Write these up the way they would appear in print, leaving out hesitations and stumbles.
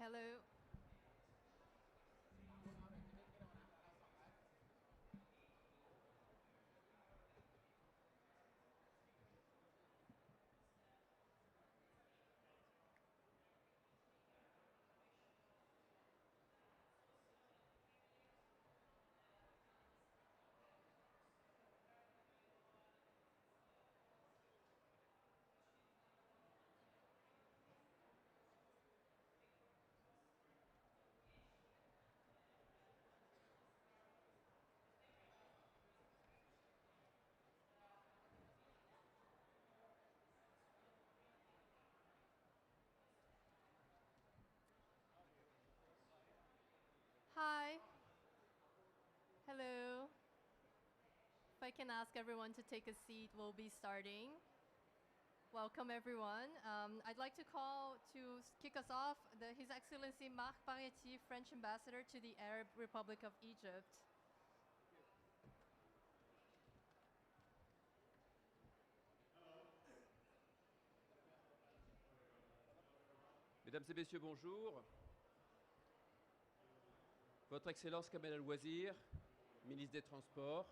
Hello. Hi. Hello. If I can ask everyone to take a seat, we'll be starting. Welcome, everyone. I'd like to call to kick us off His Excellency Marc Parietti, French Ambassador to the Arab Republic of Egypt. Mesdames et messieurs, bonjour. Votre Excellence Kamel El-Wazir, ministre des Transports.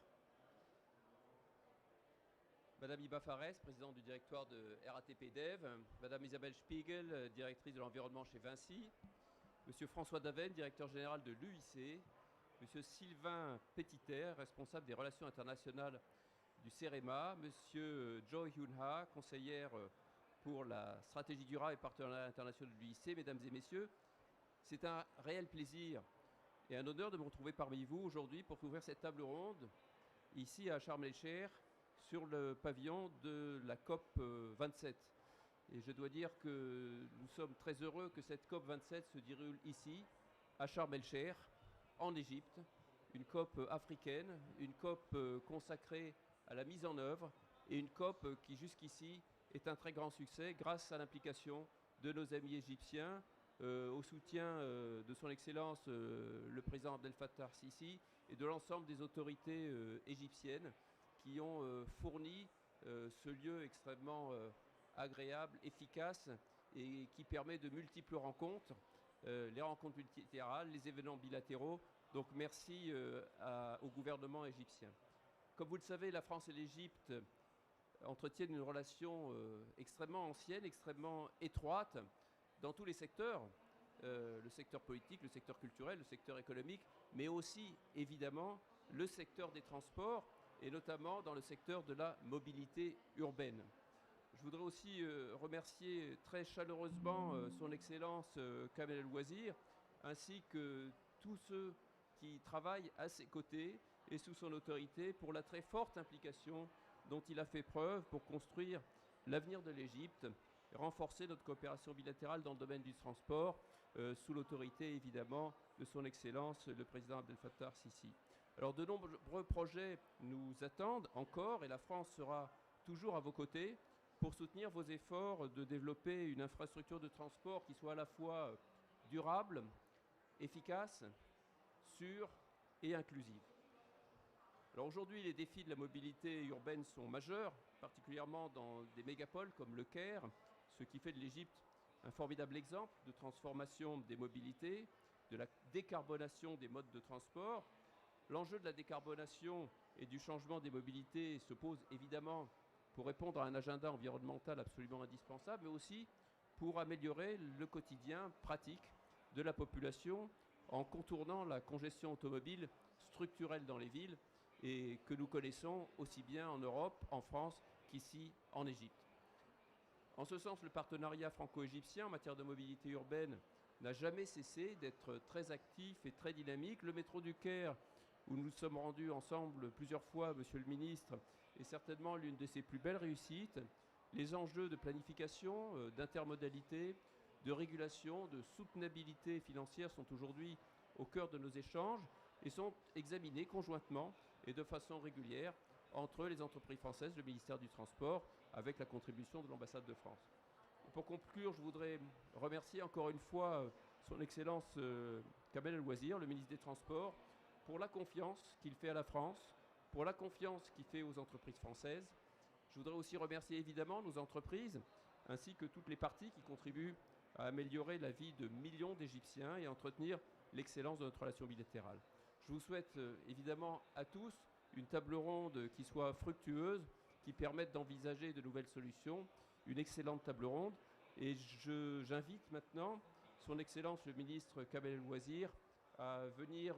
Madame Iba Fares, présidente du directoire de RATP Dev. Madame Isabelle Spiegel, directrice de l'environnement chez VINCI. Monsieur François Daven, directeur général de l'UIC. Monsieur Sylvain Petiter, responsable des relations internationales du CEREMA. Monsieur Joy Hyun-ha, conseillère pour la stratégie durable et partenariat international de l'UIC. Mesdames et messieurs, c'est un réel plaisir et un honneur de me retrouver parmi vous aujourd'hui pour ouvrir cette table ronde ici à Sharm el-Cheikh sur le pavillon de la COP27. Et je dois dire que nous sommes très heureux que cette COP27 se déroule ici, à Sharm el-Cheikh, en Égypte, une COP africaine, une COP consacrée à la mise en œuvre et une COP qui jusqu'ici est un très grand succès grâce à l'implication de nos amis égyptiens, au soutien de son Excellence le président Abdel Fattah al-Sisi et de l'ensemble des autorités égyptiennes qui ont fourni ce lieu extrêmement agréable, efficace et qui permet de multiples rencontres, les rencontres multilatérales, les événements bilatéraux. Donc merci au gouvernement égyptien. Comme vous le savez, la France et l'Égypte entretiennent une relation extrêmement ancienne, extrêmement étroite dans tous les secteurs, le secteur politique, le secteur culturel, le secteur économique, mais aussi évidemment le secteur des transports et notamment dans le secteur de la mobilité urbaine. Je voudrais aussi remercier très chaleureusement son Excellence Kamel El-Wazir ainsi que tous ceux qui travaillent à ses côtés et sous son autorité pour la très forte implication dont il a fait preuve pour construire l'avenir de l'Égypte, renforcer notre coopération bilatérale dans le domaine du transport, sous l'autorité évidemment de son Excellence le président Abdel Fattah al-Sisi. Alors de nombreux projets nous attendent encore et la France sera toujours à vos côtés pour soutenir vos efforts de développer une infrastructure de transport qui soit à la fois durable, efficace, sûre et inclusive. Alors aujourd'hui, les défis de la mobilité urbaine sont majeurs, particulièrement dans des mégapoles comme le Caire, ce qui fait de l'Égypte un formidable exemple de transformation des mobilités, de la décarbonation des modes de transport. L'enjeu de la décarbonation et du changement des mobilités se pose évidemment pour répondre à un agenda environnemental absolument indispensable, mais aussi pour améliorer le quotidien pratique de la population en contournant la congestion automobile structurelle dans les villes et que nous connaissons aussi bien en Europe, en France qu'ici en Égypte. En ce sens, le partenariat franco-égyptien en matière de mobilité urbaine n'a jamais cessé d'être très actif et très dynamique. Le métro du Caire, où nous nous sommes rendus ensemble plusieurs fois, Monsieur le Ministre, est certainement l'une de ses plus belles réussites. Les enjeux de planification, d'intermodalité, de régulation, de soutenabilité financière sont aujourd'hui au cœur de nos échanges et sont examinés conjointement et de façon régulière entre les entreprises françaises, le ministère du Transport, avec la contribution de l'ambassade de France. Et pour conclure, je voudrais remercier encore une fois son Excellence Kamel El-Wazir, le ministre des Transports, pour la confiance qu'il fait à la France, pour la confiance qu'il fait aux entreprises françaises. Je voudrais aussi remercier évidemment nos entreprises, ainsi que toutes les parties qui contribuent à améliorer la vie de millions d'Égyptiens et à entretenir l'excellence de notre relation bilatérale. Je vous souhaite évidemment à tous une table ronde qui soit fructueuse, qui permette d'envisager de nouvelles solutions, une excellente table ronde. Et j'invite maintenant son Excellence le ministre Kamel El-Wazir à venir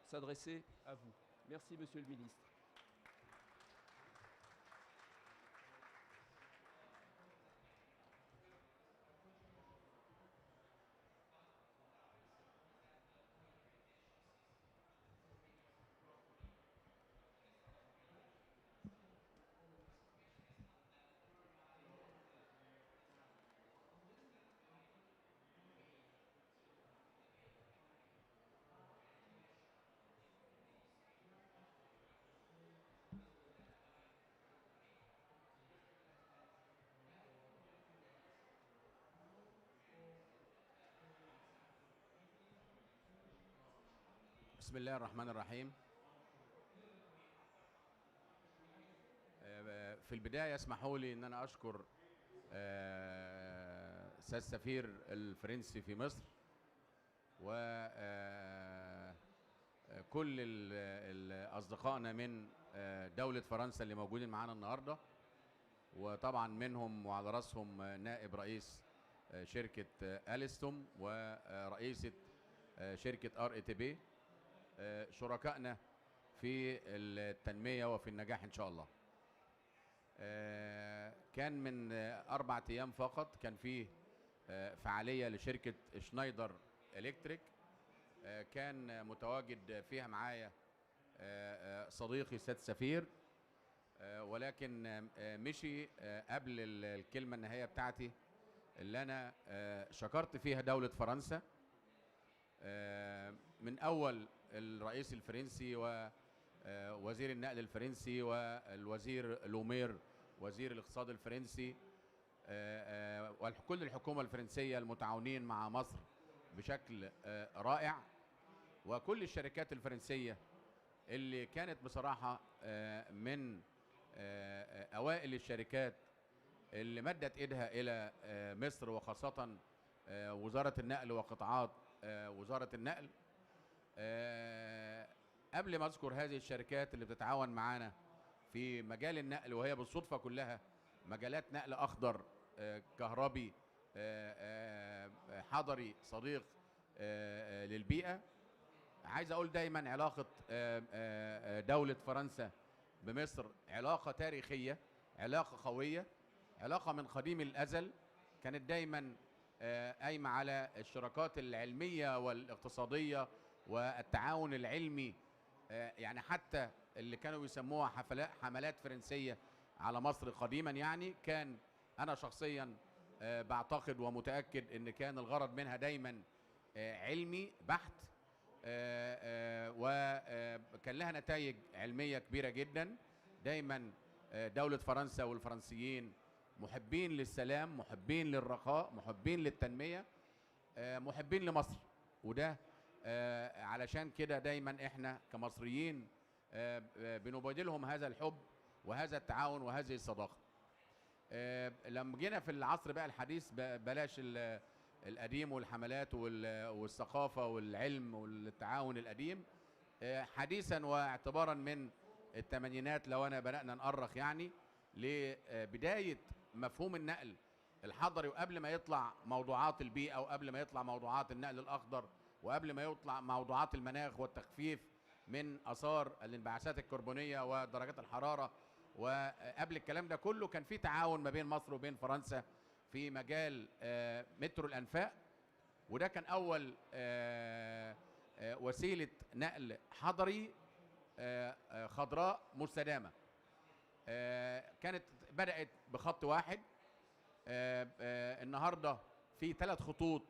s'adresser à vous. Merci, Monsieur le ministre. بسم الله الرحمن الرحيم. في البداية اسمحوا لي ان انا اشكر سيادة السفير الفرنسي في مصر وكل اصدقائنا من دولة فرنسا اللي موجودين معانا النهارده، وطبعا منهم وعلى راسهم نائب رئيس شركة ألستوم ورئيسة شركة RATP، شركائنا في التنمية وفي النجاح إن شاء الله. كان من 4 أيام فقط كان فيه فعالية لشركة شنايدر إلكتريك، كان متواجد فيها معايا صديقي سيادة السفير، ولكن مشي قبل الكلمة النهائية بتاعتي اللي أنا شكرت فيها دولة فرنسا، من أول الرئيس الفرنسي ووزير النقل الفرنسي والوزير لومير وزير الاقتصاد الفرنسي وكل الحكومة الفرنسية المتعاونين مع مصر بشكل رائع، وكل الشركات الفرنسية اللي كانت بصراحة من أوائل الشركات اللي مدت إيدها إلى مصر، وخاصة وزارة النقل وقطاعات وزارة النقل. قبل ما أذكر هذه الشركات اللي بتتعاون معانا في مجال النقل، وهي بالصدفة كلها مجالات نقل أخضر كهربي حضري صديق للبيئة، عايز أقول دايما علاقة دولة فرنسا بمصر علاقة تاريخية، علاقة قوية، علاقة من قديم الأزل، كانت دايما قايمة على الشراكات العلمية والاقتصادية والتعاون العلمي، يعني حتى اللي كانوا يسموها حملات فرنسية على مصر قديما، يعني كان أنا شخصيا بعتقد ومتأكد إن كان الغرض منها دايما علمي بحت، وكان لها نتائج علمية كبيرة جدا. دايما دولة فرنسا والفرنسيين محبين للسلام، محبين للرخاء، محبين للتنمية، محبين لمصر، وده علشان كده دايما احنا كمصريين بنبادلهم هذا الحب وهذا التعاون وهذه الصداقة. لما جينا في العصر بقى الحديث، بلاش القديم والحملات والثقافة والعلم والتعاون القديم، حديثا واعتبارا من الثمانينات لو انا بدأنا نأرخ يعني لبداية مفهوم النقل الحضري، وقبل ما يطلع موضوعات البيئة، وقبل ما يطلع موضوعات النقل الأخضر، وقبل ما يطلع موضوعات المناخ والتخفيف من آثار الانبعاثات الكربونية ودرجات الحرارة، وقبل الكلام ده كله كان في تعاون ما بين مصر وبين فرنسا في مجال مترو الأنفاق، وده كان أول وسيلة نقل حضري خضراء مستدامة. كانت بدأت بخط واحد، النهارده في 3 خطوط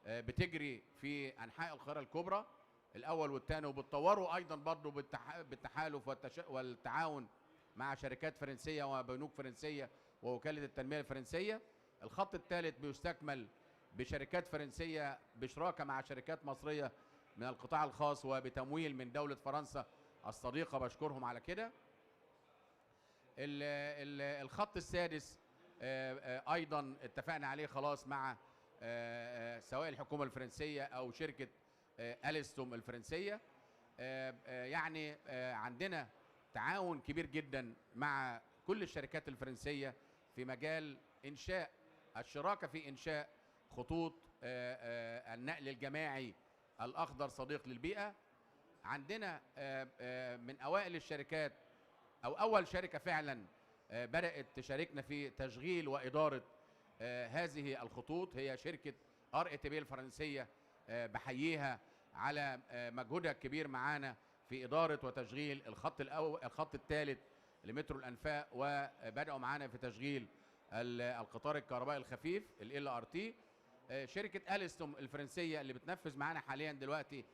بتجري في أنحاء القاهرة الكبرى، الأول والثاني، وبتطوروا أيضا برضه بالتحالف والتعاون مع شركات فرنسية وبنوك فرنسية ووكالة التنمية الفرنسية. الخط الثالث بيستكمل بشركات فرنسية بشراكة مع شركات مصرية من القطاع الخاص وبتمويل من دولة فرنسا الصديقة، بشكرهم على كده. الخط السادس ايضا اتفقنا عليه خلاص مع سواء الحكومة الفرنسية أو شركة ألستوم الفرنسية. يعني عندنا تعاون كبير جدا مع كل الشركات الفرنسية في مجال إنشاء الشراكة في إنشاء خطوط النقل الجماعي الأخضر صديق للبيئة. عندنا من أوائل الشركات أو أول شركة فعلا بدأت تشاركنا في تشغيل وإدارة هذه الخطوط هي شركة RATP الفرنسية. بحييها على مجهودها الكبير معانا في إدارة وتشغيل الخط الثالث لمترو الأنفاق، وبدأوا معانا في تشغيل القطار الكهربائي الخفيف LRT. شركة ألستوم الفرنسية اللي بتنفذ معانا حاليا دلوقتي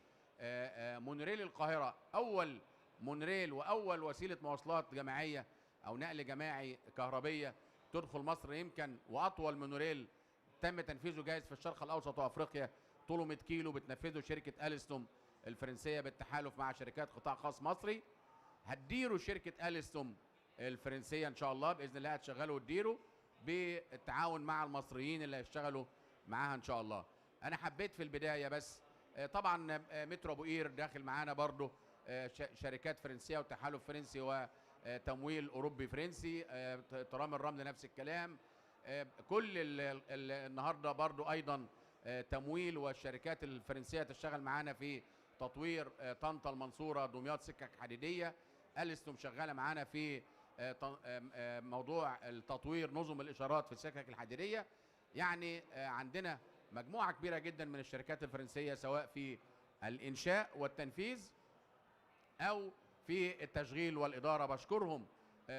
مونوريل القاهرة، أول مونوريل وأول وسيلة مواصلات جماعية أو نقل جماعي كهربية تدخل مصر يمكن، وأطول مونوريل تم تنفيذه جاهز في الشرق الأوسط وأفريقيا طوله 100 كيلو بتنفذه شركة ألستوم الفرنسية بالتحالف مع شركات قطاع خاص مصري. هتديروا شركة ألستوم الفرنسية إن شاء الله بإذن الله، هتشغلوا وتديروا بالتعاون مع المصريين اللي هيشتغلوا معاها إن شاء الله. أنا حبيت في البداية بس طبعا مترو أبو قير داخل معانا برضو شركات فرنسية وتحالف فرنسي وتمويل أوروبي فرنسي. ترام الرمل نفس الكلام. كل النهارده برضو أيضا تمويل، والشركات الفرنسية تشتغل معانا في تطوير طنطا المنصورة دمياط سكك حديدية. ألستوم شغالة معانا في موضوع التطوير نظم الإشارات في السكك الحديدية. يعني عندنا مجموعة كبيرة جدا من الشركات الفرنسية سواء في الإنشاء والتنفيذ أو في التشغيل والإدارة. بشكرهم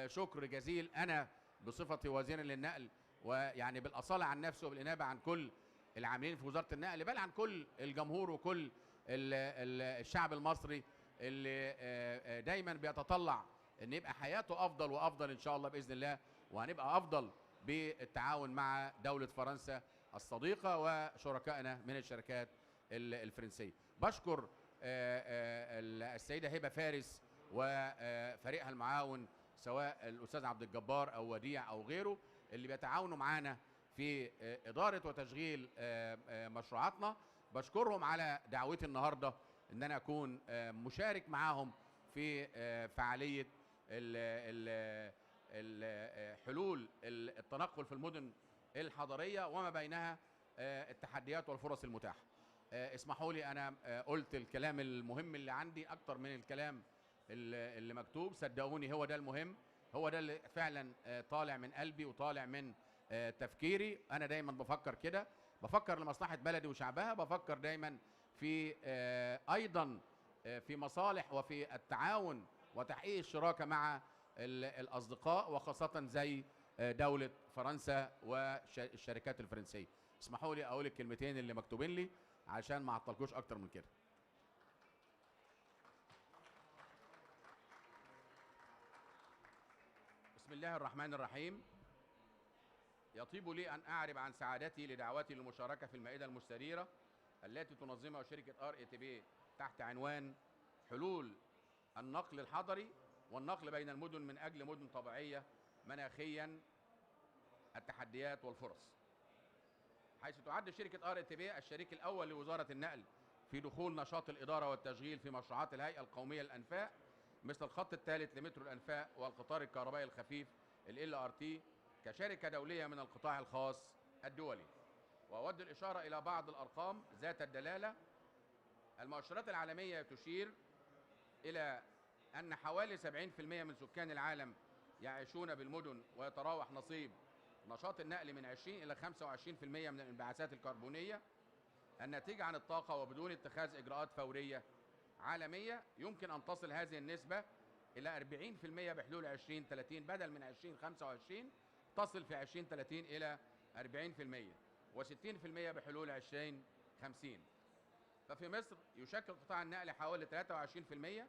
شكر جزيل أنا بصفتي وزيرا للنقل، ويعني بالأصالة عن نفسي وبالإنابة عن كل العاملين في وزارة النقل، بل عن كل الجمهور وكل الشعب المصري اللي دايما بيتطلع ان يبقى حياته افضل وافضل ان شاء الله باذن الله، وهنبقى افضل بالتعاون مع دولة فرنسا الصديقة وشركائنا من الشركات الفرنسية. بشكر السيدة هبة فارس وفريقها المعاون سواء الأستاذ عبد الجبار أو وديع أو غيره اللي بيتعاونوا معانا في إدارة وتشغيل مشروعاتنا. بشكرهم على دعوتي النهاردة إن أنا أكون مشارك معاهم في فعالية حلول التنقل في المدن الحضرية وما بينها التحديات والفرص المتاحة. اسمحوا لي أنا قلت الكلام المهم اللي عندي أكتر من الكلام اللي مكتوب. صدقوني هو ده المهم، هو ده اللي فعلا طالع من قلبي وطالع من تفكيري. أنا دايما بفكر كده، بفكر لمصلحة بلدي وشعبها، بفكر دايما في أيضا في مصالح وفي التعاون وتحقيق الشراكة مع الأصدقاء وخاصة زي دولة فرنسا والشركات الفرنسية. اسمحوا لي أقول الكلمتين اللي مكتوبين لي عشان ما أعطلكوش أكتر من كده. بسم الله الرحمن الرحيم. يطيب لي أن أعرب عن سعادتي لدعوتي للمشاركة في المائدة المستديرة التي تنظمها شركة RATP تحت عنوان حلول النقل الحضري والنقل بين المدن من أجل مدن طبيعية مناخيا التحديات والفرص، حيث تعد شركة RATP الشريك الأول لوزارة النقل في دخول نشاط الإدارة والتشغيل في مشروعات الهيئة القومية للأنفاق مثل الخط الثالث لمترو الأنفاق والقطار الكهربائي الخفيف LRT كشركة دولية من القطاع الخاص الدولي. وأود الإشارة إلى بعض الأرقام ذات الدلالة. المؤشرات العالمية تشير إلى أن حوالي 70% من سكان العالم يعيشون بالمدن، ويتراوح نصيب نشاط النقل من 20 إلى 25% من الانبعاثات الكربونية الناتجة عن الطاقة، وبدون اتخاذ إجراءات فورية عالمية يمكن أن تصل هذه النسبة إلى 40% بحلول 2030 بدل من 2025 تصل في 2030 إلى 40% و60% بحلول 2050. ففي مصر يشكل قطاع النقل حوالي 23%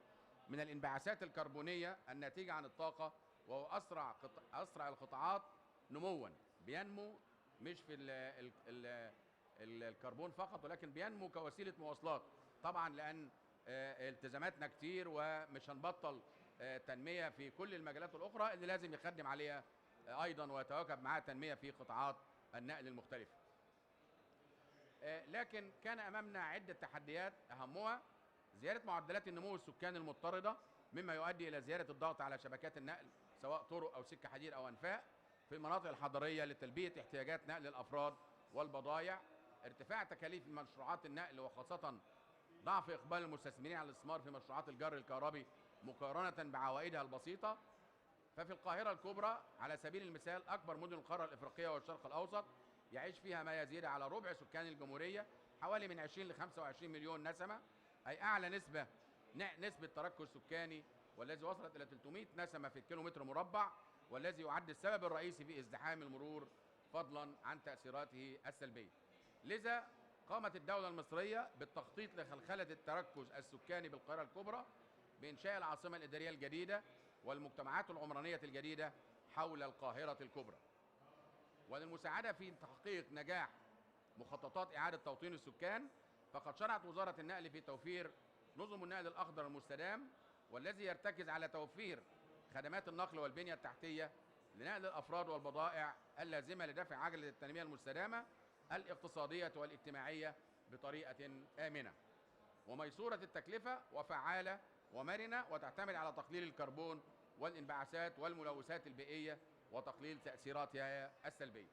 من الانبعاثات الكربونية الناتجة عن الطاقة، وهو أسرع القطاعات نموا. بينمو مش في الكربون فقط، ولكن بينمو كوسيلة مواصلات طبعا، لأن التزاماتنا كتير ومش هنبطل تنمية في كل المجالات الأخرى اللي لازم يخدم عليها أيضا ويتواكب معها تنمية في قطاعات النقل المختلفة. لكن كان أمامنا عدة تحديات أهمها زيادة معدلات النمو السكاني المضطردة، مما يؤدي إلى زيادة الضغط على شبكات النقل سواء طرق أو سكة حديد أو أنفاق في المناطق الحضرية لتلبية احتياجات نقل الأفراد والبضائع، ارتفاع تكاليف مشروعات النقل وخاصة ضعف إقبال المستثمرين على الاستثمار في مشروعات الجر الكهربي مقارنة بعوائدها البسيطة. ففي القاهرة الكبرى على سبيل المثال أكبر مدن القارة الإفريقية والشرق الأوسط يعيش فيها ما يزيد على ربع سكان الجمهورية، حوالي من 20 ل 25 مليون نسمة، أي أعلى نسبة تركز سكاني، والذي وصلت إلى 300 نسمة في الكيلومتر مربع، والذي يعد السبب الرئيسي في ازدحام المرور فضلا عن تأثيراته السلبية. لذا قامت الدولة المصرية بالتخطيط لخلخلة التركز السكاني بالقاهرة الكبرى بإنشاء العاصمة الإدارية الجديدة والمجتمعات العمرانية الجديدة حول القاهرة الكبرى. وللمساعدة في تحقيق نجاح مخططات إعادة توطين السكان، فقد شرعت وزارة النقل في توفير نظم النقل الأخضر المستدام، والذي يرتكز على توفير خدمات النقل والبنية التحتية لنقل الأفراد والبضائع اللازمة لدفع عجلة التنمية المستدامة الاقتصادية والاجتماعية بطريقة آمنة وميسورة التكلفة وفعالة ومرنة، وتعتمد على تقليل الكربون والانبعاثات والملوثات البيئية وتقليل تأثيراتها السلبية.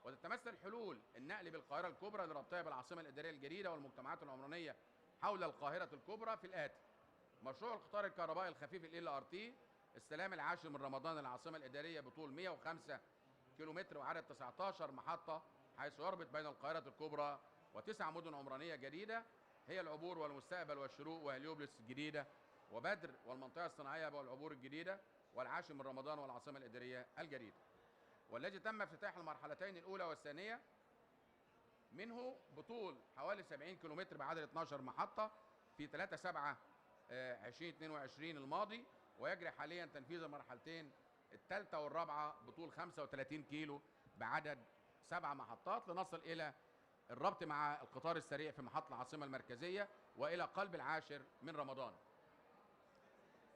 وتتمثل حلول النقل بالقاهرة الكبرى لربطها بالعاصمة الإدارية الجديدة والمجتمعات العمرانية حول القاهرة الكبرى في الآتي: مشروع القطار الكهربائي الخفيف ال RT السلام العاشر من رمضان العاصمة الإدارية بطول 105 كيلومتر وعدد 19 محطة، حيث يربط بين القاهرة الكبرى و9 مدن عمرانية جديدة هي العبور والمستقبل والشروق وهليوبلس الجديدة وبدر والمنطقة الصناعية والعبور الجديدة والعاشر من رمضان والعاصمة الإدارية الجديدة، والذي تم افتتاح المرحلتين الأولى والثانية منه بطول حوالي 70 كيلومتر بعدد 12 محطة في 3/7/2022 الماضي، ويجري حاليا تنفيذ المرحلتين الثالثة والرابعة بطول 35 كيلو بعدد 7 محطات، لنصل إلى الربط مع القطار السريع في محطة العاصمة المركزية وإلى قلب العاشر من رمضان.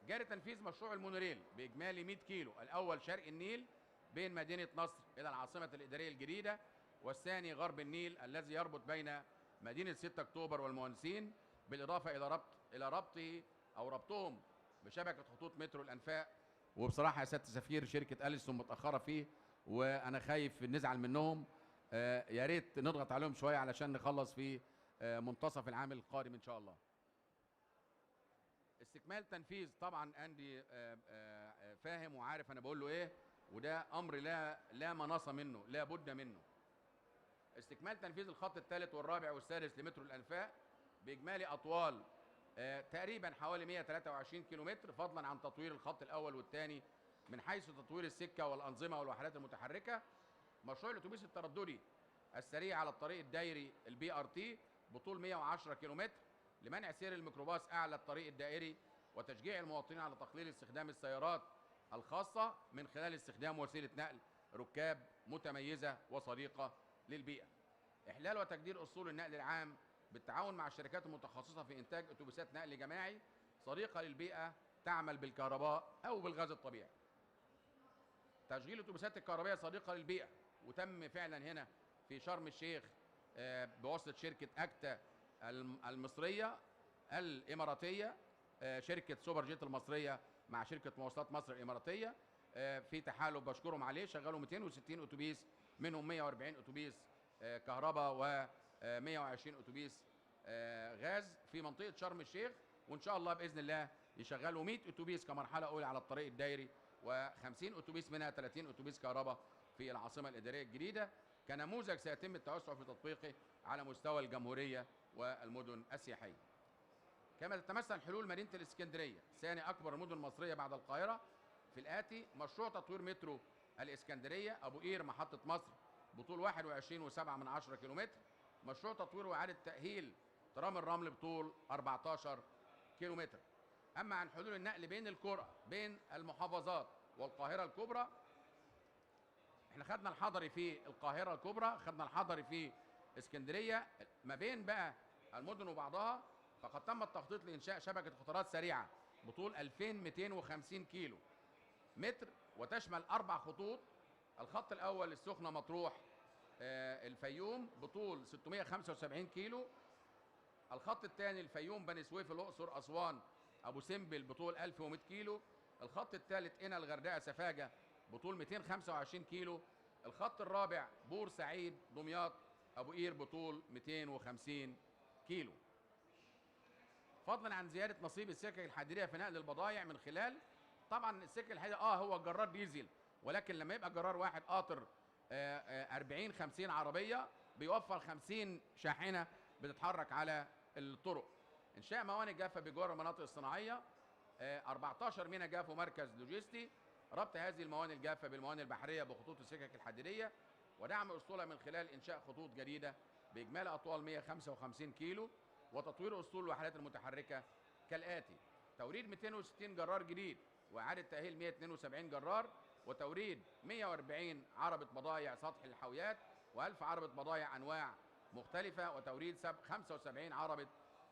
جاري تنفيذ مشروع المونوريل بإجمالي 100 كيلو، الأول شرق النيل بين مدينة نصر إلى العاصمة الإدارية الجديدة، والثاني غرب النيل الذي يربط بين مدينة 6 أكتوبر والمهندسين، بالإضافة إلى ربطهم بشبكة خطوط مترو الأنفاق. وبصراحة يا سيادة السفير شركة أليسون متأخرة فيه وأنا خايف نزعل منهم، يا ريت نضغط عليهم شوية علشان نخلص في منتصف العام القادم إن شاء الله. استكمال تنفيذ، طبعا أندي فاهم وعارف أنا بقول له إيه، وده أمر لا مناص منه، لا بد منه. استكمال تنفيذ الخط الثالث والرابع والسادس لمترو الأنفاق بإجمالي أطوال تقريبا حوالي 123 كيلومتر، فضلا عن تطوير الخط الأول والثاني من حيث تطوير السكة والأنظمة والوحدات المتحركة. مشروع الأتوبيس الترددي السريع على الطريق الدائري BRT بطول 110 كيلومتر لمنع سير الميكروباص أعلى الطريق الدائري وتشجيع المواطنين على تقليل استخدام السيارات الخاصة من خلال استخدام وسيلة نقل ركاب متميزة وصديقة للبيئة. إحلال وتجديد أصول النقل العام بالتعاون مع الشركات المتخصصة في إنتاج أتوبيسات نقل جماعي صديقة للبيئة تعمل بالكهرباء أو بالغاز الطبيعي. تشغيل أتوبيسات الكهربائية صديقة للبيئة، وتم فعلا هنا في شرم الشيخ بواسطة شركة أكتا المصرية الإماراتية، شركة سوبر جيت المصرية مع شركة مواصلات مصر الإماراتية في تحالف بشكرهم عليه. شغلوا 260 أتوبيس، منهم 140 أتوبيس كهرباء و120 أتوبيس غاز في منطقة شرم الشيخ، وإن شاء الله بإذن الله يشغلوا 100 أتوبيس كمرحلة أولى على الطريق الدائري و50 أتوبيس منها 30 أتوبيس كهرباء في العاصمة الإدارية الجديدة كنموذج سيتم التوسع في تطبيقه على مستوى الجمهورية والمدن السياحية. كما تتمثل حلول مدينة الإسكندرية ثاني أكبر المدن المصرية بعد القاهرة في الآتي: مشروع تطوير مترو الإسكندرية أبو قير محطة مصر بطول 21.7 كيلومتر، مشروع تطوير وإعادة تأهيل ترام الرمل بطول 14 كيلومتر. أما عن حلول النقل بين القرى بين المحافظات والقاهرة الكبرى، احنا خدنا الحضري في القاهرة الكبرى، خدنا الحضري في اسكندرية، ما بين بقى المدن وبعضها فقد تم التخطيط لإنشاء شبكة قطارات سريعة بطول 2250 كيلو متر، وتشمل 4 خطوط: الخط الأول السخنة مطروح الفيوم بطول 675 كيلو. الخط الثاني الفيوم بني سويف الاقصر اسوان ابو سمبل بطول 1100 كيلو. الخط الثالث قنا الغردقه سفاجه بطول 225 كيلو. الخط الرابع بورسعيد دمياط ابو قير بطول 250 كيلو. فضلا عن زياده نصيب السكك الحديديه في نقل البضائع من خلال طبعا السكك الحديديه هو الجرار ديزل، ولكن لما يبقى جرار واحد قاطر 40 50 عربيه بيوفر 50 شاحنه بتتحرك على الطرق. انشاء موانئ جافه بجوار المناطق الصناعيه، 14 ميناء جاف ومركز لوجستي، ربط هذه الموانئ الجافه بالموانئ البحريه بخطوط السكك الحديديه، ودعم اسطولها من خلال انشاء خطوط جديده باجمالي اطوال 155 كيلو، وتطوير اسطول الوحدات المتحركه كالاتي: توريد 260 جرار جديد واعاده تاهيل 172 جرار، وتوريد 140 عربه بضائع سطح الحاويات و1000 عربه بضائع انواع مختلفه، وتوريد 75 عربه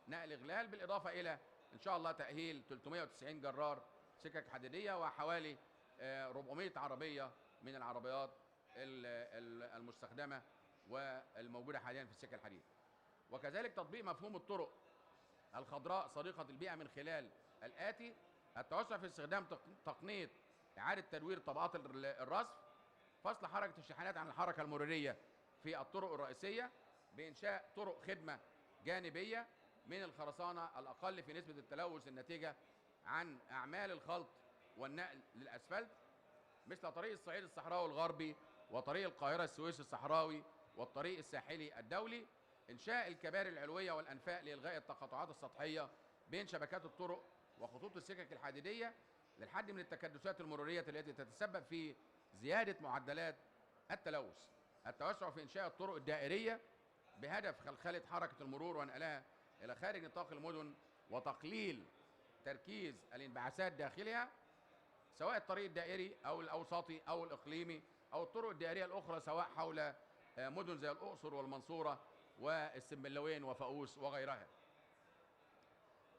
نقل غلال، بالاضافه الى ان شاء الله تاهيل 390 جرار سكك حديديه وحوالي 400 عربيه من العربيات المستخدمه والموجوده حاليا في السكه الحديد. وكذلك تطبيق مفهوم الطرق الخضراء صديقه البيئه من خلال الاتي: التوسع في استخدام تقنيه اعاده تدوير طبقات الرصف، فصل حركه الشاحنات عن الحركه المروريه في الطرق الرئيسيه، بانشاء طرق خدمه جانبيه من الخرسانه الاقل في نسبه التلوث الناتجه عن اعمال الخلط والنقل للاسفلت، مثل طريق الصعيد الصحراوي الغربي وطريق القاهره السويس الصحراوي والطريق الساحلي الدولي. انشاء الكباري العلويه والانفاق لالغاء التقاطعات السطحيه بين شبكات الطرق وخطوط السكك الحديديه للحد من التكدسات المروريه التي تتسبب في زياده معدلات التلوث. التوسع في انشاء الطرق الدائريه بهدف خلخله حركه المرور ونقلها الى خارج نطاق المدن وتقليل تركيز الانبعاثات داخلها، سواء الطريق الدائري او الاوسطي او الاقليمي او الطرق الدائريه الاخرى، سواء حول مدن زي الاقصر والمنصوره والسنبلاوين وفاقوس وغيرها.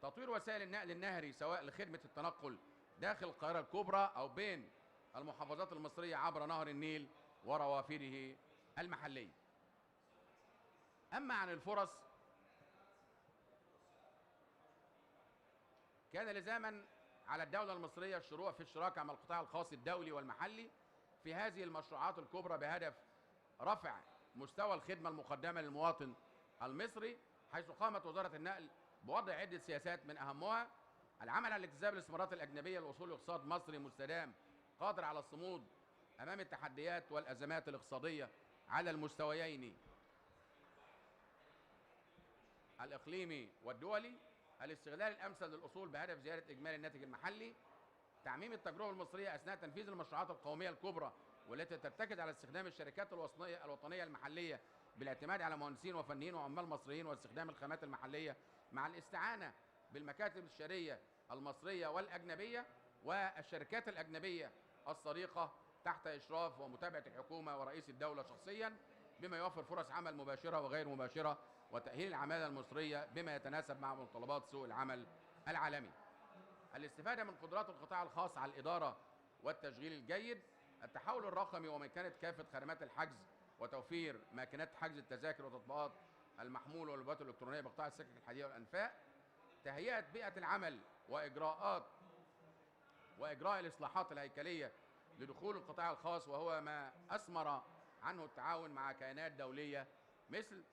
تطوير وسائل النقل النهري سواء لخدمه التنقل داخل القاهره الكبرى او بين المحافظات المصريه عبر نهر النيل وروافده المحليه. اما عن الفرص، كان لزاما على الدولة المصرية الشروع في الشراكة مع القطاع الخاص الدولي والمحلي في هذه المشروعات الكبرى بهدف رفع مستوى الخدمة المقدمة للمواطن المصري، حيث قامت وزارة النقل بوضع عدة سياسات من أهمها العمل على اجتذاب الاستثمارات الأجنبية للوصول لاقتصاد مصري مستدام قادر على الصمود أمام التحديات والأزمات الاقتصادية على المستويين الإقليمي والدولي، الاستغلال الامثل للاصول بهدف زياده اجمالي الناتج المحلي، تعميم التجربه المصريه اثناء تنفيذ المشروعات القوميه الكبرى والتي ترتكز على استخدام الشركات الوطنيه المحليه بالاعتماد على مهندسين وفنيين وعمال مصريين واستخدام الخامات المحليه مع الاستعانه بالمكاتب الشريه المصريه والاجنبيه والشركات الاجنبيه الصديقه تحت اشراف ومتابعه الحكومه ورئيس الدوله شخصيا، بما يوفر فرص عمل مباشره وغير مباشره وتأهيل العمالة المصرية بما يتناسب مع متطلبات سوق العمل العالمي. الاستفادة من قدرات القطاع الخاص على الإدارة والتشغيل الجيد، التحول الرقمي ومكانة كافة خدمات الحجز وتوفير ماكينات حجز التذاكر وتطبيقات المحمول والبوابات الإلكترونية بقطاع السكك الحديدية والأنفاق، تهيئة بيئة العمل وإجراء الإصلاحات الهيكلية لدخول القطاع الخاص، وهو ما أثمر عنه التعاون مع كيانات دولية مثل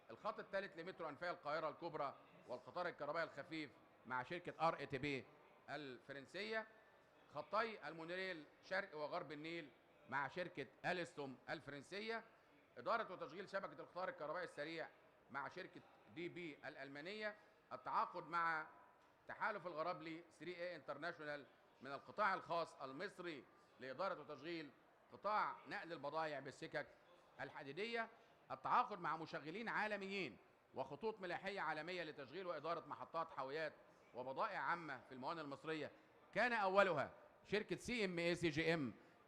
الخط الثالث لمترو أنفاق القاهرة الكبرى والقطار الكهربائي الخفيف مع شركة RATP الفرنسية، خطي المونوريل شرق وغرب النيل مع شركة ألستوم الفرنسية، إدارة وتشغيل شبكة القطار الكهربائي السريع مع شركة DB الألمانية، التعاقد مع تحالف الغرابلي 3A انترناشونال من القطاع الخاص المصري لإدارة وتشغيل قطاع نقل البضائع بالسكك الحديدية، التعاقد مع مشغلين عالميين وخطوط ملاحية عالمية لتشغيل وإدارة محطات حاويات وبضائع عامة في الموانئ المصرية، كان أولها شركة CMA-CGM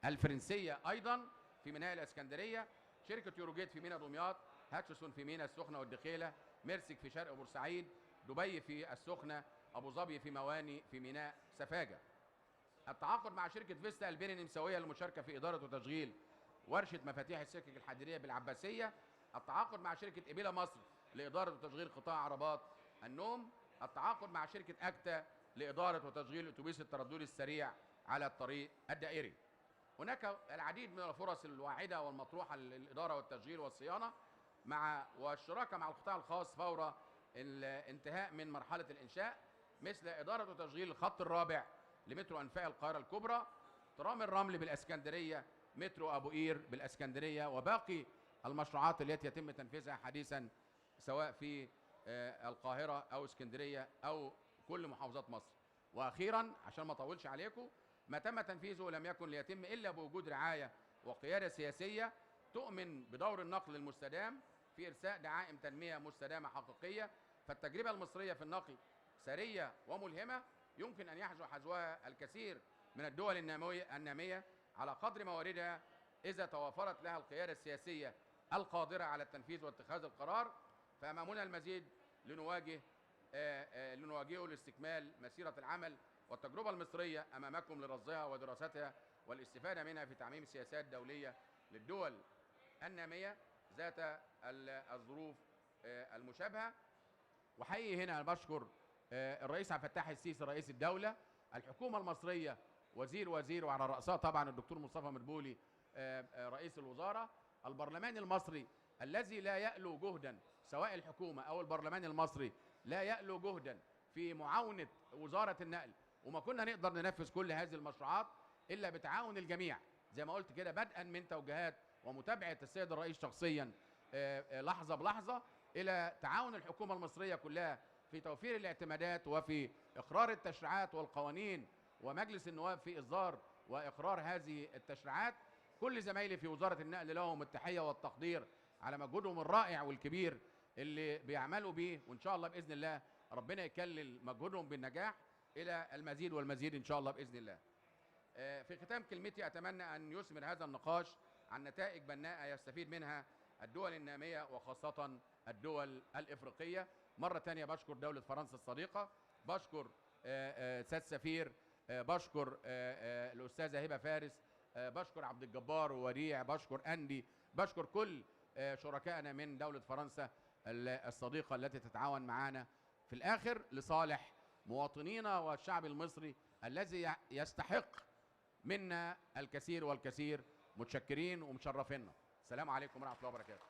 الفرنسية أيضا في ميناء الإسكندرية، شركة يوروجيت في ميناء دمياط، هاتشسون في ميناء السخنة والدخيلة، ميرسك في شرق بورسعيد، دبي في السخنة، أبو ظبي في مواني في ميناء سفاجة. التعاقد مع شركة فيستا البين النمساوية للمشاركة في إدارة وتشغيل ورشه مفاتيح السكك الحديديه بالعباسيه، التعاقد مع شركه ابيلا مصر لاداره وتشغيل قطاع عربات النوم، التعاقد مع شركه اكتا لاداره وتشغيل اتوبيس التردد السريع على الطريق الدائري. هناك العديد من الفرص الواعده والمطروحه للاداره والتشغيل والصيانه والشراكه مع القطاع الخاص فور الانتهاء من مرحله الانشاء، مثل اداره وتشغيل الخط الرابع لمترو انفاق القاهره الكبرى، ترام الرمل بالاسكندريه، مترو ابو قير بالاسكندريه، وباقي المشروعات التي يتم تنفيذها حديثا سواء في القاهره او اسكندريه او كل محافظات مصر. واخيرا عشان ما اطولش عليكم، ما تم تنفيذه لم يكن ليتم الا بوجود رعايه وقياده سياسيه تؤمن بدور النقل المستدام في ارساء دعائم تنميه مستدامه حقيقيه. فالتجربه المصريه في النقل سريه وملهمه، يمكن ان يحذو حذوها الكثير من الدول الناميه على قدر مواردها اذا توافرت لها القياده السياسيه القادره على التنفيذ واتخاذ القرار. فامامنا المزيد لنواجهه لاستكمال مسيره العمل والتجربه المصريه امامكم لرصدها ودراستها والاستفاده منها في تعميم سياسات دوليه للدول الناميه ذات الظروف المشابهه. وحقيقي هنا بشكر الرئيس عبد الفتاح السيسي رئيس الدوله، الحكومه المصريه وزير وعلى راسها طبعا الدكتور مصطفى مدبولي رئيس الوزاره، البرلمان المصري الذي لا يألو جهدا، سواء الحكومه او البرلمان المصري لا يألو جهدا في معاونه وزاره النقل، وما كنا نقدر ننفذ كل هذه المشروعات الا بتعاون الجميع زي ما قلت كده، بدءا من توجيهات ومتابعه السيد الرئيس شخصيا لحظه بلحظه، الى تعاون الحكومه المصريه كلها في توفير الاعتمادات وفي اقرار التشريعات والقوانين، ومجلس النواب في اصدار واقرار هذه التشريعات. كل زمايلي في وزاره النقل لهم التحيه والتقدير على مجهودهم الرائع والكبير اللي بيعملوا بيه، وان شاء الله باذن الله ربنا يكلل مجهودهم بالنجاح الى المزيد والمزيد ان شاء الله باذن الله. في ختام كلمتي اتمنى ان يثمر هذا النقاش عن نتائج بناءه يستفيد منها الدول الناميه وخاصه الدول الافريقيه. مره ثانيه بشكر دوله فرنسا الصديقه، بشكر سيد سفير، بشكر الاستاذه هبه فارس، بشكر عبد الجبار ووديع، بشكر اندي، بشكر كل شركائنا من دوله فرنسا الصديقه التي تتعاون معنا في الاخر لصالح مواطنينا والشعب المصري الذي يستحق منا الكثير والكثير. متشكرين ومشرفينا. السلام عليكم ورحمه الله وبركاته.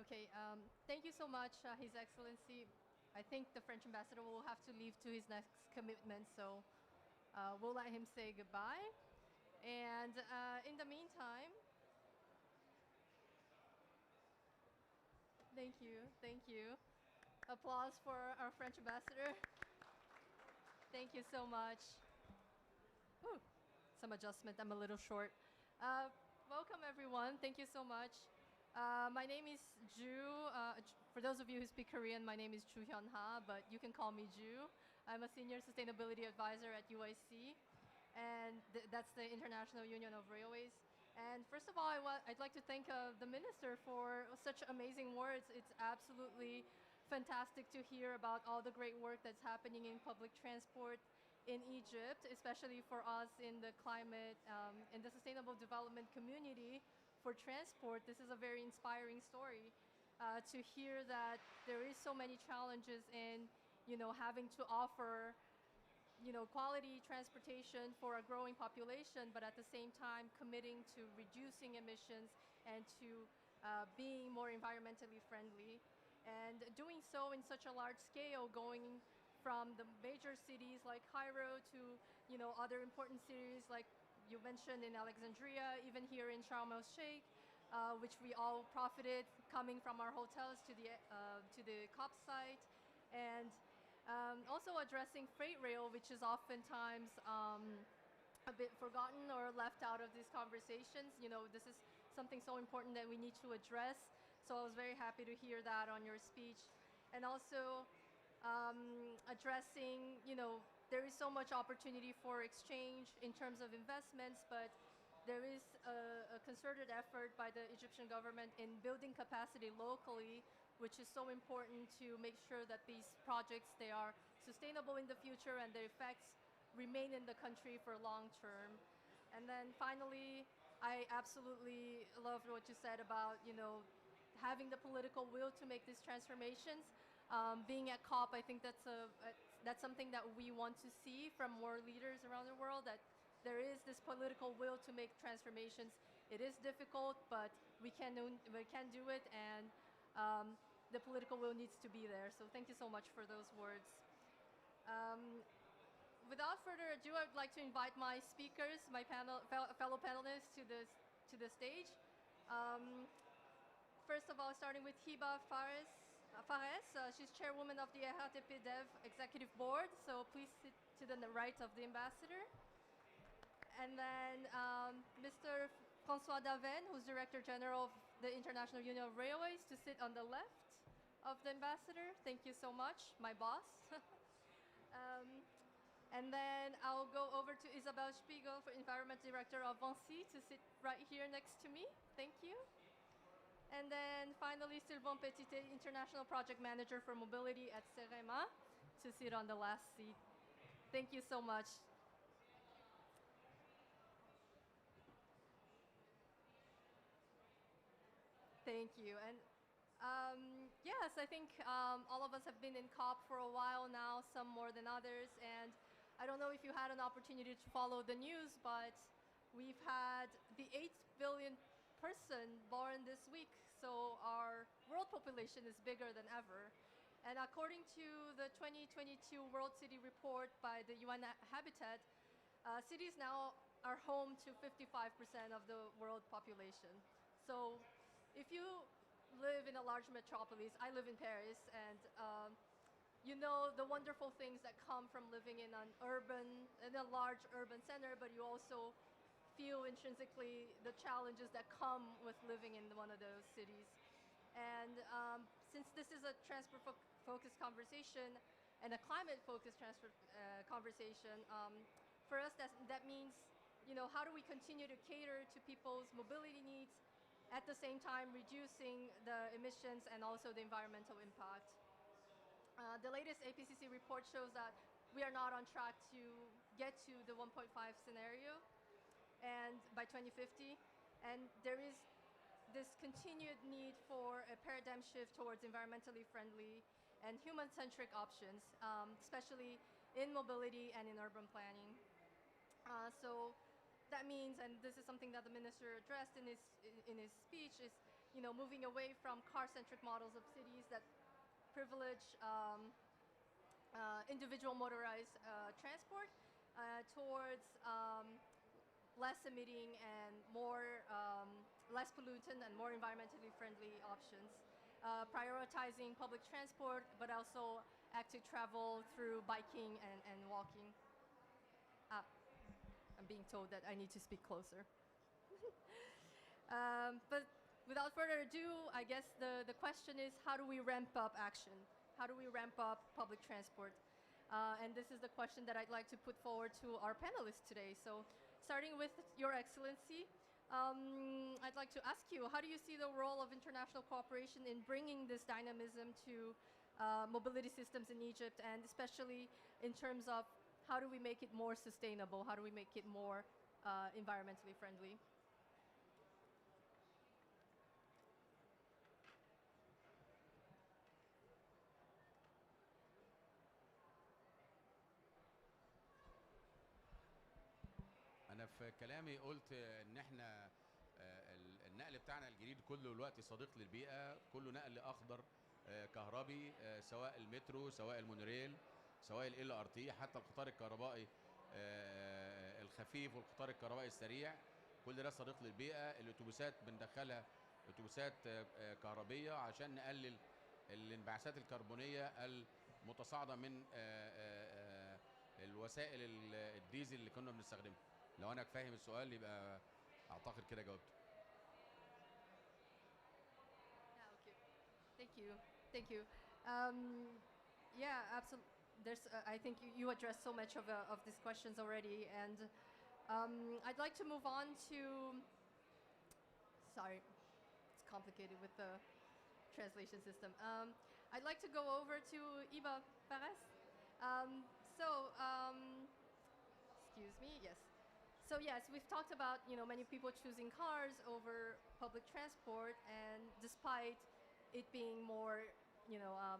Okay, thank you so much, His Excellency. I think the French ambassador will have to leave to his next commitment, so we'll let him say goodbye. And in the meantime, thank you. Applause for our French ambassador. Thank you so much. Ooh, some adjustment, I'm a little short. Welcome everyone, thank you so much. My name is Ju. For those of you who speak Korean, my name is Chu Hyun Ha, but you can call me Ju. I'm a senior sustainability advisor at UIC, and that's the International Union of Railways. And first of all, I'd like to thank the minister for such amazing words. It's absolutely fantastic to hear about all the great work that's happening in public transport in Egypt, especially for us in the climate, in the sustainable development community. For transport, this is a very inspiring story to hear that there is so many challenges in, having to offer, quality transportation for a growing population, but at the same time committing to reducing emissions and to being more environmentally friendly. And doing so in such a large scale, going from the major cities like Cairo to, other important cities like you mentioned in Alexandria, even here in Sharm el-Sheikh, which we all profited coming from our hotels to the COP site, and also addressing freight rail, which is oftentimes a bit forgotten or left out of these conversations. This is something so important that we need to address. So I was very happy to hear that on your speech, and also addressing, there is so much opportunity for exchange in terms of investments, but there is a concerted effort by the Egyptian government in building capacity locally, which is so important to make sure that these projects, they are sustainable in the future and their effects remain in the country for long term. And then finally, I absolutely loved what you said about, having the political will to make these transformations. Being at COP, I think that's something that we want to see from more leaders around the world, that there is this political will to make transformations. It is difficult, but we can do it, and the political will needs to be there. So thank you so much for those words. Without further ado, I would like to invite my speakers, my fellow panelists to the stage. First of all, starting with Hiba Fares. She's chairwoman of the RATP Dev Executive Board, so please sit to the right of the ambassador. And then Mr. François Daven, who's Director General of the International Union of Railways, to sit on the left of the ambassador. Thank you so much, my boss. And then I'll go over to Isabelle Spiegel, Environment Director of VINCI, to sit right here next to me. Thank you. And then finally, Sylvain Petité, International Project Manager for Mobility at CEREMA, to sit on the last seat. Thank you so much. Thank you. And yes, I think all of us have been in COP for a while now, some more than others. And I don't know if you had an opportunity to follow the news, but we've had the 8 billion person born this week. So our world population is bigger than ever. And according to the 2022 World City Report by the UN Habitat, cities now are home to 55% of the world population. So if you live in a large metropolis, I live in Paris, and you know the wonderful things that come from living in a large urban center, but you also feel intrinsically the challenges that come with living in one of those cities. And since this is a transport-focused conversation and a climate-focused conversation, for us that means, how do we continue to cater to people's mobility needs, at the same time reducing the emissions and also the environmental impact. The latest APCC report shows that we are not on track to get to the 1.5 scenario and by 2050, and there is this continued need for a paradigm shift towards environmentally friendly and human-centric options, especially in mobility and in urban planning. So that means, and this is something that the minister addressed in his speech, is moving away from car-centric models of cities that privilege individual motorized transport towards less emitting and less pollutant and more environmentally friendly options, prioritizing public transport, but also active travel through biking and walking. I'm being told that I need to speak closer. But without further ado, I guess the question is, how do we ramp up action? How do we ramp up public transport? And this is the question that I'd like to put forward to our panelists today. So starting with Your Excellency, I'd like to ask you, how do you see the role of international cooperation in bringing this dynamism to mobility systems in Egypt, and especially in terms of how do we make it more sustainable? How do we make it more environmentally friendly? أنا في كلامي قلت إن إحنا النقل بتاعنا الجديد كله دلوقتي صديق للبيئة، كله نقل أخضر كهربي، سواء المترو، سواء المونوريل، سواء ال RT، حتى القطار الكهربائي الخفيف والقطار الكهربائي السريع، كل ده صديق للبيئة. الأتوبيسات بندخلها أتوبيسات كهربية عشان نقلل الانبعاثات الكربونية المتصاعدة من الوسائل الديزل اللي كنا بنستخدمها. لو أنا فاهم السؤال يبقى أعتقد كده جاوبت. Yeah, okay. Thank you. Yeah, absolutely. I think you addressed so much of these questions already, and I'd like to move on to. Sorry, it's complicated with the translation system. I'd like to go over to Iba Perez. Excuse me. Yes. So yes, we've talked about many people choosing cars over public transport, and despite it being more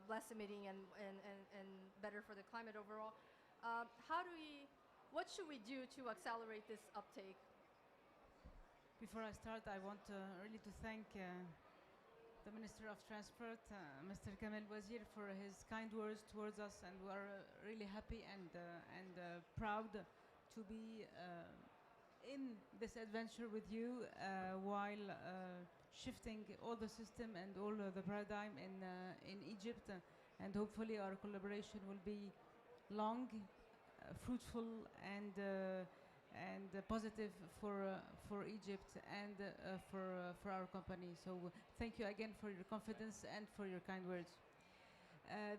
less emitting and better for the climate overall, what should we do to accelerate this uptake? Before I start, I want really to thank the Minister of Transport, Mr. Kamel Wazir, for his kind words towards us, and we are really happy and proud to be in this adventure with you while shifting all the system and all the paradigm in Egypt, and hopefully our collaboration will be long, fruitful, and positive for Egypt and for our company. So thank you again for your confidence and for your kind words.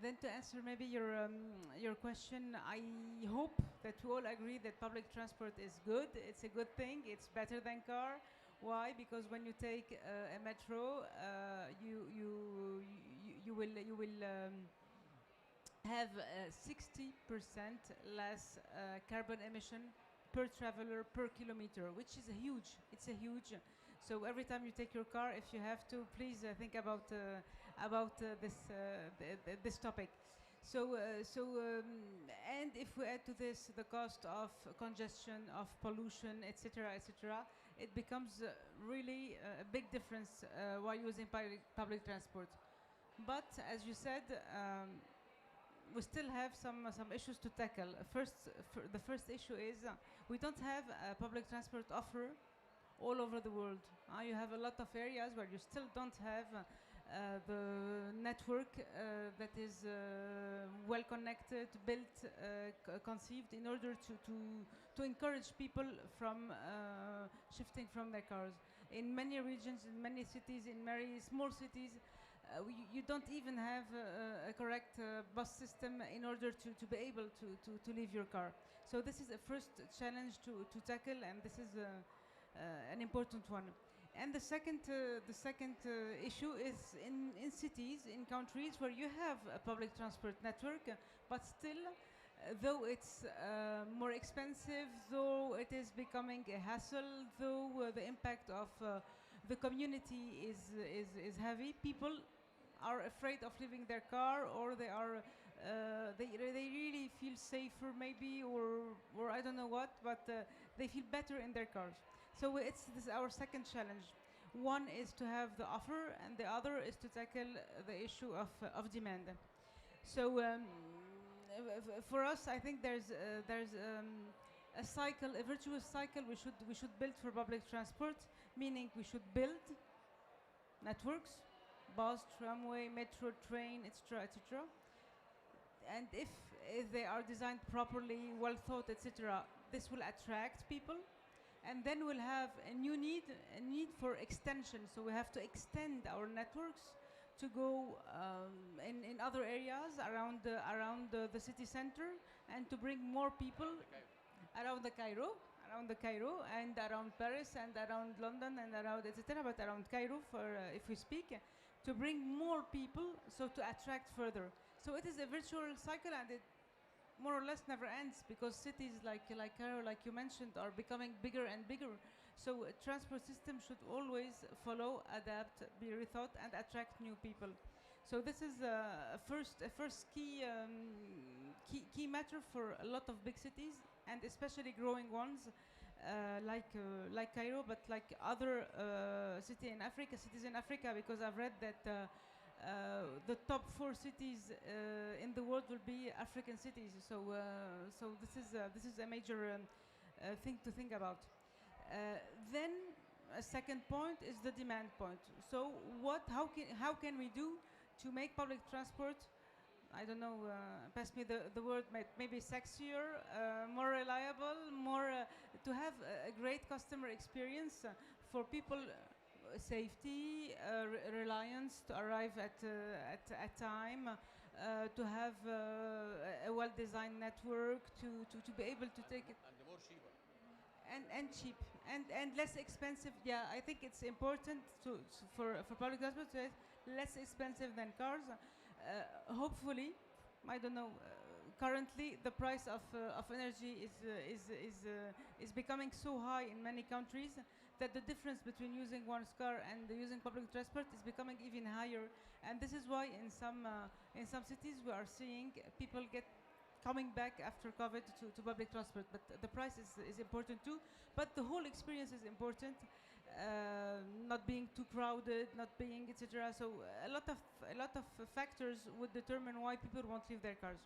Then to answer maybe your question, I hope that we all agree that public transport is good. It's a good thing. It's better than car. Why? Because when you take a metro, you will have 60% less carbon emission per traveler per kilometer, which is huge. It's a huge. So every time you take your car, if you have to, please think about this topic. And if we add to this the cost of congestion, of pollution, etc., it becomes really a big difference while using public transport. But as you said, we still have some issues to tackle. The first issue is we don't have a public transport offer all over the world. You have a lot of areas where you still don't have the network that is well connected, built, conceived in order to encourage people from shifting from their cars. In many regions, in many cities, in many small cities, you don't even have a correct bus system in order to be able to leave your car. So this is a first challenge to tackle, and this is an important one. And the second issue is in cities, in countries where you have a public transport network, but still, though it's more expensive, though it is becoming a hassle, though the impact of the community is heavy, people are afraid of leaving their car, or they really feel safer maybe, or I don't know what, but they feel better in their cars. So this is our second challenge. One is to have the offer, and the other is to tackle the issue of demand. So for us, I think there's a cycle, a virtuous cycle we should build for public transport, meaning we should build networks, bus, tramway, metro, train, etc., etc. And if they are designed properly, well thought, etc., this will attract people. And then we'll have a need for extension. So we have to extend our networks to go in other areas around the city center, and to bring more people around the Cairo, and around Paris, and around London, and around etc. But around Cairo, if we speak, to bring more people, so to attract further. So it is a virtual cycle, and it more or less never ends, because cities like Cairo, like you mentioned, are becoming bigger and bigger. So a transport system should always follow, adapt, be rethought, and attract new people. So this is a first key matter for a lot of big cities, and especially growing ones like Cairo, but like other cities in Africa, because I've read that the top 4 cities in the world will be African cities. So this is a major thing to think about. Then a second point is the demand point. So how can we do to make public transport, I don't know, pass me the word, maybe sexier, more reliable, more to have a great customer experience for people. Safety, reliance to arrive at time, to have a well-designed network, to be able to take it. And more cheaper. And cheap and less expensive. Yeah, I think it's important for public transport to be less expensive than cars. Hopefully, I don't know. Currently, the price of energy is becoming so high in many countries that the difference between using one's car and using public transport is becoming even higher. And this is why in some cities we are seeing people coming back after COVID to public transport. But the price is important too. But the whole experience is important. Not being too crowded, not being etc. So a lot of factors would determine why people won't leave their cars.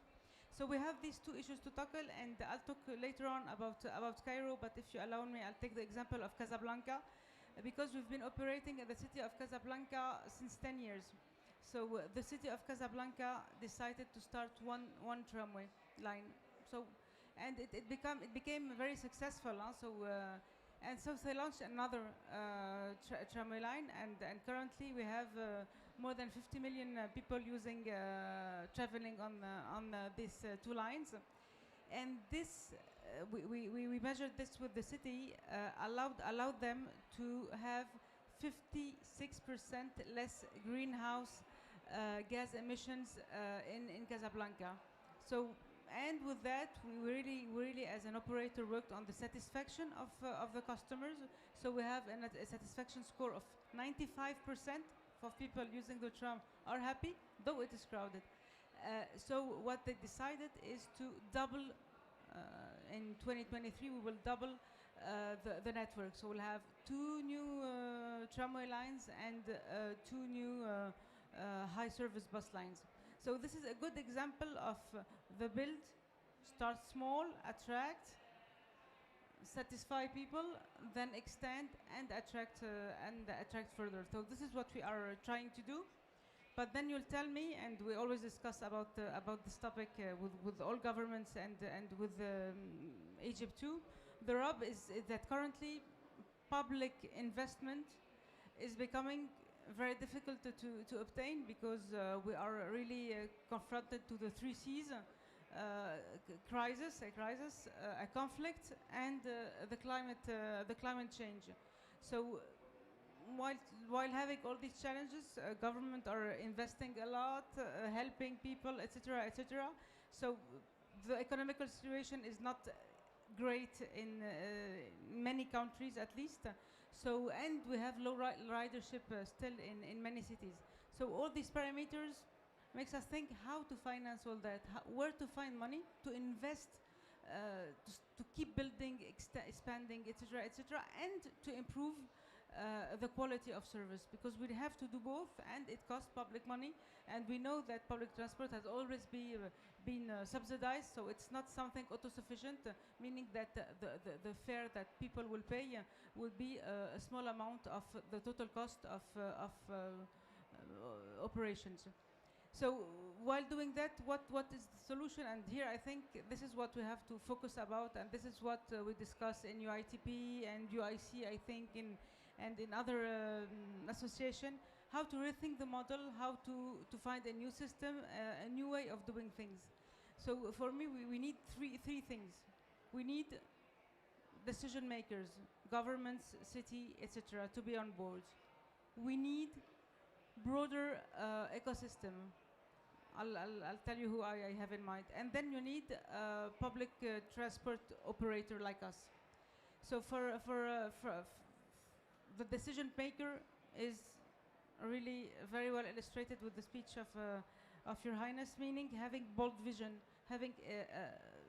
So we have these two issues to tackle, and I'll talk later on about Cairo. But if you allow me, I'll take the example of Casablanca, because we've been operating in the city of Casablanca since 10 years. So the city of Casablanca decided to start one tramway line. So, and it became very successful. So they launched another tramway line, and currently we have more than 50 million people traveling on these two lines. And this, we measured this with the city, allowed them to have 56% less greenhouse gas emissions in Casablanca. So, and with that, we really, as an operator, worked on the satisfaction of the customers. So we have a satisfaction score of 95% for people using the tram are happy, though it is crowded. So what they decided is to double, in 2023, we will double the network. So we'll have 2 new tramway lines and 2 new high service bus lines. So this is a good example of the build, start small, attract, satisfy people, then extend and attract further. So this is what we are trying to do. But then you'll tell me, and we always discuss about this topic with all governments and with Egypt too. The rub is that currently public investment is becoming very difficult to obtain, because we are really confronted to the 3 C's: crisis, a conflict, and the climate change. So while having all these challenges, government are investing a lot, helping people, etc., etc. So the economical situation is not great in many countries, at least. So, and we have low ridership still in many cities. So all these parameters makes us think how to finance all that, where to find money to invest, to keep building, expanding, etc., etc., and to improve the quality of service, because we have to do both, and it costs public money, and we know that public transport has always been subsidized, so it's not something auto-sufficient, meaning that the fare that people will pay will be a small amount of the total cost of operations. So while doing that, what is the solution? And here I think this is what we have to focus about, and this is what we discuss in UITP and UIC, I think, and in other association, how to rethink the model, how to find a new system, a new way of doing things. So for me, we need three things. We need decision makers, governments, city, etc., to be on board. We need broader ecosystem. I'll tell you who I have in mind. And then you need a public transport operator like us. So for the decision maker is really very well illustrated with the speech of Your Highness, meaning having bold vision, having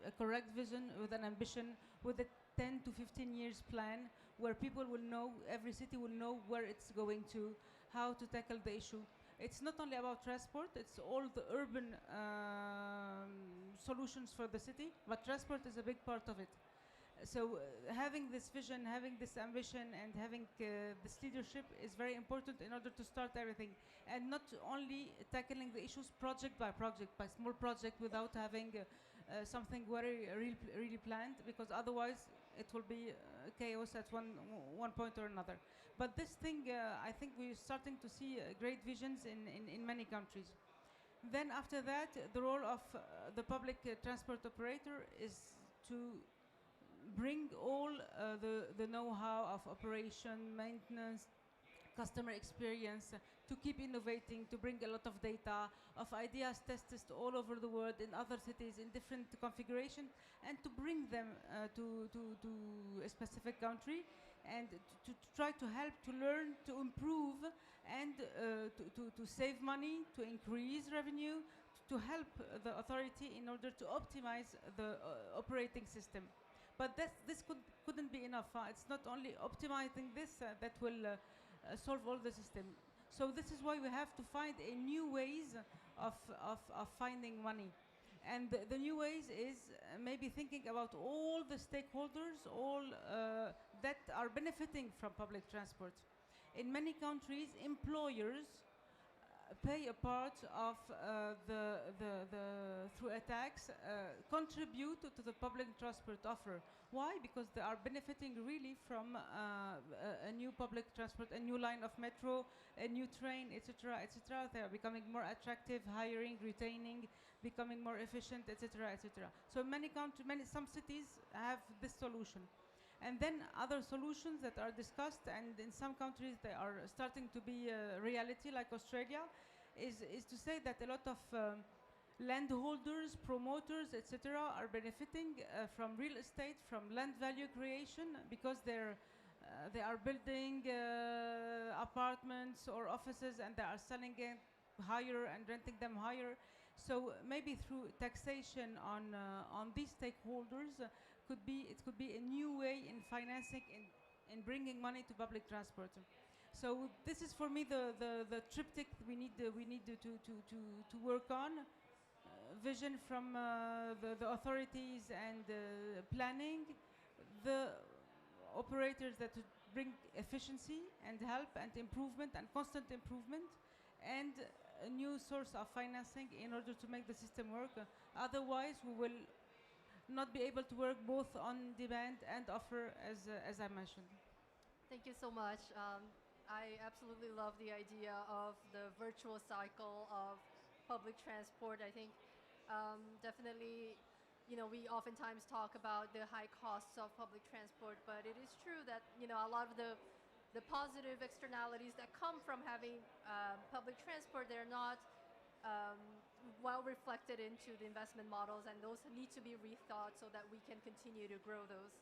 a correct vision with an ambition, with a 10 to 15 years plan, where people will know, every city will know where it's going to, how to tackle the issue. It's not only about transport, it's all the urban solutions for the city, but transport is a big part of it. So having this vision, having this ambition, and having this leadership is very important in order to start everything, and not only tackling the issues project by small project, without having something very really planned, because otherwise it will be chaos at one point or another. But this thing, I think we're starting to see great visions in many countries. Then after that, the role of the public transport operator is to bring all the know-how of operation, maintenance, customer experience, to keep innovating, to bring a lot of data, of ideas tested all over the world in other cities in different configurations, and to bring them to a specific country, and to try to help, to learn, to improve, and to save money, to increase revenue, to help the authority in order to optimize the operating system. But this couldn't be enough. It's not only optimizing this that will solve all the system. So this is why we have to find a new ways of finding money. And the new ways is maybe thinking about all the stakeholders, all that are benefiting from public transport. In many countries, employers pay a part of through a tax, contribute to the public transport offer. Why? Because they are benefiting really from a new public transport, a new line of metro, a new train, etc., etc. They are becoming more attractive, hiring, retaining, becoming more efficient, etc., etc. So many countries, some cities have this solution. And then other solutions that are discussed, and in some countries they are starting to be a reality, like Australia, is to say that a lot of landholders, promoters, etc., are benefiting from real estate, from land value creation, because they are building apartments or offices, and they are selling it higher and renting them higher. So maybe through taxation on these stakeholders, it could be a new way in financing, in bringing money to public transport. So this is for me the triptych we need to work on. Vision from the authorities and planning, the operators that bring efficiency and help and improvement and constant improvement, and a new source of financing in order to make the system work. Otherwise, we will not be able to work both on demand and offer, as I mentioned. Thank you so much. I absolutely love the idea of the virtual cycle of public transport. I think definitely, we oftentimes talk about the high costs of public transport, but it is true that, a lot of the positive externalities that come from having public transport, they're not well reflected into the investment models, and those need to be rethought so that we can continue to grow those.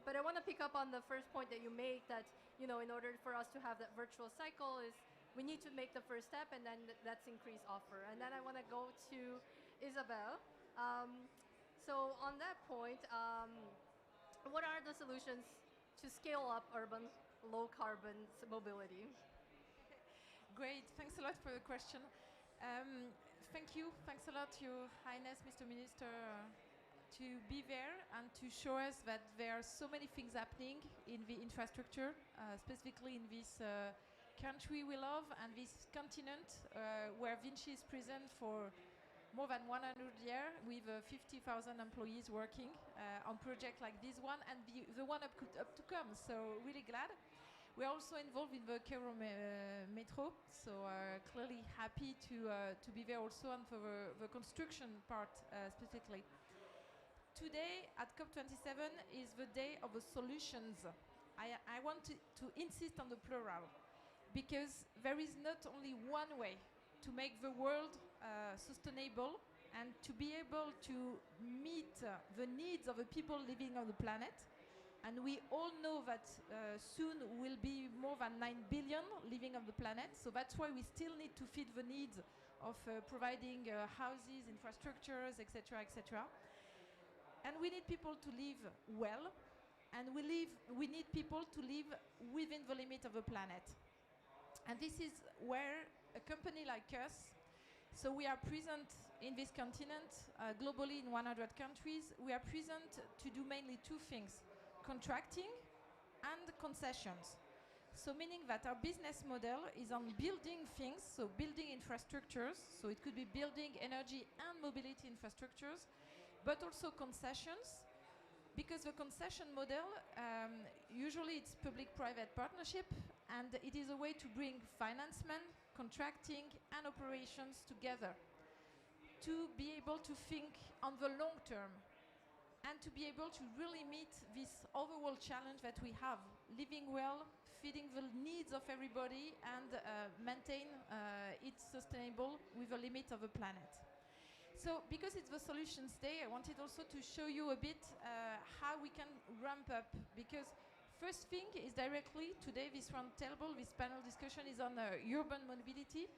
But I want to pick up on the first point that you made, that in order for us to have that virtual cycle, is we need to make the first step, and then that's increase offer. And then I want to go to Isabel. So on that point, what are the solutions to scale up urban low carbon mobility? Great, thanks a lot for the question. Thank you, thanks a lot, Your Highness, Mr. Minister, to be there and to show us that there are so many things happening in the infrastructure, specifically in this country we love and this continent where VINCI is present for more than 100 years, with 50,000 employees working on projects like this one and the one up to come. So really glad. We're also involved in the Cairo Metro, so clearly happy to be there also, and for the construction part specifically. Today at COP27 is the day of the solutions. I want to insist on the plural, because there is not only one way to make the world sustainable and to be able to meet the needs of the people living on the planet. And we all know that soon will be more than 9 billion living on the planet. So that's why we still need to feed the needs of providing houses, infrastructures, etc., etc. And we need people to live well, and we need people to live within the limit of the planet. And this is where a company like us, so we are present in this continent, globally in 100 countries. We are present to do mainly two things: contracting and concessions. So meaning that our business model is on building things, so building infrastructures, so it could be building energy and mobility infrastructures, but also concessions, because the concession model, usually it's public-private partnership, and it is a way to bring financement, contracting, and operations together to be able to think on the long term and to be able to really meet this overall challenge that we have, living well, feeding the needs of everybody, and maintain it sustainable with the limit of the planet. So, because it's the Solutions Day, I wanted also to show you a bit how we can ramp up, because first thing is directly, today this round table, this panel discussion is on urban mobility.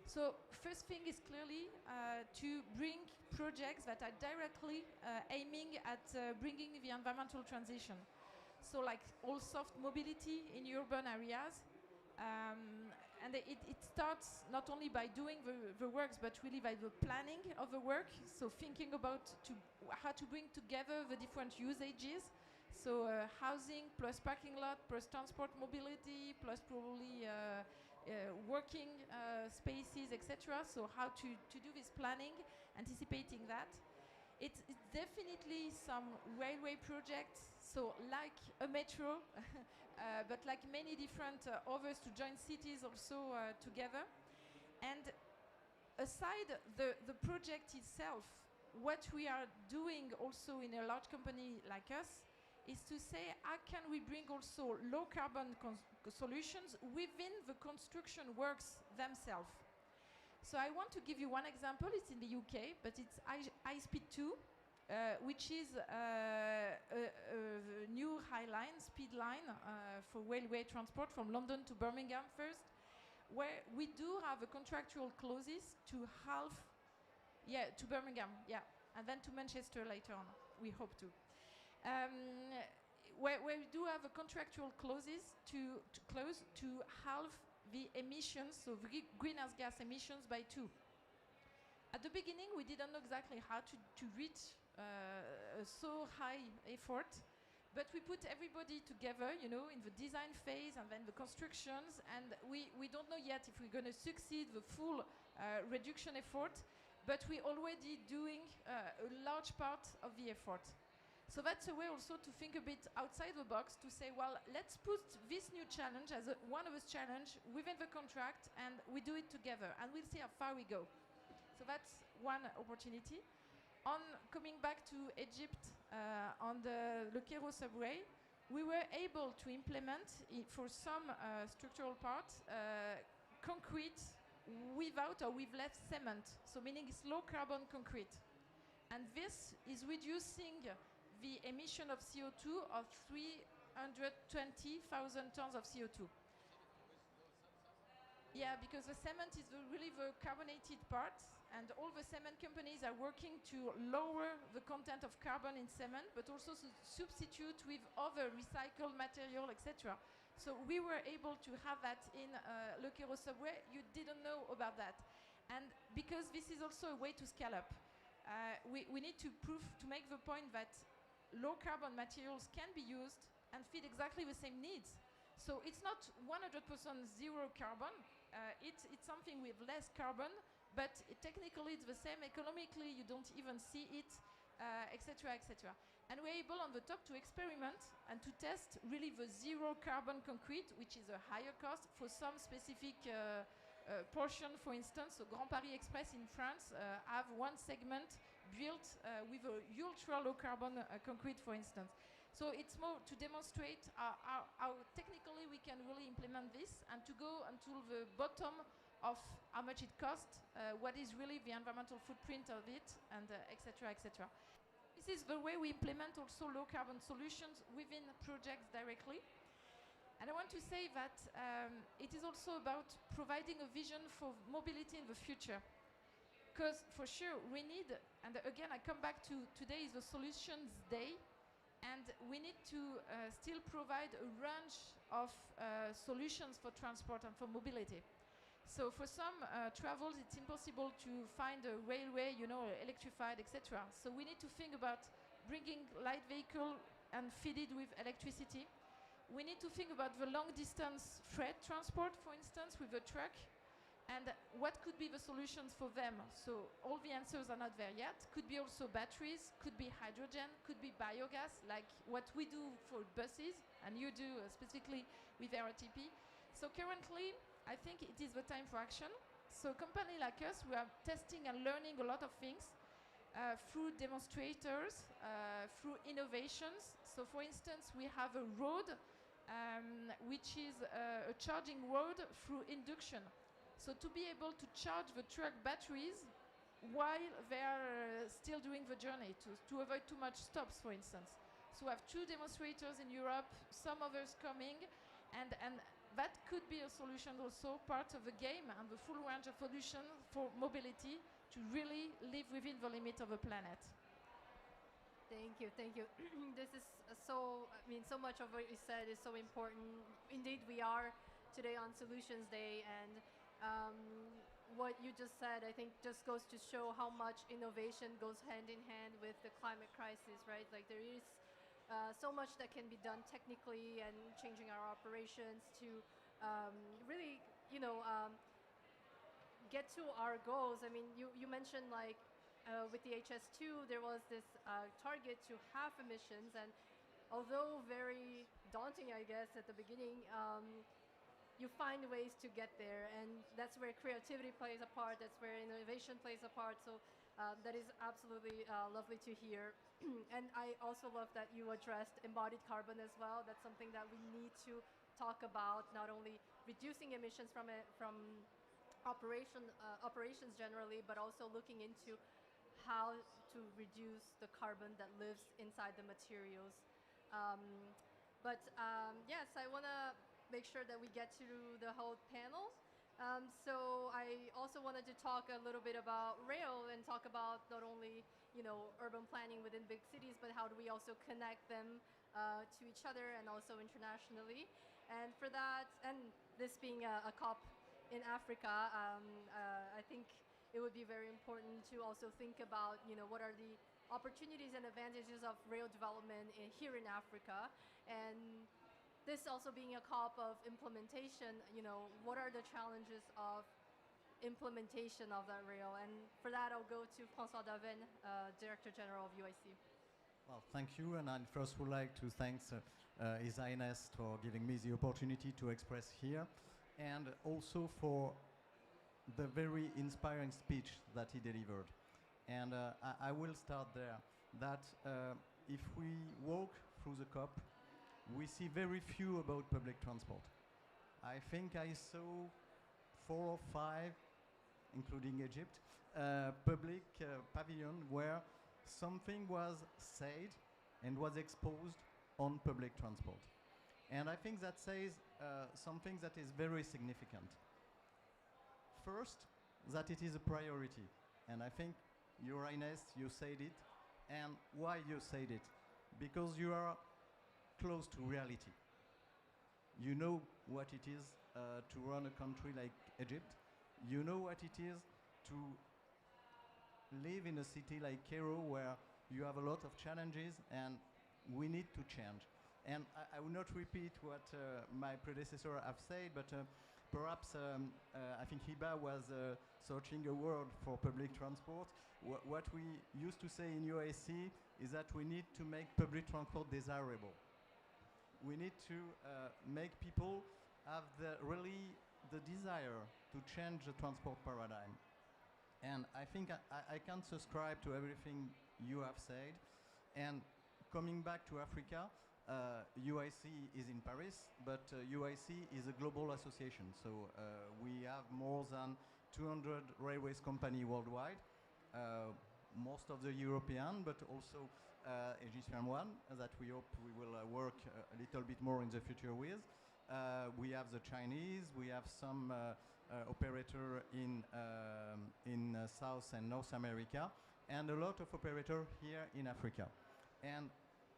So first thing is clearly to bring projects that are directly aiming at bringing the environmental transition. So like all soft mobility in urban areas. And it starts not only by doing the works, but really by the planning of the work. So thinking about how to bring together the different usages. So housing plus parking lot plus transport mobility plus probably working spaces, etc. So how to do this planning, anticipating that. It's definitely some railway projects, so like a metro, but like many different others to join cities also together. And aside the project itself, what we are doing also in a large company like us is to say how can we bring also low carbon solutions within the construction works themselves. So I want to give you one example. It's in the UK, but it's high-speed 2, which is a new speed line for railway transport from London to Birmingham first, where we do have a contractual clauses to half, to Birmingham, and then to Manchester later on, we hope to. Where we do have a contractual clauses to halve the emissions, so greenhouse gas emissions by 2. At the beginning, we didn't know exactly how to reach a so high effort, but we put everybody together, you know, in the design phase and then the constructions, and we don't know yet if we're going to succeed the full reduction effort, but we're already doing a large part of the effort. So that's a way also to think a bit outside the box, to say, well, let's put this new challenge as one of us challenge within the contract, and we do it together, and we'll see how far we go. So that's one opportunity. On coming back to Egypt, on the Le Cairo subway, we were able to implement, for some structural parts, concrete without or with less cement, so meaning it's low carbon concrete. And this is reducing the emission of CO2 of 320,000 tons of CO2. Yeah, because the cement is really the carbonated part, and all the cement companies are working to lower the content of carbon in cement, but also to substitute with other recycled material, etc. So we were able to have that in Le Cairo subway. You didn't know about that. And because this is also a way to scale up, we need to make the point that low carbon materials can be used and feed exactly the same needs. So it's not 100% zero carbon, it's something with less carbon, but technically it's the same, economically you don't even see it, etc., etc. And we're able on the top to experiment and to test really the zero carbon concrete, which is a higher cost for some specific portion. For instance, so Grand Paris Express in France have one segment built with a ultra low carbon concrete, for instance. So it's more to demonstrate how technically we can really implement this, and to go until the bottom of how much it costs, what is really the environmental footprint of it, and etc., etc. This is the way we implement also low carbon solutions within projects directly. And I want to say that it is also about providing a vision for mobility in the future. Because for sure we need, and again I come back to today is the Solutions Day, and we need to still provide a range of solutions for transport and for mobility. So for some travels it's impossible to find a railway, you know, electrified, etc. So we need to think about bringing light vehicle and feed it with electricity. We need to think about the long distance freight transport, for instance, with a truck. And what could be the solutions for them? So all the answers are not there yet. Could be also batteries, could be hydrogen, could be biogas, like what we do for buses, and you do specifically with RATP. So currently, I think it is the time for action. So company like us, we are testing and learning a lot of things through demonstrators, through innovations. So for instance, we have a road which is a charging road through induction. So to be able to charge the truck batteries while they are still doing the journey, to avoid too much stops, for instance. So we have 2 demonstrators in Europe, some others coming, and that could be a solution also, part of the game and the full range of solutions for mobility to really live within the limit of the planet. Thank you, thank you. This is so, I mean, so much of what you said is so important. Indeed, we are today on Solutions Day, and what you just said, I think, just goes to show how much innovation goes hand in hand with the climate crisis, right? Like there is so much that can be done technically and changing our operations to really, get to our goals. I mean, you mentioned like with the HS2, there was this target to halve emissions, and although very daunting, I guess, at the beginning, you find ways to get there, and that's where creativity plays a part, that's where innovation plays a part, so that is absolutely lovely to hear. And I also love that you addressed embodied carbon as well. That's something that we need to talk about, not only reducing emissions from operations generally, but also looking into how to reduce the carbon that lives inside the materials. Yes, I want to make sure that we get to the whole panel. So I also wanted to talk a little bit about rail and talk about not only urban planning within big cities, but how do we also connect them to each other and also internationally. And for that, and this being a COP in Africa, I think it would be very important to also think about what are the opportunities and advantages of rail development here in Africa. And this also being a COP of implementation, what are the challenges of implementation of that rail? And for that, I'll go to François Daven, Director General of UIC. Well, thank you, and I first would like to thank His Highness for giving me the opportunity to express here, and also for the very inspiring speech that he delivered. And I will start there, that if we walk through the COP, we see very few about public transport. I think I saw 4 or 5, including Egypt, public pavilion where something was said and was exposed on public transport. And I think that says something that is very significant. First, that it is a priority. And I think, Your Highness, you said it. And why you said it? Because you are close to reality. You know what it is to run a country like Egypt. You know what it is to live in a city like Cairo, where you have a lot of challenges and we need to change. And I will not repeat what my predecessor have said, but perhaps I think Hiba was searching a word for public transport. What we used to say in UIC is that we need to make public transport desirable. We need to make people have really the desire to change the transport paradigm. And I think I can subscribe to everything you have said. And coming back to Africa, UIC is in Paris, but UIC is a global association. So we have more than 200 railways company worldwide, most of the European, but also Egyptian one that we hope we will work a little bit more in the future with. We have the Chinese, we have some operator in South and North America, and a lot of operator here in Africa. And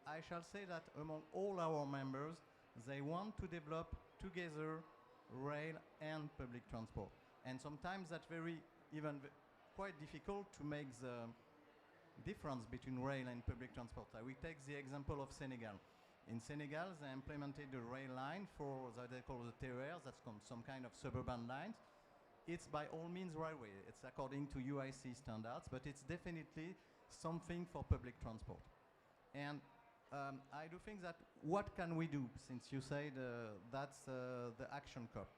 I shall say that among all our members, they want to develop together rail and public transport. And sometimes that's even quite difficult to make the difference between rail and public transport. I will take the example of Senegal. In Senegal, they implemented a rail line for that they call the TER, that's some kind of suburban lines. it's by all means railway. It's according to UIC standards, but it's definitely something for public transport. And I do think that what can we do, since you said that's the action COP.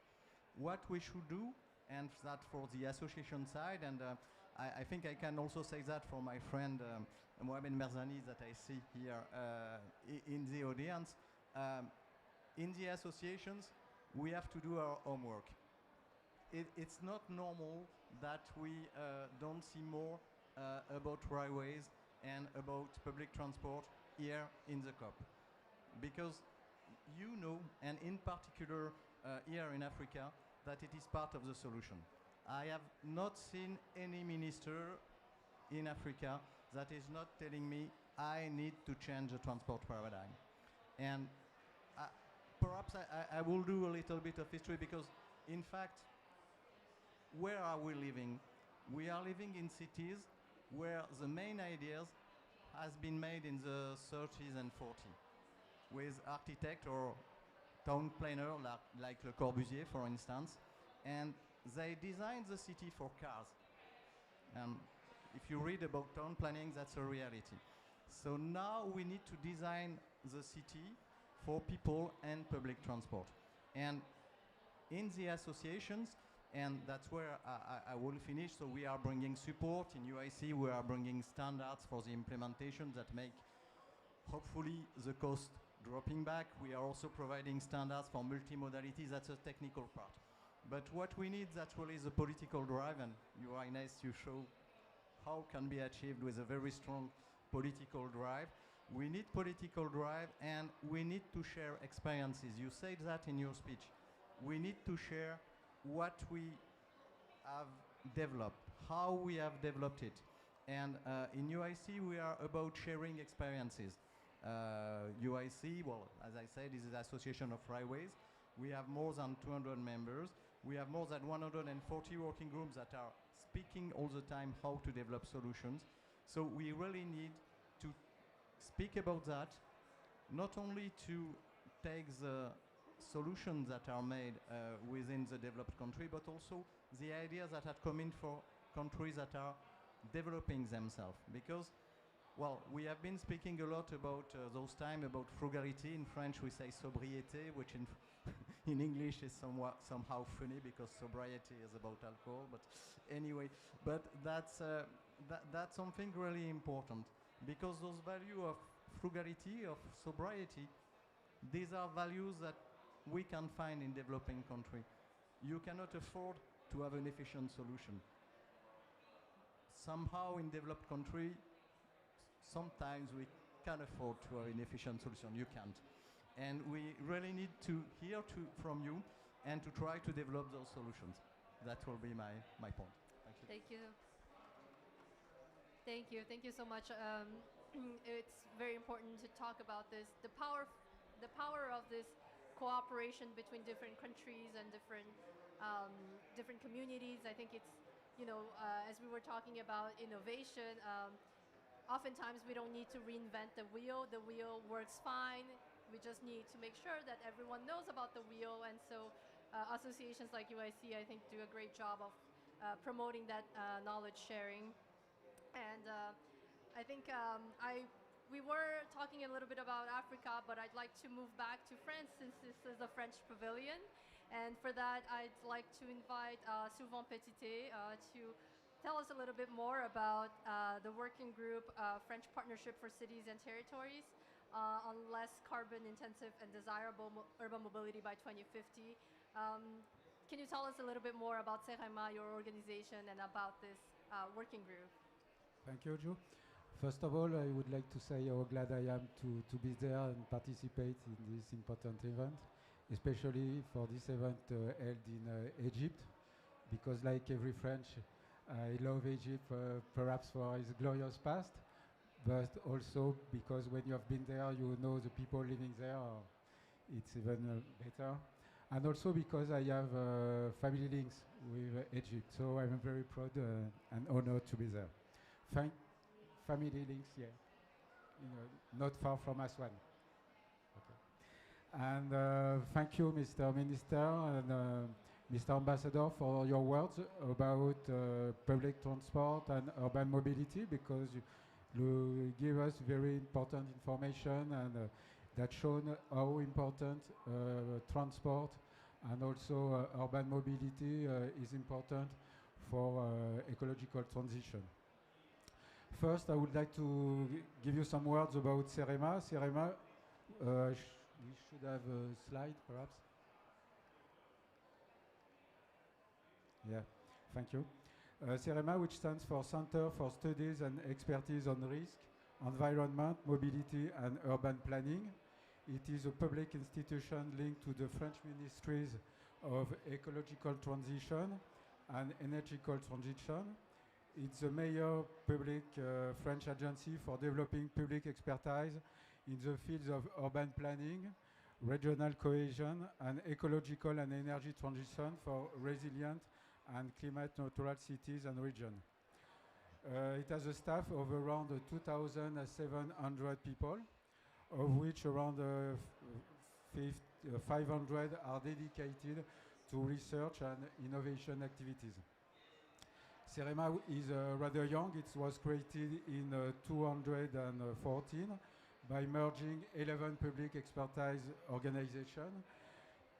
What we should do, and that for the association side, and I think I can also say that for my friend Mohamed Merzani that I see here in the audience. In the associations, we have to do our homework. It's not normal that we don't see more about railways and about public transport here in the COP. Because you know, and in particular here in Africa, that it is part of the solution. I have not seen any minister in Africa that is not telling me I need to change the transport paradigm. And perhaps I will do a little bit of history because, in fact, where are we living? We are living in cities where the main ideas has been made in the 30s and 40s with architect or town planner like Le Corbusier, for instance, and they designed the city for cars. If you read about town planning, that's a reality. So now we need to design the city for people and public transport. And in the associations, and that's where I will finish, so we are bringing support. In UIC, we are bringing standards for the implementation that make, hopefully, the cost dropping back. We are also providing standards for multimodality. That's a technical part. But what we need, that's really the political drive, and Your Highness, you show how can be achieved with a very strong political drive. We need political drive, and we need to share experiences. You said that in your speech. We need to share what we have developed, how we have developed it. And in UIC, we are about sharing experiences. UIC, well, as I said, is the Association of Railways. We have more than 200 members. We have more than 140 working groups that are speaking all the time how to develop solutions. So we really need to speak about that, not only to take the solutions that are made within the developed country, but also the ideas that are coming for countries that are developing themselves. Because, well, we have been speaking a lot about those time about frugality. In French, we say sobriété, which in English is somehow funny because sobriety is about alcohol. But anyway, but that's something really important, because those values of frugality, of sobriety, these are values that we can find in developing country. You cannot afford to have an efficient solution. Somehow in developed country, sometimes we can afford to have an efficient solution. You can't. And we really need to hear from you and to try to develop those solutions. That will be my point. Thank you. Thank you. Thank you so much. It's very important to talk about this. The power of this cooperation between different countries and different communities. I think it's, as we were talking about innovation, oftentimes we don't need to reinvent the wheel. The wheel works fine. We just need to make sure that everyone knows about the wheel. And so associations like UIC, I think, do a great job of promoting that knowledge sharing. And I think we were talking a little bit about Africa, but I'd like to move back to France since this is a French pavilion. And for that, I'd like to invite Sylvain Petitet to tell us a little bit more about the working group, French Partnership for Cities and Territories on less carbon-intensive and desirable urban mobility by 2050. Can you tell us a little bit more about CEREMA, your organization, and about this working group? Thank you, Ju. First of all, I would like to say how glad I am to be there and participate in this important event, especially for this event held in Egypt, because like every French, I love Egypt, perhaps for its glorious past, but also because when you have been there, you know the people living there, it's even better. And also because I have family links with Egypt, so I'm very proud and honored to be there. Family links, yeah, not far from Aswan. Okay. And thank you, Mr. Minister. And Mr. Ambassador, for your words about public transport and urban mobility, because you give us very important information and that shown how important transport and also urban mobility is important for ecological transition. First, I would like to give you some words about CEREMA. CEREMA, we should have a slide, perhaps. Yeah, thank you. CEREMA, which stands for Center for Studies and Expertise on Risk, Environment, Mobility and Urban Planning. It is a public institution linked to the French Ministries of Ecological Transition and Energetical Transition. It's a major public French agency for developing public expertise in the fields of urban planning, regional cohesion, and ecological and energy transition for resilient and climate-neutral cities and regions. It has a staff of around 2,700 people, of which around 500 are dedicated to research and innovation activities. CEREMA is rather young. It was created in 2014 by merging 11 public expertise organizations,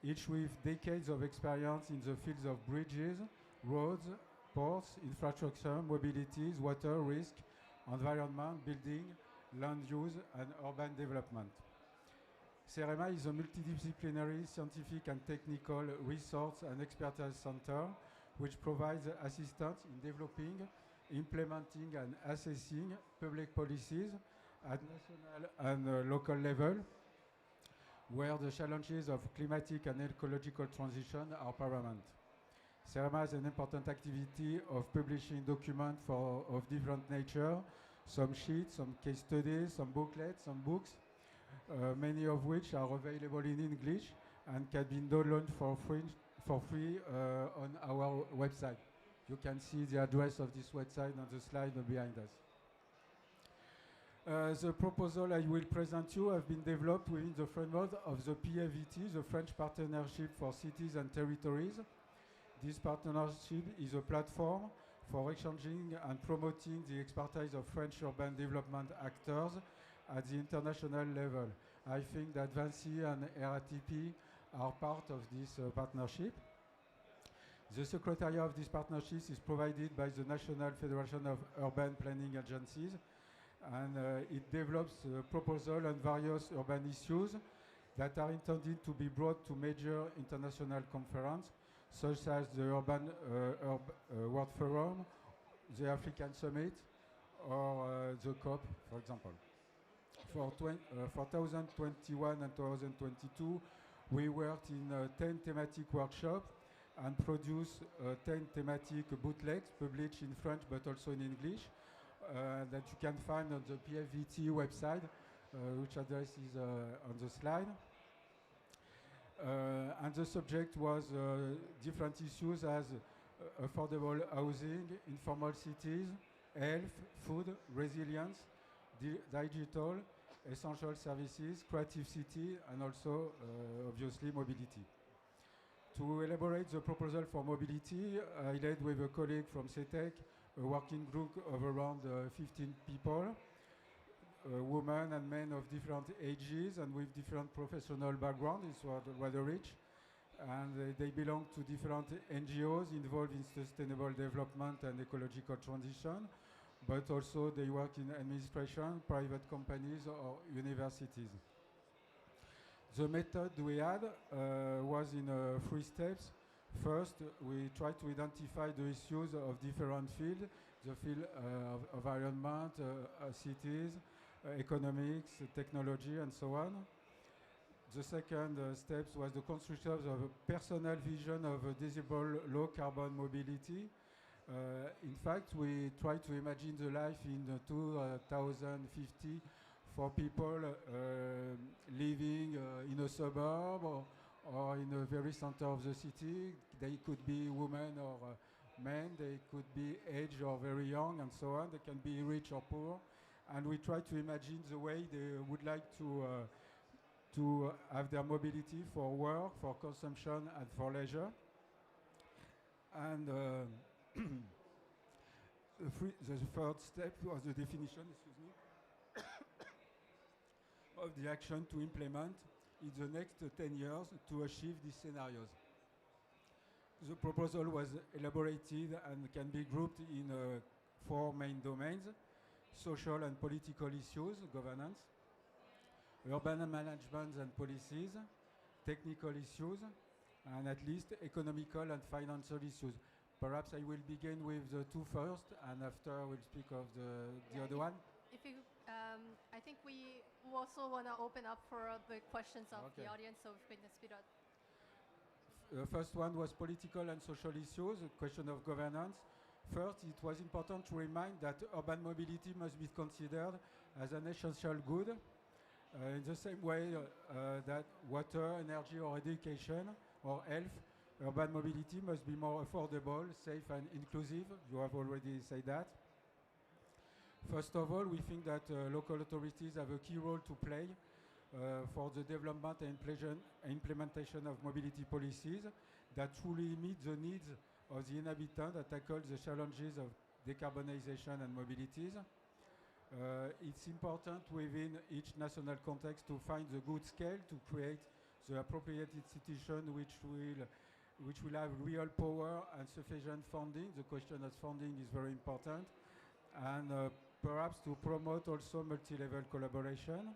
each with decades of experience in the fields of bridges, roads, ports, infrastructure, mobilities, water, risk, environment, building, land use, and urban development. CEREMA is a multidisciplinary scientific and technical resource and expertise center which provides assistance in developing, implementing, and assessing public policies at national and local level, where the challenges of climatic and ecological transition are paramount. CEREMA has an important activity of publishing documents of different nature, some sheets, some case studies, some booklets, some books, many of which are available in English and can be downloaded for free on our website. You can see the address of this website on the slide behind us. The proposal I will present you have been developed within the framework of the PFVT, the French Partnership for Cities and Territories. This partnership is a platform for exchanging and promoting the expertise of French urban development actors at the international level. I think that VINCI and RATP are part of this partnership. The secretariat of this partnership is provided by the National Federation of Urban Planning Agencies, and it develops a proposal on various urban issues that are intended to be brought to major international conferences, such as the Urban World Forum, the African Summit, or the COP, for example. For 2021 and 2022, we worked in 10 thematic workshops and produced 10 thematic booklets published in French but also in English that you can find on the PFVT website, which address is on the slide. And the subject was different issues as affordable housing, informal cities, health, food, resilience, digital, essential services, creative city, and also, obviously, mobility. To elaborate the proposal for mobility, I led with a colleague from CETEC a working group of around 15 people, women and men of different ages and with different professional backgrounds. It's rather rich. And they belong to different NGOs involved in sustainable development and ecological transition, but also they work in administration, private companies, or universities. The method we had was in 3 steps. First, we tried to identify the issues of different fields, the field of environment, cities, economics, technology, and so on. The second step was the construction of a personal vision of a desirable low-carbon mobility. In fact, we try to imagine the life in 2050 for people living in a suburb or in the very center of the city. They could be women or men, they could be aged or very young, and so on. They can be rich or poor. And we try to imagine the way they would like to have their mobility for work, for consumption, and for leisure. And the third step was the definition, excuse me, of the action to implement in the next 10 years to achieve these scenarios. The proposal was elaborated and can be grouped in 4 main domains: social and political issues, governance; urban management and policies; technical issues; and at least economical and financial issues. Perhaps I will begin with the 2 first, and after we'll speak of the other one. If you, I think we also want to open up for the questions of the audience, so if we can speed up. The first one was political and social issues, a question of governance. First, it was important to remind that urban mobility must be considered as an essential good, in the same way that water, energy, or education, or health. Urban mobility must be more affordable, safe, and inclusive. You have already said that. First of all, we think that local authorities have a key role to play for the development and implementation of mobility policies that truly meet the needs of the inhabitants, that tackle the challenges of decarbonation and mobilities. It's important within each national context to find the good scale to create the appropriate institution which will have real power and sufficient funding. The question of funding is very important. And perhaps to promote also multi-level collaboration.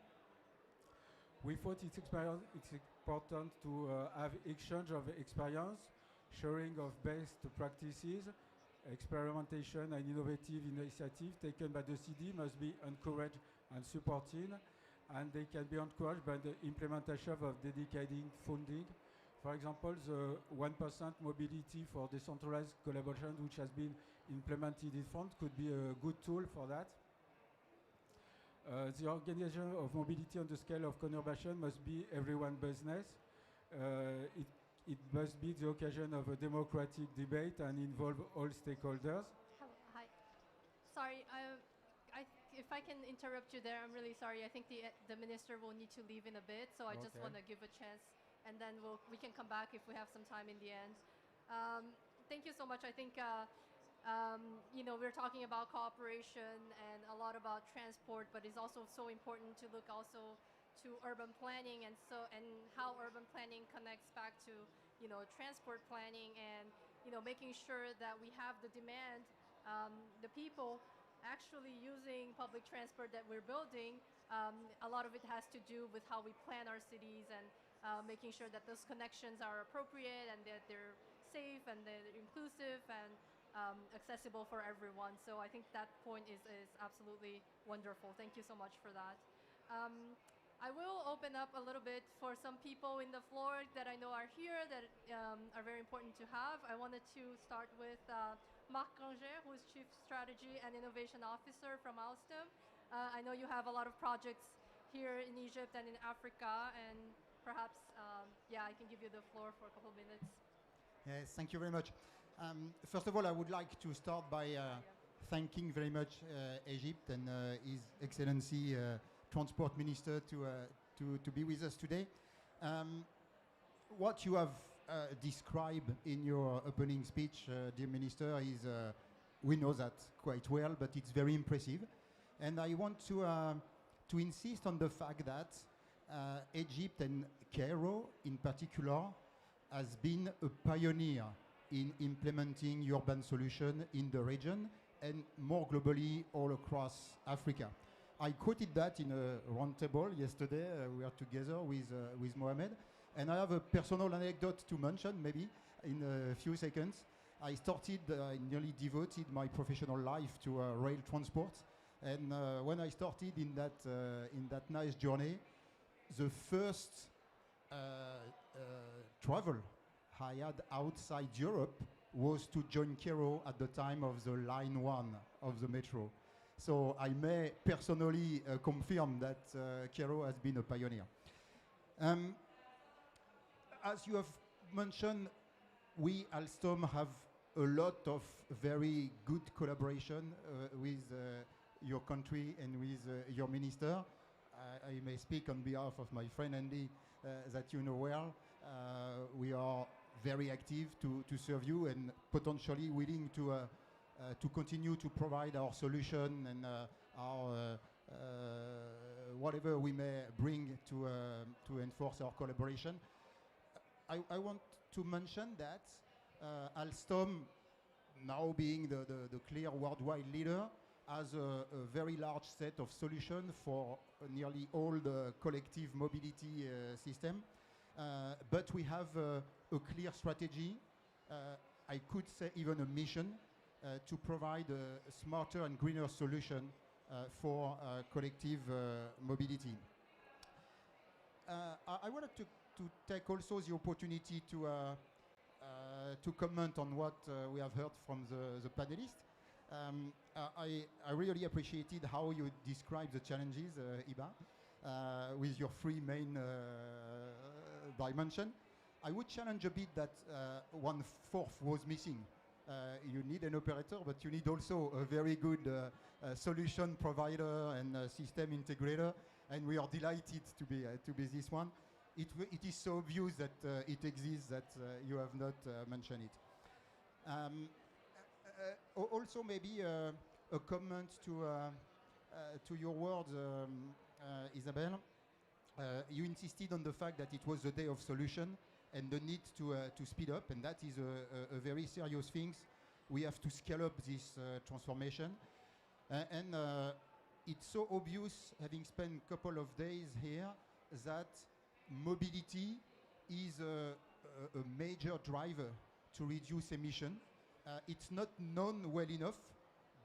We thought it's important to have exchange of experience, sharing of best practices, experimentation and innovative initiatives taken by the CD must be encouraged and supported, and they can be encouraged by the implementation of dedicating funding. For example, the 1% mobility for decentralized collaboration, which has been implemented in France, could be a good tool for that. The organization of mobility on the scale of conurbation must be everyone's business. It must be the occasion of a democratic debate and involve all stakeholders. Hi. Sorry, if I can interrupt you there, I'm really sorry. I think the minister will need to leave in a bit, so I just want to give a chance, and then we can come back if we have some time in the end. Thank you so much. I think we're talking about cooperation and a lot about transport, but it's also so important to look also to urban planning and how urban planning connects back to transport planning and making sure that we have the demand, the people actually using public transport that we're building. A lot of it has to do with how we plan our cities and making sure that those connections are appropriate and that they're safe and they're inclusive and accessible for everyone. So I think that point is absolutely wonderful. Thank you so much for that. I will open up a little bit for some people in the floor that I know are here that are very important to have. I wanted to start with Marc Granger, who is Chief Strategy and Innovation Officer from Alstom. I know you have a lot of projects here in Egypt and in Africa, and perhaps, I can give you the floor for a couple of minutes. Yes, thank you very much. First of all, I would like to start by thanking very much Egypt and His Excellency Transport Minister to be with us today. What you have described in your opening speech, dear Minister, is we know that quite well, but it's very impressive. And I want to insist on the fact that Egypt and Cairo in particular has been a pioneer in implementing urban solutions in the region and more globally all across Africa. I quoted that in a roundtable yesterday. We are together with Mohamed. And I have a personal anecdote to mention, maybe, in a few seconds. I nearly devoted my professional life to rail transport. And when I started in that nice journey, the first travel I had outside Europe was to join Cairo at the time of the Line 1 of the metro. So I may personally confirm that Cairo has been a pioneer. As you have mentioned, we Alstom have a lot of very good collaboration with your country and with your minister. I may speak on behalf of my friend Andy that you know well. We are very active to serve you and potentially willing to continue to provide our solution and our whatever we may bring to enforce our collaboration. I want to mention that Alstom, now being the clear worldwide leader, has a very large set of solutions for nearly all the collective mobility system. But we have a clear strategy, I could say even a mission, to provide a smarter and greener solution for collective mobility. I wanted to take also the opportunity to comment on what we have heard from the panelists. I really appreciated how you described the challenges, Iba, with your three main dimensions. I would challenge a bit that 1/4 was missing. You need an operator, but you need also a very good solution provider and system integrator, and we are delighted to be this one. It is so obvious that it exists that you have not mentioned it. Also, maybe a comment to your words, Isabelle. You insisted on the fact that it was the day of solution and the need to speed up, and that is a very serious thing. We have to scale up this transformation, and it's so obvious, having spent a couple of days here, that mobility is a major driver to reduce emission. It's not known well enough,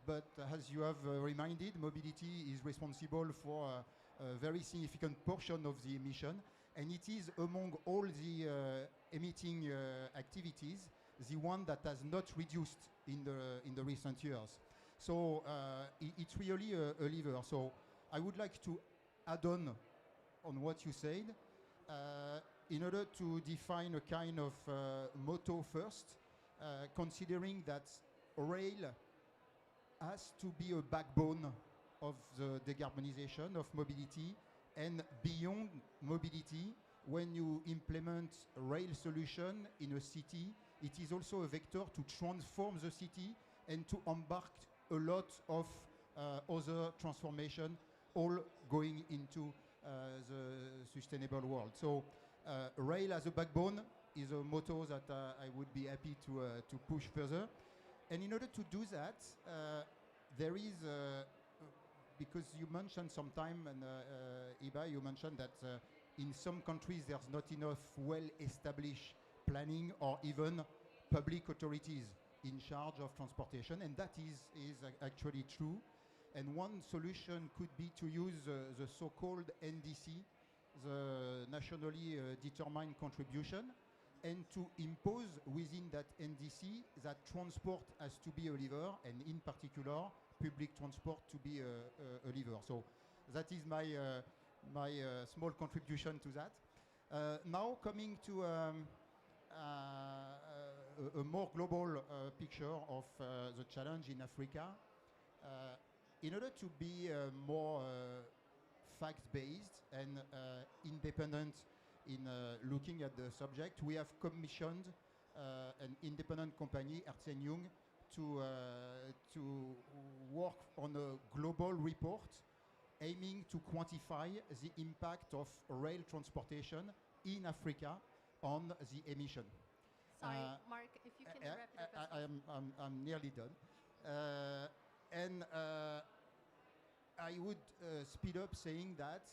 but as you have reminded, mobility is responsible for a very significant portion of the emission, and it is among all the emitting activities the one that has not reduced in the recent years. So it's really a lever. So I would like to add on what you said, in order to define a kind of motto first, considering that rail has to be a backbone of the decarbonization of mobility, and beyond mobility, when you implement a rail solution in a city, it is also a vector to transform the city and to embark a lot of other transformation, all going into the sustainable world. So rail as a backbone is a motto that I would be happy to push further. And in order to do that, there is, because you mentioned sometime, and Iba, you mentioned that in some countries there's not enough well-established planning or even public authorities in charge of transportation, and that is actually true. And one solution could be to use the so-called NDC, the nationally determined contribution, and to impose within that NDC that transport has to be a lever, and in particular public transport to be a lever. So that is my small contribution to that. Now coming to a more global picture of the challenge in Africa. In order to be more fact-based and independent in looking at the subject, we have commissioned an independent company, Ernst & Young, to work on a global report aiming to quantify the impact of rail transportation in Africa on the emission. Sorry, Mark, if you can wrap it up. I'm nearly done. And I would speed up saying that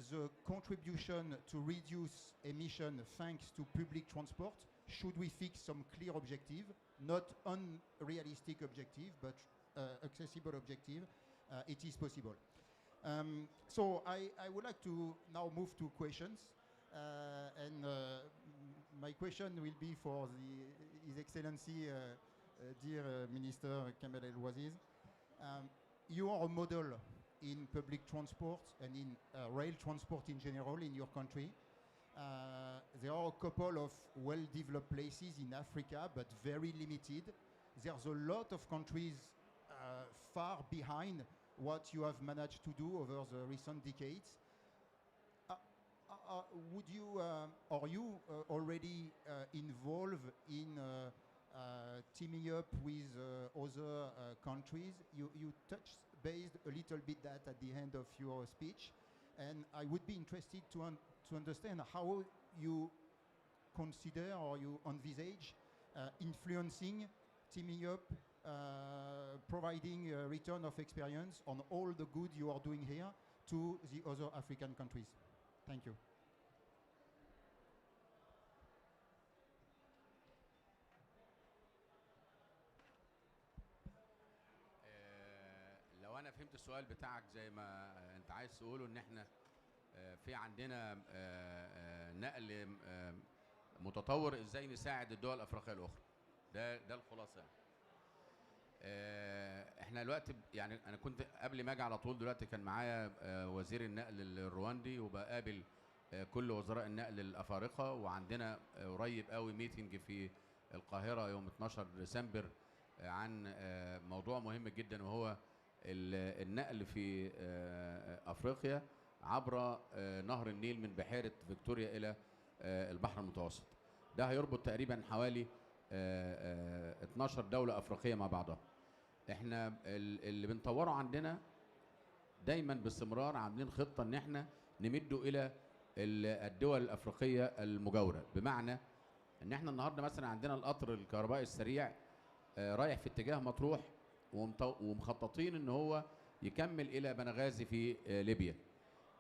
the contribution to reduce emission thanks to public transport, should we fix some clear objective, not unrealistic objective, but accessible objective, it is possible. So I would like to now move to questions. And my question will be for His Excellency, dear Minister Kamel El-Ouaziz. You are a model in public transport and in rail transport in general in your country. There are a couple of well-developed places in Africa, but very limited. There's a lot of countries far behind what you have managed to do over the recent decades. would you are you already involved in teaming up with other countries? You touched based a little bit that at the end of your speech, and I would be interested to understand how you consider or you envisage influencing, teaming up, providing a return of experience on all the good you are doing here to the other African countries. Thank you. لو انا فهمت السؤال بتاعك زي ما انت عايز تقوله، ان احنا في عندنا نقل متطور، ازاي نساعد الدول الافريقيه الاخرى. ده الخلاصه يعني. احنا دلوقتي يعني انا كنت قبل ما اجي على طول دلوقتي كان معايا وزير النقل الرواندي، وبقابل كل وزراء النقل الافارقه، وعندنا قريب قوي ميتنج في القاهره يوم 12 ديسمبر عن موضوع مهم جدا، وهو النقل في افريقيا عبر نهر النيل من بحيره فيكتوريا الى البحر المتوسط. ده هيربط تقريبا حوالي 12 دوله افريقيه مع بعضها. احنا اللي بنطوره عندنا دايما باستمرار عاملين خطه ان احنا نمده الى الدول الافريقيه المجاوره، بمعنى ان احنا النهارده مثلا عندنا القطر الكهربائي السريع رايح في اتجاه مطروح، ومخططين ان هو يكمل الى بنغازي في ليبيا.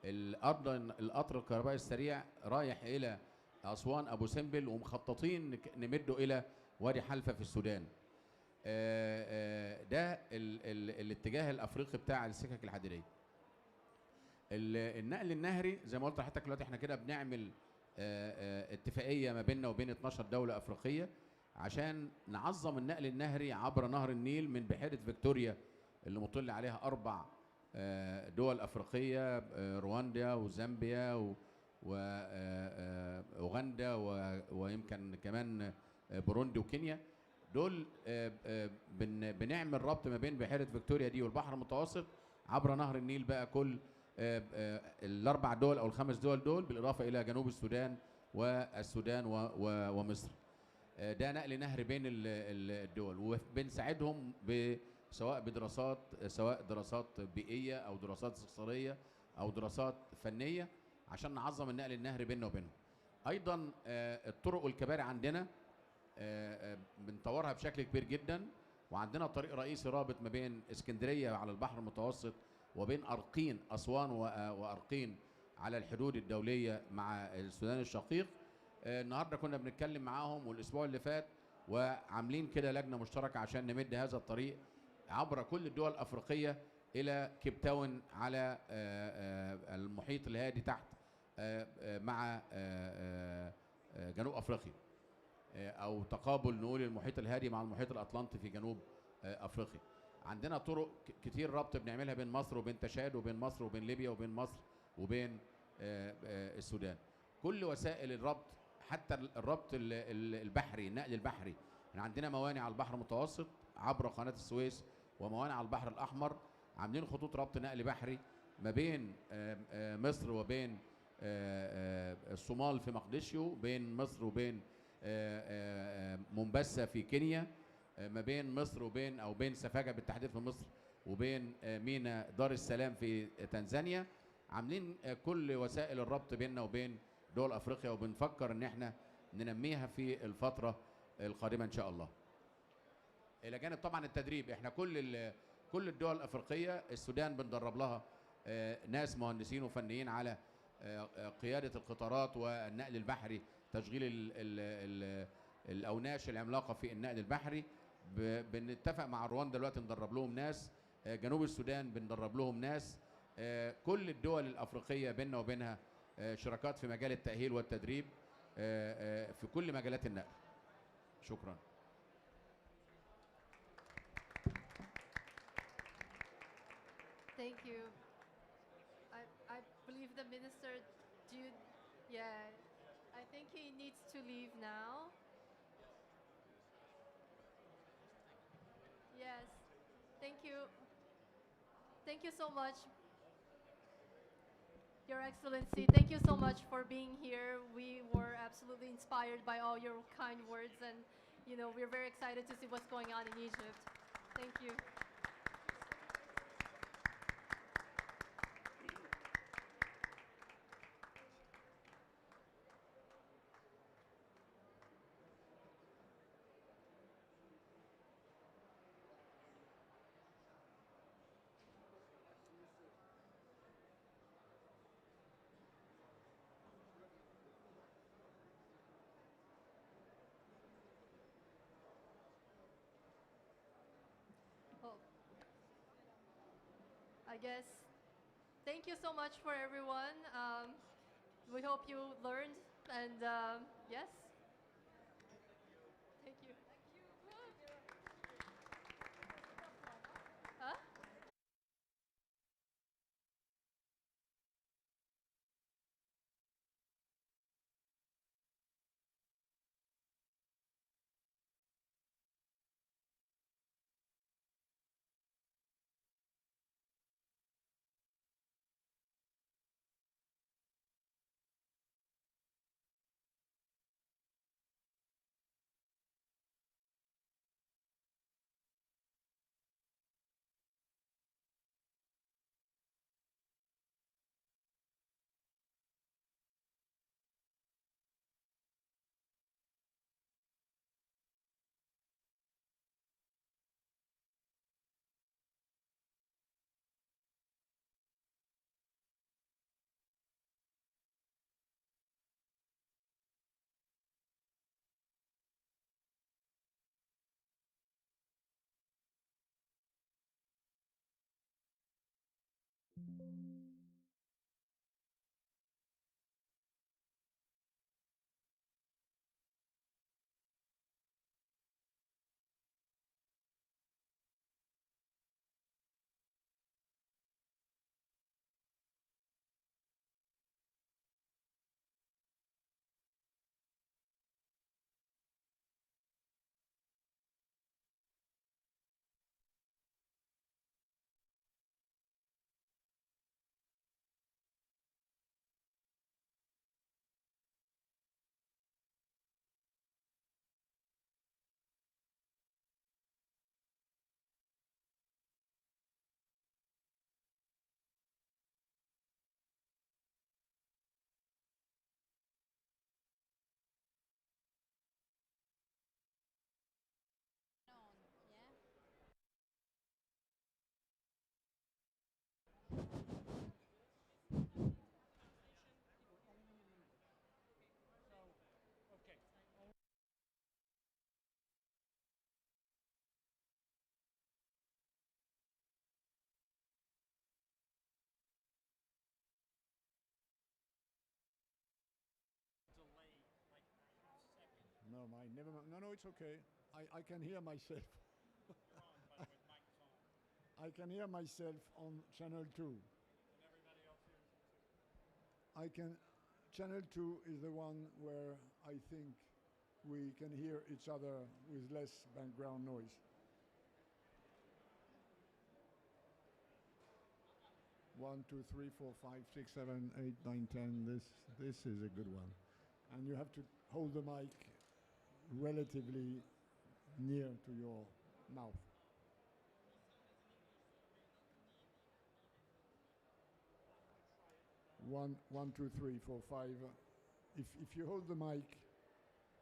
القطر الكهربائي السريع رايح الى اسوان ابو سمبل، ومخططين نمده الى وادي حلفا في السودان. ده الاتجاه الافريقي بتاع السكك الحديديه. النقل النهري زي ما قلت لحضرتك دلوقتي احنا كده بنعمل اتفاقيه ما بيننا وبين 12 دوله افريقيه عشان نعظم النقل النهري عبر نهر النيل من بحيره فيكتوريا اللي مطل عليها 4 دول افريقيه، رواندا وزامبيا واوغندا ويمكن كمان بوروندي وكينيا. دول بنعمل ربط ما بين بحيره فيكتوريا دي والبحر المتوسط عبر نهر النيل بقى، كل ال4 دول او ال5 دول دول، بالاضافه الى جنوب السودان والسودان ومصر. ده نقل نهري بين الدول، وبنساعدهم سواء بدراسات، سواء دراسات بيئيه او دراسات استقصائيه او دراسات فنيه، عشان نعظم النقل النهري بيننا وبينهم. ايضا الطرق والكباري عندنا بنطورها بشكل كبير جدا، وعندنا طريق رئيسي رابط ما بين اسكندريه على البحر المتوسط وبين ارقين اسوان وارقين على الحدود الدوليه مع السودان الشقيق. النهارده كنا بنتكلم معاهم والاسبوع اللي فات، وعاملين كده لجنه مشتركه عشان نمد هذا الطريق عبر كل الدول الافريقيه الى كيب تاون على المحيط الهادي تحت مع جنوب افريقيا، او تقابل نقول المحيط الهادي مع المحيط الاطلنطي في جنوب افريقيا. عندنا طرق كتير ربط بنعملها بين مصر وبين تشاد وبين مصر وبين ليبيا وبين مصر وبين السودان. كل وسائل الربط، حتى الربط البحري، النقل البحري، احنا عندنا موانئ على البحر المتوسط عبر قناه السويس وموانئ على البحر الاحمر، عاملين خطوط ربط نقل بحري ما بين مصر وبين الصومال في مقديشيو، بين مصر وبين مومباسا في كينيا، ما بين مصر وبين او بين سفاجة بالتحديد في مصر وبين مينا دار السلام في تنزانيا. عاملين كل وسائل الربط بيننا وبين دول افريقيا، وبنفكر ان احنا ننميها في الفترة القادمة ان شاء الله. الى جانب طبعا التدريب، احنا كل الدول الافريقية، السودان بندرب لها ناس مهندسين وفنيين على قيادة القطارات والنقل البحري، تشغيل الأوناش العملاقة في النقل البحري. بنتفق مع رواندا دلوقتي ندرب لهم ناس، جنوب السودان بندرب لهم ناس. كل الدول الأفريقية بيننا وبينها شراكات في مجال التأهيل والتدريب في كل مجالات النقل. شكرا. Thank you. I believe the minister did, yeah, I think he needs to leave now. Yes, thank you. Thank you so much. Your Excellency, thank you so much for being here. We were absolutely inspired by all your kind words, and we're very excited to see what's going on in Egypt. Thank you. Well, I guess thank you so much for everyone. We hope you learned, and yes, thank you. Huh? No, never mind. No, it's okay. I can hear myself. I can hear myself on channel 2. I can. Channel 2 is the one where I think we can hear each other with less background noise. One, two, three, four, 5, 6, 7, 8, 9, 10. This is a good one. And you have to hold the mic relatively near to your mouth. One, two, three, four, 5. If you hold the mic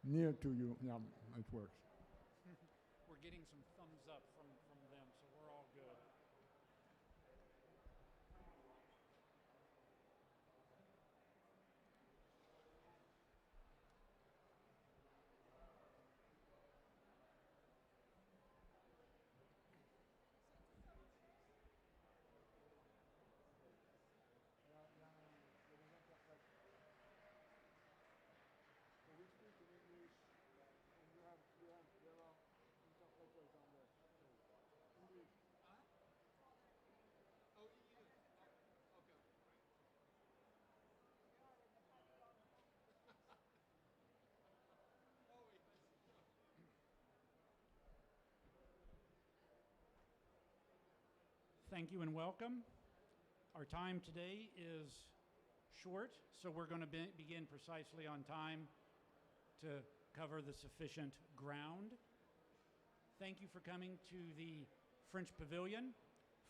near to you, yeah, it works. We're getting some thumbs up from them, so we're all good. Thank you and welcome. Our time today is short, so we're going to begin precisely on time to cover the sufficient ground. Thank you for coming to the French Pavilion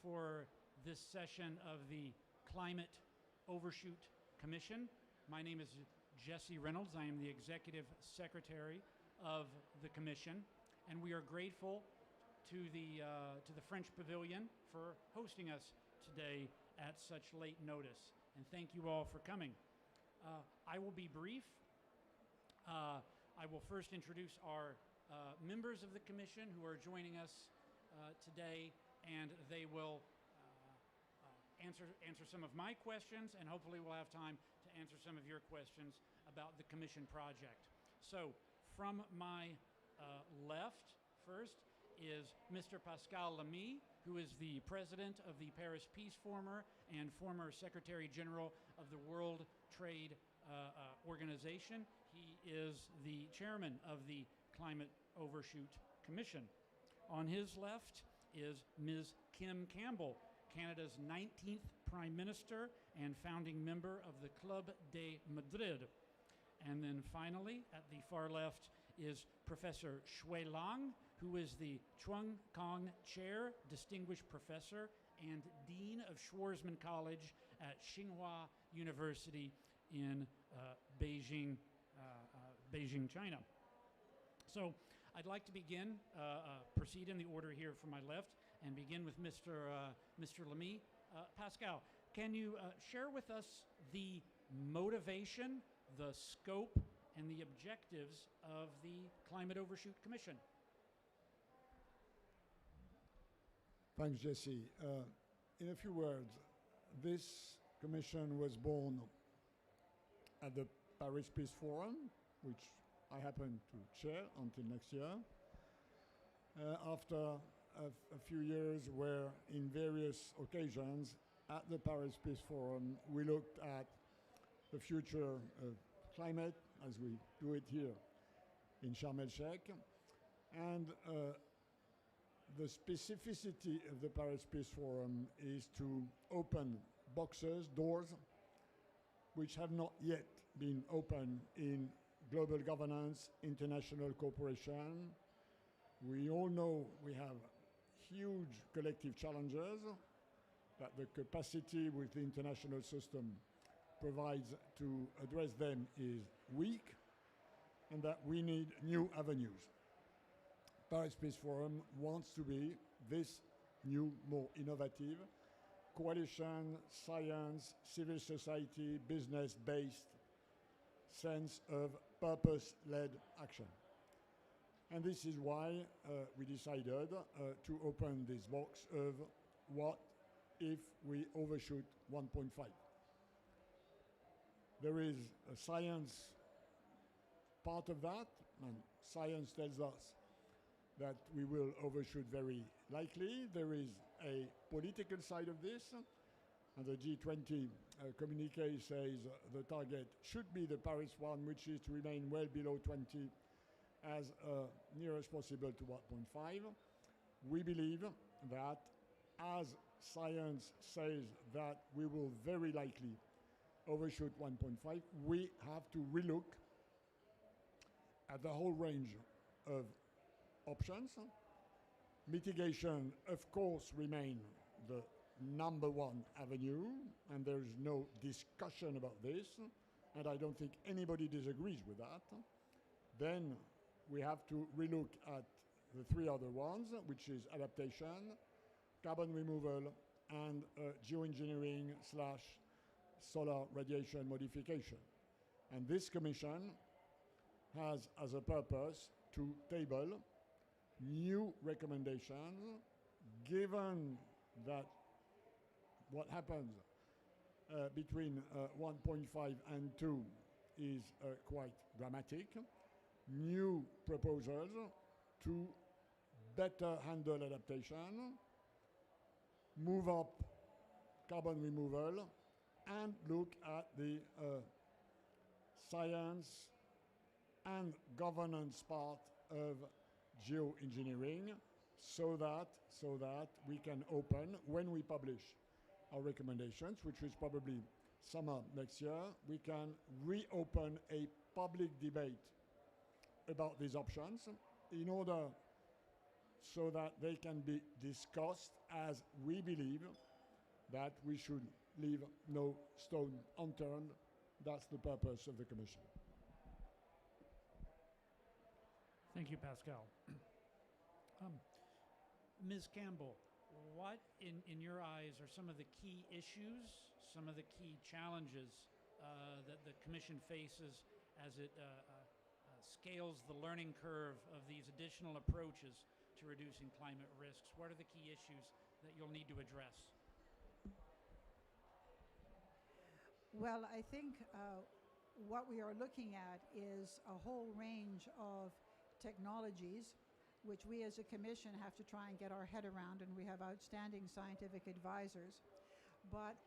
for this session of the Climate Overshoot Commission. My name is Jesse Reynolds. I am the Executive Secretary of the Commission, and we are grateful to the French Pavilion for hosting us today at such late notice. And thank you all for coming. I will be brief. I will first introduce our members of the Commission who are joining us today, and they will answer some of my questions, and hopefully we'll have time to answer some of your questions about the Commission project. So, from my left, first, is Mr. Pascal Lamy, who is the President of the Paris Peace Forum and former Secretary General of the World Trade Organization. He is the Chairman of the Climate Overshoot Commission. On his left is Ms. Kim Campbell, Canada's 19th Prime Minister and founding member of the Club de Madrid. And then finally, at the far left, is Professor Shui Lang, who is the Chuang Kong Chair, Distinguished Professor, and Dean of Schwarzman College at Tsinghua University in Beijing, China. So I'd like to begin, proceed in the order here from my left, and begin with Mr. Lamy. Pascal, can you share with us the motivation, the scope, and the objectives of the Climate Overshoot Commission? Thanks, Jesse. In a few words, this commission was born at the Paris Peace Forum, which I happen to chair until next year, after a few years where in various occasions at the Paris Peace Forum we looked at the future of climate as we do it here in el-Cheikh, and the specificity of the Paris Peace Forum is to open boxes, doors, which have not yet been opened in global governance, international cooperation. We all know we have huge collective challenges, that the capacity with the international system provides to address them is weak, and that we need new avenues. Paris Peace Forum wants to be this new, more innovative coalition, science, civil society, business-based sense of purpose-led action. And this is why we decided to open this box of what if we overshoot 1.5. There is a science part of that, and science tells us that we will overshoot very likely. There is a political side of this, and the G20 communique says the target should be the Paris one, which is to remain well below 20 as near as possible to 1.5. We believe that as science says that we will very likely overshoot 1.5, we have to relook at the whole range of options. Mitigation, of course, remain the number one avenue, and there's no discussion about this, and I don't think anybody disagrees with that. Then we have to relook at the three other ones, which is adaptation, carbon removal, and geoengineering / solar radiation modification. And this commission has as a purpose to table new recommendations, given that what happens between 1.5 and 2 is quite dramatic. New proposals to better handle adaptation, move up carbon removal, and look at the science and governance part of geoengineering so that we can open, when we publish our recommendations, which is probably summer next year, we can reopen a public debate about these options in order so that they can be discussed, as we believe that we should leave no stone unturned. That's the purpose of the Commission. Thank you, Pascal. Ms. Campbell, what, in your eyes, are some of the key issues, some of the key challenges that the Commission faces as it scales the learning curve of these additional approaches to reducing climate risks? What are the key issues that you'll need to address? Well, I think what we are looking at is a whole range of technologies which we as a commission have to try and get our head around, and we have outstanding scientific advisors. But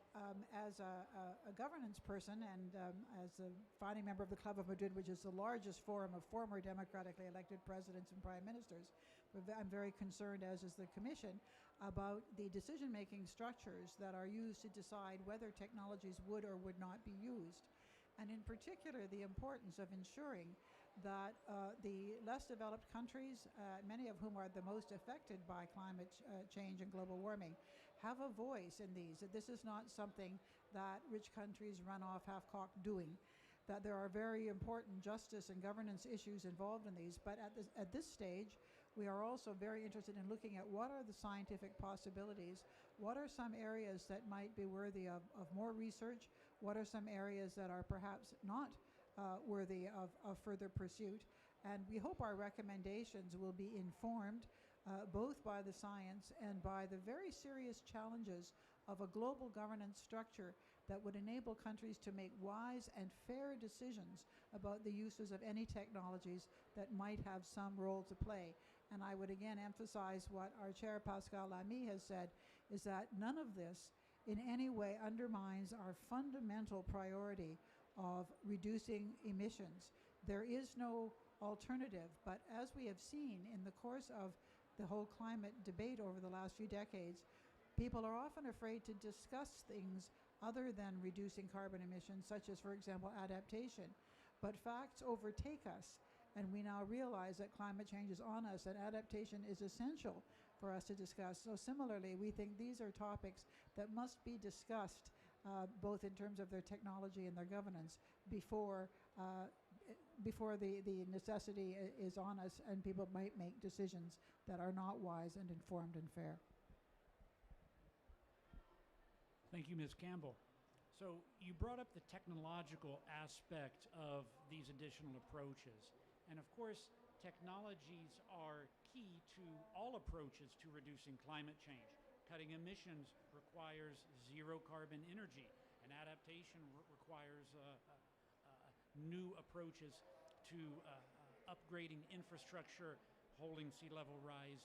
as a governance person and as a founding member of the Club of Madrid, which is the largest forum of former democratically elected presidents and prime ministers, I'm very concerned, as is the Commission, about the decision-making structures that are used to decide whether technologies would or would not be used. And in particular, the importance of ensuring that the less developed countries, many of whom are the most affected by climate change and global warming, have a voice in these. That this is not something that rich countries run off half-cocked doing. That there are very important justice and governance issues involved in these. But at this stage, we are also very interested in looking at what are the scientific possibilities, what are some areas that might be worthy of more research, what are some areas that are perhaps not worthy of further pursuit. And we hope our recommendations will be informed both by the science and by the very serious challenges of a global governance structure that would enable countries to make wise and fair decisions about the uses of any technologies that might have some role to play. And I would again emphasize what our chair, Pascal Lamy, has said, is that none of this in any way undermines our fundamental priority of reducing emissions. There is no alternative, but as we have seen in the course of the whole climate debate over the last few decades, people are often afraid to discuss things other than reducing carbon emissions, such as, for example, adaptation. But facts overtake us, and we now realize that climate change is on us and adaptation is essential for us to discuss. So similarly, we think these are topics that must be discussed both in terms of their technology and their governance before the necessity is on us and people might make decisions that are not wise and informed and fair. Thank you, Ms. Campbell. So you brought up the technological aspect of these additional approaches. And of course, technologies are key to all approaches to reducing climate change. Cutting emissions requires zero carbon energy, and adaptation requires new approaches to upgrading infrastructure, holding sea level rise,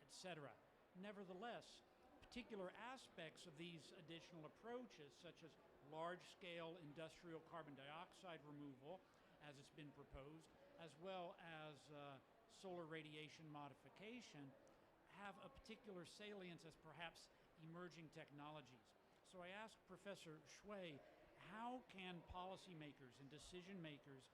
etc. Nevertheless, particular aspects of these additional approaches, such as large-scale industrial carbon dioxide removal, as it's been proposed, as well as solar radiation modification, have a particular salience as perhaps emerging technologies. So I asked Professor Shui, how can policymakers and decision makers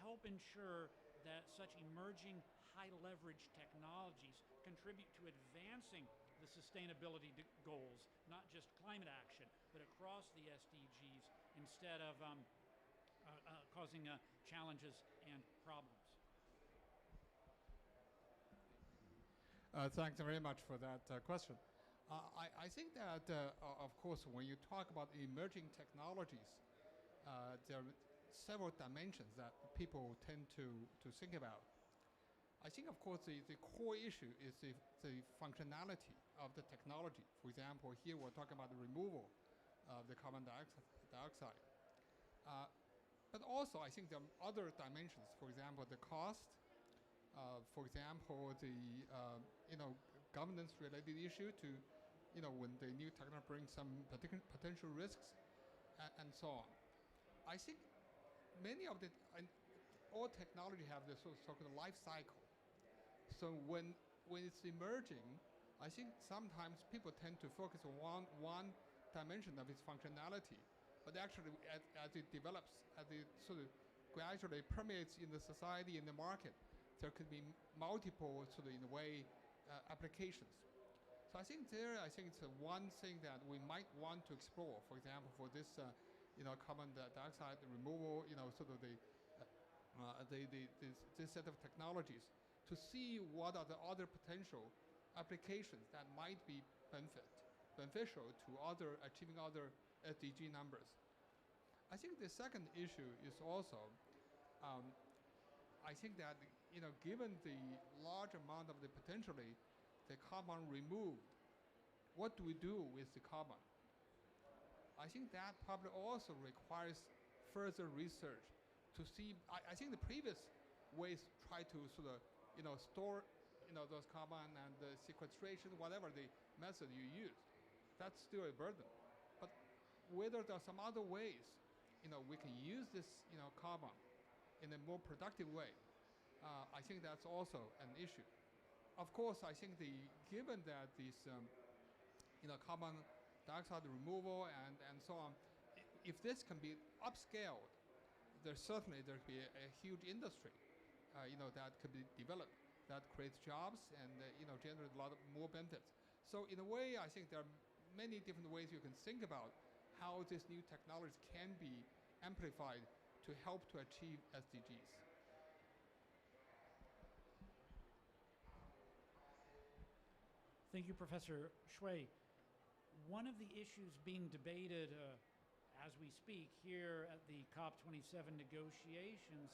help ensure that such emerging high-leverage technologies contribute to advancing the sustainability goals, not just climate action, but across the SDGs, instead of causing challenges and problems? Thanks very much for that question. I think that, of course, when you talk about emerging technologies, there are several dimensions that people tend to think about. I think, of course, the core issue is the functionality of the technology. For example, here we're talking about the removal of the carbon dioxide. But also, I think there are other dimensions. For example, the cost. For example, the governance-related issue to, when the new technology brings some potential risks, and so on. I think many of all technology have this so-called life cycle. So when it's emerging, I think sometimes people tend to focus on one dimension of its functionality, but actually as it develops, as it sort of gradually permeates in the society, in the market, there could be multiple sort of in a way applications. So I think it's one thing that we might want to explore. For example, for this carbon dioxide removal, sort of this set of technologies, to see what are the other potential applications that might be beneficial to achieving other SDG numbers. I think the second issue is also, I think that given the large amount of the potentially the carbon removed, what do we do with the carbon? I think that probably also requires further research to see. I think the previous ways try to sort of store those carbon and the sequestration, whatever the method you use, that's still a burden. But whether there are some other ways we can use this carbon in a more productive way, I think that's also an issue. Of course, I think given that this carbon dioxide removal and so on, if this can be upscaled, there'd be a huge industry that could be developed that creates jobs and generate a lot of more benefits. So in a way, I think there are many different ways you can think about how this new technology can be amplified to help to achieve SDGs. Thank you, Professor Shui. One of the issues being debated as we speak here at the COP27 negotiations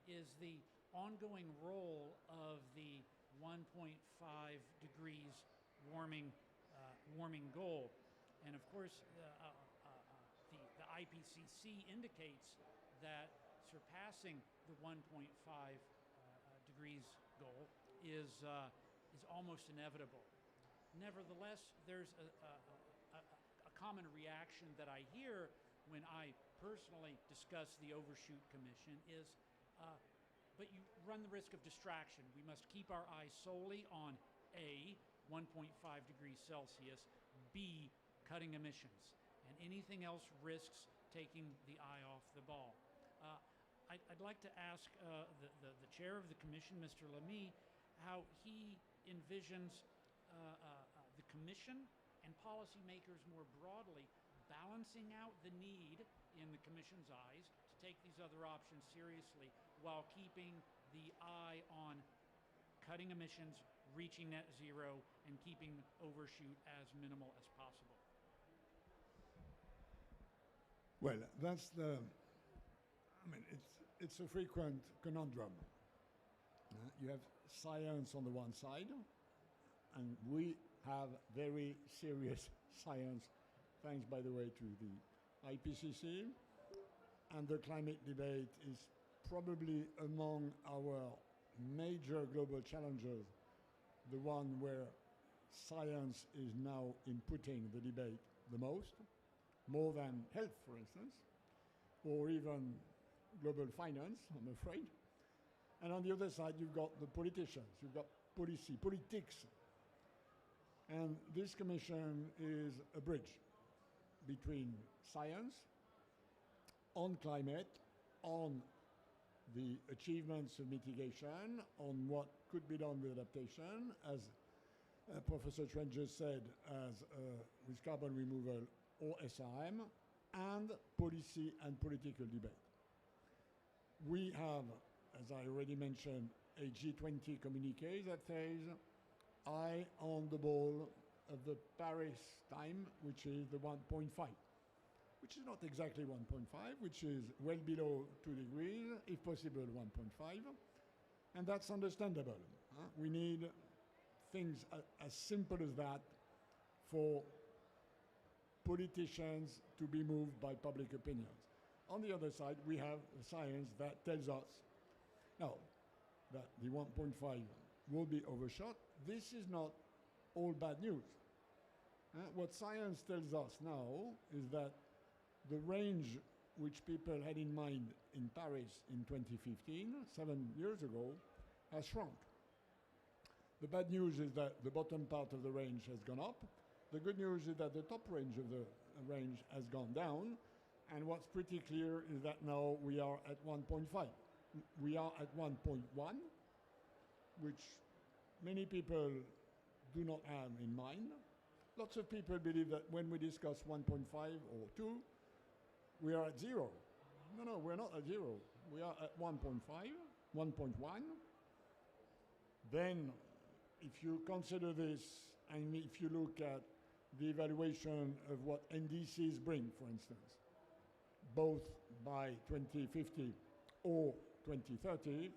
is the ongoing role of the 1.5 degrees warming goal. And of course, the IPCC indicates that surpassing the 1.5 degrees goal is almost inevitable. Nevertheless, there's a common reaction that I hear when I personally discuss the Overshoot Commission is, but you run the risk of distraction. We must keep our eyes solely on A, 1.5 degrees Celsius, B, cutting emissions, and anything else risks taking the eye off the ball. I'd like to ask the chair of the commission, Mr. Lamy, how he envisions the Commission and policymakers more broadly balancing out the need in the Commission's eyes to take these other options seriously while keeping the eye on cutting emissions, reaching net zero, and keeping overshoot as minimal as possible. Well, it's a frequent conundrum. You have science on the one side, and we have very serious science, thanks, by the way, to the IPCC. And the climate debate is probably among our major global challenges, the one where science is now inputting the debate the most, more than health, for instance, or even global finance, I'm afraid. And on the other side, you've got the politicians, you've got politics. And this commission is a bridge between science, on climate, on the achievements of mitigation, on what could be done with adaptation, as Professor Trent just said, with carbon removal or SRM, and policy and political debate. We have, as I already mentioned, a G20 communiqué that says, eye on the ball of the Paris time, which is the 1.5, which is not exactly 1.5, which is well below 2 degrees, if possible 1.5, and that's understandable. We need things as simple as that for politicians to be moved by public opinions. On the other side, we have science that tells us now that the 1.5 will be overshot. This is not all bad news. What science tells us now is that the range which people had in mind in Paris in 2015, 7 years ago, has shrunk. The bad news is that the bottom part of the range has gone up. The good news is that the top range of the range has gone down. And what's pretty clear is that now we are at 1.5. We are at 1.1, which many people do not have in mind. Lots of people believe that when we discuss 1.5 or 2, we are at 0. No, we're not at 0. We are at 1.5, 1.1. Then, if you consider this, and if you look at the evaluation of what NDCs bring, for instance, both by 2050 or 2030,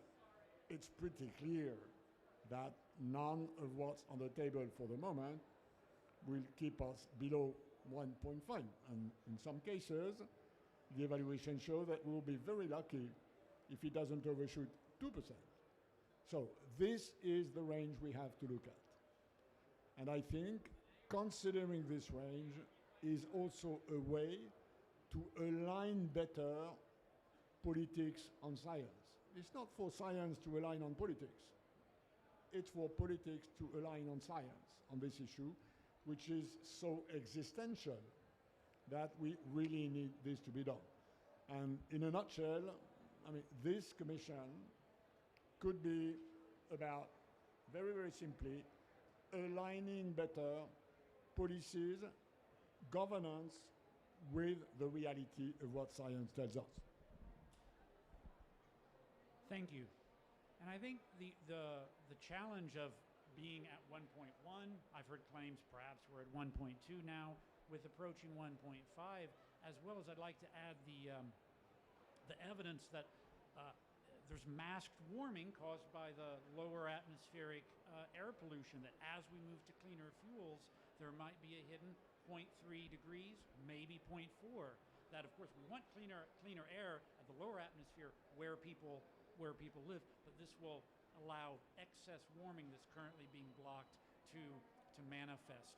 it's pretty clear that none of what's on the table for the moment will keep us below 1.5. And in some cases, the evaluation shows that we'll be very lucky if it doesn't overshoot 2%. So this is the range we have to look at. And I think considering this range is also a way to align better politics on science. It's not for science to align on politics. It's for politics to align on science on this issue, which is so existential that we really need this to be done. And in a nutshell, I mean, this commission could be about, very, very simply, aligning better policies, governance, with the reality of what science tells us. Thank you. And I think the challenge of being at 1.1, I've heard claims perhaps we're at 1.2 now, with approaching 1.5, as well as I'd like to add the evidence that there's masked warming caused by the lower atmospheric air pollution, that as we move to cleaner fuels, there might be a hidden 0.3 degrees, maybe 0.4. That, of course, we want cleaner air at the lower atmosphere where people live, but this will allow excess warming that's currently being blocked to manifest.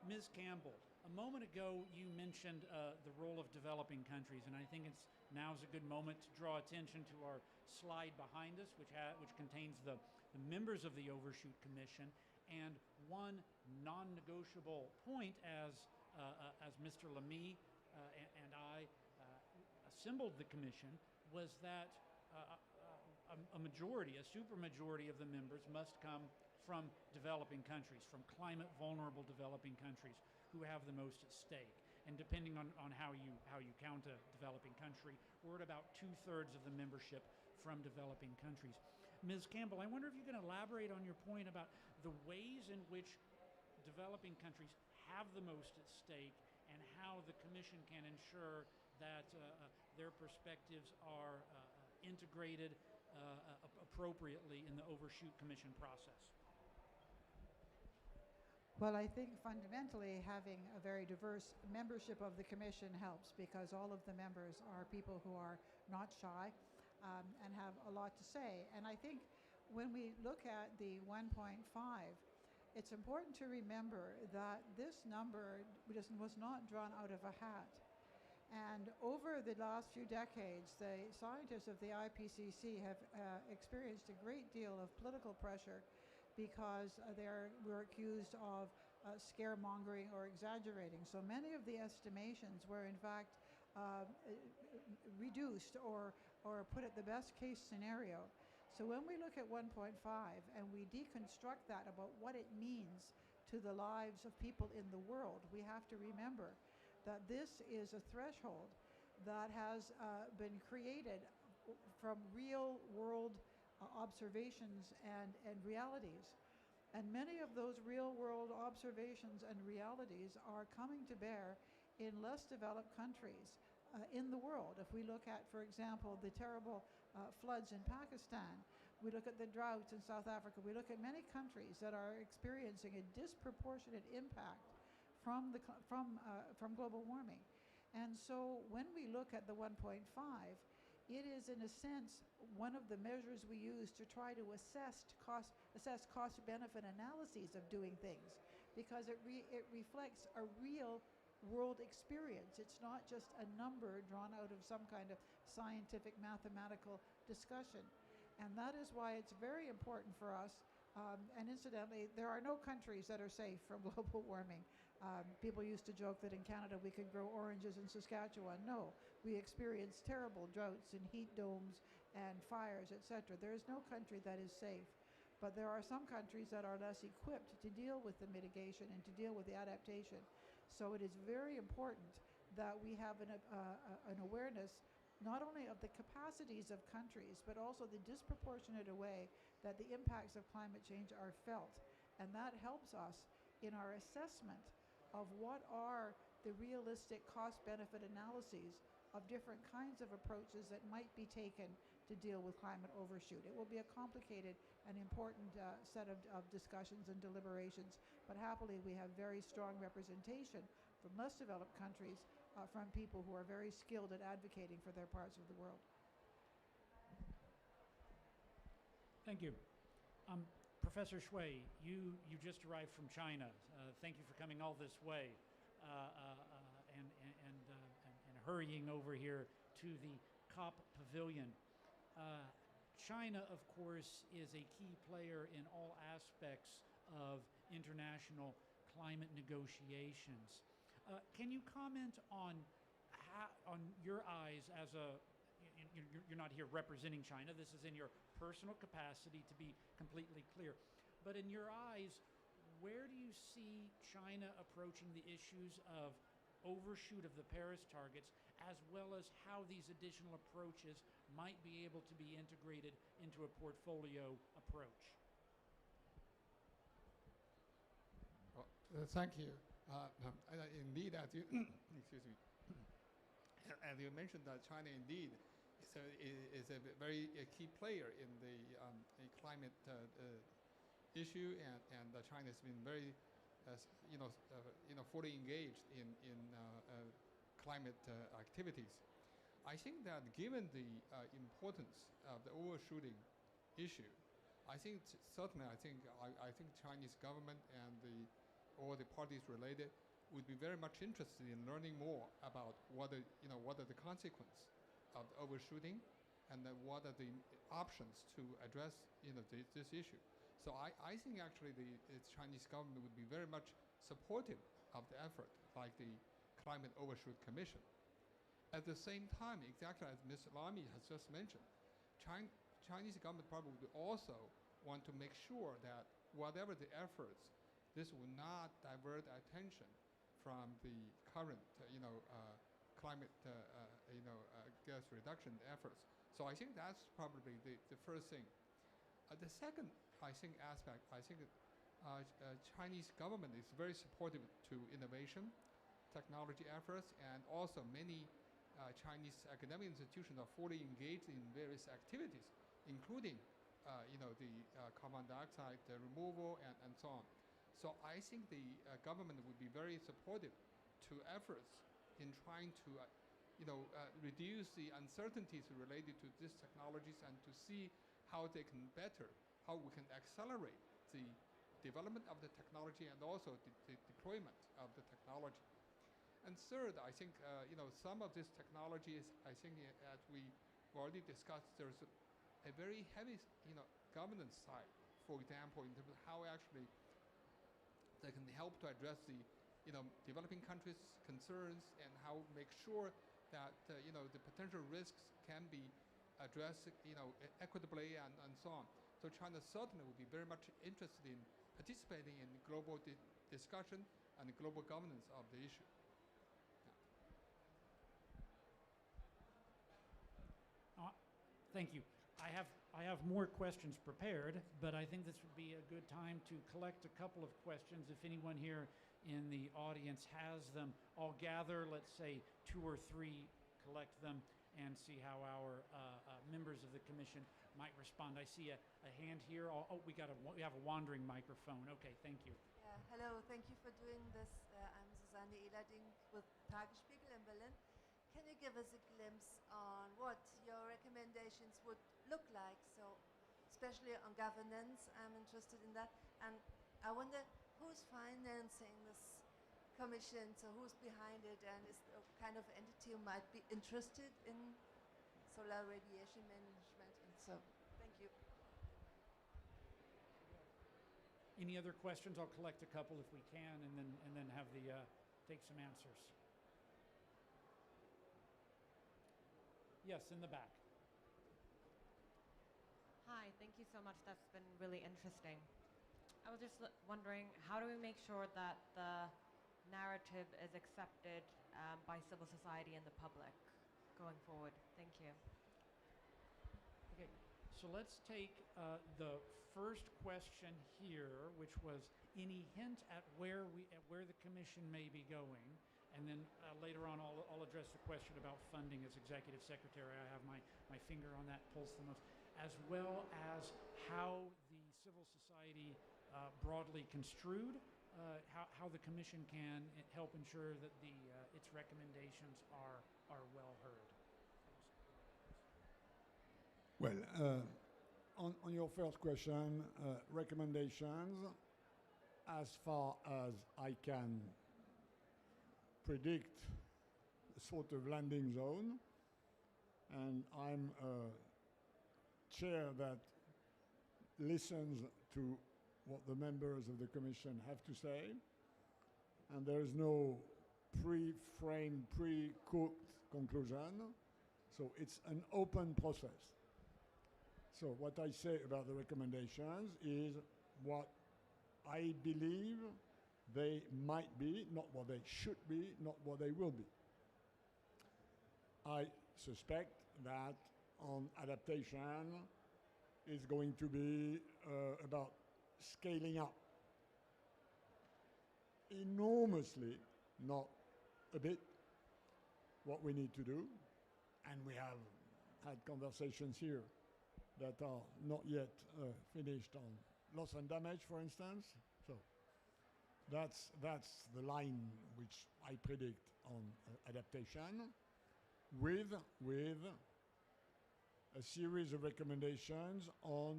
Ms. Campbell, a moment ago you mentioned the role of developing countries, and I think now's a good moment to draw attention to our slide behind us, which contains the members of the Overshoot Commission. And one non-negotiable point, as Mr. Lamy and I assembled the commission, was that a majority, a supermajority of the members must come from developing countries, from climate-vulnerable developing countries who have the most at stake. And depending on how you count a developing country, we're at about 2/3 of the membership from developing countries. Ms. Campbell, I wonder if you can elaborate on your point about the ways in which developing countries have the most at stake and how the Commission can ensure that their perspectives are integrated appropriately in the Overshoot Commission process. Well, I think fundamentally having a very diverse membership of the Commission helps, because all of the members are people who are not shy and have a lot to say. And I think when we look at the 1.5, it's important to remember that this number was not drawn out of a hat. And over the last few decades, the scientists of the IPCC have experienced a great deal of political pressure because we're accused of scaremongering or exaggerating. So many of the estimations were in fact reduced or put at the best case scenario. So when we look at 1.5 and we deconstruct that about what it means to the lives of people in the world, we have to remember that this is a threshold that has been created from real world observations and realities. And many of those real world observations and realities are coming to bear in less developed countries in the world. If we look at, for example, the terrible floods in Pakistan, we look at the droughts in South Africa, we look at many countries that are experiencing a disproportionate impact from global warming. And so when we look at the 1.5, it is in a sense one of the measures we use to try to assess cost-benefit analyses of doing things, because it reflects a real world experience. It's not just a number drawn out of some kind of scientific mathematical discussion. And that is why it's very important for us, and incidentally, there are no countries that are safe from global warming. People used to joke that in Canada we could grow oranges in Saskatchewan. No, we experience terrible droughts and heat domes and fires, etc. There is no country that is safe. But there are some countries that are less equipped to deal with the mitigation and to deal with the adaptation. So it is very important that we have an awareness not only of the capacities of countries, but also the disproportionate way that the impacts of climate change are felt. And that helps us in our assessment of what are the realistic cost-benefit analyses of different kinds of approaches that might be taken to deal with climate overshoot. It will be a complicated and important set of discussions and deliberations, but happily we have very strong representation from less developed countries, from people who are very skilled at advocating for their parts of the world. Thank you. Professor Shui, you just arrived from China. Thank you for coming all this way and hurrying over here to the COP pavilion. China, of course, is a key player in all aspects of international climate negotiations. Can you comment on your eyes as you're not here representing China, this is in your personal capacity, to be completely clear, but in your eyes, where do you see China approaching the issues of overshoot of the Paris targets, as well as how these additional approaches might be able to be integrated into a portfolio approach? Well, thank you. Indeed, as you excuse me, as you mentioned, that China indeed is a very key player in the climate issue, and China has been very, fully engaged in climate activities. I think that given the importance of the overshooting issue, I think certainly I think Chinese government and all the parties related would be very much interested in learning more about what are the consequences of overshooting, and what are the options to address this issue. So I think actually the Chinese government would be very much supportive of the effort, like the Climate Overshoot Commission. At the same time, exactly as Ms. Lamy has just mentioned, Chinese government probably would also want to make sure that whatever the efforts, this will not divert attention from the current, climate, gas reduction efforts. So I think that's probably the first thing. The second, aspect, Chinese government is very supportive to innovation, technology efforts, and also many Chinese academic institutions are fully engaged in various activities, including, the carbon dioxide removal and so on. So I think the government would be very supportive to efforts in trying to, reduce the uncertainties related to these technologies, and to see how we can accelerate the development of the technology and also the deployment of the technology. And third, I think, some of these technologies, I think as we already discussed, there's a very heavy, governance side, for example, in terms of how actually they can help to address the, developing countries' concerns, and how make sure that, the potential risks can be addressed, equitably and so on. So China certainly will be very much interested in participating in global discussion and the global governance of the issue. Thank you. I have more questions prepared, but I think this would be a good time to collect a couple of questions. If anyone here in the audience has them, I'll gather, let's say, 2 or 3, collect them, and see how our members of the Commission might respond. I see a hand here. We have a wandering microphone. Okay, thank you. Yeah, hello. Thank you for doing this. I'm Susanne Ehlerding with Tagesspiegel in Berlin. Can you give us a glimpse on what your recommendations would look like? So, especially on governance, I'm interested in that. And I wonder who's financing this commission, so who's behind it, and is the kind of entity who might be interested in solar radiation management, and so. Thank you. Any other questions? I'll collect a couple if we can, and then have the take some answers. Yes, in the back. Hi, thank you so much. That's been really interesting. I was just wondering, how do we make sure that the narrative is accepted by civil society and the public going forward? Thank you. Okay, so let's take the first question here, which was any hint at where the Commission may be going, and then later on I'll address the question about funding as Executive Secretary. I have my finger on that pulse the most, as well as how the civil society broadly construed, how the Commission can help ensure that its recommendations are well heard. Well, on your first question, recommendations, as far as I can predict a sort of landing zone, and I'm a chair that listens to what the members of the Commission have to say, and there is no pre-framed, pre-cooked conclusion, so it's an open process. So what I say about the recommendations is what I believe they might be, not what they should be, not what they will be. I suspect that on adaptation is going to be about scaling up enormously, not a bit, what we need to do. And we have had conversations here that are not yet finished on loss and damage, for instance. So that's the line which I predict on adaptation, with a series of recommendations on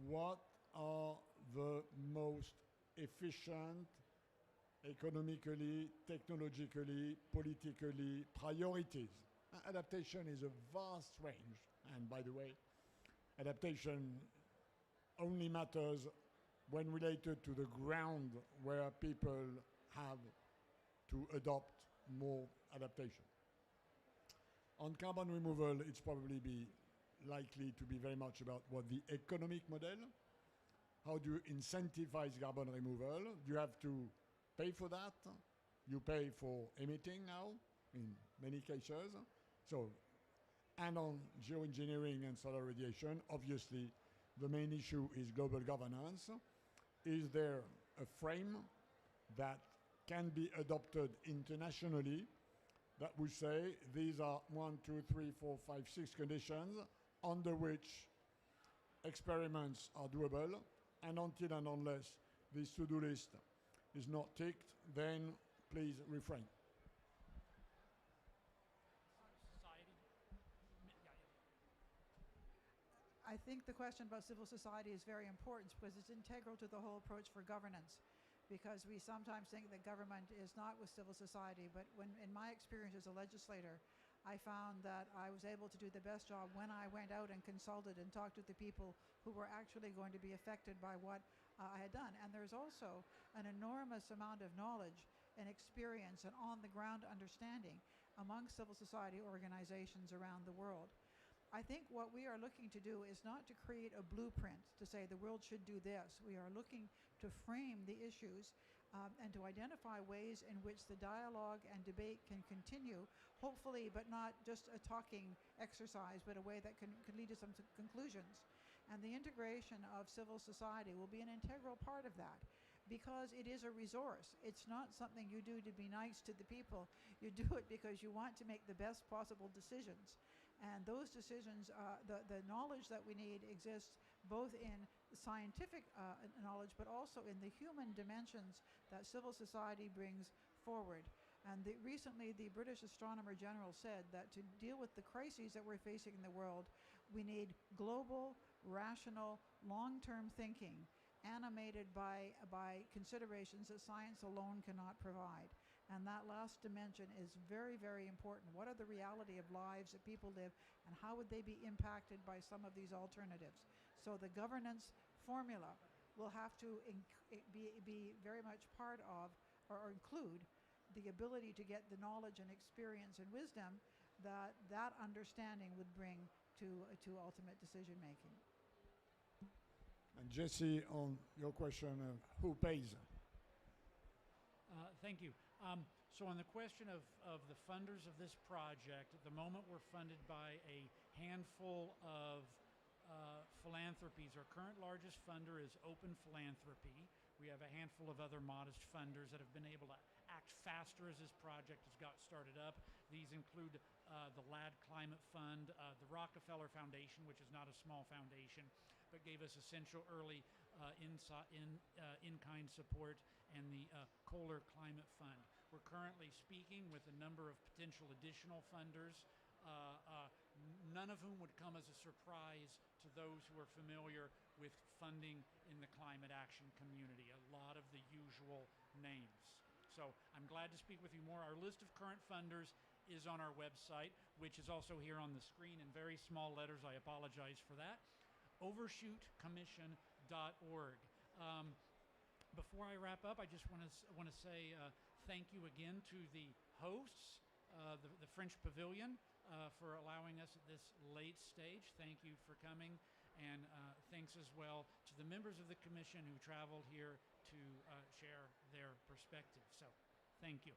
what are the most efficient, economically, technologically, politically, priorities. Adaptation is a vast range, and by the way, adaptation only matters when related to the ground where people have to adopt more adaptation. On carbon removal, it's probably likely to be very much about what the economic model, how do you incentivize carbon removal? Do you have to pay for that? You pay for emitting now, in many cases. So, and on geoengineering and solar radiation, obviously, the main issue is global governance. Is there a frame that can be adopted internationally that would say these are 1, 2, 3, 4, 5, 6 conditions under which experiments are doable, and until and unless this to-do list is not ticked, then please refrain. I think the question about civil society is very important because it's integral to the whole approach for governance. Because we sometimes think that government is not with civil society, but in my experience as a legislator, I found that I was able to do the best job when I went out and consulted and talked with the people who were actually going to be affected by what I had done. And there's also an enormous amount of knowledge and experience and on-the-ground understanding among civil society organizations around the world. I think what we are looking to do is not to create a blueprint to say the world should do this. We are looking to frame the issues and to identify ways in which the dialogue and debate can continue, hopefully, but not just a talking exercise, but a way that can lead to some conclusions. And the integration of civil society will be an integral part of that, because it is a resource. It's not something you do to be nice to the people. You do it because you want to make the best possible decisions. And those decisions, the knowledge that we need exists both in scientific knowledge, but also in the human dimensions that civil society brings forward. And recently, the British Astronomer General said that to deal with the crises that we're facing in the world, we need global, rational, long-term thinking, animated by considerations that science alone cannot provide. And that last dimension is very, very important. What are the reality of lives that people live, and how would they be impacted by some of these alternatives? So the governance formula will have to be very much part of or include the ability to get the knowledge and experience and wisdom that understanding would bring to ultimate decision making. And Jesse, on your question of who pays? Thank you. So on the question of the funders of this project, at the moment we're funded by a handful of philanthropies. Our current largest funder is Open Philanthropy. We have a handful of other modest funders that have been able to act faster as this project has got started up. These include the LAD Climate Fund, the Rockefeller Foundation, which is not a small foundation, but gave us essential early in-kind support, and the Kohler Climate Fund. We're currently speaking with a number of potential additional funders, none of whom would come as a surprise to those who are familiar with funding in the climate action community, a lot of the usual names. So I'm glad to speak with you more. Our list of current funders is on our website, which is also here on the screen in very small letters. I apologize for that. overshootcommission.org. Before I wrap up, I just want to say thank you again to the hosts, the French Pavilion, for allowing us at this late stage. Thank you for coming, and thanks as well to the members of the Commission who traveled here to share their perspective. So, thank you.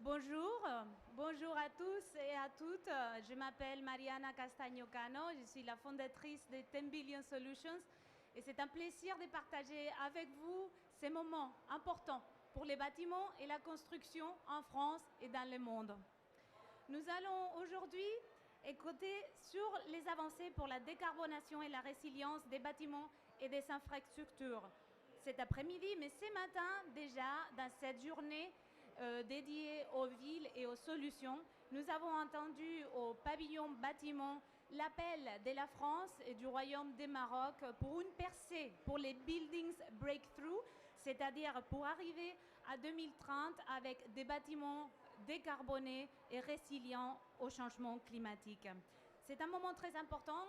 Bonjour, bonjour à tous et à toutes. Je m'appelle Mariana Castaño-Cano, je suis la fondatrice de 10 Billion Solutions et c'est un plaisir de partager avec vous ces moments importants pour les bâtiments et la construction en France et dans le monde. Nous allons aujourd'hui écouter sur les avancées pour la décarbonation et la résilience des bâtiments et des infrastructures. Cet après-midi, mais ce matin déjà, dans cette journée dédiée aux villes et aux solutions, nous avons entendu au pavillon bâtiment l'appel de la France et du Royaume du Maroc pour une percée pour les buildings breakthrough, c'est-à-dire pour arriver à 2030 avec des bâtiments décarbonés et résilients au changement climatique. C'est un moment très important.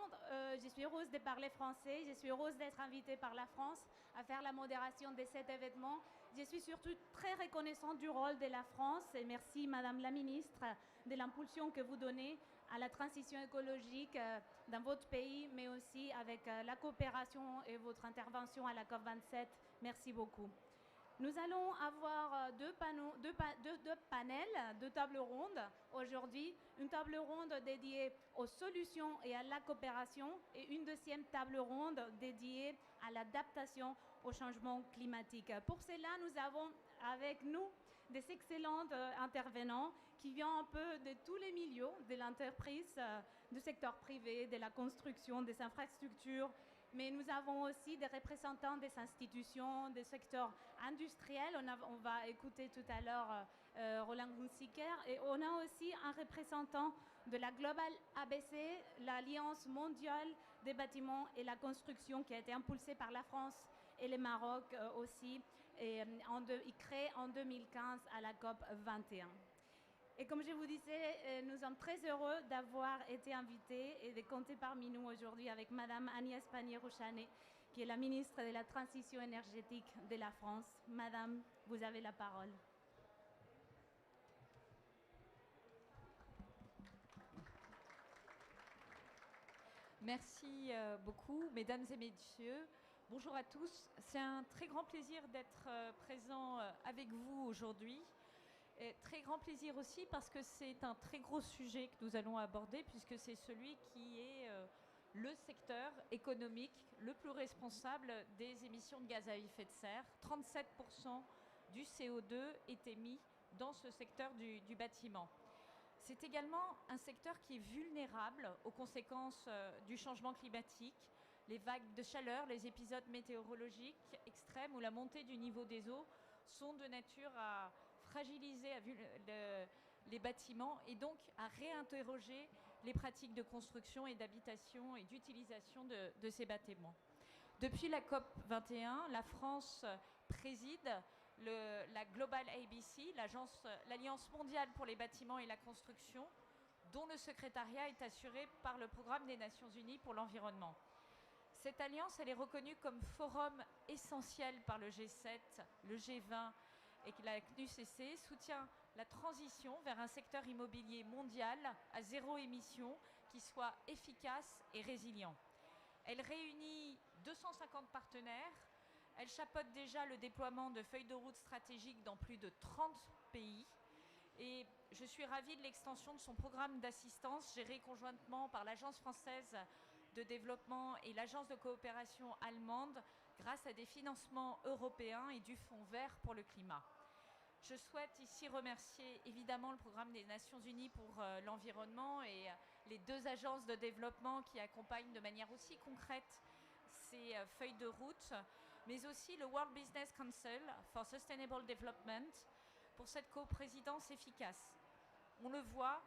Je suis heureuse de parler français. Je suis heureuse d'être invitée par la France à faire la modération de cet événement. Je suis surtout très reconnaissante du rôle de la France et merci Madame la Ministre de l'impulsion que vous donnez à la transition écologique dans votre pays, mais aussi avec la coopération et votre intervention à la COP27. Merci beaucoup. Nous allons avoir deux panels, deux tables rondes aujourd'hui. Une table ronde dédiée aux solutions et à la coopération et une deuxième table ronde dédiée à l'adaptation au changement climatique. Pour cela, nous avons avec nous des excellents intervenants qui viennent un peu de tous les milieux, de l'entreprise, du secteur privé, de la construction, des infrastructures, mais nous avons aussi des représentants des institutions, des secteurs industriels. On va écouter tout à l'heure Roland Hunziker. Et on a aussi un représentant de la Global ABC, l'Alliance mondiale des bâtiments et la construction qui a été impulsée par la France et le Maroc aussi, et créée en 2015 à la COP21. Et comme je vous disais, nous sommes très heureux d'avoir été invités et de compter parmi nous aujourd'hui avec Madame Agnès Pannier-Ruchanet, qui est la ministre de la Transition énergétique de la France. Madame, vous avez la parole. Merci beaucoup, mesdames et messieurs. Bonjour à tous. C'est un très grand plaisir d'être présent avec vous aujourd'hui. Et très grand plaisir aussi parce que c'est un très gros sujet que nous allons aborder puisque c'est celui qui est le secteur économique le plus responsable des émissions de gaz à effet de serre. 37% du CO2 est émis dans ce secteur du bâtiment. C'est également un secteur qui est vulnérable aux conséquences du changement climatique, les vagues de chaleur, les épisodes météorologiques extrêmes ou la montée du niveau des eaux sont de nature à fragiliser les bâtiments et donc à réinterroger les pratiques de construction et d'habitation et d'utilisation de ces bâtiments. Depuis la COP21, la France préside la Global ABC, l'Alliance mondiale pour les bâtiments et la construction, dont le secrétariat est assuré par le Programme des Nations Unies pour l'environnement. Cette alliance, elle est reconnue comme forum essentiel par le G7, le G20 et que la CNUCC soutient la transition vers un secteur immobilier mondial à zéro émission qui soit efficace et résilient. Elle réunit 250 partenaires. Elle chapeaute déjà le déploiement de feuilles de route stratégiques dans plus de 30 pays. Et je suis ravie de l'extension de son programme d'assistance géré conjointement par l'Agence française de développement et l'Agence de coopération allemande grâce à des financements européens et du Fonds vert pour le climat. Je souhaite ici remercier évidemment le Programme des Nations Unies pour l'environnement et les deux agences de développement qui accompagnent de manière aussi concrète ces feuilles de route, mais aussi le World Business Council for Sustainable Development pour cette coprésidence efficace. On le voit,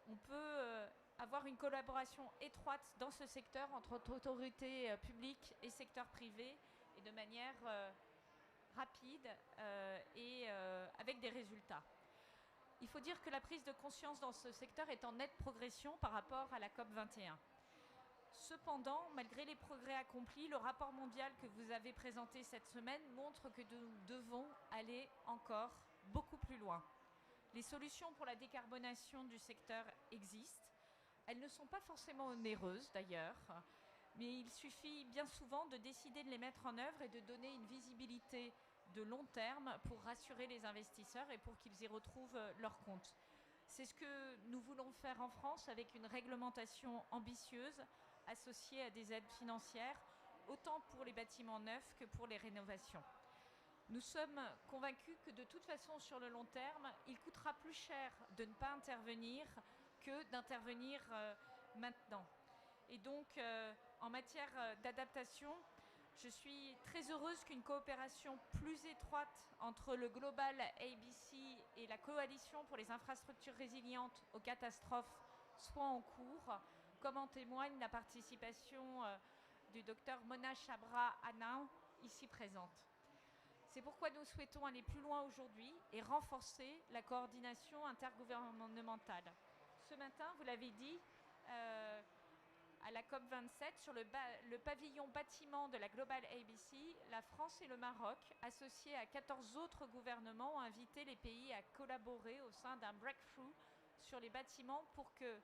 on peut avoir une collaboration étroite dans ce secteur entre autorités publiques et secteur privé et de manière rapide et avec des résultats. Il faut dire que la prise de conscience dans ce secteur est en nette progression par rapport à la COP21. Cependant, malgré les progrès accomplis, le rapport mondial que vous avez présenté cette semaine montre que nous devons aller encore beaucoup plus loin. Les solutions pour la décarbonation du secteur existent. Elles ne sont pas forcément onéreuses d'ailleurs, mais il suffit bien souvent de décider de les mettre en œuvre et de donner une visibilité de long terme pour rassurer les investisseurs et pour qu'ils y retrouvent leur compte. C'est ce que nous voulons faire en France avec une réglementation ambitieuse associée à des aides financières, autant pour les bâtiments neufs que pour les rénovations. Nous sommes convaincus que de toute façon, sur le long terme, il coûtera plus cher de ne pas intervenir que d'intervenir maintenant. Et donc, en matière d'adaptation, je suis très heureuse qu'une coopération plus étroite entre le Global ABC et la Coalition pour les infrastructures résilientes aux catastrophes soit en cours, comme en témoigne la participation du docteur Mona Chabra-Anan, ici présente. C'est pourquoi nous souhaitons aller plus loin aujourd'hui et renforcer la coordination intergouvernementale. Ce matin, vous l'avez dit, à la COP27, sur le pavillon bâtiment de la Global ABC, la France et le Maroc, associés à 14 autres gouvernements, ont invité les pays à collaborer au sein d'un breakthrough sur les bâtiments pour que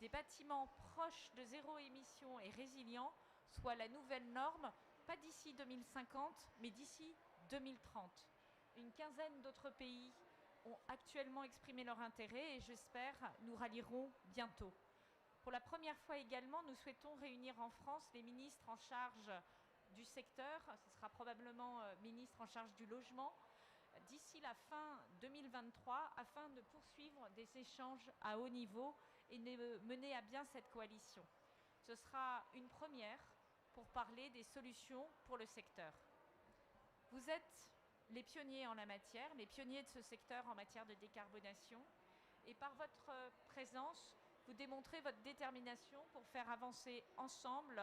des bâtiments proches de zéro émission et résilients soient la nouvelle norme, pas d'ici 2050, mais d'ici 2030. Une quinzaine d'autres pays ont actuellement exprimé leur intérêt et j'espère nous rallierons bientôt. Pour la première fois également, nous souhaitons réunir en France les ministres en charge du secteur, ce sera probablement ministre en charge du logement, d'ici la fin 2023 afin de poursuivre des échanges à haut niveau et de mener à bien cette coalition. Ce sera une première pour parler des solutions pour le secteur. Vous êtes les pionniers en la matière, les pionniers de ce secteur en matière de décarbonation et par votre présence, vous démontrez votre détermination pour faire avancer ensemble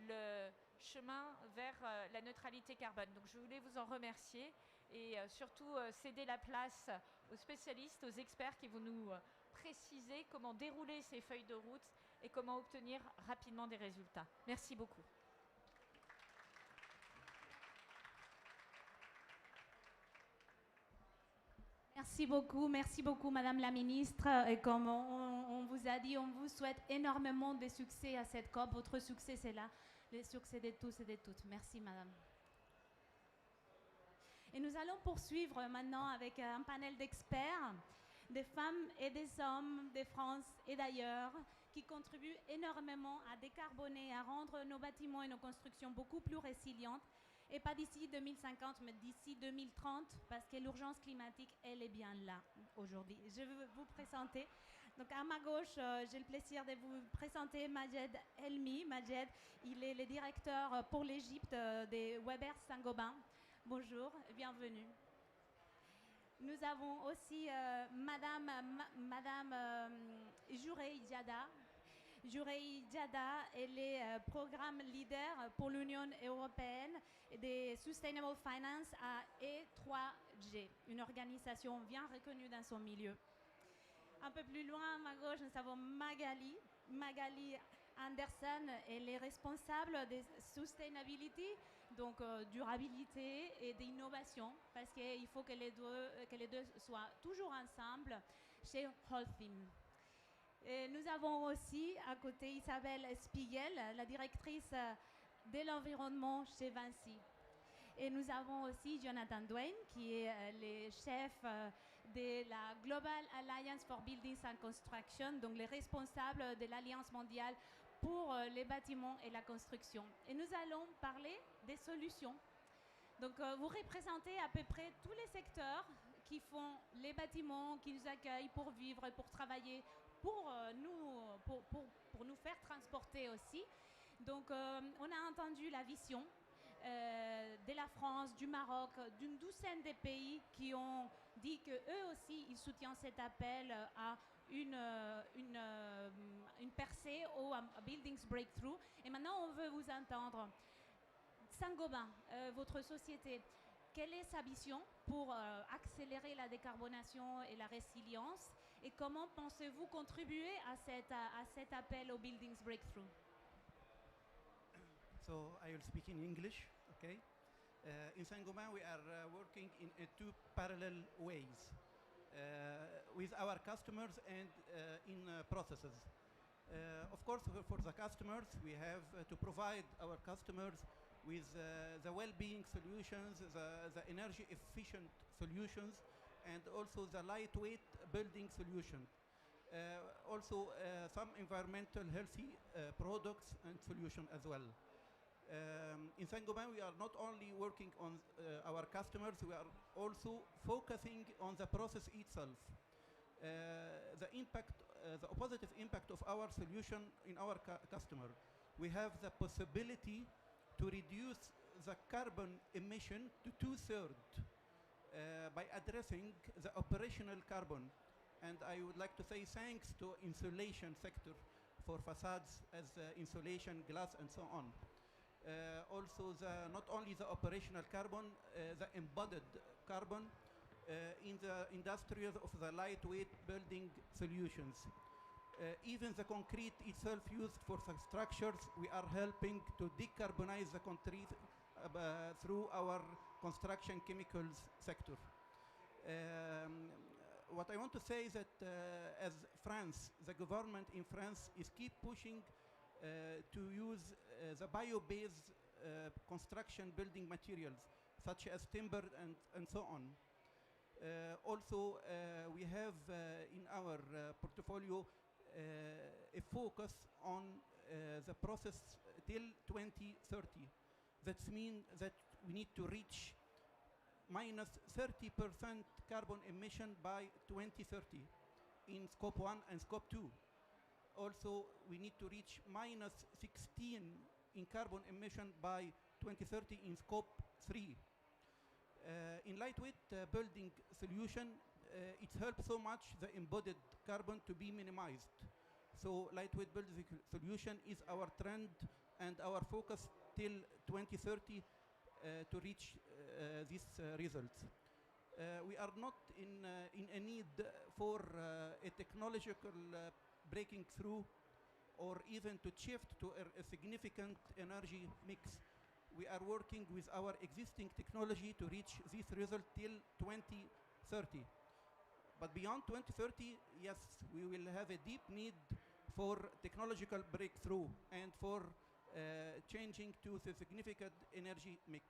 le chemin vers la neutralité carbone. Donc je voulais vous en remercier et surtout céder la place aux spécialistes, aux experts qui vont nous préciser comment dérouler ces feuilles de route et comment obtenir rapidement des résultats. Merci beaucoup. Merci beaucoup Madame la Ministre. Et comme on vous a dit, on vous souhaite énormément de succès à cette COP. Votre succès, c'est là, le succès de tous et de toutes. Merci Madame. Et nous allons poursuivre maintenant avec un panel d'experts, des femmes et des hommes de France et d'ailleurs, qui contribuent énormément à décarboner, à rendre nos bâtiments et nos constructions beaucoup plus résilientes. Et pas d'ici 2050, mais d'ici 2030, parce que l'urgence climatique, elle est bien là aujourd'hui. Je veux vous présenter. Donc à ma gauche, j'ai le plaisir de vous présenter Majed Elmi. Majed, il est le directeur pour l'Égypte des Weber Saint-Gobain. Bonjour et bienvenue. Nous avons aussi Madame Jourei Diada. Jourei Diada, elle est programme leader pour l'Union européenne des Sustainable Finance à E3G, une organisation bien reconnue dans son milieu. Un peu plus loin à ma gauche, nous avons Magali Anderson, elle est responsable de sustainability, donc durabilité et d'innovation, parce qu'il faut que les deux soient toujours ensemble chez Holcim. Et nous avons aussi à côté Isabelle Spiegel, la directrice de l'environnement chez VINCI. Et nous avons aussi Jonathan Dwayne, qui est le chef de la Global Alliance for Buildings and Construction, donc le responsable de l'Alliance mondiale pour les bâtiments et la construction. Et nous allons parler des solutions. Donc vous représentez à peu près tous les secteurs qui font les bâtiments, qui nous accueillent pour vivre et pour travailler, pour nous faire transporter aussi. Donc on a entendu la vision de la France, du Maroc, d'une douzaine de pays qui ont dit qu'eux aussi ils soutiennent cet appel à une percée ou un Buildings Breakthrough. Et maintenant on veut vous entendre. Saint-Gobain, votre société, quelle est sa vision pour accélérer la décarbonation et la résilience et comment pensez-vous contribuer à cet appel au Buildings Breakthrough? So I will speak in English, okay? In Saint-Gobain we are working in two parallel ways with our customers and in processes. Of course, for the customers, we have to provide our customers with the well-being solutions, the energy efficient solutions, and also the lightweight building solution. Also some environmental healthy products and solution as well. In Saint-Gobain, we are not only working on our customers, we are also focusing on the process itself. The impact, the positive impact of our solution in our customer. We have the possibility to reduce the carbon emission to 2/3 by addressing the operational carbon. And I would like to say thanks to insulation sector for facades as insulation, glass, and so on. Also, not only the operational carbon, the embodied carbon in the industries of the lightweight building solutions. Even the concrete itself used for the structures, we are helping to decarbonize the concrete through our construction chemicals sector. What I want to say is that as France, the government in France is keep pushing to use the bio-based construction building materials, such as timber and so on. Also, we have in our portfolio a focus on the process till 2030. That means that we need to reach minus 30% carbon emission by 2030 in scope 1 and scope 2. Also, we need to reach minus 16 in carbon emission by 2030 in scope 3. In lightweight building solution, it helps so much the embodied carbon to be minimized. So lightweight building solution is our trend and our focus till 2030 to reach these results. We are not in a need for a technological breaking through or even to shift to a significant energy mix. We are working with our existing technology to reach this result till 2030. But beyond 2030, yes, we will have a deep need for technological breakthrough and for changing to the significant energy mix.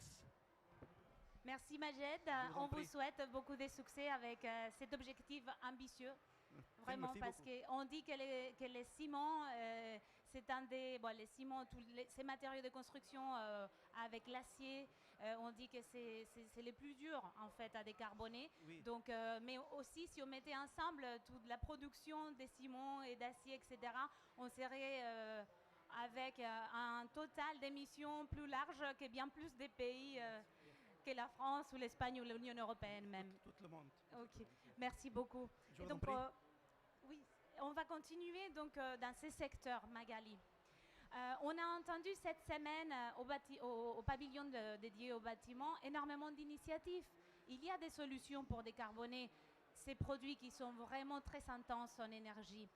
Merci Majed, on vous souhaite beaucoup de succès avec cet objectif ambitieux. Vraiment, parce qu'on dit que les ciments, c'est un des... Bon, les ciments, ces matériaux de construction avec l'acier, on dit que c'est les plus durs en fait à décarboner. Oui. Donc, mais aussi, si on mettait ensemble toute la production des ciments et d'acier, etc., on serait avec un total d'émissions plus large que bien plus des pays que la France ou l'Espagne ou l'Union européenne même. Tout le monde. Ok, merci beaucoup. Je et donc, oui, on va continuer donc dans ces secteurs, Magali. On a entendu cette semaine au pavillon dédié aux bâtiments énormément d'initiatives. Il y a des solutions pour décarboner ces produits qui sont vraiment très intenses en énergie.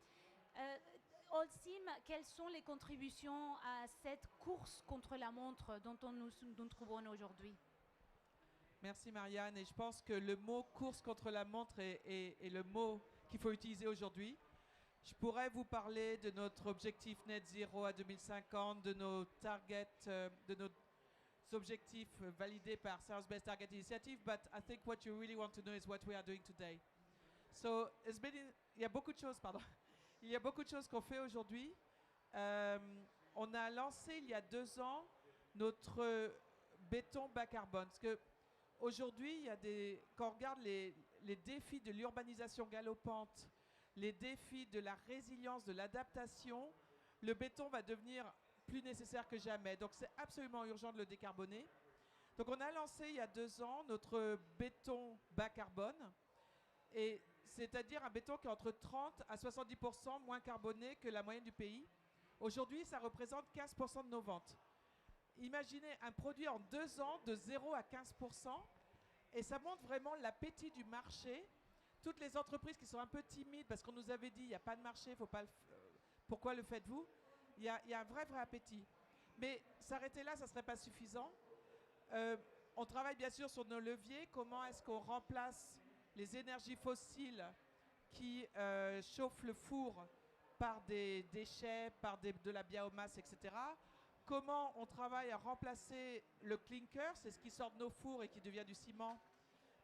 Olsim, quelles sont les contributions à cette course contre la montre dont nous trouvons aujourd'hui? Merci Marianne, et je pense que le mot course contre la montre est le mot qu'il faut utiliser aujourd'hui. Je pourrais vous parler de notre objectif net zéro à 2050, de nos targets, de nos objectifs validés par Science Based Target Initiative, but I think what you really want to know is what we are doing today. So, il y a beaucoup de choses, pardon. Il y a beaucoup de choses qu'on fait aujourd'hui. On a lancé il y a 2 ans notre béton bas carbone. Parce que aujourd'hui, quand on regarde les défis de l'urbanisation galopante, les défis de la résilience, de l'adaptation, le béton va devenir plus nécessaire que jamais. Donc c'est absolument urgent de le décarboner. Donc on a lancé il y a 2 ans notre béton bas carbone, et c'est-à-dire un béton qui est entre 30 à 70% moins carboné que la moyenne du pays. Aujourd'hui, ça représente 15% de nos ventes. Imaginez un produit en 2 ans de 0 à 15%, et ça montre vraiment l'appétit du marché. Toutes les entreprises qui sont un peu timides, parce qu'on nous avait dit il n'y a pas de marché, faut pas pourquoi le faites-vous? Il y a un vrai appétit. Mais s'arrêter là, ça ne serait pas suffisant. On travaille bien sûr sur nos leviers. Comment est-ce qu'on remplace les énergies fossiles qui chauffent le four par des déchets, par de la biomasse, etc. comment on travaille à remplacer le clinker, c'est ce qui sort de nos fours et qui devient du ciment,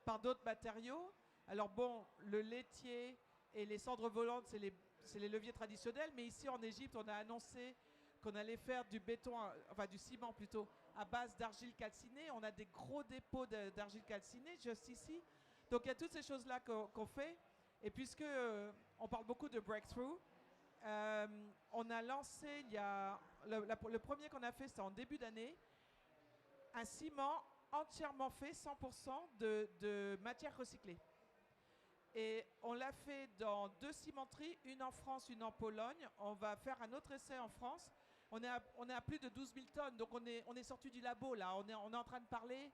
par d'autres matériaux. Alors bon, le laitier et les cendres volantes, c'est les leviers traditionnels, mais ici en Égypte, on a annoncé qu'on allait faire du béton, enfin du ciment plutôt, à base d'argile calcinée. On a des gros dépôts d'argile calcinée juste ici. Donc il y a toutes ces choses-là qu'on fait. Et puisque on parle beaucoup de breakthrough, on a lancé, le premier qu'on a fait, c'était en début d'année, un ciment entièrement fait 100% de matière recyclée. Et on l'a fait dans 2 cimenteries, une en France, une en Pologne. On va faire un autre essai en France. On est à plus de 12 000 tonnes, donc on est sorti du labo là. On est en train de parler,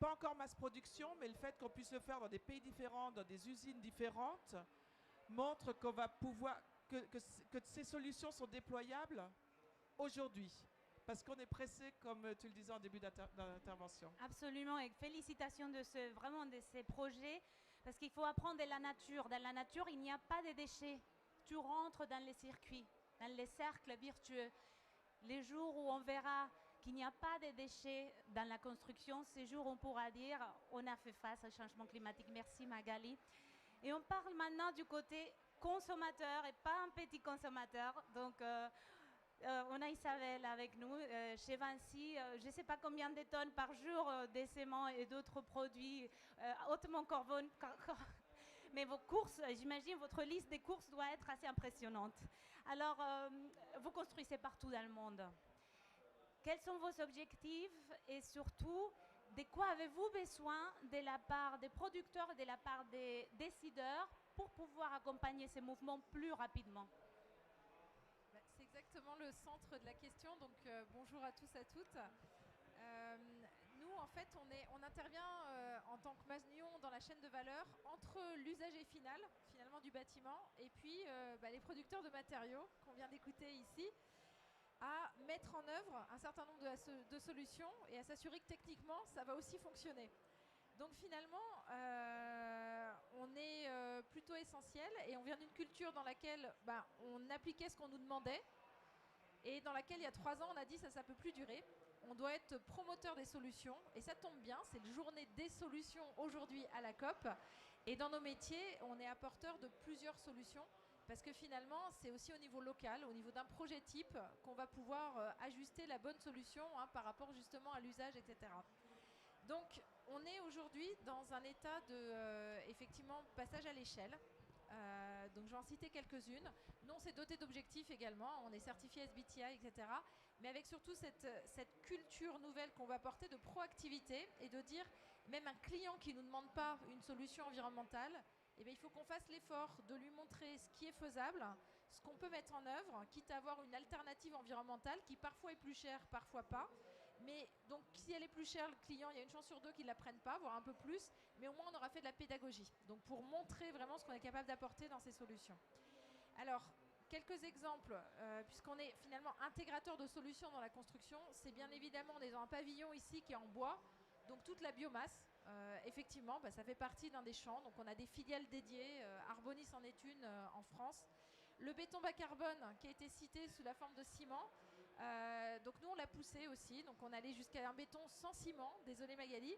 pas encore masse production, mais le fait qu'on puisse le faire dans des pays différents, dans des usines différentes, montre qu'on va pouvoir, que ces solutions sont déployables aujourd'hui. Parce qu'on est pressé, comme tu le disais en début d'intervention. Absolument, et félicitations vraiment de ces projets, parce qu'il faut apprendre de la nature. Dans la nature, il n'y a pas de déchets. Tu rentres dans les circuits, dans les cercles virtueux. Les jours où on verra qu'il n'y a pas de déchets dans la construction, ces jours on pourra dire on a fait face au changement climatique. Merci Magali. Et on parle maintenant du côté consommateur et pas un petit consommateur. Donc on a Isabelle avec nous chez Vinci. Je ne sais pas combien de tonnes par jour des ciments et d'autres produits hautement carbone. Mais vos courses, j'imagine, votre liste des courses doit être assez impressionnante. Alors, vous construisez partout dans le monde. Quels sont vos objectifs et surtout, de quoi avez-vous besoin de la part des producteurs et de la part des décideurs pour pouvoir accompagner ces mouvements plus rapidement? C'est exactement le centre de la question, donc bonjour à tous et à toutes. Nous, en fait, on intervient en tant que maillon dans la chaîne de valeur entre l'usager final, finalement, du bâtiment, et puis les producteurs de matériaux qu'on vient d'écouter ici, à mettre en œuvre un certain nombre de solutions et à s'assurer que techniquement, ça va aussi fonctionner. Donc finalement, on est plutôt essentiel et on vient d'une culture dans laquelle on appliquait ce qu'on nous demandait et dans laquelle il y a 3 ans, on a dit ça ne peut plus durer. On doit être promoteur des solutions et ça tombe bien, c'est la journée des solutions aujourd'hui à la COP. Et dans nos métiers, on est apporteur de plusieurs solutions parce que finalement, c'est aussi au niveau local, au niveau d'un projet type, qu'on va pouvoir ajuster la bonne solution par rapport justement à l'usage, etc. Donc, on est aujourd'hui dans un état de, effectivement, passage à l'échelle. Donc, je vais en citer quelques-unes. Nous, on s'est doté d'objectifs également. On est certifié SBTI, etc. Mais avec surtout cette culture nouvelle qu'on va porter de proactivité et de dire, même un client qui ne nous demande pas une solution environnementale, eh bien, il faut qu'on fasse l'effort de lui montrer ce qui est faisable, ce qu'on peut mettre en œuvre, quitte à avoir une alternative environnementale qui parfois est plus chère, parfois pas. Mais donc, si elle est plus chère, le client, il y a une chance sur 2 qu'il ne la prenne pas, voire un peu plus. Mais au moins, on aura fait de la pédagogie. Donc, pour montrer vraiment ce qu'on est capable d'apporter dans ces solutions. Alors, quelques exemples, puisqu'on est finalement intégrateur de solutions dans la construction. C'est bien évidemment, on est dans un pavillon ici qui est en bois. Donc, toute la biomasse, effectivement, ça fait partie d'un des champs. Donc, on a des filiales dédiées. Arbonis en est une en France. Le béton bas carbone qui a été cité sous la forme de ciment. Donc nous on l'a poussé aussi, donc on allait jusqu'à un béton sans ciment, désolé Magali,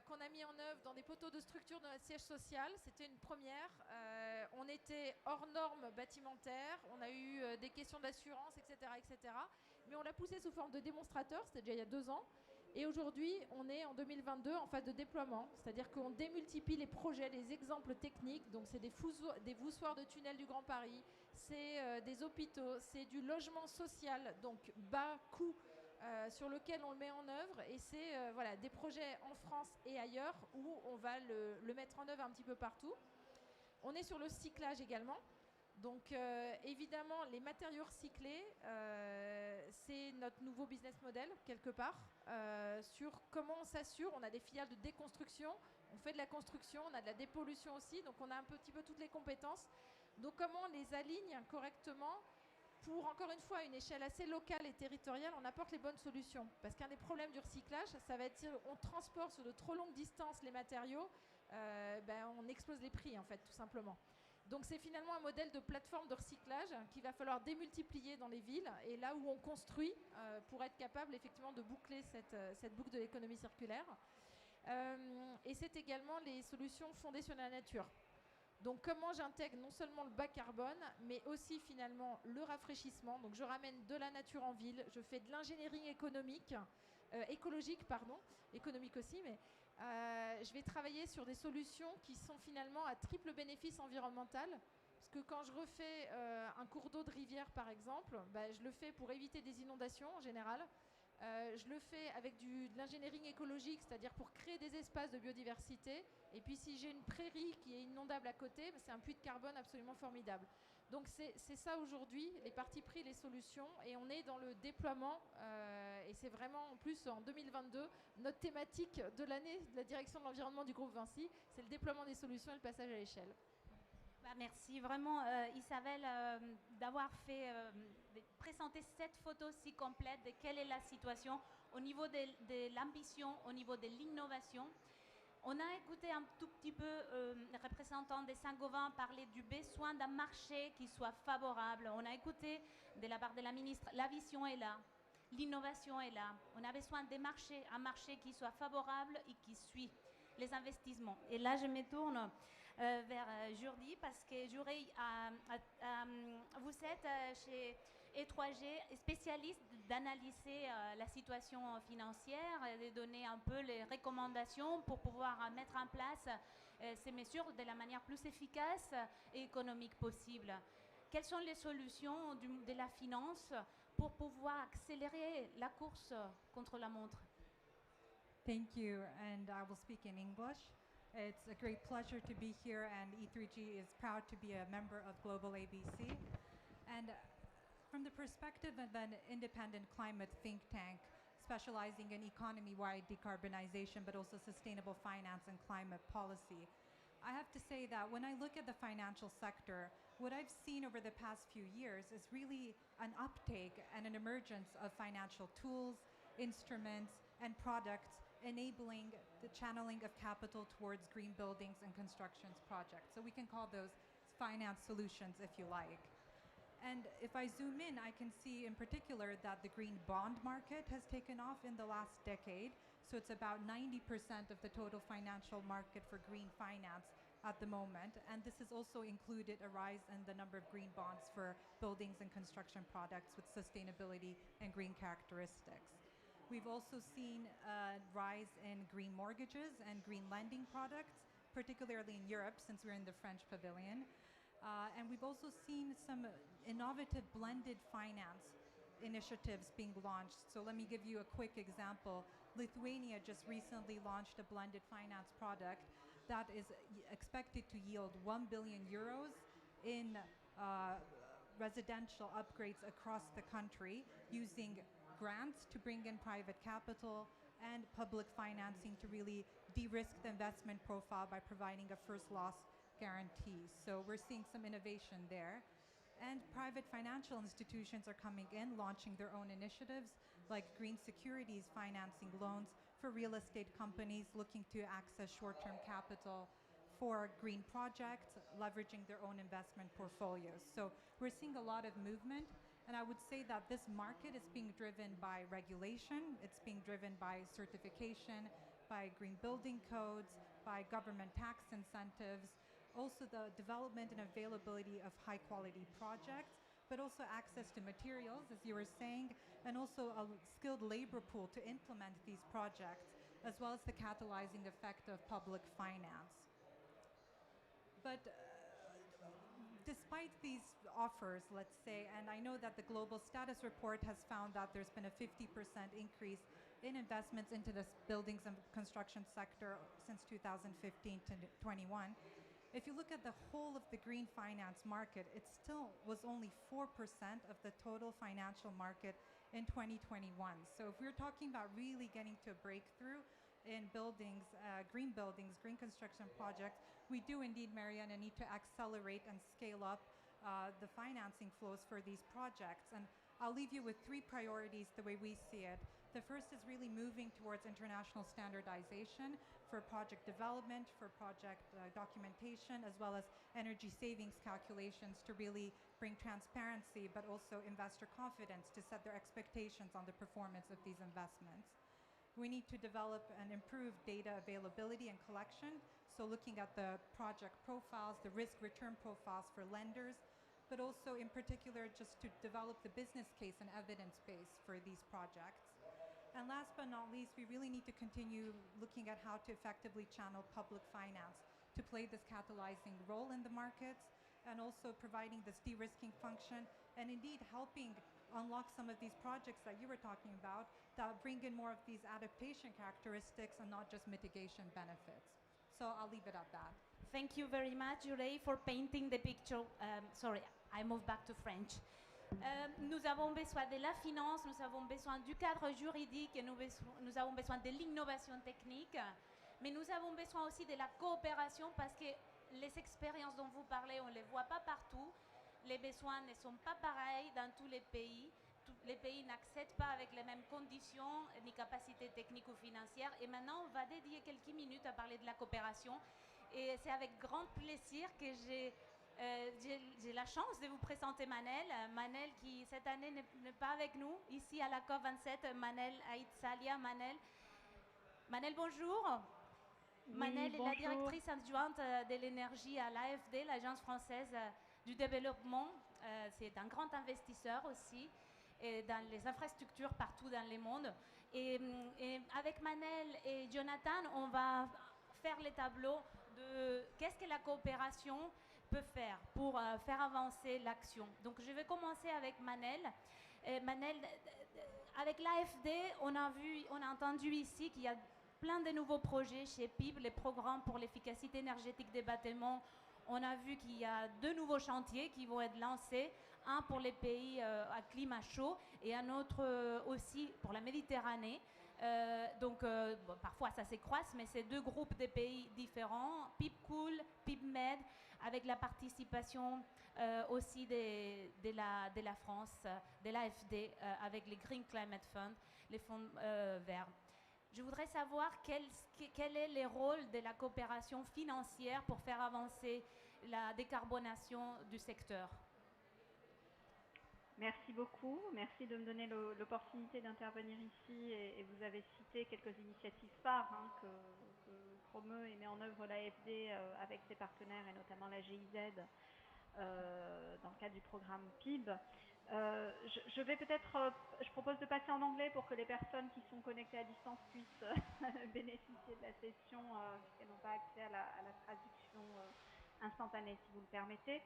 qu'on a mis en œuvre dans des poteaux de structure de notre siège social. C'était une première. On était hors normes bâtimentaires, on a eu des questions d'assurance, etc., etc. Mais on l'a poussé sous forme de démonstrateur, c'était déjà il y a 2 ans. Et aujourd'hui, on est en 2022 en phase de déploiement, c'est-à-dire qu'on démultiplie les projets, les exemples techniques. Donc c'est des voussoirs de tunnels du Grand Paris, c'est des hôpitaux, c'est du logement social, donc bas coût, sur lequel on le met en œuvre. Et c'est voilà, des projets en France et ailleurs où on va le mettre en œuvre un petit peu partout. On est sur le cyclage également. Donc évidemment, les matériaux recyclés, c'est notre nouveau business model quelque part, sur comment on s'assure. On a des filiales de déconstruction, on fait de la construction, on a de la dépollution aussi, donc on a un petit peu toutes les compétences. Donc comment on les aligne correctement pour, encore une fois, à une échelle assez locale et territoriale, on apporte les bonnes solutions. Parce qu'un des problèmes du recyclage, ça va être on transporte sur de trop longues distances les matériaux, on explose les prix en fait, tout simplement. Donc c'est finalement un modèle de plateforme de recyclage qu'il va falloir démultiplier dans les villes et là où on construit pour être capable effectivement de boucler cette boucle de l'économie circulaire. Et c'est également les solutions fondées sur la nature. Donc comment j'intègre non seulement le bas carbone, mais aussi finalement le rafraîchissement. Donc je ramène de la nature en ville, je fais de l'ingénierie économique, économique aussi, mais je vais travailler sur des solutions qui sont finalement à triple bénéfice environnemental. Parce que quand je refais un cours d'eau de rivière par exemple, je le fais pour éviter des inondations en général. Je le fais avec de l'ingénierie écologique, c'est-à-dire pour créer des espaces de biodiversité. Et puis si j'ai une prairie qui est inondable à côté, c'est un puits de carbone absolument formidable. Donc c'est ça aujourd'hui, les partis pris, les solutions. Et on est dans le déploiement. Et c'est vraiment en plus en 2022, notre thématique de l'année de la direction de l'environnement du groupe VINCI, c'est le déploiement des solutions et le passage à l'échelle. Merci vraiment Isabelle d'avoir présenté cette photo si complète de quelle est la situation au niveau de l'ambition, au niveau de l'innovation. On a écouté un tout petit peu les représentants des Saint-Gobain parler du besoin d'un marché qui soit favorable. On a écouté de la part de la ministre, la vision est là, l'innovation est là. On a besoin d'un marché, un marché qui soit favorable et qui suit les investissements. Et là, je me tourne vers Jordi parce que Jordi, vous êtes chez E3G spécialiste d'analyser la situation financière et de donner un peu les recommandations pour pouvoir mettre en place ces mesures de la manière plus efficace et économique possible. Quelles sont les solutions de la finance pour pouvoir accélérer la course contre la montre? Thank you, and I will speak in English. It's a great pleasure to be here, and E3G is proud to be a member of Global ABC. And from the perspective of an independent climate think tank specializing in economy-wide decarbonization, but also sustainable finance and climate policy, I have to say that when I look at the financial sector, what I've seen over the past few years is really an uptake and an emergence of financial tools, instruments, and products enabling the channeling of capital towards green buildings and constructions projects. So we can call those finance solutions if you like. And if I zoom in, I can see in particular that the green bond market has taken off in the last decade. So it's about 90% of the total financial market for green finance at the moment. And this has also included a rise in the number of green bonds for buildings and construction products with sustainability and green characteristics. We've also seen a rise in green mortgages and green lending products, particularly in Europe, since we're in the French pavilion. And we've also seen some innovative blended finance initiatives being launched. So let me give you a quick example. Lithuania just recently launched a blended finance product that is expected to yield 1 billion euros in residential upgrades across the country using grants to bring in private capital and public financing to really de-risk the investment profile by providing a first loss guarantee. So we're seeing some innovation there. And private financial institutions are coming in, launching their own initiatives like green securities financing loans for real estate companies looking to access short-term capital for green projects, leveraging their own investment portfolios. So we're seeing a lot of movement. And I would say that this market is being driven by regulation, it's being driven by certification, by green building codes, by government tax incentives, also the development and availability of high quality projects, but also access to materials, as you were saying, and also a skilled labor pool to implement these projects, as well as the catalyzing effect of public finance. But despite these offers, let's say, and I know that the Global Status Report has found that there's been a 50% increase in investments into the buildings and construction sector since 2015 to 21. If you look at the whole of the green finance market, it still was only 4% of the total financial market in 2021. So if we're talking about really getting to a breakthrough in buildings, green construction projects, we do indeed, Mariana, need to accelerate and scale up the financing flows for these projects. And I'll leave you with 3 priorities the way we see it. The first is really moving towards international standardization for project development, for project documentation, as well as energy savings calculations to really bring transparency, but also investor confidence to set their expectations on the performance of these investments. We need to develop and improve data availability and collection, so looking at the project profiles, the risk-return profiles for lenders, but also in particular just to develop the business case and evidence base for these projects. And last but not least, we really need to continue looking at how to effectively channel public finance to play this catalyzing role in the markets, and also providing this de-risking function, and indeed helping unlock some of these projects that you were talking about that bring in more of these adaptation characteristics and not just mitigation benefits. So I'll leave it at that. Thank you very much, Jurei, for painting the picture. Sorry, I move back to French. Nous avons besoin de la finance, nous avons besoin du cadre juridique, et nous avons besoin de l'innovation technique, mais nous avons besoin aussi de la coopération, parce que les expériences dont vous parlez, on ne les voit pas partout. Les besoins ne sont pas pareils dans tous les pays. Tous les pays n'accèdent pas avec les mêmes conditions ni capacités techniques ou financières. Et maintenant, on va dédier quelques minutes à parler de la coopération. Et c'est avec grand plaisir que j'ai la chance de vous présenter Manel. Manel qui, cette année, n'est pas avec nous, ici à la COP27. Manel Aïtsalia. Manel, bonjour. Oui, Manel est la bonjour. directrice adjointe de l'énergie à l'AFD, l'Agence française du développement. C'est un grand investisseur aussi dans les infrastructures partout dans le monde. Et avec Manel et Jonathan, on va faire les tableaux de qu'est-ce que la coopération peut faire pour faire avancer l'action. Donc je vais commencer avec Manel. Manel, avec l'AFD, on a entendu ici qu'il y a plein de nouveaux projets chez PIB, les programmes pour l'efficacité énergétique des bâtiments. On a vu qu'il y a 2 nouveaux chantiers qui vont être lancés, un pour les pays à climat chaud et un autre aussi pour la Méditerranée. Bon, parfois ça s'écroise, mais c'est 2 groupes de pays différents, PIB Cool, PIB Med, avec la participation aussi de la France, de l'AFD, avec les Green Climate Fund, les fonds verts. Je voudrais savoir quel est le rôle de la coopération financière pour faire avancer la décarbonation du secteur. Merci beaucoup. Merci de me donner l'opportunité d'intervenir ici. Et vous avez cité quelques initiatives phares que promeut et met en œuvre l'AFD avec ses partenaires, et notamment la GIZ dans le cadre du programme PIB. Je propose de passer en anglais pour que les personnes qui sont connectées à distance puissent bénéficier de la session, puisqu'elles n'ont pas accès à la traduction instantanée, si vous le permettez.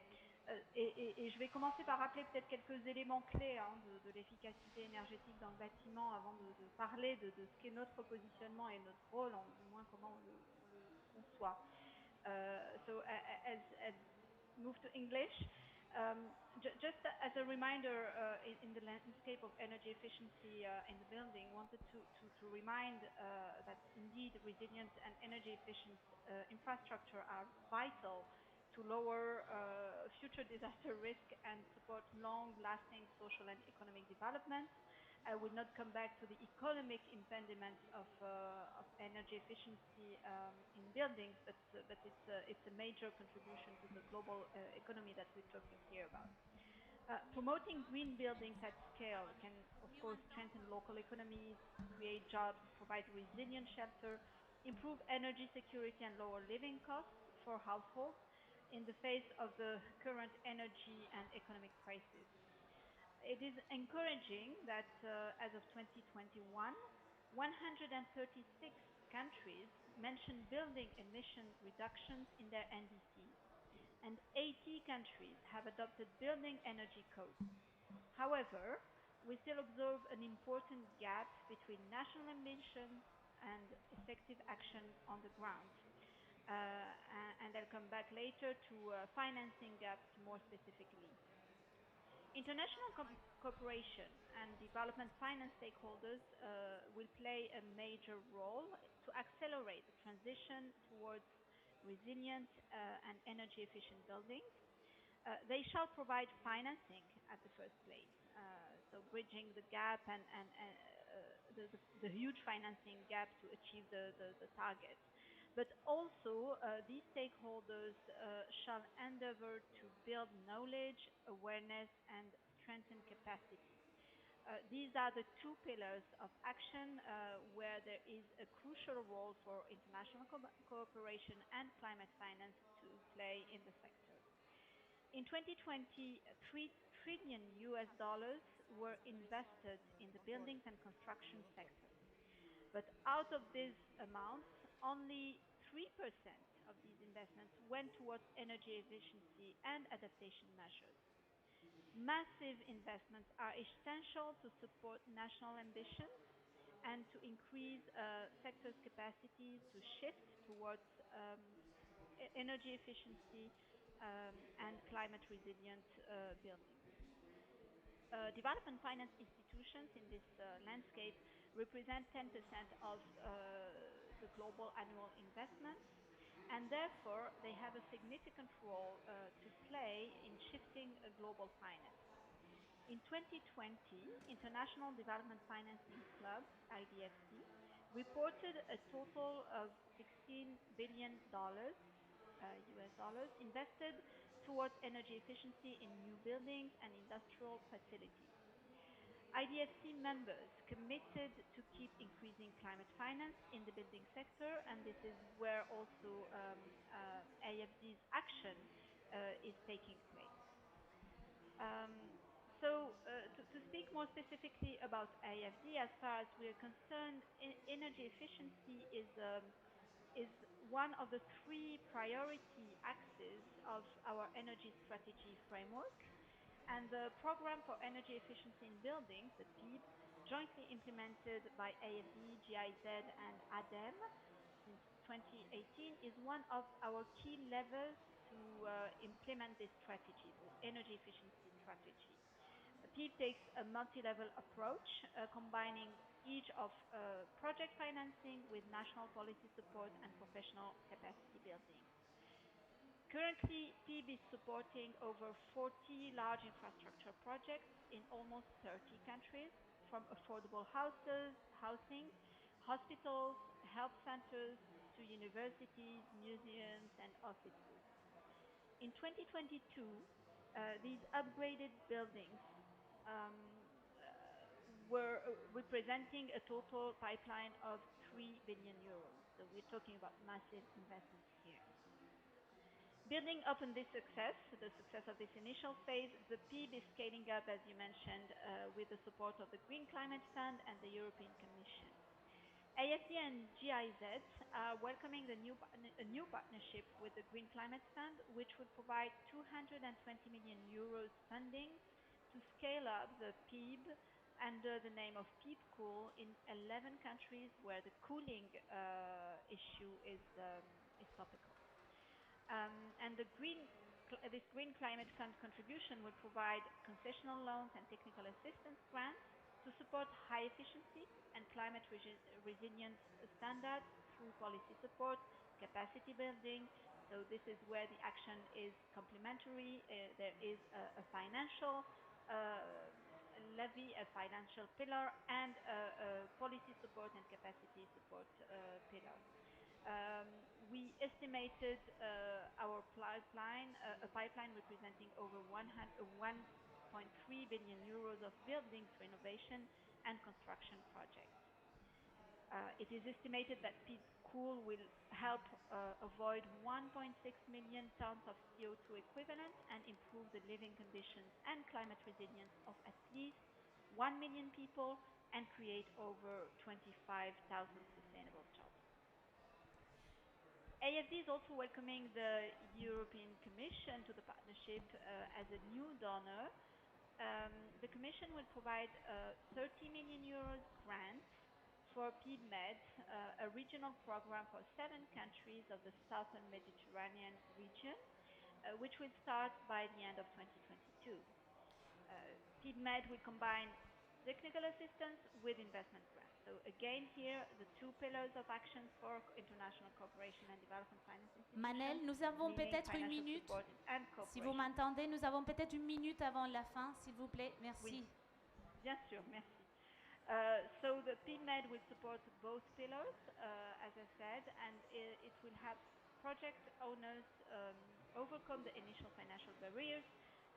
Et je vais commencer par rappeler peut-être quelques éléments clés de l'efficacité énergétique dans le bâtiment avant de parler de ce qu'est notre positionnement et notre rôle, du moins comment on le conçoit. So as move to English. Just as a reminder, in the landscape of energy efficiency in the building, wanted to remind that indeed resilient and energy efficient infrastructure are vital to lower future disaster risk and support long-lasting social and economic development. I will not come back to the economic impediments of energy efficiency in buildings, but it's a major contribution to the global economy that we're talking here about. Promoting green buildings at scale can, of course, strengthen local economies, create jobs, provide resilient shelter, improve energy security and lower living costs for households in the face of the current energy and economic crisis. It is encouraging that as of 2021, 136 countries mentioned building emission reductions in their NDCs, and 80 countries have adopted building energy codes. However, we still observe an important gap between national ambitions and effective action on the ground. And I'll come back later to financing gaps more specifically. International cooperation and development finance stakeholders will play a major role to accelerate the transition towards resilient and energy efficient buildings. They shall provide financing at the first place, so bridging the gap and the huge financing gap to achieve the target. But also, these stakeholders shall endeavor to build knowledge, awareness, and strengthen capacity. These are the two pillars of action where there is a crucial role for international cooperation and climate finance to play in the sector. In 2020, $3 trillion were invested in the buildings and construction sector. But out of these amounts, only 3% of these investments went towards energy efficiency and adaptation measures. Massive investments are essential to support national ambitions and to increase sectors' capacity to shift towards energy efficiency and climate resilient buildings. Development finance institutions in this landscape represent 10% of the global annual investments, and therefore they have a significant role to play in shifting global finance. In 2020, International Development Financing Club, IDFC, reported a total of $16 billion US dollars invested towards energy efficiency in new buildings and industrial facilities. IDFC members committed to keep increasing climate finance in the building sector, and this is where also AFD's action is taking place. To speak more specifically about AFD, as far as we are concerned, energy efficiency is one of the three priority axes of our energy strategy framework, and the Program for Energy Efficiency in Buildings, the PEB, jointly implemented by AFD, GIZ, and ADEME since 2018, is one of our key levers to implement this strategy, the energy efficiency strategy. The PEB takes a multi-level approach, combining each of project financing with national policy support and professional capacity building. Currently, PEB is supporting over 40 large infrastructure projects in almost 30 countries, from affordable housing, hospitals, health centers, to universities, museums, and offices. In 2022, these upgraded buildings were representing a total pipeline of 3 billion euros. So we're talking about massive investments here. Building upon this success, the success of this initial phase, the PEB is scaling up, as you mentioned, with the support of the Green Climate Fund and the European Commission. AFD and GIZ are welcoming a new partnership with the Green Climate Fund, which would provide 220 million euros funding to scale up the PEB under the name of PEB Cool in 11 countries where the cooling issue is topical. And this Green Climate Fund contribution will provide concessional loans and technical assistance grants to support high efficiency and climate resilience standards through policy support, capacity building. So this is where the action is complementary. There is a financial levy, a financial pillar, and a policy support and capacity support pillar. We estimated our pipeline, a pipeline representing over 1.3 billion euros of buildings renovation and construction projects. It is estimated that PEB Cool will help avoid 1.6 million tons of CO2 equivalent and improve the living conditions and climate resilience of at least 1 million people and create over 25,000 sustainable jobs. AFD is also welcoming the European Commission to the partnership as a new donor. The Commission will provide a 30 million euros grant for PEB-MED, a regional program for 7 countries of the southern Mediterranean region, which will start by the end of 2022. PEB-MED will combine technical assistance with investment grants. So again here, the two pillars of action for international cooperation and development finance institutions. Manel, nous avons peut-être une minute. Si vous m'entendez, nous avons peut-être une minute avant la fin, s'il vous plaît. Merci. Oui, bien sûr, merci. So the PMED will support both pillars, as I said, and it will help project owners overcome the initial financial barriers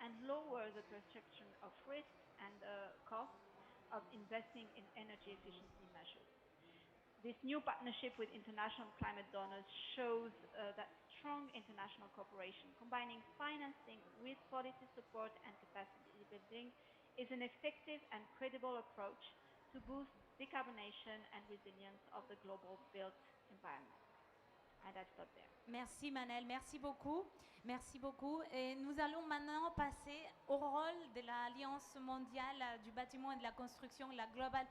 and lower the perception of risk and costs of investing in energy efficiency measures. This new partnership with international climate donors shows that strong international cooperation, combining financing with policy support and capacity building, is an effective and credible approach to boost decarbonation and resilience of the global built environment. And I stop there. Merci Manel, merci beaucoup. Merci beaucoup. Et nous allons maintenant passer au rôle de l'Alliance mondiale du bâtiment et de la construction, la Global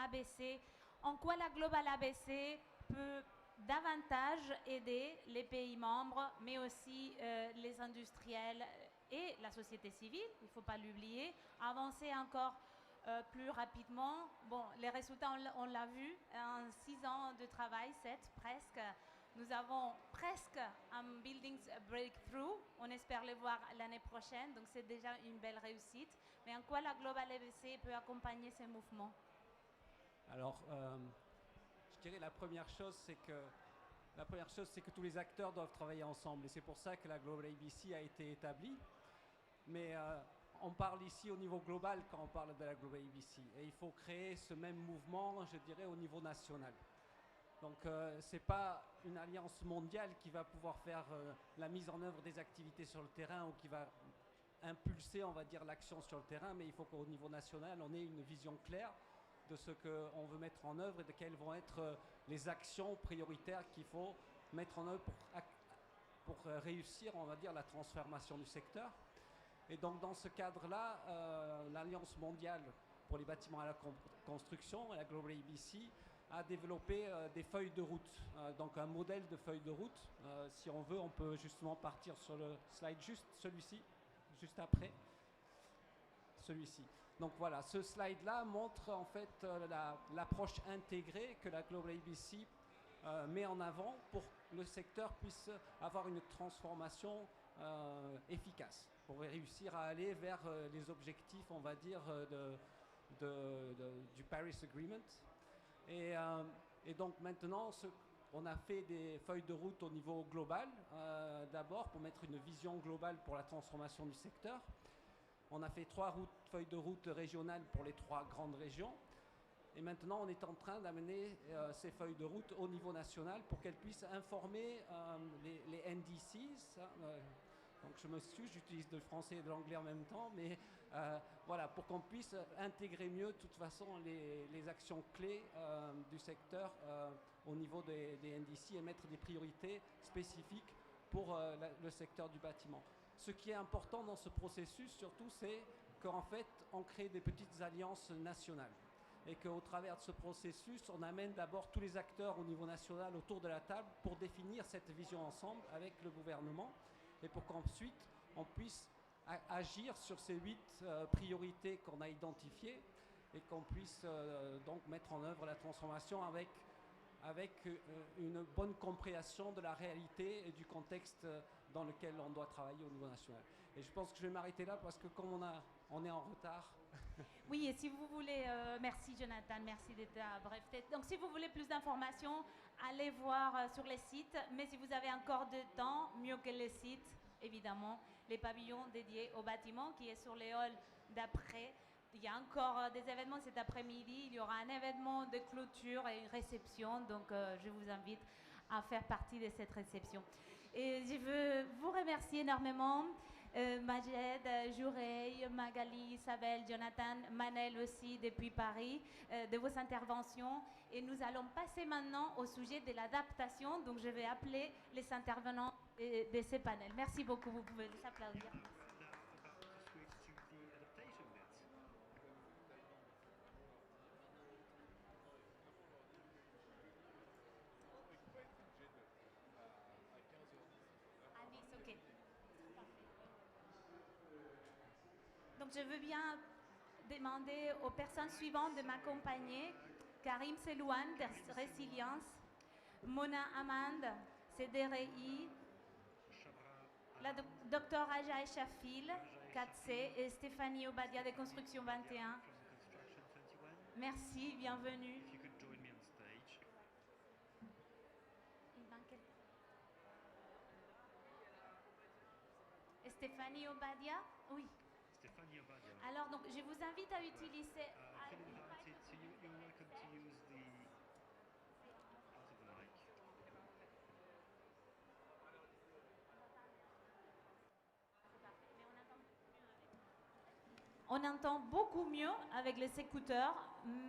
ABC. En quoi la Global ABC peut davantage aider les pays membres, mais aussi les industriels et la société civile, il ne faut pas l'oublier, à avancer encore plus rapidement. Bon, les résultats, on l'a vu, en 6 ans de travail, 7 presque, nous avons presque un Buildings Breakthrough. On espère le voir l'année prochaine, donc c'est déjà une belle réussite. Mais en quoi la Global ABC peut accompagner ces mouvements? Alors, je dirais la première chose, c'est que tous les acteurs doivent travailler ensemble. Et c'est pour ça que la Global ABC a été établie. Mais on parle ici au niveau global quand on parle de la Global ABC. Et il faut créer ce même mouvement, je dirais, au niveau national. Donc, ce n'est pas une alliance mondiale qui va pouvoir faire la mise en œuvre des activités sur le terrain ou qui va impulser, on va dire, l'action sur le terrain. Mais il faut qu'au niveau national, on ait une vision claire de ce qu'on veut mettre en œuvre et de quelles vont être les actions prioritaires qu'il faut mettre en œuvre pour réussir, on va dire, la transformation du secteur. Et donc, dans ce cadre-là, l'Alliance mondiale pour les bâtiments à la construction, la Global ABC, a développé des feuilles de route, donc un modèle de feuille de route. Si on veut, on peut justement partir sur le slide juste celui-ci, juste après, celui-ci. Donc voilà, ce slide-là montre en fait l'approche intégrée que la Global ABC met en avant pour que le secteur puisse avoir une transformation efficace, pour réussir à aller vers les objectifs, on va dire, du Paris Agreement. Et donc maintenant, on a fait des feuilles de route au niveau global, d'abord pour mettre une vision globale pour la transformation du secteur. On a fait 3 feuilles de route régionales pour les 3 grandes régions. Et maintenant, on est en train d'amener ces feuilles de route au niveau national pour qu'elles puissent informer les NDCs. Donc je m'excuse, j'utilise le français et de l'anglais en même temps, mais voilà, pour qu'on puisse intégrer mieux, de toute façon, les actions clés du secteur au niveau des NDC et mettre des priorités spécifiques pour le secteur du bâtiment. Ce qui est important dans ce processus, surtout, c'est qu'en fait, on crée des petites alliances nationales. Et qu'au travers de ce processus, on amène d'abord tous les acteurs au niveau national autour de la table pour définir cette vision ensemble avec le gouvernement et pour qu'ensuite, on puisse agir sur ces 8 priorités qu'on a identifiées et qu'on puisse donc mettre en œuvre la transformation avec une bonne compréhension de la réalité et du contexte dans lequel on doit travailler au niveau national. Et je pense que je vais m'arrêter là parce que comme on est en retard. Oui, et si vous voulez, merci Jonathan, merci d'être bref. Donc si vous voulez plus d'informations, allez voir sur les sites, mais si vous avez encore de temps, mieux que les sites, évidemment, les pavillons dédiés au bâtiment qui est sur les halls d'après. Il y a encore des événements cet après-midi, il y aura un événement de clôture et une réception, donc je vous invite à faire partie de cette réception. Et je veux vous remercier énormément, Majed, Joureille, Magali, Isabelle, Jonathan, Manel aussi depuis Paris, de vos interventions. Et nous allons passer maintenant au sujet de l'adaptation, donc je vais appeler les intervenants de ces panels. Merci beaucoup, vous pouvez les applaudir. Donc je veux bien demander aux personnes suivantes de m'accompagner. Karim Selouane de Résilience, Mona Amand, CDRI, la docteur Ajaï Chafil, 4C, et Stéphanie Obadia de Construction 21. Merci, bienvenue. If you could join me on stage. Stéphanie Obadia? Oui. Stéphanie Obadia. Alors, donc, je vous invite à utiliser... Feel invited, so you're welcome to use the part of the mic. On entend beaucoup mieux avec les écouteurs,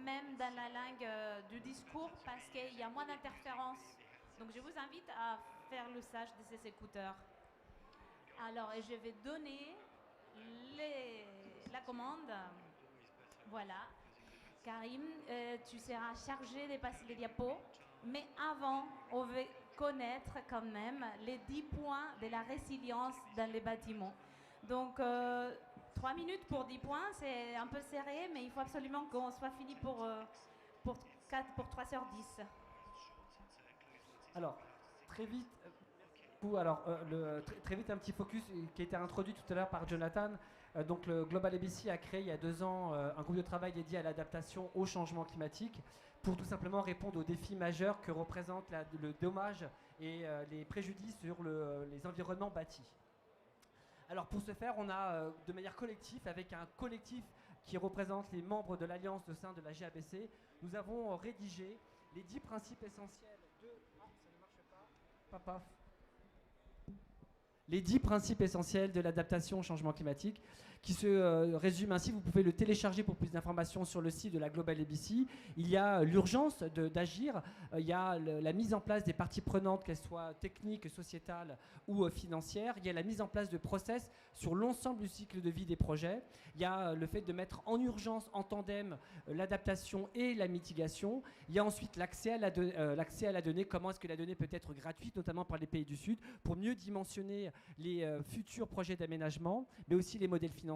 même dans la langue du discours, parce qu'il y a moins d'interférences. Donc je vous invite à faire l'usage de ces écouteurs. Alors, et je vais donner la commande. Voilà. Karim, tu seras chargé de passer les diapos. Mais avant, on veut connaître quand même les 10 points de la résilience dans les bâtiments. Donc, 3 minutes pour 10 points, c'est un peu serré, mais il faut absolument qu'on soit fini pour 3h10. Alors, très vite, très vite un petit focus qui a été introduit tout à l'heure par Jonathan. Donc le Global ABC a créé il y a 2 ans un groupe de travail dédié à l'adaptation au changement climatique pour tout simplement répondre aux défis majeurs que représentent le dommage et les préjudices sur les environnements bâtis. Alors pour ce faire, on a de manière collective, avec un collectif qui représente les membres de l'Alliance au sein de la GABC, nous avons rédigé les 10 principes essentiels de... Ah, ça ne marche pas. Papa. Les 10 principes essentiels de l'adaptation au changement climatique, qui se résument ainsi. Vous pouvez le télécharger pour plus d'informations sur le site de la Global ABC. Il y a l'urgence d'agir, il y a la mise en place des parties prenantes, qu'elles soient techniques, sociétales ou financières. Il y a la mise en place de process sur l'ensemble du cycle de vie des projets. Il y a le fait de mettre en urgence, en tandem, l'adaptation et la mitigation. Il y a ensuite l'accès à la donnée. Comment est-ce que la donnée peut être gratuite, notamment par les pays du Sud, pour mieux dimensionner les futurs projets d'aménagement, mais aussi les modèles financiers.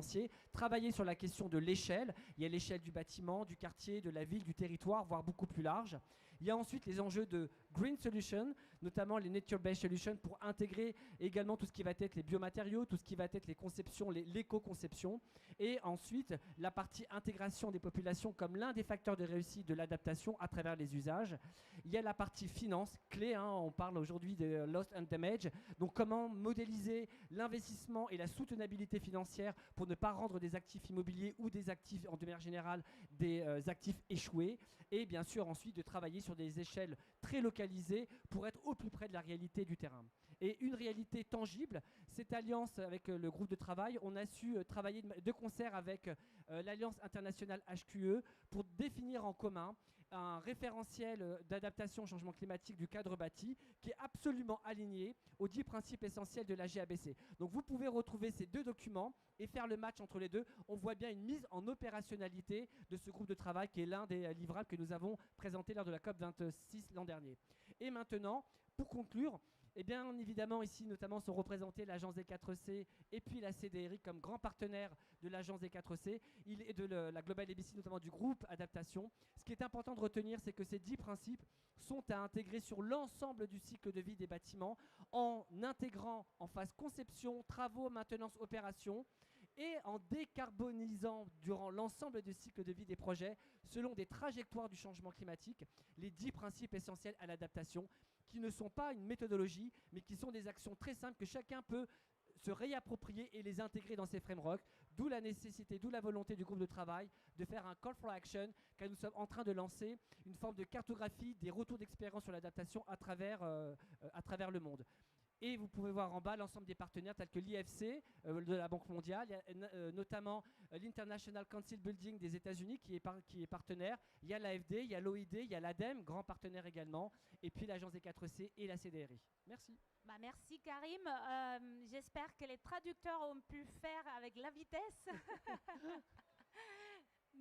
Travailler sur la question de l'échelle. Il y a l'échelle du bâtiment, du quartier, de la ville, du territoire, voire beaucoup plus large. Il y a ensuite les enjeux de green solutions, notamment les nature-based solutions, pour intégrer également tout ce qui va être les biomatériaux, tout ce qui va être les conceptions, l'éco-conception. Et ensuite, la partie intégration des populations comme l'un des facteurs de réussite de l'adaptation à travers les usages. Il y a la partie finance, clé, on parle aujourd'hui de loss and damage. Donc comment modéliser l'investissement et la soutenabilité financière pour ne pas rendre des actifs immobiliers ou des actifs, en de manière générale, des actifs échoués. Et bien sûr, ensuite, de travailler sur des échelles très localisées pour être au plus près de la réalité du terrain. Et une réalité tangible, cette alliance avec le groupe de travail, on a su travailler de concert avec l'Alliance internationale HQE pour définir en commun un référentiel d'adaptation au changement climatique du cadre bâti qui est absolument aligné aux 10 principes essentiels de la GABC. Donc vous pouvez retrouver ces 2 documents et faire le match entre les deux. On voit bien une mise en opérationnalité de ce groupe de travail qui est l'un des livrables que nous avons présenté lors de la COP26 l'an dernier. Et maintenant, pour conclure, et bien évidemment ici notamment sont représentés l'agence des 4C et puis la CDRI comme grand partenaire de l'agence des 4C et de la Global ABC, notamment du groupe adaptation. Ce qui est important de retenir, c'est que ces 10 principes sont à intégrer sur l'ensemble du cycle de vie des bâtiments en intégrant en phase conception, travaux, maintenance, opération et en décarbonisant durant l'ensemble du cycle de vie des projets selon des trajectoires du changement climatique, les 10 principes essentiels à l'adaptation qui ne sont pas une méthodologie, mais qui sont des actions très simples que chacun peut se réapproprier et les intégrer dans ses frameworks, d'où la nécessité, d'où la volonté du groupe de travail de faire un call for action, car nous sommes en train de lancer une forme de cartographie des retours d'expérience sur l'adaptation à travers le monde. Et vous pouvez voir en bas l'ensemble des partenaires tels que l'IFC de la Banque mondiale, il y a notamment l'International Council Building des États-Unis qui est partenaire, il y a l'AFD, il y a l'OID, il y a l'ADEME, grand partenaire également, et puis l'agence des 4C et la CDRI. Merci. Merci Karim. J'espère que les traducteurs ont pu faire avec la vitesse.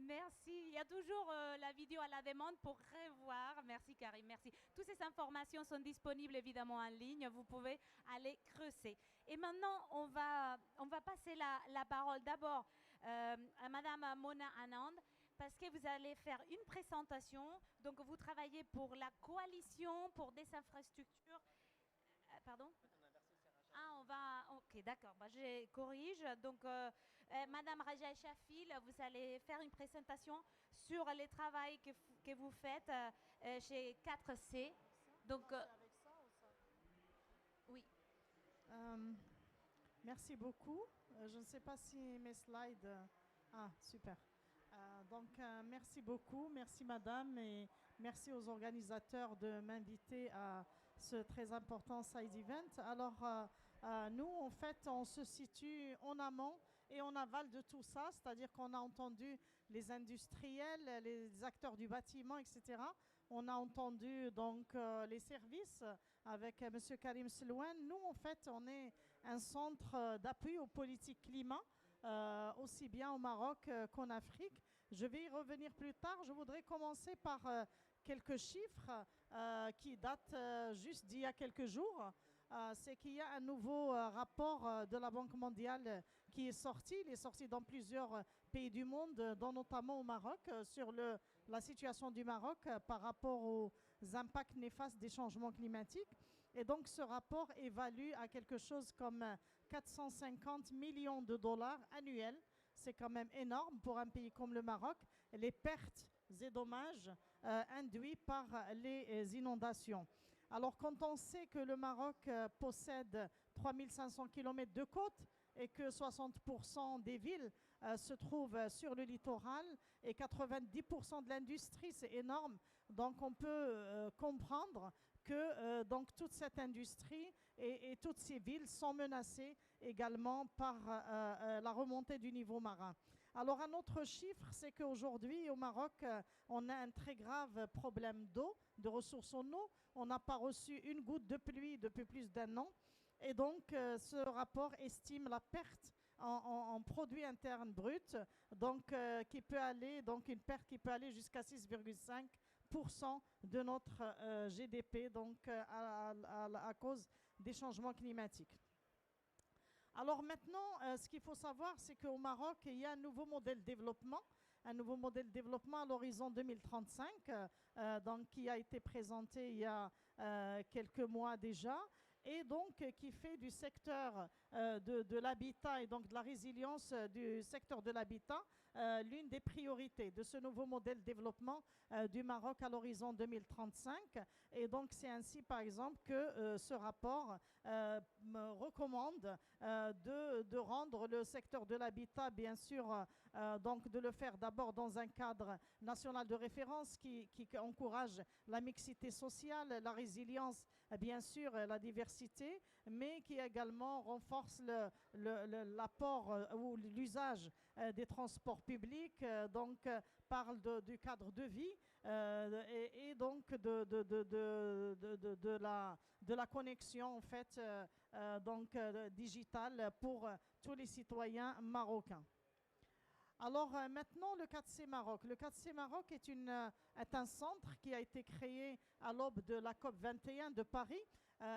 Merci. Il y a toujours la vidéo à la demande pour revoir. Merci Karim, merci. Toutes ces informations sont disponibles évidemment en ligne. Vous pouvez aller creuser. Et maintenant, on va passer la parole d'abord à Madame Mona Anand, parce que vous allez faire une présentation. Donc, vous travaillez pour la coalition pour des infrastructures. Pardon ? Ah, ok, d'accord. Je corrige. Donc, Madame Raja Shafil, vous allez faire une présentation sur le travail que vous faites chez 4C. Donc, oui. Merci beaucoup. Je ne sais pas si mes slides... ah, super. Merci beaucoup. Merci, madame, et merci aux organisateurs de m'inviter à ce très important side event. Alors, nous, en fait, on se situe en amont et en aval de tout ça, c'est-à-dire qu'on a entendu les industriels, les acteurs du bâtiment, etc. On a entendu donc les services avec M. Karim Selouane. Nous, en fait, on est un centre d'appui aux politiques climat, aussi bien au Maroc qu'en Afrique. Je vais y revenir plus tard. Je voudrais commencer par quelques chiffres qui datent juste d'il y a quelques jours. C'est qu'il y a un nouveau rapport de la Banque mondiale qui est sorti. Il est sorti dans plusieurs pays du monde, dont notamment au Maroc, sur la situation du Maroc par rapport aux impacts néfastes des changements climatiques. Et donc ce rapport évalue à quelque chose comme 450 millions de dollars annuels. C'est quand même énorme pour un pays comme le Maroc, les pertes et dommages induits par les inondations. Alors quand on sait que le Maroc possède 3500 km de côte et que 60% des villes se trouvent sur le littoral et 90% de l'industrie, c'est énorme. Donc on peut comprendre que donc toute cette industrie et toutes ces villes sont menacées également par la remontée du niveau marin. Alors un autre chiffre, c'est qu'aujourd'hui au Maroc, on a un très grave problème d'eau, de ressources en eau. On n'a pas reçu une goutte de pluie depuis plus d'1 an. Et donc ce rapport estime la perte en produit interne brut, donc qui peut aller, donc une perte qui peut aller jusqu'à 6,5% de notre GDP, donc à cause des changements climatiques. Alors maintenant, ce qu'il faut savoir, c'est qu'au Maroc, il y a un nouveau modèle de développement, à l'horizon 2035, donc qui a été présenté il y a quelques mois déjà, et donc qui fait du secteur de l'habitat et donc de la résilience du secteur de l'habitat l'une des priorités de ce nouveau modèle de développement du Maroc à l'horizon 2035. Et donc c'est ainsi par exemple que ce rapport me recommande de rendre le secteur de l'habitat, bien sûr, donc de le faire d'abord dans un cadre national de référence qui encourage la mixité sociale, la résilience, bien sûr, la diversité, mais qui également renforce l'apport ou l'usage des transports publics, donc parle du cadre de vie et donc de la connexion en fait donc digitale pour tous les citoyens marocains. Alors maintenant, le 4C Maroc. Le 4C Maroc est un centre qui a été créé à l'aube de la COP27 de Paris.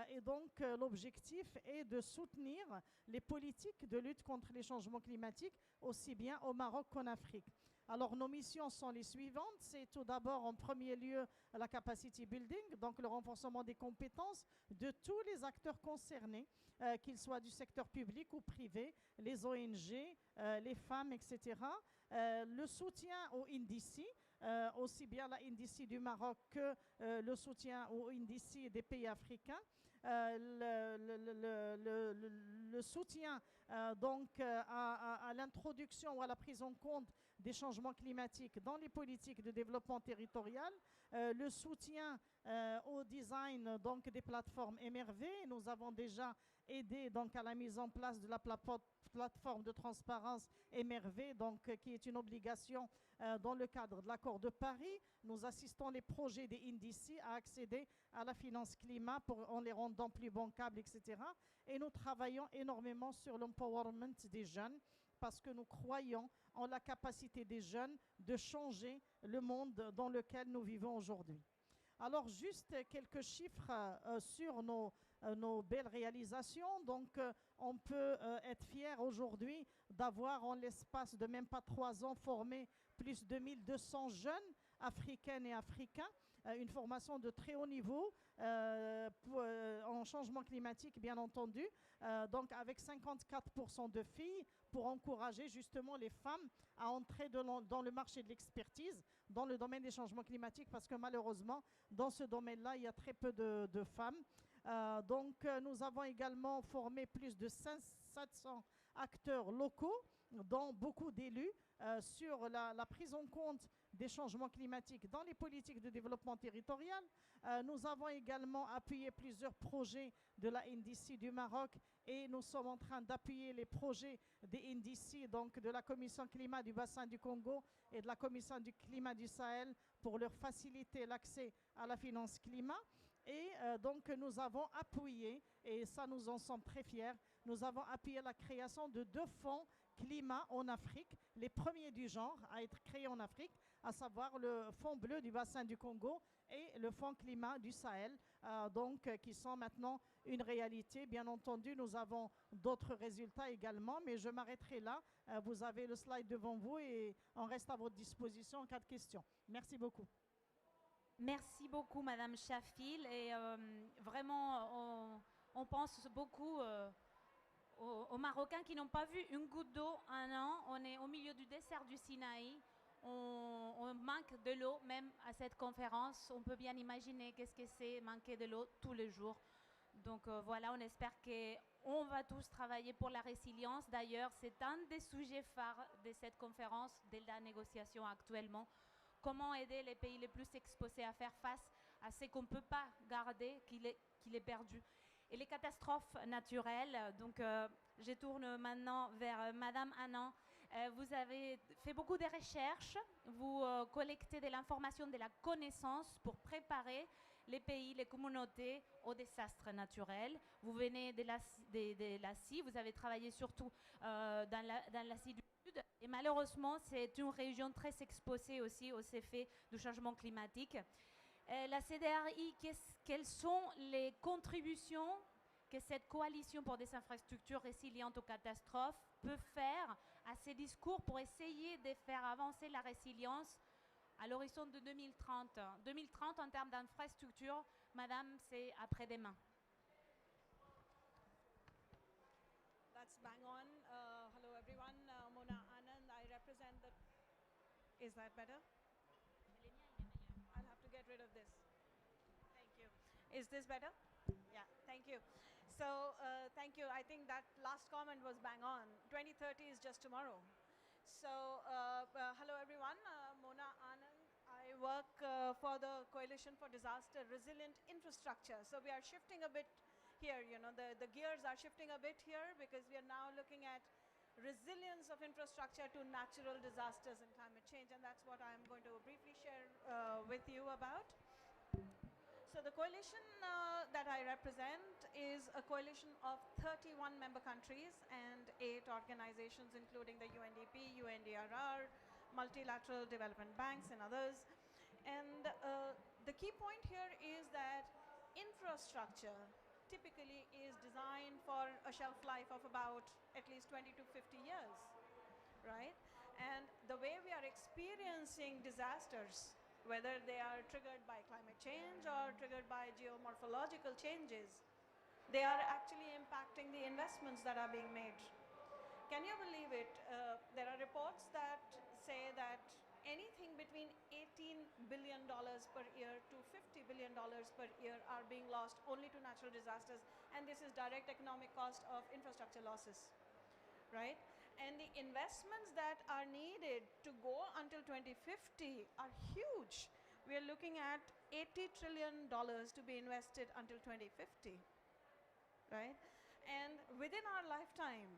Et donc l'objectif est de soutenir les politiques de lutte contre les changements climatiques, aussi bien au Maroc qu'en Afrique. Alors nos missions sont les suivantes. C'est tout d'abord en premier lieu la capacity building, donc le renforcement des compétences de tous les acteurs concernés, qu'ils soient du secteur public ou privé, les ONG, les femmes, etc. Le soutien au INDC, aussi bien la INDC du Maroc que le soutien au INDC des pays africains. Le soutien donc à l'introduction ou à la prise en compte des changements climatiques dans les politiques de développement territorial, le soutien au design donc des plateformes MRV. Nous avons déjà aidé donc à la mise en place de la plateforme de transparence MRV, donc qui est une obligation dans le cadre de l'accord de Paris. Nous assistons les projets des INDC à accéder à la finance climat en les rendant plus bancables, etc. Et nous travaillons énormément sur l'empowerment des jeunes parce que nous croyons en la capacité des jeunes de changer le monde dans lequel nous vivons aujourd'hui. Alors juste quelques chiffres sur nos belles réalisations. Donc on peut être fier aujourd'hui d'avoir en l'espace de même pas 3 ans formé plus de 1200 jeunes africaines et africains une formation de très haut niveau en changement climatique, bien entendu, donc avec 54% de filles pour encourager justement les femmes à entrer dans le marché de l'expertise, dans le domaine des changements climatiques, parce que malheureusement, dans ce domaine-là, il y a très peu de femmes. Donc, nous avons également formé plus de 700 acteurs locaux, dont beaucoup d'élus, sur la prise en compte des changements climatiques dans les politiques de développement territorial. Nous avons également appuyé plusieurs projets de la NDC du Maroc et nous sommes en train d'appuyer les projets des NDC, donc de la Commission climat du bassin du Congo et de la Commission du climat du Sahel, pour leur faciliter l'accès à la finance climat. Et donc nous avons appuyé, et ça nous en sommes très fiers, nous avons appuyé la création de 2 fonds climat en Afrique, les premiers du genre à être créés en Afrique, à savoir le fonds bleu du bassin du Congo et le fonds climat du Sahel, qui sont maintenant une réalité. Bien entendu, nous avons d'autres résultats également, mais je m'arrêterai là. Vous avez le slide devant vous et on reste à votre disposition en cas de questions. Merci beaucoup. Merci beaucoup, Madame Chafil. Et vraiment, on pense beaucoup aux Marocains qui n'ont pas vu une goutte d'eau un an. On est au milieu du désert du Sinaï. On manque de l'eau, même à cette conférence. On peut bien imaginer qu'est-ce que c'est manquer de l'eau tous les jours. Donc voilà, on espère qu'on va tous travailler pour la résilience. D'ailleurs, c'est un des sujets phares de cette conférence, de la négociation actuellement. Comment aider les pays les plus exposés à faire face à ce qu'on ne peut pas garder, qu'il est perdu. Et les catastrophes naturelles, donc je tourne maintenant vers Madame Annan. Vous avez fait beaucoup de recherches, vous collectez de l'information, de la connaissance pour préparer les pays, les communautés aux désastres naturels. Vous venez de l'Asie, vous avez travaillé surtout dans l'Asie du Sud. Et malheureusement, c'est une région très exposée aussi aux effets du changement climatique. La CDRI, quelles sont les contributions que cette coalition pour des infrastructures résilientes aux catastrophes peut faire à ces discours pour essayer de faire avancer la résilience à l'horizon de 2030. 2030 en termes d'infrastructures, Madame, c'est après-demain. That's bang on. Hello everyone, Mona Anand, I represent the... Is that better? I'll have to get rid of this. Thank you. Is this better? Yeah, thank you. So, thank you. I think that last comment was bang on. 2030 is just tomorrow. So, hello everyone, Mona Anand. I work for the Coalition for Disaster Resilient Infrastructure. So we are shifting a bit here, you know, the gears are shifting a bit here because we are now looking at resilience of infrastructure to natural disasters and climate change, and that's what I'm going to briefly share with you about. So the coalition that I represent is a coalition of 31 member countries and 8 organizations, including the UNDP, UNDRR, multilateral development banks and others. And the key point here is that infrastructure typically is designed for a shelf life of about at least 20 to 50 years, right? And the way we are experiencing disasters, whether they are triggered by climate change or triggered by geomorphological changes, they are actually impacting the investments that are being made. Can you believe it? There are reports that say that anything between $18 billion per year to $50 billion per year are being lost only to natural disasters, and this is direct economic cost of infrastructure losses, right? And the investments that are needed to go until 2050 are huge. We are looking at $80 trillion to be invested until 2050, right? And within our lifetime,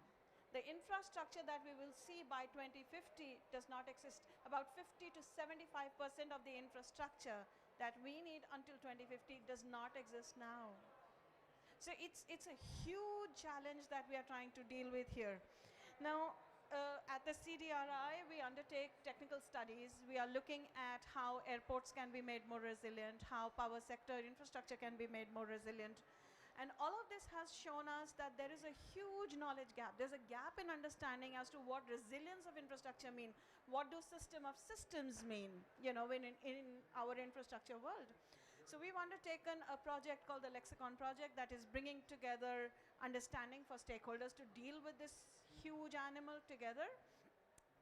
the infrastructure that we will see by 2050 does not exist. About 50 to 75% of the infrastructure that we need until 2050 does not exist now. So it's a huge challenge that we are trying to deal with here. Now, at the CDRI, we undertake technical studies. We are looking at how airports can be made more resilient, how power sector infrastructure can be made more resilient. And all of this has shown us that there is a huge knowledge gap. There's a gap in understanding as to what resilience of infrastructure mean. What do system of systems mean, you know, in our infrastructure world? So we've undertaken a project called the Lexicon Project that is bringing together understanding for stakeholders to deal with this huge animal together.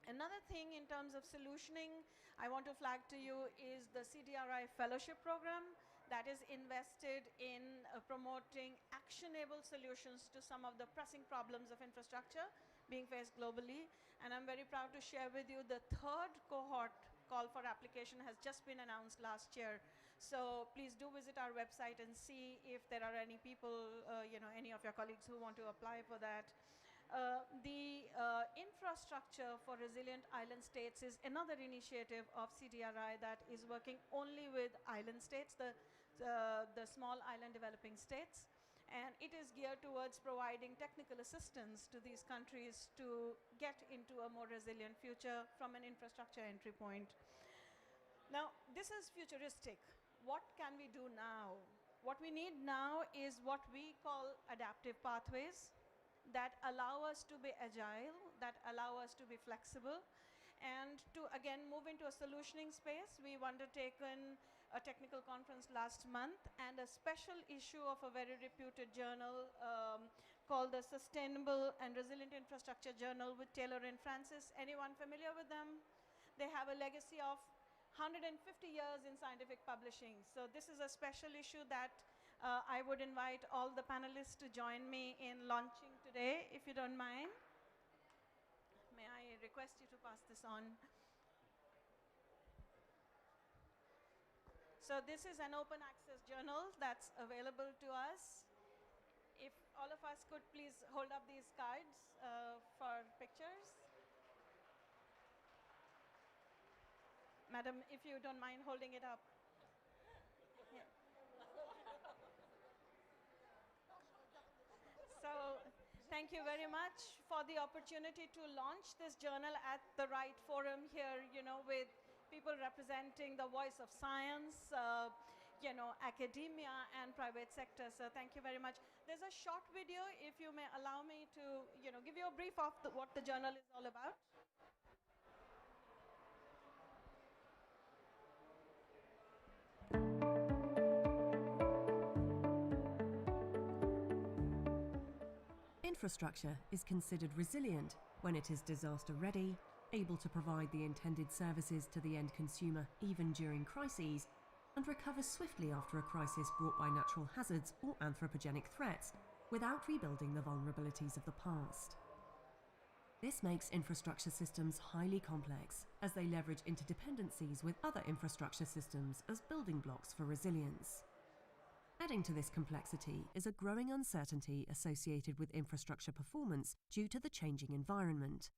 Another thing in terms of solutioning I want to flag to you is the CDRI fellowship program that is invested in promoting actionable solutions to some of the pressing problems of infrastructure being faced globally. And I'm very proud to share with you the third cohort call for application has just been announced last year. So please do visit our website and see if there are any people, you know, any of your colleagues who want to apply for that. The infrastructure for resilient island states is another initiative of CDRI that is working only with island states, the small island developing states. And it is geared towards providing technical assistance to these countries to get into a more resilient future from an infrastructure entry point. Now, this is futuristic. What can we do now? What we need now is what we call adaptive pathways that allow us to be agile, that allow us to be flexible, and to again move into a solutioning space. We've undertaken a technical conference last month and a special issue of a very reputed journal called the Sustainable and Resilient Infrastructure Journal with Taylor and Francis. Anyone familiar with them? They have a legacy of 150 years in scientific publishing. So this is a special issue that I would invite all the panelists to join me in launching today, if you don't mind. May I request you to pass this on? So this is an open access journal that's available to us. If all of us could please hold up these cards for pictures. Madam, if you don't mind holding it up. Yeah. So thank you very much for the opportunity to launch this journal at the right forum here, you know, with people representing the voice of science, you know, academia and private sector. So thank you very much. There's a short video, if you may allow me to, you know, give you a brief of what the journal is all about. Infrastructure is considered resilient when it is disaster ready, able to provide the intended services to the end consumer even during crises, and recovers swiftly after a crisis brought by natural hazards or anthropogenic threats, without rebuilding the vulnerabilities of the past. This makes infrastructure systems highly complex, as they leverage interdependencies with other infrastructure systems as building blocks for resilience. Adding to this complexity is a growing uncertainty associated with infrastructure performance due to the changing environment.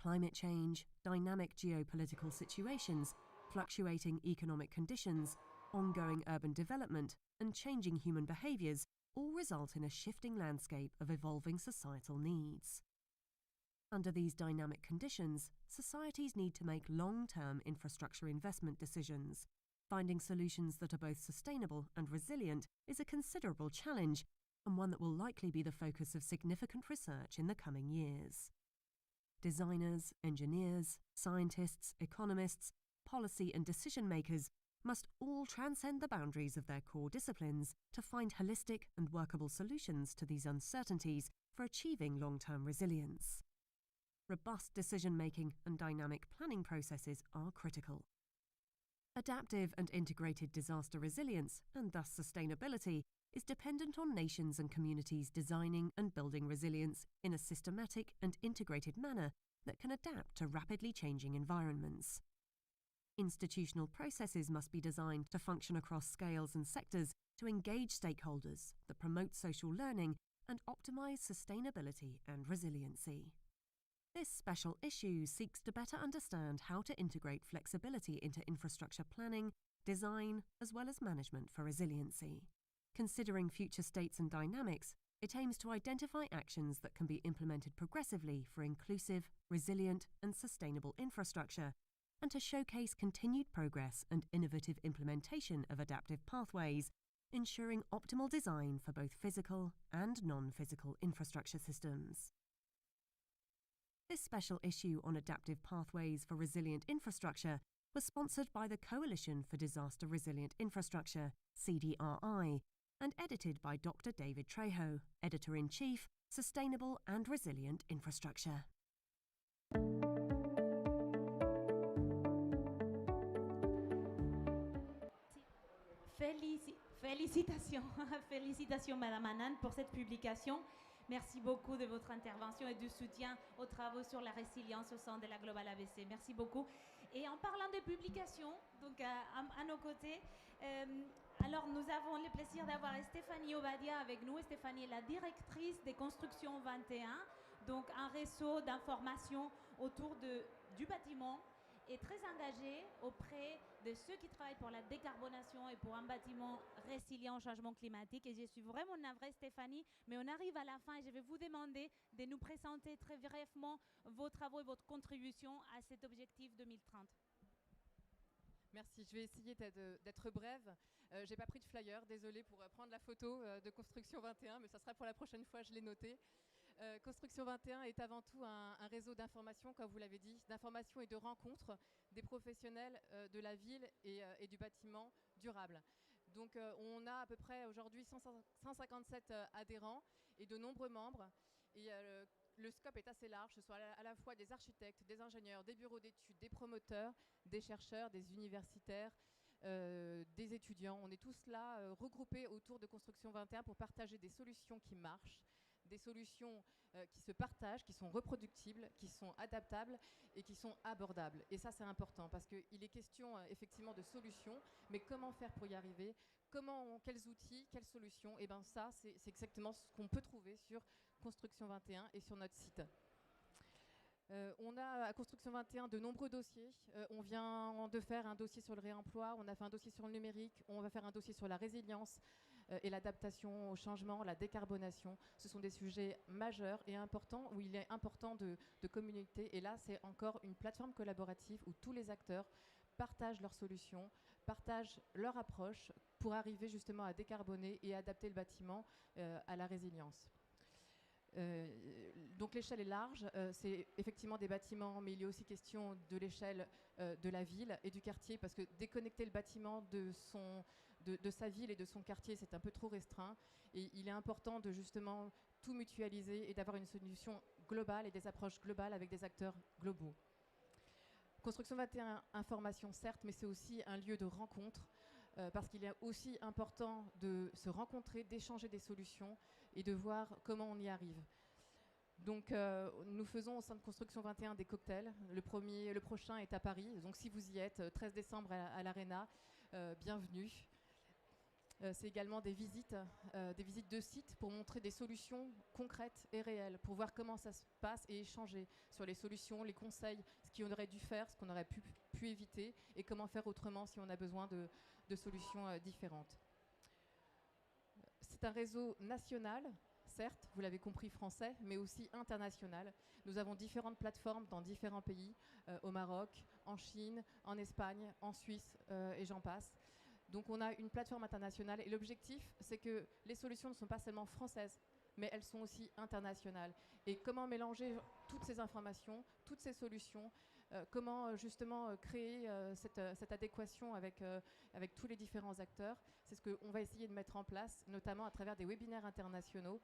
Climate change, dynamic geopolitical situations, fluctuating economic conditions, ongoing urban development, and changing human behaviours all result in a shifting landscape of evolving societal needs. Under these dynamic conditions, societies need to make long-term infrastructure investment decisions. Finding solutions that are both sustainable and resilient is a considerable challenge, and one that will likely be the focus of significant research in the coming years. Designers, engineers, scientists, economists, policy and decision makers must all transcend the boundaries of their core disciplines to find holistic and workable solutions to these uncertainties for achieving long-term resilience. Robust decision-making and dynamic planning processes are critical. Adaptive and integrated disaster resilience, and thus sustainability, is dependent on nations and communities designing and building resilience in a systematic and integrated manner that can adapt to rapidly changing environments. Institutional processes must be designed to function across scales and sectors to engage stakeholders that promote social learning and optimize sustainability and resiliency. This special issue seeks to better understand how to integrate flexibility into infrastructure planning, design, as well as management for resiliency. Considering future states and dynamics, it aims to identify actions that can be implemented progressively for inclusive, resilient, and sustainable infrastructure, and to showcase continued progress and innovative implementation of adaptive pathways ensuring optimal design for both physical and non-physical infrastructure systems. This special issue on adaptive pathways for resilient infrastructure was sponsored by the Coalition for Disaster Resilient Infrastructure, CDRI, and edited by Dr. David Trejo, Editor-in-Chief, Sustainable and Resilient Infrastructure. Félicitations, félicitations Madame Anand pour cette publication. Merci beaucoup de votre intervention et du soutien aux travaux sur la résilience au sein de la Global ABC. Merci beaucoup. Et en parlant de publications, donc à nos côtés, alors nous avons le plaisir d'avoir Stéphanie Obadia avec nous. Stéphanie est la directrice des Constructions 21, donc un réseau d'information autour du bâtiment, est très engagée auprès de ceux qui travaillent pour la décarbonation et pour un bâtiment résilient au changement climatique. Et je suis vraiment navrée, Stéphanie, mais on arrive à la fin et je vais vous demander de nous présenter très brièvement vos travaux et votre contribution à cet objectif 2030. Merci, je vais essayer d'être brève. Je n'ai pas pris de flyer, désolée pour prendre la photo de Construction 21, mais ça sera pour la prochaine fois, je l'ai noté. Construction 21 est avant tout un réseau d'information, comme vous l'avez dit, d'information et de rencontres des professionnels de la ville et du bâtiment durable. Donc on a à peu près aujourd'hui 157 adhérents et de nombreux membres. Et le scope est assez large, ce sont à la fois des architectes, des ingénieurs, des bureaux d'études, des promoteurs, des chercheurs, des universitaires, des étudiants. On est tous là regroupés autour de Construction 21 pour partager des solutions qui marchent, des solutions qui se partagent, qui sont reproductibles, qui sont adaptables et qui sont abordables. Et ça, c'est important parce qu'il est question effectivement de solutions, mais comment faire pour y arriver? Quels outils, quelles solutions? Et bien ça, c'est exactement ce qu'on peut trouver sur Construction 21 et sur notre site. On a à Construction 21 de nombreux dossiers. On vient de faire un dossier sur le réemploi, on a fait un dossier sur le numérique, on va faire un dossier sur la résilience et l'adaptation au changement, la décarbonation. Ce sont des sujets majeurs et importants où il est important de communiquer. Et là, c'est encore une plateforme collaborative où tous les acteurs partagent leurs solutions, partagent leur approche pour arriver justement à décarboner et adapter le bâtiment à la résilience. Donc l'échelle est large, c'est effectivement des bâtiments, mais il est aussi question de l'échelle de la ville et du quartier, parce que déconnecter le bâtiment de sa ville et de son quartier, c'est un peu trop restreint. Et il est important de justement tout mutualiser et d'avoir une solution globale et des approches globales avec des acteurs globaux. Construction 21, information certes, mais c'est aussi un lieu de rencontre, parce qu'il est aussi important de se rencontrer, d'échanger des solutions et de voir comment on y arrive. Donc nous faisons au sein de Construction 21 des cocktails. Le prochain est à Paris, donc si vous y êtes, 13 décembre à l'Arena, bienvenue. C'est également des visites de sites pour montrer des solutions concrètes et réelles, pour voir comment ça se passe et échanger sur les solutions, les conseils, ce qu'on aurait dû faire, ce qu'on aurait pu éviter et comment faire autrement si on a besoin de solutions différentes. C'est un réseau national, certes, vous l'avez compris, français, mais aussi international. Nous avons différentes plateformes dans différents pays, au Maroc, en Chine, en Espagne, en Suisse et j'en passe. Donc on a une plateforme internationale et l'objectif, c'est que les solutions ne sont pas seulement françaises, mais elles sont aussi internationales. Et comment mélanger toutes ces informations, toutes ces solutions, comment justement créer cette adéquation avec tous les différents acteurs. C'est ce qu'on va essayer de mettre en place, notamment à travers des webinaires internationaux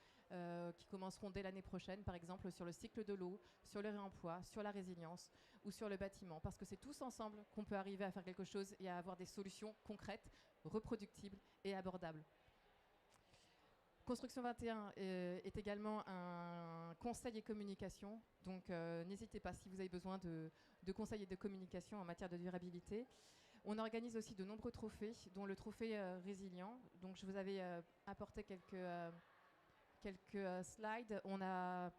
qui commenceront dès l'année prochaine, par exemple sur le cycle de l'eau, sur le réemploi, sur la résilience ou sur le bâtiment. Parce que c'est tous ensemble qu'on peut arriver à faire quelque chose et à avoir des solutions concrètes, reproductibles et abordables. Construction 21 est également un conseil et communication, donc n'hésitez pas si vous avez besoin de conseils et de communication en matière de durabilité. On organise aussi de nombreux trophées, dont le trophée résilient. Donc je vous avais apporté quelques slides. On a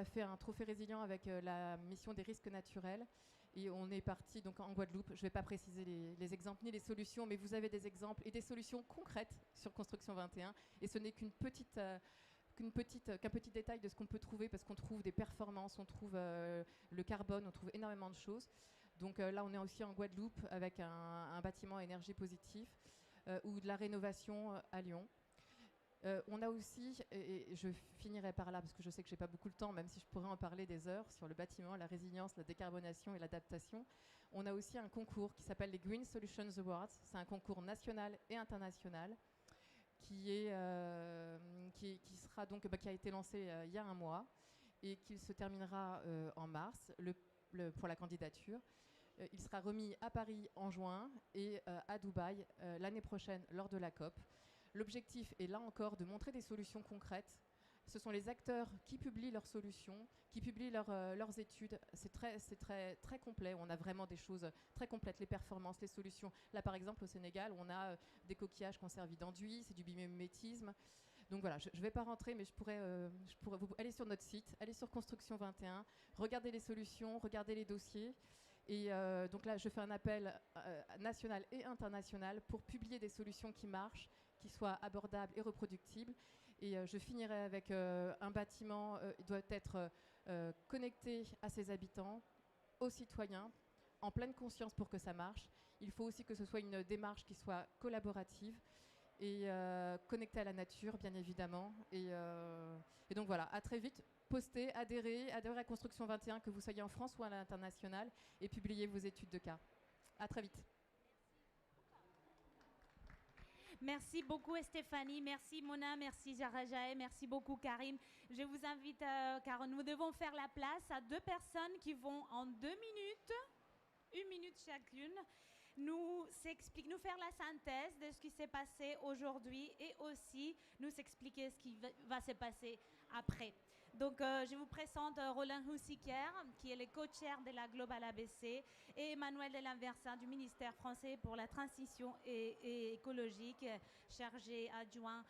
fait un trophée résilient avec la mission des risques naturels. Et on est parti donc en Guadeloupe. Je ne vais pas préciser les exemples ni les solutions, mais vous avez des exemples et des solutions concrètes sur Construction 21. Et ce n'est qu'un petit détail de ce qu'on peut trouver, parce qu'on trouve des performances, on trouve le carbone, on trouve énormément de choses. Donc là, on est aussi en Guadeloupe avec un bâtiment à énergie positive. ou de la rénovation à Lyon. On a aussi, et je finirai par là parce que je sais que je n'ai pas beaucoup de temps, même si je pourrais en parler des heures, sur le bâtiment, la résilience, la décarbonation et l'adaptation. On a aussi un concours qui s'appelle les Green Solutions Awards. C'est un concours national et international qui a été lancé il y a un mois et qui se terminera en mars pour la candidature. Il sera remis à Paris en juin et à Dubaï l'année prochaine lors de la COP. L'objectif est là encore de montrer des solutions concrètes. Ce sont les acteurs qui publient leurs solutions, qui publient leurs études. C'est très complet. On a vraiment des choses très complètes, les performances, les solutions. Là, par exemple, au Sénégal, on a des coquillages conservés d'enduit, c'est du biomimétisme. Donc voilà, je ne vais pas rentrer, mais je pourrais vous aller sur notre site, aller sur Construction 21, regarder les solutions, regarder les dossiers. Et donc là, je fais un appel national et international pour publier des solutions qui marchent, qui soient abordables et reproductibles. Et je finirai avec un bâtiment doit être connecté à ses habitants, aux citoyens, en pleine conscience pour que ça marche. Il faut aussi que ce soit une démarche qui soit collaborative et connectée à la nature, bien évidemment. Et donc voilà, à très vite. Postez, adhérez à Construction 21, que vous soyez en France ou à l'international, et publiez vos études de cas. À très vite. Merci beaucoup Stéphanie, merci Mona, merci Jarajae, merci beaucoup Karim. Je vous invite, car nous devons faire la place à 2 personnes qui vont en 2 minutes, 1 minute chacune, nous faire la synthèse de ce qui s'est passé aujourd'hui et aussi nous expliquer ce qui va se passer après. Donc, je vous présente Roland Houssiker, qui est le co-chair de la Global ABC, et Emmanuel Delanversin du ministère français pour la transition et écologique, chargé adjoint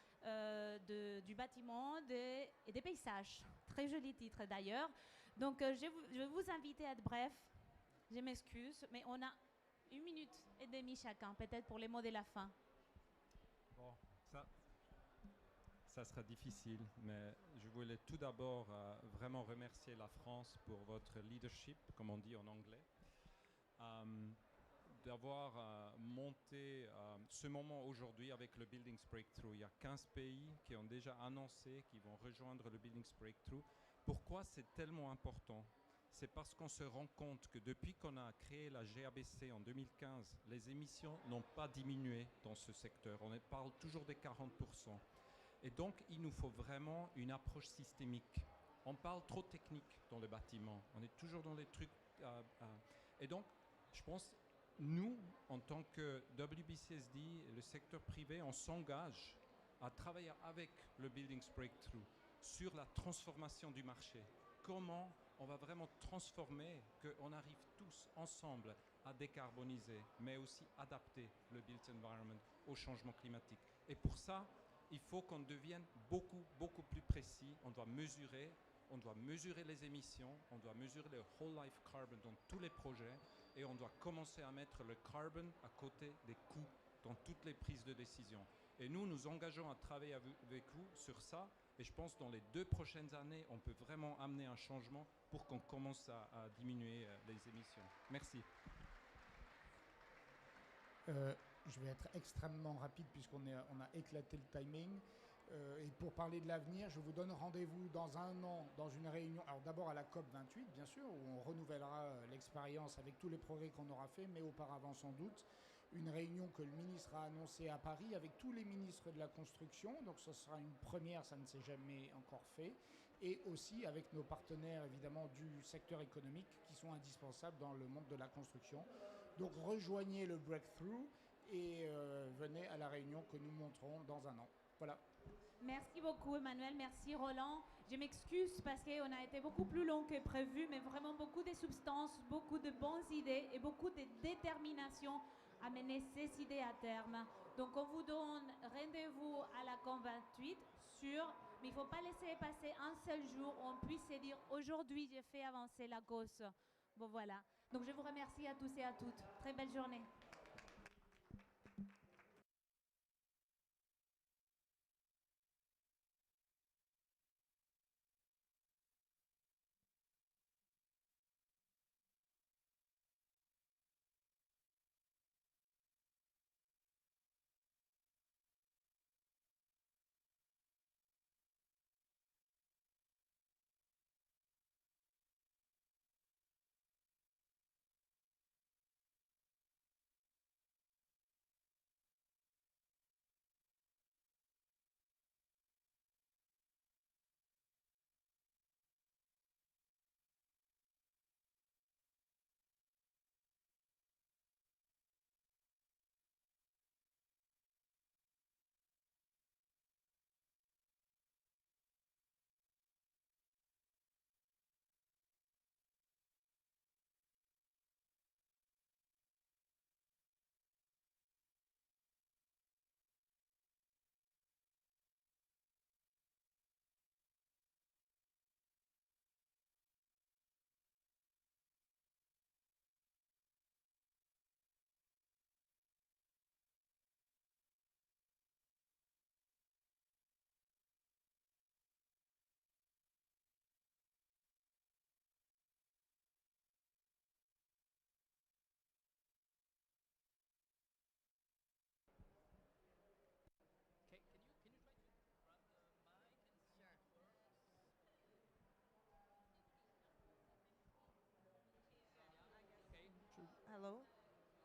du bâtiment et des paysages. Très joli titre d'ailleurs. Donc, je vais vous inviter à être bref. Je m'excuse, mais on a 1 minute et demie chacun, peut-être pour les mots de la fin. Bon, ça sera difficile, mais je voulais tout d'abord vraiment remercier la France pour votre leadership, comme on dit en anglais, d'avoir monté ce moment aujourd'hui avec le Buildings Breakthrough. Il y a 15 pays qui ont déjà annoncé qu'ils vont rejoindre le Buildings Breakthrough. Pourquoi c'est tellement important ? C'est parce qu'on se rend compte que depuis qu'on a créé la GABC en 2015, les émissions n'ont pas diminué dans ce secteur. On parle toujours des 40%. Et donc, il nous faut vraiment une approche systémique. On parle trop technique dans le bâtiment. On est toujours dans les trucs... Et donc, je pense, nous, en tant que WBCSD, le secteur privé, on s'engage à travailler avec le Buildings Breakthrough sur la transformation du marché. Comment on va vraiment transformer, qu'on arrive tous ensemble à décarboniser, mais aussi adapter le built environment au changement climatique. Et pour ça, il faut qu'on devienne beaucoup plus précis. On doit mesurer les émissions, on doit mesurer le whole life carbon dans tous les projets et on doit commencer à mettre le carbon à côté des coûts dans toutes les prises de décision. Et nous, nous engageons à travailler avec vous sur ça. Et je pense que dans les 2 prochaines années, on peut vraiment amener un changement pour qu'on commence à diminuer les émissions. Merci. Je vais être extrêmement rapide puisqu'on a éclaté le timing. Et pour parler de l'avenir, je vous donne rendez-vous dans 1 an dans une réunion, alors d'abord à la COP28 bien sûr, où on renouvellera l'expérience avec tous les progrès qu'on aura fait, mais auparavant sans doute, une réunion que le ministre a annoncée à Paris avec tous les ministres de la construction, donc ce sera une première, ça ne s'est jamais encore fait, et aussi avec nos partenaires évidemment du secteur économique qui sont indispensables dans le monde de la construction. Donc rejoignez le Breakthrough et venez à la réunion que nous monterons dans 1 an. Voilà. Merci beaucoup Emmanuel, merci Roland. Je m'excuse parce qu'on a été beaucoup plus long que prévu, mais vraiment beaucoup de substances, beaucoup de bonnes idées et beaucoup de détermination à mener ces idées à terme. Donc on vous donne rendez-vous à la COP28 mais il ne faut pas laisser passer un seul jour où on puisse se dire aujourd'hui j'ai fait avancer la cause. Bon voilà. Donc je vous remercie à tous et à toutes. Très belle journée.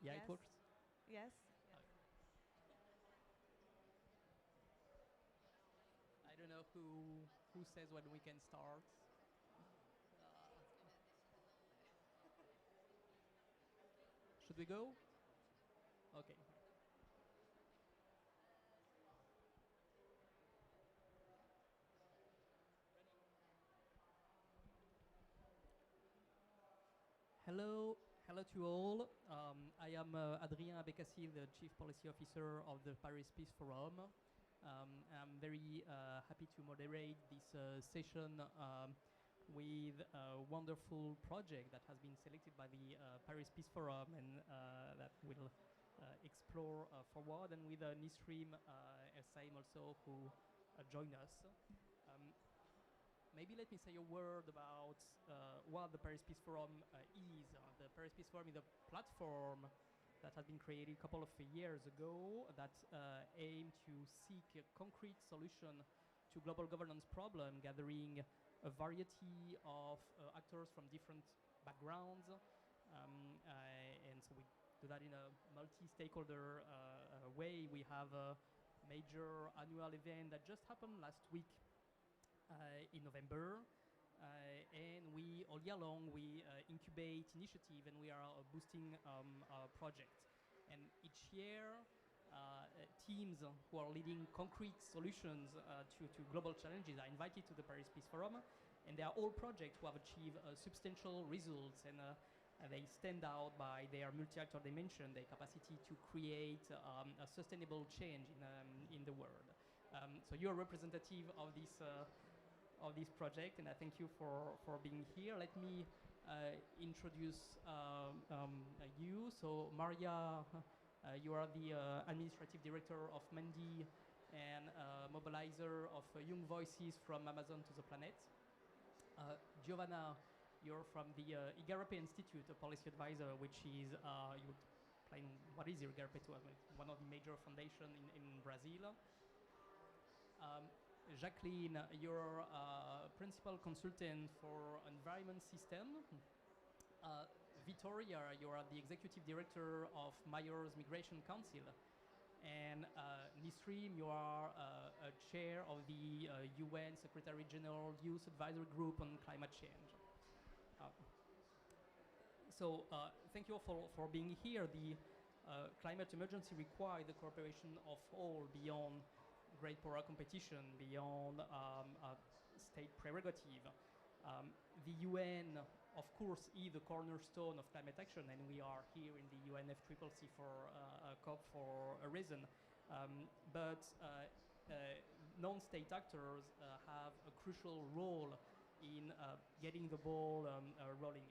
Yeah, Yes. it works. Yes. I don't know who says when we can start. Should we go? Okay. Hello to all. I am Adrien Abécassille, the Chief Policy Officer of the Paris Peace Forum. I'm very happy to moderate this session with a wonderful project that has been selected by the Paris Peace Forum and that will explore forward, and with Nisrim Saim also, who join us. Maybe let me say a word about what the Paris Peace Forum is. The Paris Peace Forum is a platform that has been created a couple of years ago that aim to seek a concrete solution to global governance problem, gathering a variety of actors from different backgrounds. And so we do that in a multi-stakeholder way. We have a major annual event that just happened last week in November, and we all year long we incubate initiative, and we are boosting our project. And each year, teams who are leading concrete solutions to global challenges are invited to the Paris Peace Forum, and they are all projects who have achieved substantial results, and they stand out by their multi-actor dimension, their capacity to create a sustainable change in the world. So you're a representative of this project, and I thank you for being here. Let me introduce you. So Maria, you are the administrative director of Mandy and mobilizer of Young Voices from Amazon to the Planet. Giovanna, you're from the Igarape Institute, a policy advisor, which is you explain what is Igarape to one of the major foundations in Brazil. Jacqueline, you're principal consultant for environment system. Vittoria, you are the executive director of Mayor's Migration Council. And Nisrim, you are a chair of the UN Secretary General Youth Advisory Group on Climate Change. So thank you all for being here. The climate emergency requires the cooperation of all beyond great power competition, beyond state prerogative. The UN, of course, is the cornerstone of climate action, and we are here in the UNFCCC for COP for a reason. But non-state actors have a crucial role in getting the ball rolling.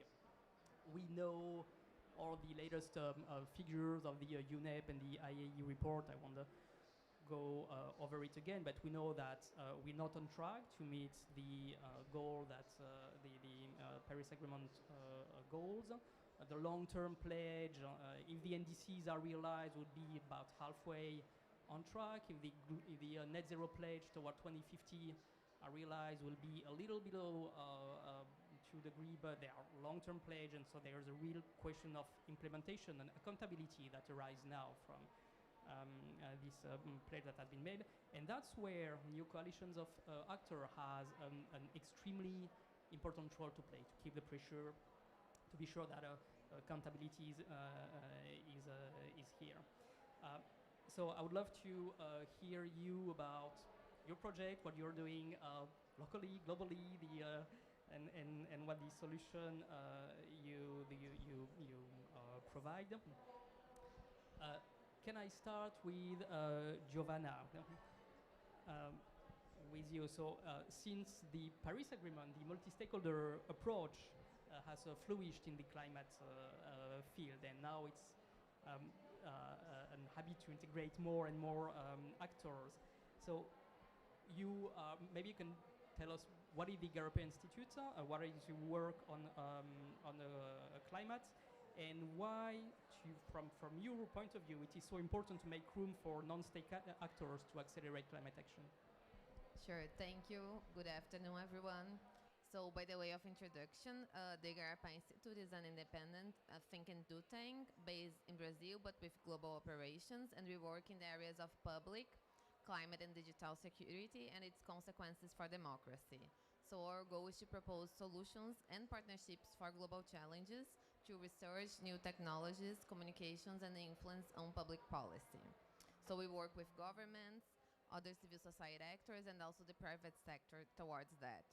We know all the latest figures of the UNEP and the IAE report. I wonder go over it again, but we know that we're not on track to meet the goal that the Paris Agreement goals. The long-term pledge, if the NDCs are realized, would be about halfway on track. If the net zero pledge toward 2050 are realized, will be a little below 2 degrees, but they are long-term pledge, and so there's a real question of implementation and accountability that arise now from this pledge that has been made. And that's where new coalitions of actors has an extremely important role to play, to keep the pressure, to be sure that accountability is here. So I would love to hear you about your project, what you're doing locally, globally, and what the solution you provide. Can I start with Giovanna? With you. So since the Paris Agreement, the multi-stakeholder approach has flourished in the climate field, and now it's an habit to integrate more and more actors. So you maybe you can tell us what is the Groupe Institute, what is your work on climate, and why, from your point of view, it is so important to make room for non-state actors to accelerate climate action. Sure, thank you. Good afternoon, everyone. So by the way of introduction, the Garapa Institute is an independent think and do tank based in Brazil but with global operations, and we work in the areas of public, climate and digital security and its consequences for democracy. So our goal is to propose solutions and partnerships for global challenges through research, new technologies, communications and influence on public policy. So we work with governments, other civil society actors and also the private sector towards that.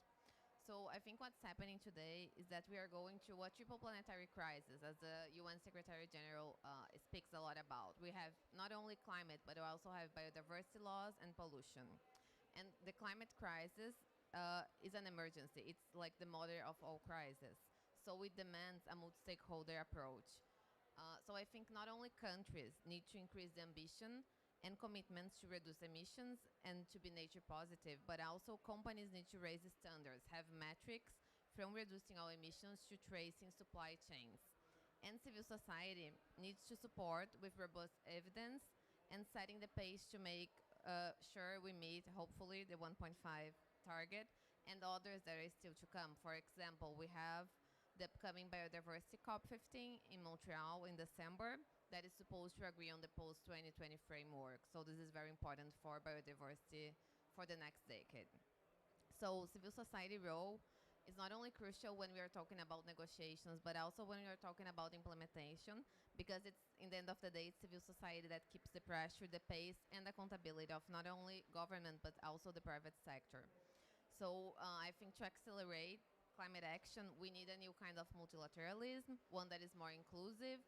So I think what's happening today is that we are going through a triple planetary crisis, as the UN Secretary General speaks a lot about. We have not only climate, but we also have biodiversity loss and pollution. And the climate crisis is an emergency. It's like the mother of all crises. So it demands a multi-stakeholder approach. So I think not only countries need to increase the ambition and commitments to reduce emissions and to be nature positive, but also companies need to raise the standards, have metrics from reducing our emissions to tracing supply chains. And civil society needs to support with robust evidence and setting the pace to make sure we meet, hopefully, the 1.5 target and others that are still to come. For example, we have the upcoming biodiversity COP15 in Montreal in December, that is supposed to agree on the post-2020 framework. So this is very important for biodiversity for the next decade. So civil society role is not only crucial when we are talking about negotiations, but also when we are talking about implementation, because it's, in the end of the day, it's civil society that keeps the pressure, the pace, and accountability of not only government, but also the private sector. So I think to accelerate climate action, we need a new kind of multilateralism, one that is more inclusive,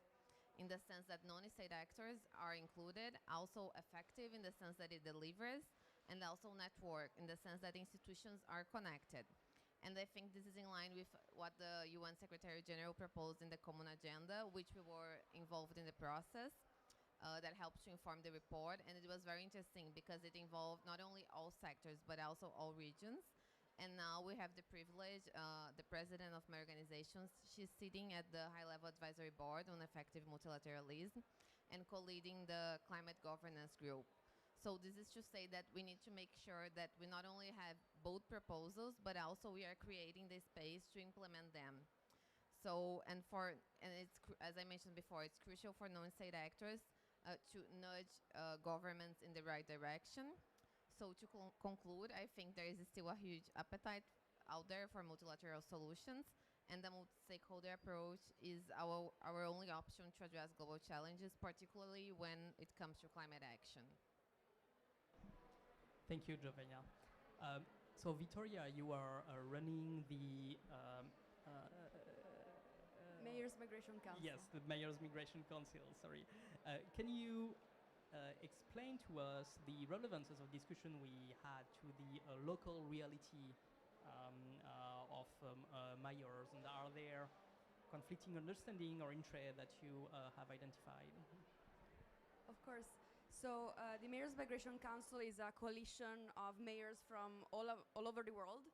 in the sense that non-state actors are included, also effective in the sense that it delivers, and also network in the sense that institutions are connected. And I think this is in line with what the UN Secretary General proposed in the Common Agenda, which we were involved in the process, that helped to inform the report. And it was very interesting because it involved not only all sectors, but also all regions. And now we have the privilege, the president of my organization, she's sitting at the high-level advisory board on effective multilateralism and co-leading the climate governance group. So this is to say that we need to make sure that we not only have both proposals, but also we are creating the space to implement them. So, and it's, as I mentioned before, it's crucial for non-state actors to nudge governments in the right direction. So to conclude, I think there is still a huge appetite out there for multilateral solutions, and the multi-stakeholder approach is our only option to address global challenges, particularly when it comes to climate action. Thank you, Jovenia. So Victoria, you are running the Mayor's Migration Council. Yes, the Mayor's Migration Council, sorry. Can you explain to us the relevances of discussion we had to the local reality of mayors, and are there conflicting understanding or interest that you have identified? Of course. So the Mayor's Migration Council is a coalition of mayors from all over the world.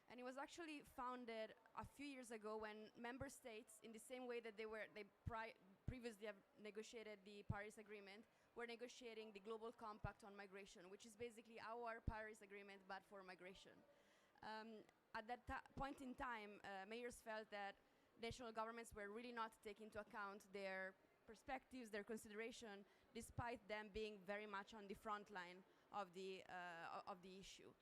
And it was actually founded a few years ago when member states, in the same way that they previously have negotiated the Paris Agreement, were negotiating the Global Compact on Migration, which is basically our Paris Agreement but for migration. At that point in time, mayors felt that national governments were really not taking into account their perspectives, their consideration, despite them being very much on the front line of the issue.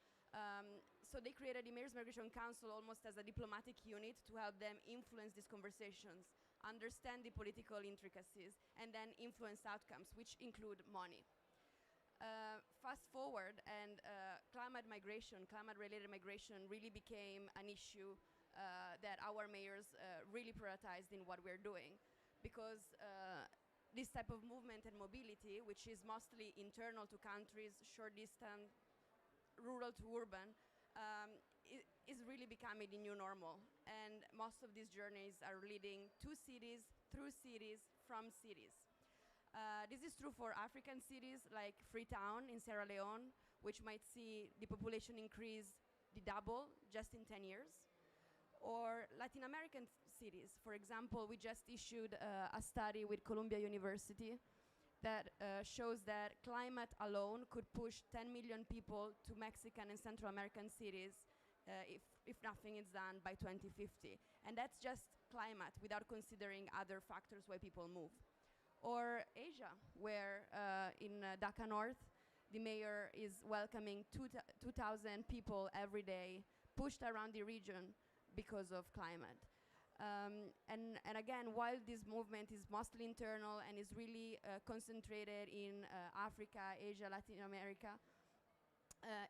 So they created the Mayor's Migration Council almost as a diplomatic unit to help them influence these conversations, understand the political intricacies, and then influence outcomes, which include money. Fast forward, and climate-related migration really became an issue that our mayors really prioritized in what we're doing. Because this type of movement and mobility, which is mostly internal to countries, short distance, rural to urban, is really becoming the new normal. And most of these journeys are leading to cities, through cities, from cities. This is true for African cities like Freetown in Sierra Leone, which might see the population increase the double just in 10 years. Or Latin American cities. For example, we just issued a study with Columbia University that shows that climate alone could push 10 million people to Mexican and Central American cities if nothing is done by 2050. And that's just climate without considering other factors why people move. Or Asia, where in Dhaka North, the mayor is welcoming 2,000 people every day, pushed around the region because of climate. And again, while this movement is mostly internal and is really concentrated in Africa, Asia, Latin America,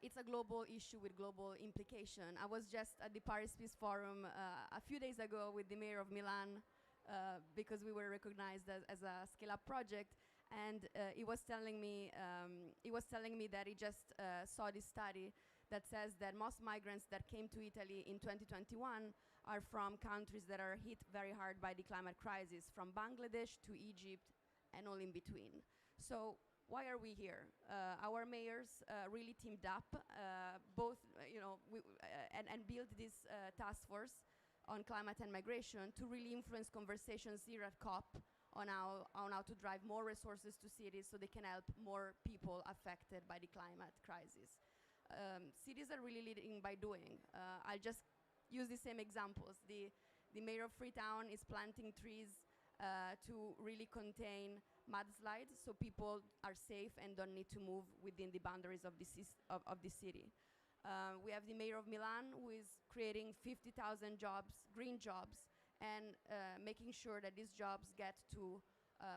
it's a global issue with global implication. I was just at the Paris Peace Forum a few days ago with the mayor of Milan because we were recognized as a scale-up project, and he was telling me that he just saw this study that says that most migrants that came to Italy in 2021 are from countries that are hit very hard by the climate crisis, from Bangladesh to Egypt and all in between. So why are we here? Our mayors really teamed up, and built this task force on climate and migration to really influence conversations here at COP on how to drive more resources to cities so they can help more people affected by the climate crisis. Cities are really leading by doing. I'll just use the same examples. The mayor of Freetown is planting trees to really contain mudslides so people are safe and don't need to move within the boundaries of the city. We have the mayor of Milan who is creating 50,000 jobs, green jobs, and making sure that these jobs get to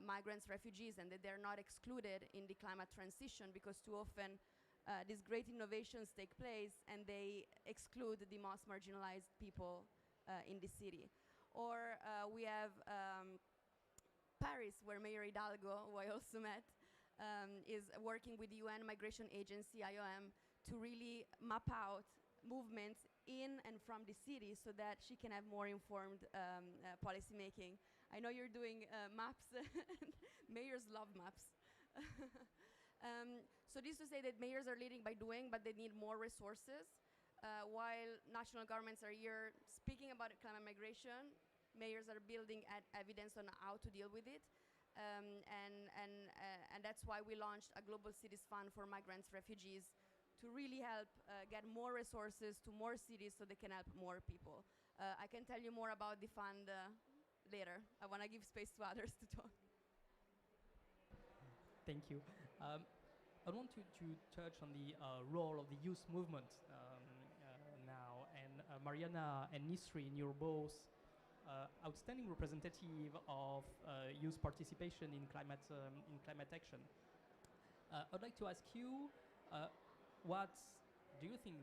migrants, refugees, and that they're not excluded in the climate transition, because too often these great innovations take place and they exclude the most marginalized people in the city. Or we have Paris, where Mayor Hidalgo, who I also met, is working with the UN Migration Agency, IOM, to really map out movements in and from the city so that she can have more informed policy making. I know you're doing maps. Mayors love maps. So this to say that mayors are leading by doing, but they need more resources. While national governments are here speaking about climate migration, mayors are building evidence on how to deal with it. And that's why we launched a Global Cities Fund for migrants, refugees, to really help get more resources to more cities so they can help more people. I can tell you more about the fund later. I want to give space to others to talk. Thank you. I want to touch on the role of the youth movement now. And Mariana and Nisrin, you're both outstanding representative of youth participation in climate action. I'd like to ask you, what do you think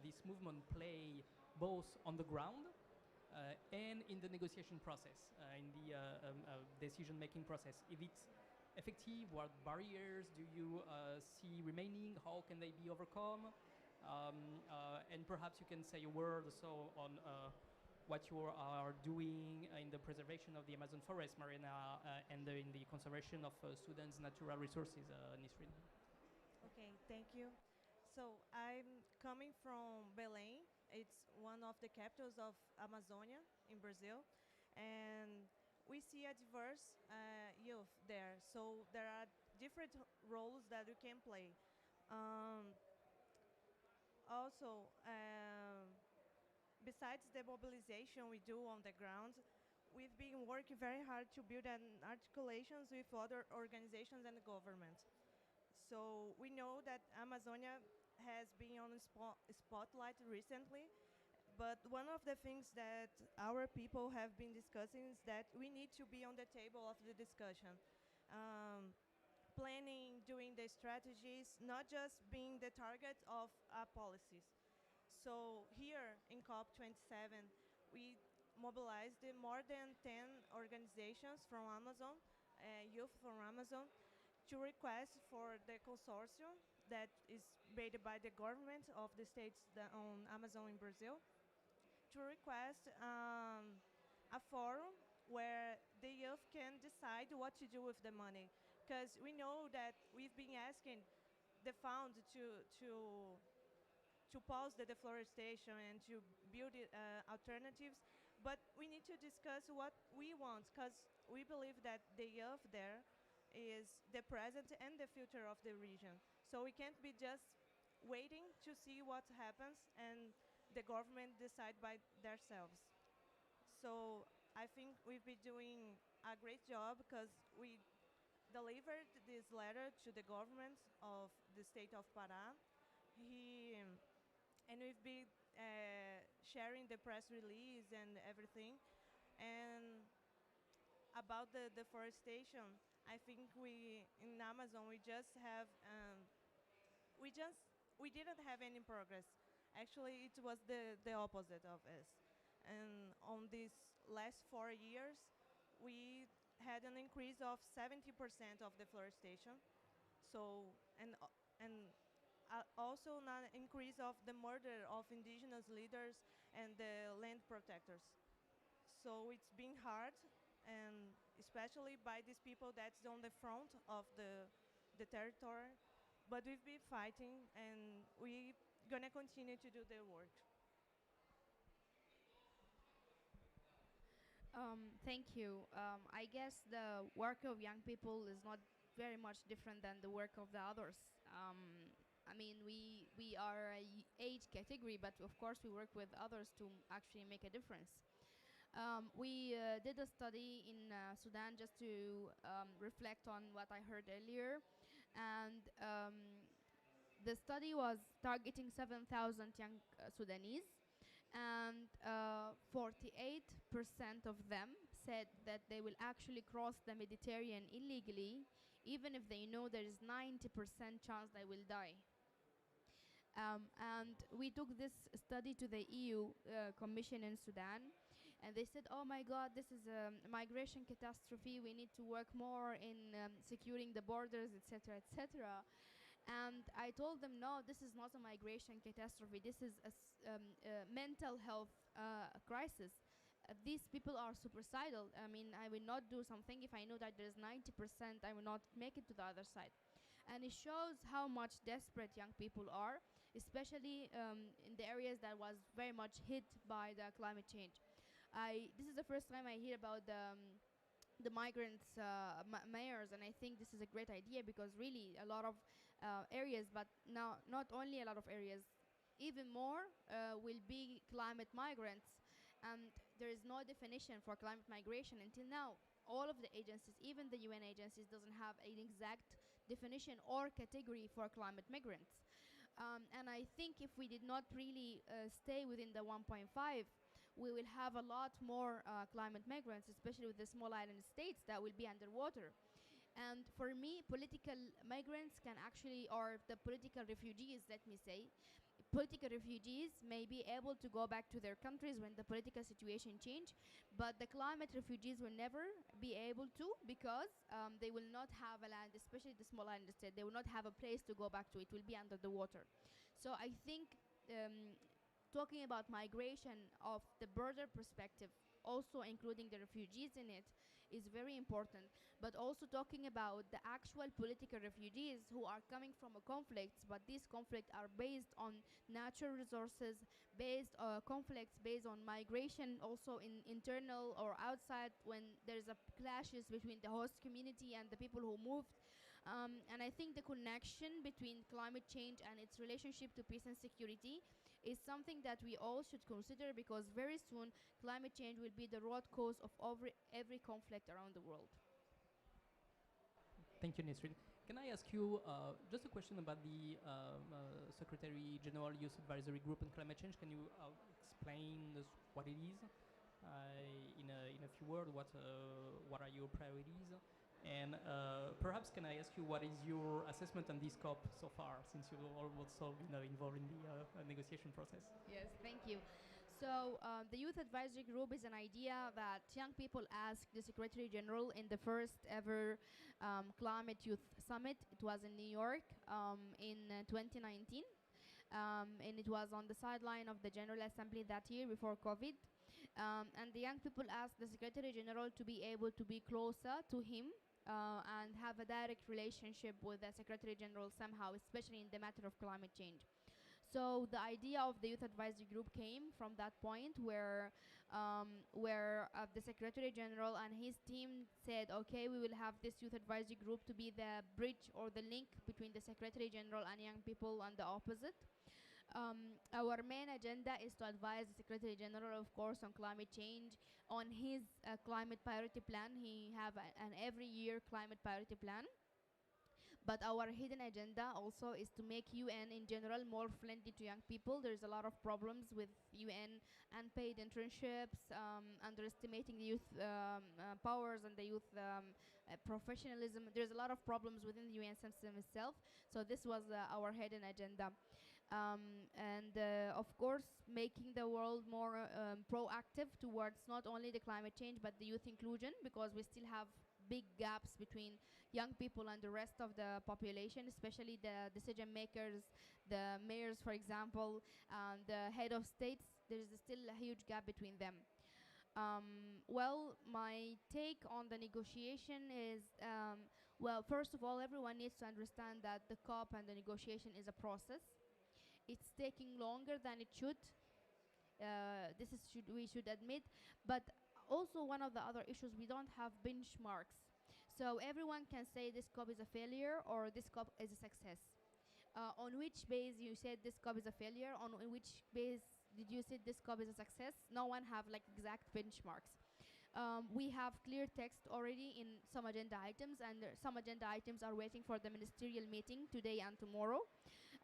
this movement play both on the ground and in the negotiation process, in the decision-making process? If it's effective, what barriers do you see remaining? How can they be overcome? And perhaps you can say a word also on what you are doing in the preservation of the Amazon forest, Marina, and in the conservation of Sudan's natural resources, Nisrin. Okay, thank you. So I'm coming from Belém. It's one of the capitals of Amazonia in Brazil. And we see a diverse youth there. So there are different roles that you can play. Also, besides the mobilization we do on the ground, we've been working very hard to build an articulations with other organizations and the government. So we know that Amazonia has been on the spotlight recently, but one of the things that our people have been discussing is that we need to be on the table of the discussion. Planning, doing the strategies, not just being the target of our policies. So here in COP27, we mobilized more than 10 organizations from Amazon, youth from Amazon, to request for the consortium that is made by the government of the states that own Amazon in Brazil, to request a forum where the youth can decide what to do with the money. Because we know that we've been asking the fund to pause the deforestation and to build alternatives, but we need to discuss what we want, because we believe that the youth there is the present and the future of the region. So we can't be just waiting to see what happens and the government decide by themselves. So I think we've been doing a great job because we delivered this letter to the government of the state of Pará. And we've been sharing the press release and everything. And about the deforestation, I think in Amazon we didn't have any progress. Actually, it was the opposite of us. And on these last 4 years, we had an increase of 70% of deforestation. So, and also an increase of the murder of indigenous leaders and the land protectors. So it's been hard, and especially by these people that's on the front of the territory. But we've been fighting, and we're gonna continue to do the work. Thank you. I guess the work of young people is not very much different than the work of the others. I mean, we are a age category, but of course we work with others to actually make a difference. We did a study in Sudan just to reflect on what I heard earlier, and the study was targeting 7,000 young Sudanese, and 48% of them said that they will actually cross the Mediterranean illegally, even if they know there is 90% chance they will die. And we took this study to the EU Commission in Sudan, and they said, oh my God, this is a migration catastrophe, we need to work more in securing the borders, etc., etc. And I told them, no, this is not a migration catastrophe, this is a mental health crisis. These people are suicidal. I mean, I will not do something if I know that there's 90% I will not make it to the other side. And it shows how much desperate young people are, especially in the areas that was very much hit by the climate change. This is the first time I hear about the migrants mayors, and I think this is a great idea because really a lot of areas, but now not only a lot of areas, even more will be climate migrants, and there is no definition for climate migration until now. All of the agencies, even the UN agencies, doesn't have an exact definition or category for climate migrants. And I think if we did not really stay within the 1.5, we will have a lot more climate migrants, especially with the small island states that will be underwater. And for me, political migrants can actually, or the political refugees, let me say, political refugees may be able to go back to their countries when the political situation change, but the climate refugees will never be able to because they will not have a land, especially the small island state, they will not have a place to go back to, it will be under the water. So I think talking about migration of the broader perspective, also including the refugees in it, is very important, but also talking about the actual political refugees who are coming from a conflict, but these conflicts are based on natural resources, conflicts based on migration, also in internal or outside, when there's a clashes between the host community and the people who moved. And I think the connection between climate change and its relationship to peace and security is something that we all should consider, because very soon climate change will be the root cause of every conflict around the world. Thank you, Nesrin. Can I ask you just a question about the Secretary General Youth Advisory Group on Climate Change? Can you explain what it is in a few words? What are your priorities? And perhaps can I ask you what is your assessment on this COP so far, since you're also involved in the negotiation process? Yes, thank you. So the Youth Advisory Group is an idea that young people asked the Secretary General in the first ever Climate Youth Summit. It was in New York in 2019. And it was on the sideline of the General Assembly that year before COVID. And the young people asked the Secretary General to be able to be closer to him and have a direct relationship with the Secretary General somehow, especially in the matter of climate change. So the idea of the Youth Advisory Group came from that point where the Secretary General and his team said, okay, we will have this Youth Advisory Group to be the bridge or the link between the Secretary General and young people and the opposite. Our main agenda is to advise the Secretary General, of course, on climate change, on his climate priority plan. He have an every year climate priority plan. But our hidden agenda also is to make UN in general more friendly to young people. There's a lot of problems with UN unpaid internships, underestimating the youth powers and the youth professionalism. There's a lot of problems within the UN system itself. So this was our hidden agenda. Of course, making the world more proactive towards not only the climate change but the youth inclusion, because we still have big gaps between young people and the rest of the population, especially the decision makers, the mayors, for example, the head of states. There is still a huge gap between them. Well, my take on the negotiation is, well, first of all, everyone needs to understand that the COP and the negotiation is a process. It's taking longer than it should. We should admit, but also one of the other issues, we don't have benchmarks. So everyone can say this COP is a failure or this COP is a success. On which base you said this COP is a failure? On which base did you say this COP is a success? No one have like exact benchmarks. We have clear text already in some agenda items, and some agenda items are waiting for the ministerial meeting today and tomorrow.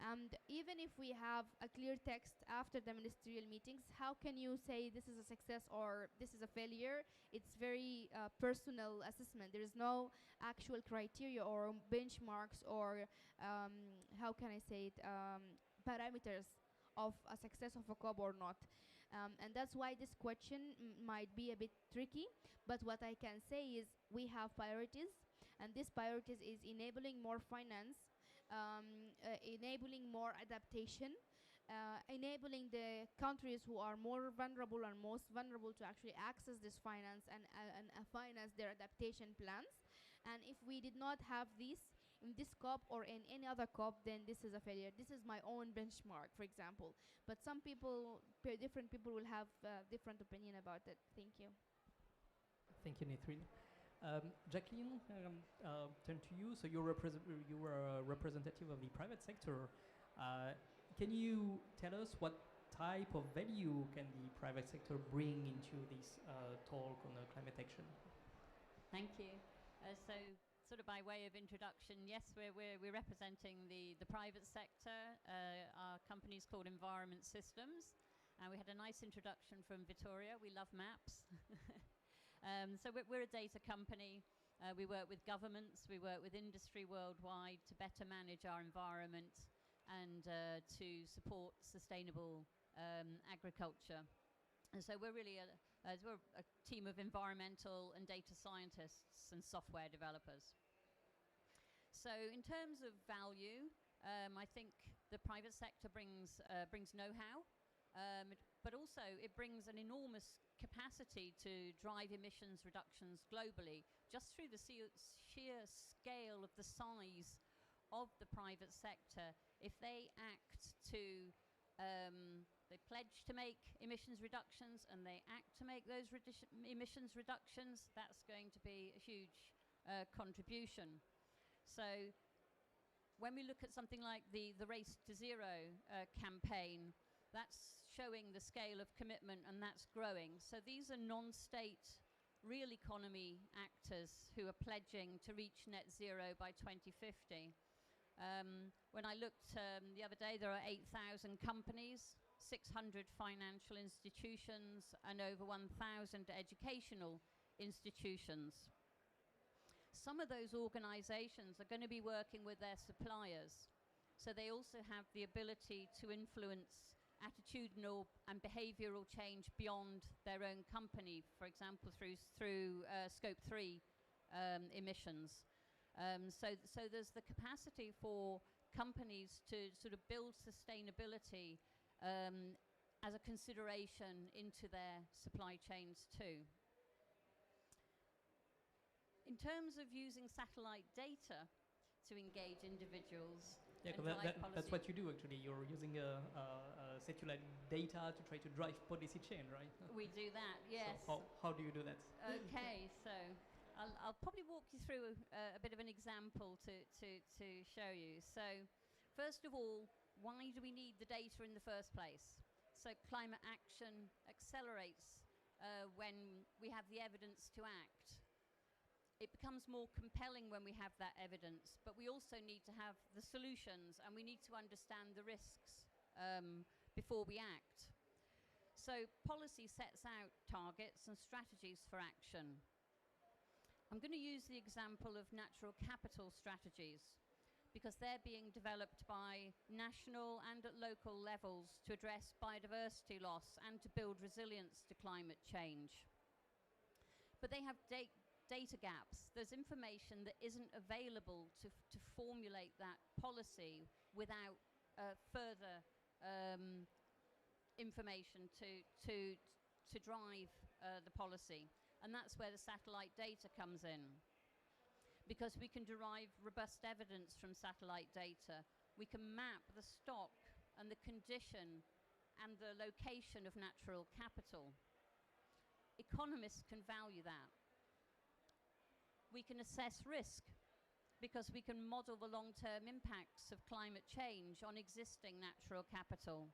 And even if we have a clear text after the ministerial meetings, how can you say this is a success or this is a failure? It's very personal assessment. There is no actual criteria or benchmarks or how can I say it, parameters of a success of a COP or not. And that's why this question might be a bit tricky, but what I can say is we have priorities, and these priorities is enabling more finance, enabling more adaptation, enabling the countries who are more vulnerable and most vulnerable to actually access this finance and finance their adaptation plans. And if we did not have this in this COP or in any other COP, then this is a failure. This is my own benchmark, for example. But some people, different people will have different opinion about it. Thank you. Thank you, Nithrin. Jacqueline, turn to you. So you were a representative of the private sector. Can you tell us what type of value can the private sector bring into this talk on climate action? Thank you. So sort of by way of introduction, yes, we're representing the private sector. Our company is called Environment Systems, and we had a nice introduction from Vittoria. We love maps. So we're a data company. We work with governments, we work with industry worldwide to better manage our environment and to support sustainable agriculture. And so we're really we're a team of environmental and data scientists and software developers. So in terms of value, I think the private sector brings know-how, but also it brings an enormous capacity to drive emissions reductions globally, just through the sheer scale of the size of the private sector. If they act to, they pledge to make emissions reductions and they act to make those emissions reductions, that's going to be a huge contribution. So when we look at something like the Race to Zero campaign, that's showing the scale of commitment, and that's growing. So these are non-state real economy actors who are pledging to reach net zero by 2050. When I looked the other day, there are 8,000 companies, 600 financial institutions, and over 1,000 educational institutions. Some of those organizations are going to be working with their suppliers, so they also have the ability to influence attitudinal and behavioral change beyond their own company, for example, through Scope 3 emissions. So there's the capacity for companies to sort of build sustainability as a consideration into their supply chains too. In terms of using satellite data to engage individuals, yeah, that's what you do actually. You're using satellite data to try to drive policy change, right? We do that, yes. So how do you do that? Okay, so I'll probably walk you through a bit of an example to show you. So first of all, why do we need the data in the first place? So climate action accelerates when we have the evidence to act. It becomes more compelling when we have that evidence, but we also need to have the solutions, and we need to understand the risks before we act. So policy sets out targets and strategies for action. I'm going to use the example of natural capital strategies because they're being developed by national and at local levels to address biodiversity loss and to build resilience to climate change. But they have data gaps. There's information that isn't available to formulate that policy without further information to drive the policy. And that's where the satellite data comes in. Because we can derive robust evidence from satellite data. We can map the stock and the condition and the location of natural capital. Economists can value that. We can assess risk because we can model the long-term impacts of climate change on existing natural capital.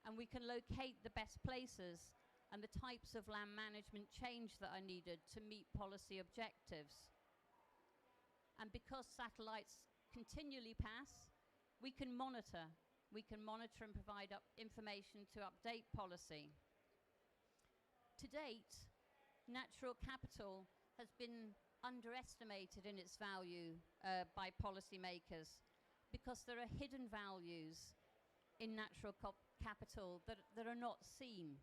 And we can locate the best places and the types of land management change that are needed to meet policy objectives. And because satellites continually pass, we can monitor and provide information to update policy. To date, natural capital has been underestimated in its value by policymakers because there are hidden values in natural capital that are not seen.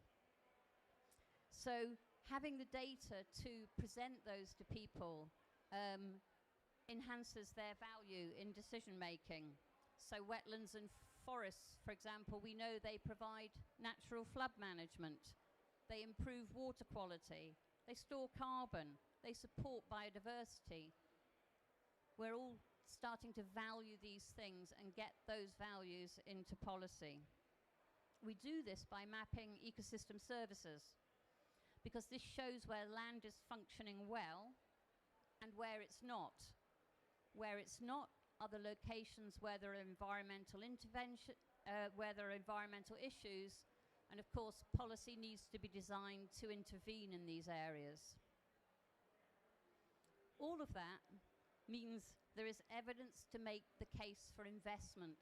So having the data to present those to people enhances their value in decision making. So wetlands and forests, for example, we know they provide natural flood management, they improve water quality, they store carbon, they support biodiversity. We're all starting to value these things and get those values into policy. We do this by mapping ecosystem services because this shows where land is functioning well and where it's not. Where it's not are the locations where there are environmental intervention, where there are environmental issues, and of course policy needs to be designed to intervene in these areas. All of that means there is evidence to make the case for investment,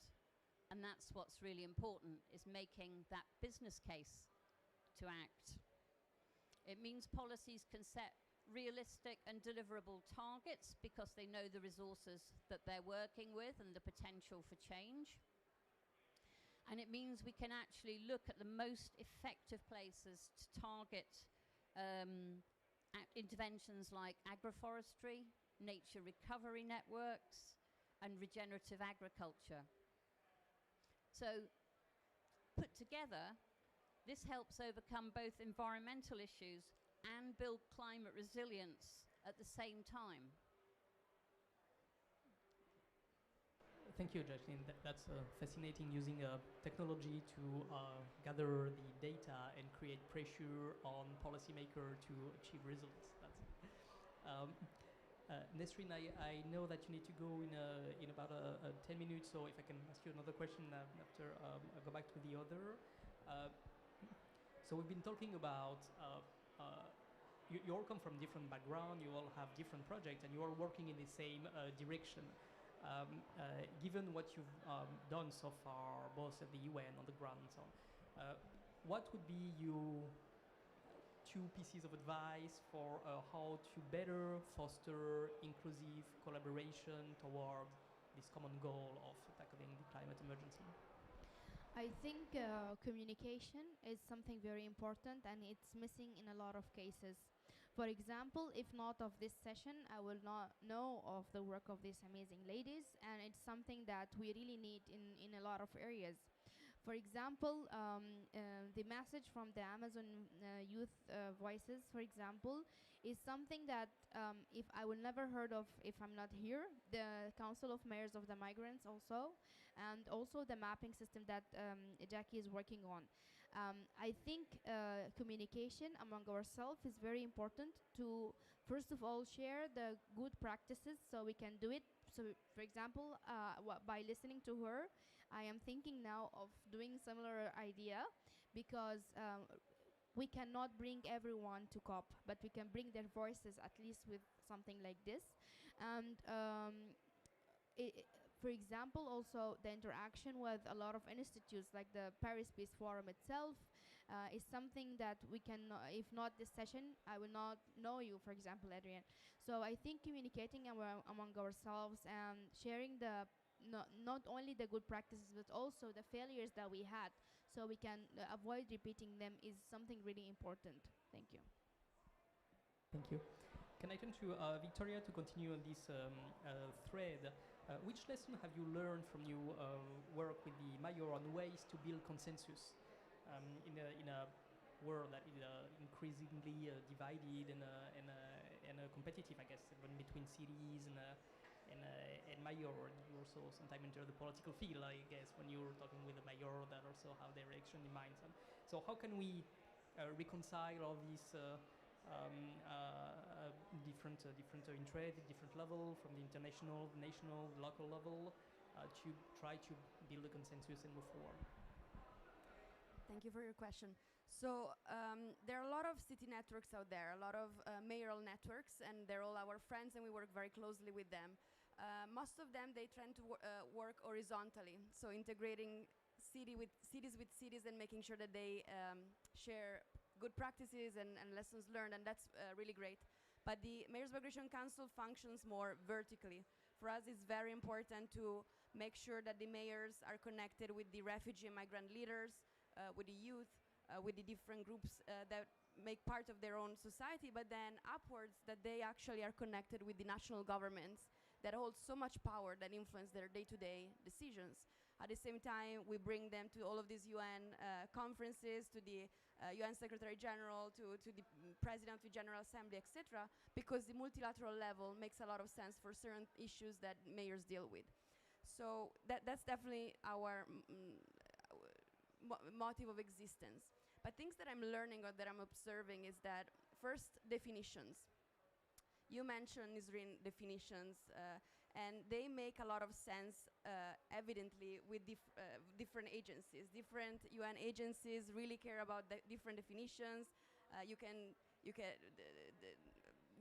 and that's what's really important, is making that business case to act. It means policies can set realistic and deliverable targets because they know the resources that they're working with and the potential for change. And it means we can actually look at the most effective places to target interventions like agroforestry, nature recovery networks, and regenerative agriculture. So, put together, this helps overcome both environmental issues and build climate resilience at the same time. Thank you, Jacqueline. That's fascinating, using technology to gather the data and create pressure on policymakers to achieve results. Nesrine, I know that you need to go in about 10 minutes, so if I can ask you another question after I go back to the other. So we've been talking about you all come from different backgrounds, you all have different projects, and you are working in the same direction. Given what you've done so far, both at the UN, on the ground and so on, what would be your 2 pieces of advice for how to better foster inclusive collaboration toward this common goal of tackling the climate emergency? I think communication is something very important, and it's missing in a lot of cases. For example, if not of this session, I will not know of the work of these amazing ladies, and it's something that we really need in a lot of areas. For example, the message from the Amazon Youth Voices, for example, is something that if I will never heard of if I'm not here. The Council of Mayors of the Migrants also, and also the mapping system that Jackie is working on. I think communication among ourselves is very important to first of all, share the good practices so we can do it. So, for example, by listening to her, I am thinking now of doing similar idea, because we cannot bring everyone to COP, but we can bring their voices at least with something like this. And for example, also the interaction with a lot of institutes like the Paris Peace Forum itself is something that we can, if not this session, I will not know you, for example, Adrian. So I think communicating among ourselves and sharing the not only the good practices but also the failures that we had, so we can avoid repeating them, is something really important. Thank you. Thank you. Can I turn to Victoria to continue on this thread? Which lesson have you learned from your work with the mayor on ways to build consensus in a world that is increasingly divided and competitive, I guess, even between cities and mayor? You also sometimes enter the political field, I guess, when you're talking with the mayor, that also have their election in mind. So how can we reconcile all these different interests at different level, from the international, national, local level, to try to build a consensus and move forward? Thank you for your question. So there are a lot of city networks out there, a lot of mayoral networks, and they're all our friends, and we work very closely with them. Most of them, they tend to work horizontally, so integrating cities with cities and making sure that they share good practices and lessons learned, and that's really great. But the Mayor's Migration Council functions more vertically. For us, it's very important to make sure that the mayors are connected with the refugee and migrant leaders, with the youth, with the different groups that make part of their own society, but then upwards, that they actually are connected with the national governments that hold so much power, that influence their day-to-day decisions. At the same time, we bring them to all of these UN conferences, to the UN Secretary General, to the President of the General Assembly, etc., because the multilateral level makes a lot of sense for certain issues that mayors deal with. So that's definitely our motive of existence. But things that I'm learning or that I'm observing is that, first, definitions. You mentioned, Nisreen, definitions, and they make a lot of sense, evidently, with different agencies. Different UN agencies really care about the different definitions. You can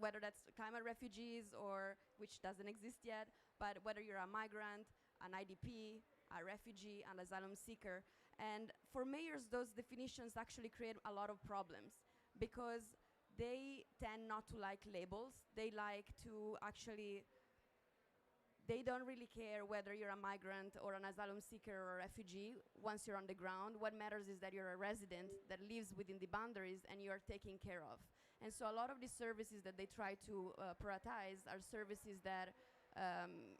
whether that's climate refugees, or which doesn't exist yet, but whether you're a migrant, an IDP, a refugee, an asylum seeker. And for mayors, those definitions actually create a lot of problems, because they tend not to like labels. They like to actually, they don't really care whether you're a migrant or an asylum seeker or a refugee once you're on the ground. What matters is that you're a resident that lives within the boundaries and you are taken care of. And so a lot of the services that they try to prioritize are services that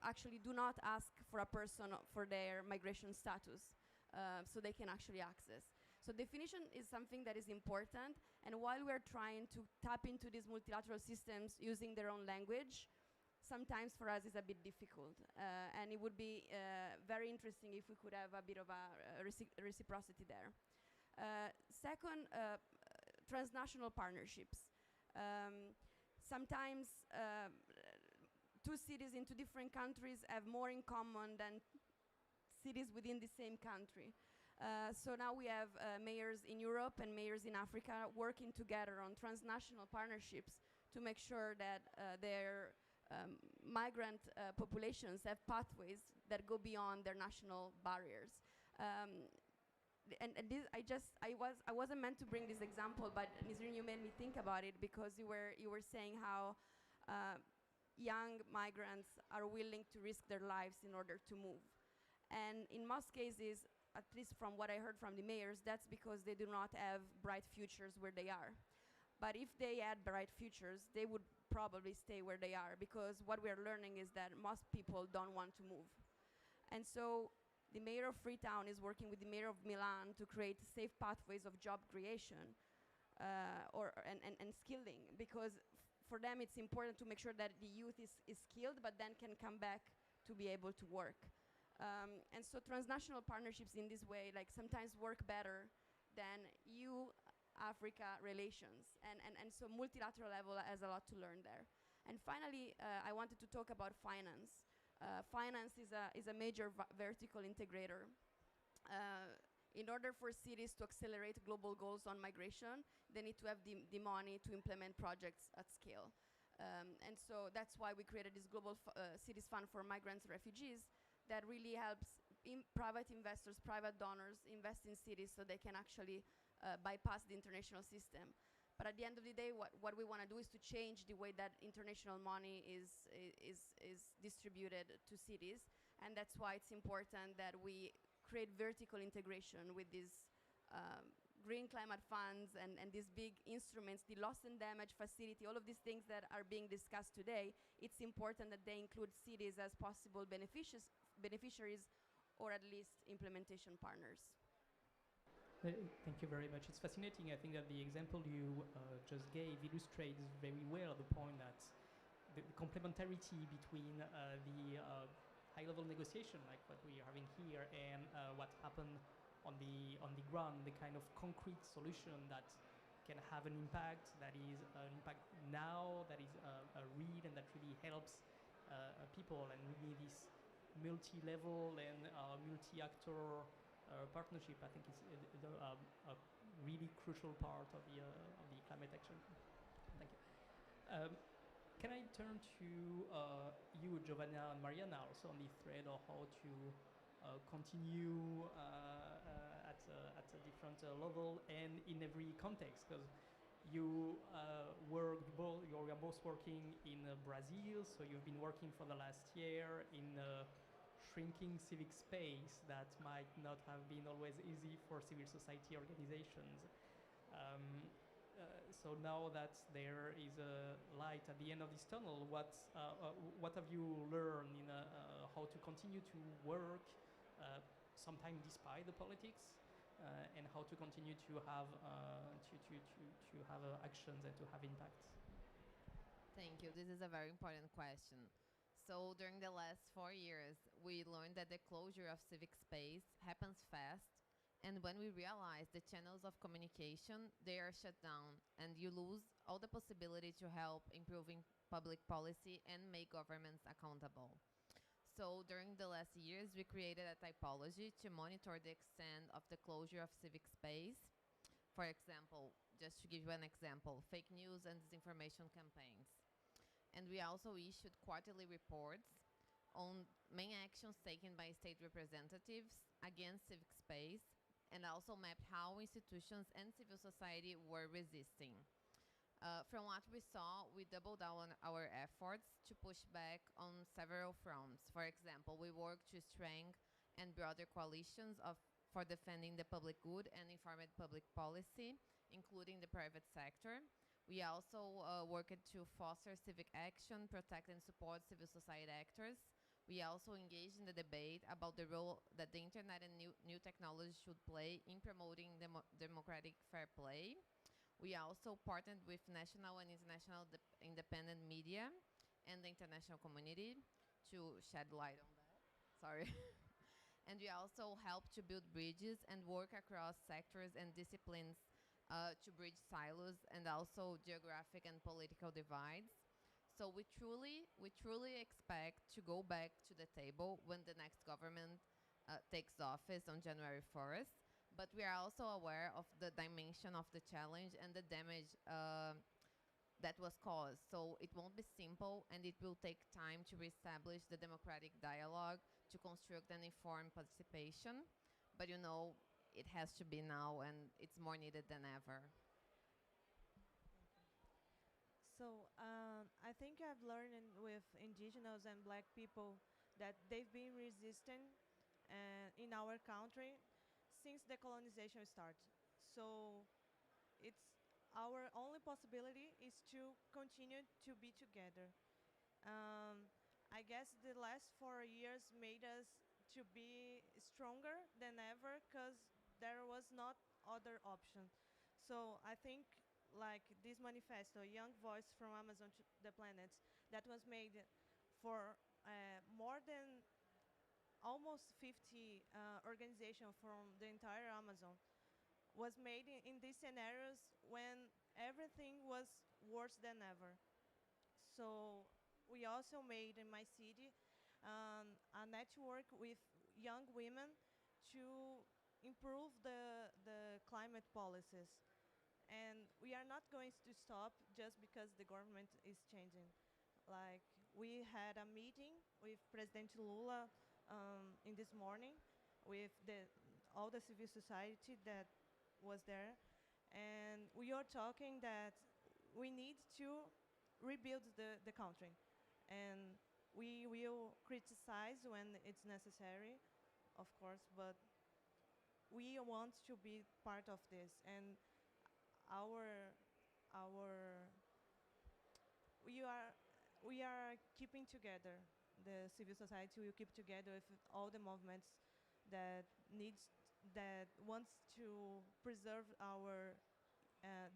actually do not ask for a person for their migration status, so they can actually access. So definition is something that is important, and while we're trying to tap into these multilateral systems using their own language, sometimes for us it's a bit difficult, and it would be very interesting if we could have a bit of a reciprocity there. Second, transnational partnerships. Sometimes two cities in two different countries have more in common than cities within the same country. So now we have mayors in Europe and mayors in Africa working together on transnational partnerships to make sure that their migrant populations have pathways that go beyond their national barriers. And this, I wasn't meant to bring this example, but Nisreen, you made me think about it, because you were saying how young migrants are willing to risk their lives in order to move. And in most cases, at least from what I heard from the mayors, that's because they do not have bright futures where they are. But if they had bright futures, they would probably stay where they are, because what we are learning is that most people don't want to move. And so the mayor of Freetown is working with the mayor of Milan to create safe pathways of job creation and skilling, because for them it's important to make sure that the youth is skilled but then can come back to be able to work. And so transnational partnerships in this way, like, sometimes work better than you Africa relations. And so multilateral level has a lot to learn there. And finally, I wanted to talk about finance. Finance is a major vertical integrator. In order for cities to accelerate global goals on migration, they need to have the money to implement projects at scale. And so that's why we created this Global Cities Fund for Migrants and Refugees that really helps private investors, private donors invest in cities so they can actually bypass the international system. But at the end of the day, what we want to do is to change the way that international money is distributed to cities. And that's why it's important that we create vertical integration with these green climate funds and these big instruments, the loss and damage facility, all of these things that are being discussed today. It's important that they include cities as possible beneficiaries or at least implementation partners. Thank you very much. It's fascinating. I think that the example you just gave illustrates very well the point that the complementarity between the high-level negotiation, like what we are having here, and what happened on the ground, the kind of concrete solution that can have an impact, that is an impact now, that is real and that really helps people, and really this multi-level and multi-actor partnership, I think, is a really crucial part of the climate action. Thank you. Can I turn to you, Giovanna and Mariana, also on the thread of how to continue at a different level and in every context? Because you are both working in Brazil, so you've been working for the last year in shrinking civic space that might not have been always easy for civil society organizations. So now that there is a light at the end of this tunnel, what have you learned in how to continue to work, sometimes despite the politics, and how to continue to have actions and to have impacts? Thank you. This is a very important question. So during the last 4 years, we learned that the closure of civic space happens fast. And when we realize the channels of communication, they are shut down, and you lose all the possibility to help improving public policy and make governments accountable. So during the last years, we created a typology to monitor the extent of the closure of civic space. For example, just to give you an example, fake news and disinformation campaigns. And we also issued quarterly reports on main actions taken by state representatives against civic space, and also mapped how institutions and civil society were resisting. From what we saw, we doubled down on our efforts to push back on several fronts. For example, we worked to strengthen and broader coalitions for defending the public good and informed public policy, including the private sector. We also worked to foster civic action, protect and support civil society actors. We also engaged in the debate about the role that the internet and new technologies should play in promoting democratic fair play. We also partnered with national and international independent media and the international community to shed light on that. Sorry. And we also helped to build bridges and work across sectors and disciplines to bridge silos and also geographic and political divides. So we truly expect to go back to the table when the next government takes office on January 1st. But we are also aware of the dimension of the challenge and the damage that was caused. So it won't be simple, and it will take time to reestablish the democratic dialogue, to construct an informed participation. But you know, it has to be now, and it's more needed than ever. So I think I've learned with indigenous and black people that they've been resisting in our country since the colonization started. So it's our only possibility is to continue to be together. I guess the last 4 years made us to be stronger than ever because there was not other option. So I think like this manifesto, Young Voice from Amazon to the Planet, that was made for more than almost 50 organizations from the entire Amazon, was made in these scenarios when everything was worse than ever. So we also made in my city a network with young women to improve the climate policies. And we are not going to stop just because the government is changing. Like, we had a meeting with President Lula in this morning with all the civil society that was there. And we are talking that we need to rebuild the country. And we will criticize when it's necessary, of course, but we want to be part of this. And we are keeping together. The civil society will keep together with all the movements that wants to preserve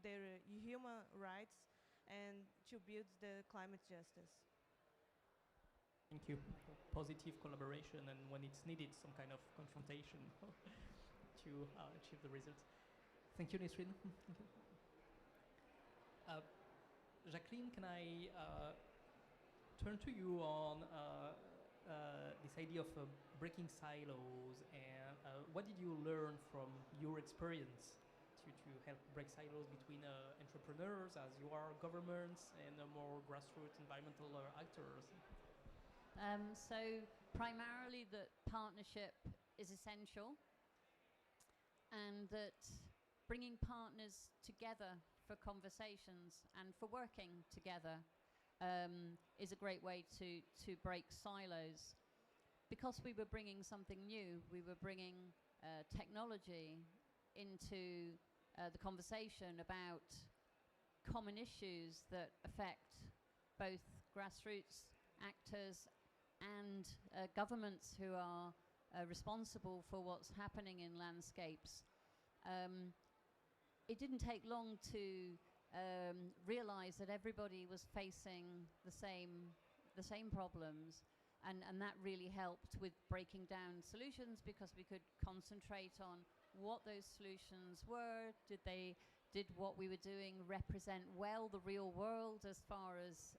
their human rights and to build the climate justice. Thank you. Positive collaboration, and when it's needed, some kind of confrontation to achieve the results. Thank you, Nisrin. Jacqueline, can I turn to you on this idea of breaking silos, and what did you learn from your experience to help break silos between entrepreneurs, as you are, governments, and more grassroots environmental actors? So primarily that partnership is essential, and that bringing partners together for conversations and for working together is a great way to break silos. Because we were bringing something new, we were bringing technology into the conversation about common issues that affect both grassroots actors and governments who are responsible for what's happening in landscapes. It didn't take long to realize that everybody was facing the same problems, and that really helped with breaking down solutions, because we could concentrate on what those solutions were. Did what we were doing represent well the real world as far as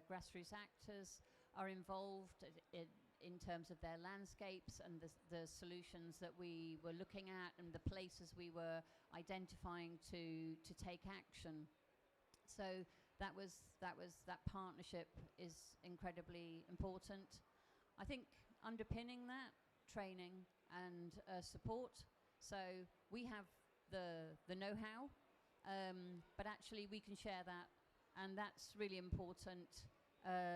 grassroots actors are involved in terms of their landscapes and the solutions that we were looking at and the places we were identifying to take action. So that partnership is incredibly important. I think underpinning that, training and support. So we have the know-how, but actually we can share that, and that's really important,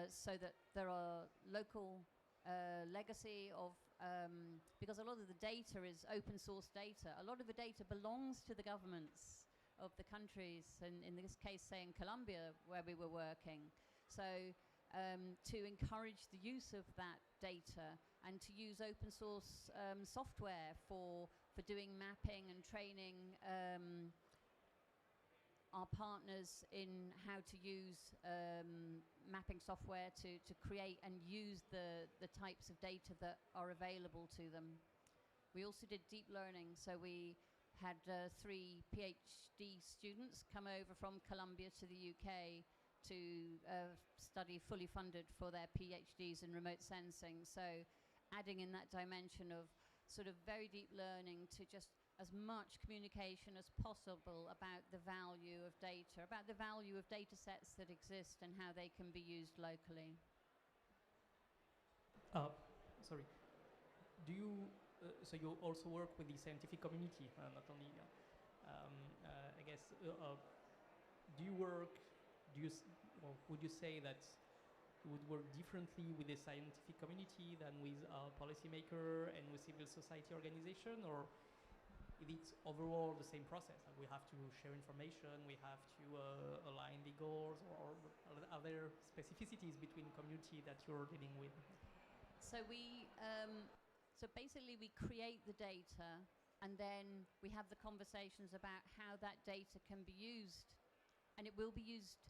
so that there are local legacy of, because a lot of the data is open source data. A lot of the data belongs to the governments of the countries, and in this case, say in Colombia, where we were working. So to encourage the use of that data and to use open source software for doing mapping and training our partners in how to use mapping software to create and use the types of data that are available to them. We also did deep learning, so we had 3 PhD students come over from Colombia to the UK to study fully funded for their PhDs in remote sensing. So adding in that dimension of sort of very deep learning to just as much communication as possible about the value of data, about the value of data sets that exist and how they can be used locally. Sorry. Do you, so you also work with the scientific community, not only, I guess, do you work, or would you say that you would work differently with the scientific community than with a policymaker and with civil society organization, or it's overall the same process? We have to share information, we have to align the goals, or are there specificities between community that you're dealing with? So so basically we create the data, and then we have the conversations about how that data can be used, and it will be used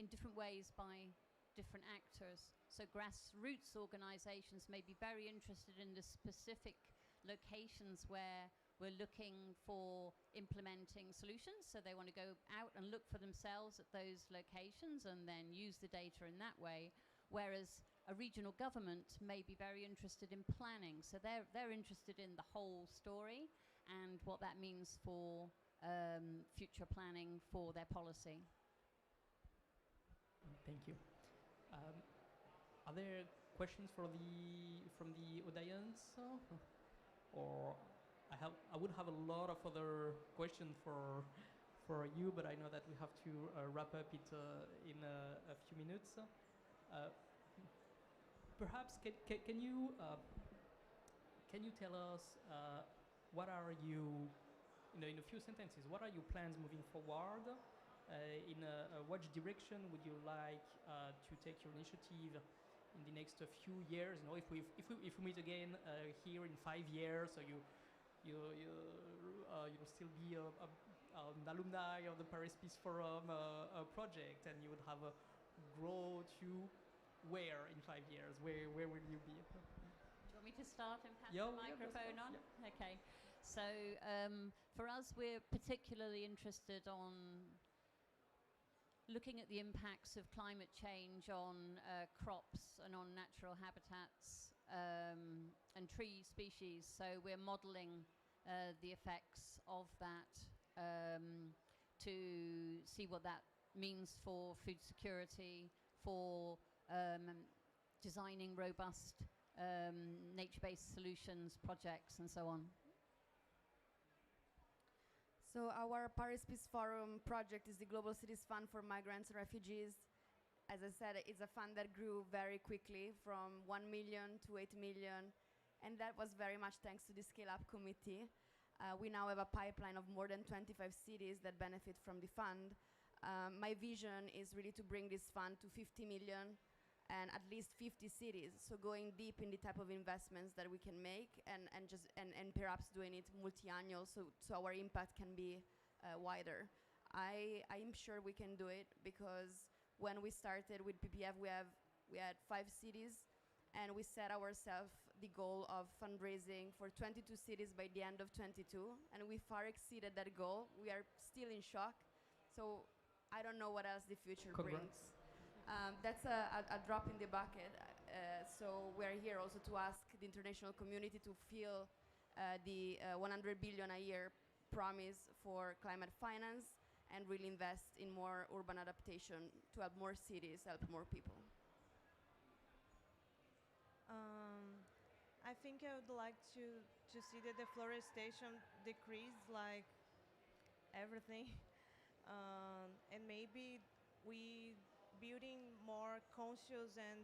in different ways by different actors. So grassroots organizations may be very interested in the specific locations where we're looking for implementing solutions. So they want to go out and look for themselves at those locations and then use the data in that way. Whereas a regional government may be very interested in planning. So they're interested in the whole story and what that means for future planning for their policy. Thank you. Are there questions from the audience? Or I would have a lot of other questions for you, but I know that we have to wrap up it in a few minutes. Perhaps can you tell us what are you, in a few sentences, what are your plans moving forward? In which direction would you like to take your initiative in the next few years? If we meet again here in 5 years, so you'll still be an alumni of the Paris Peace Forum project, and you would have grow to where in 5 years? Where will you be? Do you want me to start and pass Yeah, the yeah, microphone on? yeah. Okay. So for us, we're particularly interested on looking at the impacts of climate change on crops and on natural habitats and tree species. So we're modeling the effects of that to see what that means for food security, for designing robust nature-based solutions, projects, and so on. So our Paris Peace Forum project is the Global Cities Fund for Migrants and Refugees. As I said, it's a fund that grew very quickly from 1 million to 8 million, and that was very much thanks to the Scale Up Committee. We now have a pipeline of more than 25 cities that benefit from the fund. My vision is really to bring this fund to 50 million and at least 50 cities. So going deep in the type of investments that we can make and perhaps doing it multi-annual so our impact can be wider. I'm sure we can do it because when we started with PPF, we had 5 cities, and we set ourselves the goal of fundraising for 22 cities by the end of 22, and we far exceeded that goal. We are still in shock, so I don't know what else the future brings. That's a drop in the bucket. So we're here also to ask the international community to fill the 100 billion a year promise for climate finance and really invest in more urban adaptation to help more cities, help more people. I think I would like to see the deforestation decrease like everything. And maybe we building more conscious and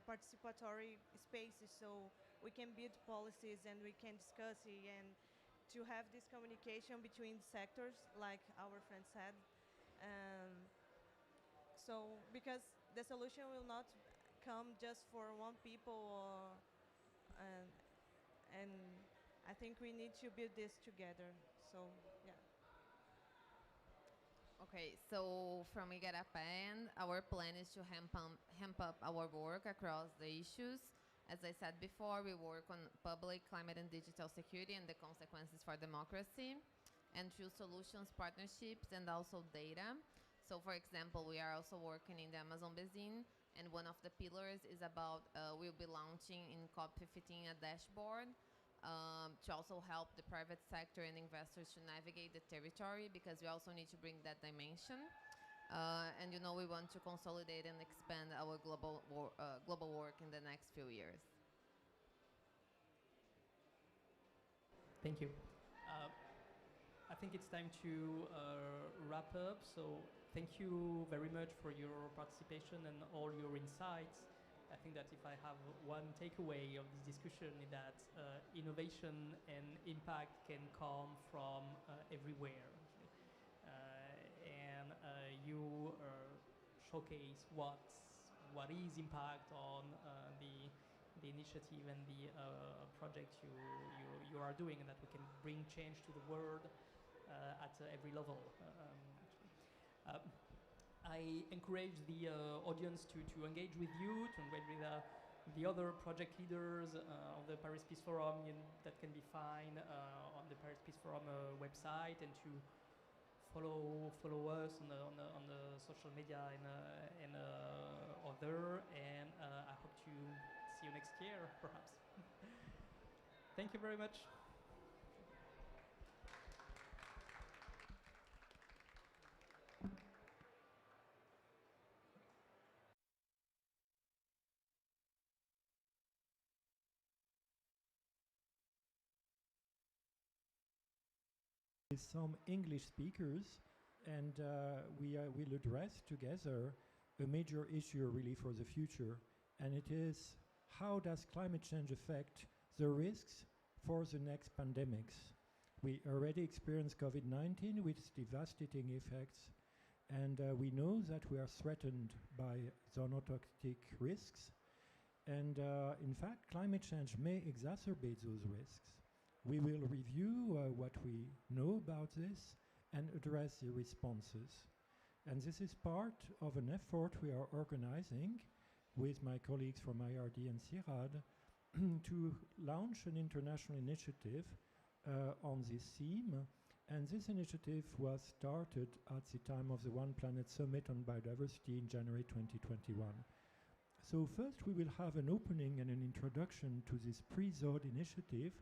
participatory spaces so we can build policies and we can discuss it, and to have this communication between sectors like our friend said. So because the solution will not come just for one people, and I think we need to build this together. So yeah. Okay, so from Igarapan, our plan is to ramp up our work across the issues. As I said before, we work on public, climate, and digital security and the consequences for democracy, and through solutions, partnerships, and also data. So, for example, we are also working in the Amazon basin, and one of the pillars is about we'll be launching in COP27 a dashboard to also help the private sector and investors to navigate the territory, because we also need to bring that dimension. And we want to consolidate and expand our global work in the next few years. Thank you. I think it's time to wrap up. So thank you very much for your participation and all your insights. I think that if I have one takeaway of this discussion is that innovation and impact can come from everywhere. And you showcase what is impact on the initiative and the project you are doing, and that we can bring change to the world at every level. I encourage the audience to engage with you, to engage with the other project leaders of the Paris Peace Forum that can be found on the Paris Peace Forum website, and to follow us on the social media and other. And I hope to see you next year, perhaps. Thank you very much. Some English speakers, and we will address together a major issue really for the future, and it is how does climate change affect the risks for the next pandemics. We already experienced COVID-19 with its devastating effects, and we know that we are threatened by zoonotic risks, and in fact climate change may exacerbate those risks. We will review what we know about this and address the responses. And this is part of an effort we are organizing with my colleagues from IRD and CIRAD to launch an international initiative on this theme. And this initiative was started at the time of the One Planet Summit on Biodiversity in January 2021. So first we will have an opening and an introduction to this pre-ZOD initiative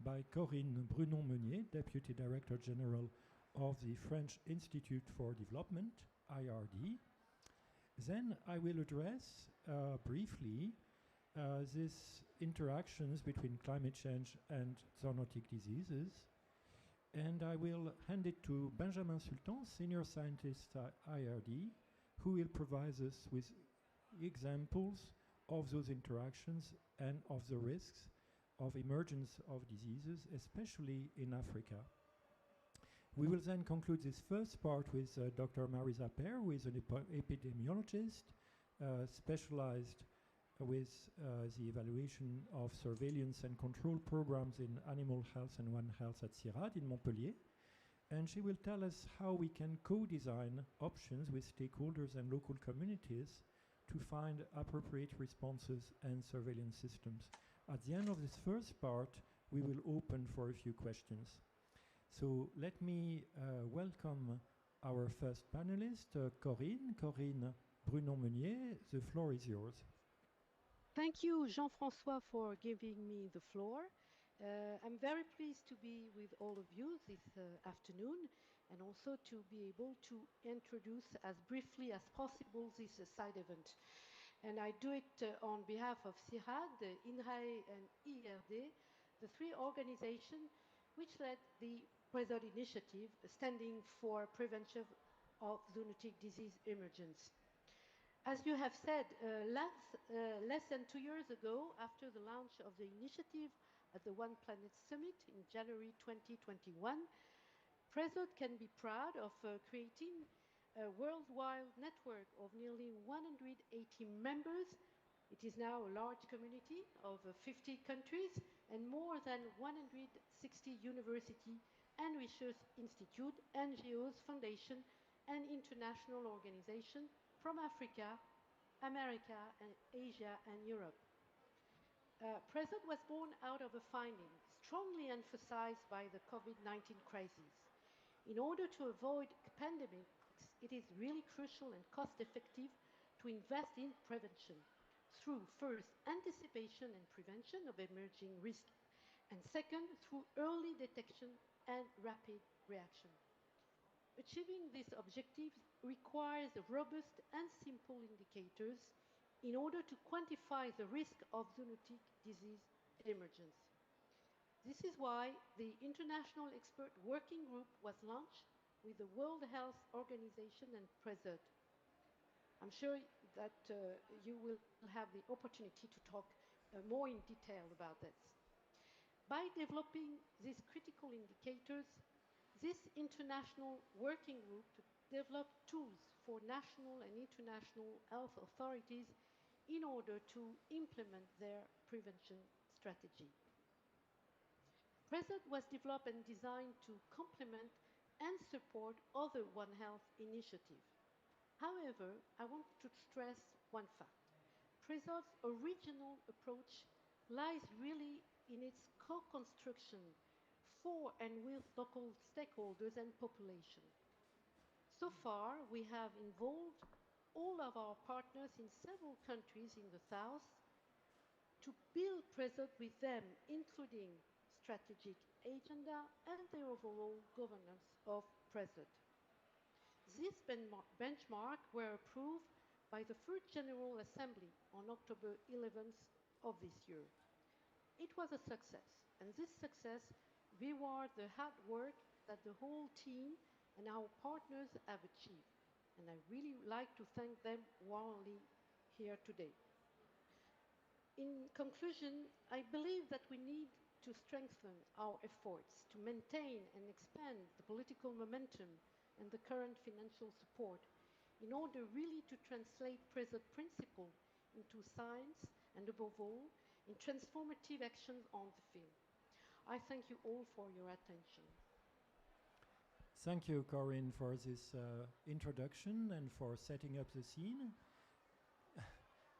by Corinne Brunon-Meunier, Deputy Director General of the French Institute for Development, IRD. Then I will address briefly these interactions between climate change and zoonotic diseases. And I will hand it to Benjamin Sultan, Senior Scientist at IRD, who will provide us with examples of those interactions and of the risks of emergence of diseases, especially in Africa. We will then conclude this first part with Dr. Marisa Peer, who is an epidemiologist specialized with the evaluation of surveillance and control programs in animal health and One Health at CIRAD in Montpellier. And she will tell us how we can co-design options with stakeholders and local communities to find appropriate responses and surveillance systems. At the end of this first part, we will open for a few questions. So let me welcome our first panelist, Corinne Brunon-Meunier. The floor is yours. Thank you, Jean-François, for giving me the floor. I'm very pleased to be with all of you this afternoon, and also to be able to introduce as briefly as possible this side event. And I do it on behalf of CIRAD, INRAE, and IRD, the three organizations which led the PREZOD initiative, standing for Prevention of Zoonotic Disease Emergence. As you have said, less than 2 years ago, after the launch of the initiative at the One Planet Summit in January 2021, PREZOD can be proud of creating a worldwide network of nearly 180 members. It is now a large community of 50 countries and more than 160 universities and research institutes, NGOs, foundations, and international organizations from Africa, America, and Asia, and Europe. PREZOD was born out of a finding strongly emphasized by the COVID-19 crisis. In order to avoid pandemics, it is really crucial and cost-effective to invest in prevention through, first, anticipation and prevention of emerging risks, and second, through early detection and rapid reaction. Achieving these objectives requires robust and simple indicators in order to quantify the risk of zoonotic disease emergence. This is why the International Expert Working Group was launched with the World Health Organization and PREZOD. I'm sure that you will have the opportunity to talk more in detail about this. By developing these critical indicators, this international working group developed tools for national and international health authorities in order to implement their prevention strategy. PREZOD was developed and designed to complement and support other One Health initiatives. However, I want to stress one fact. PRESOD's original approach lies really in its co-construction for and with local stakeholders and population. So far, we have involved all of our partners in several countries in the south to build PRESOD with them, including strategic agenda and the overall governance of PRESOD. These benchmarks were approved by the First General Assembly on October 11th of this year. It was a success, and this success rewards the hard work that the whole team and our partners have achieved. And I really like to thank them warmly here today. In conclusion, I believe that we need to strengthen our efforts to maintain and expand the political momentum and the current financial support in order really to translate PRESOD principle into science and above all in transformative actions on the field. I thank you all for your attention. Thank you, Corinne, for this introduction and for setting up the scene.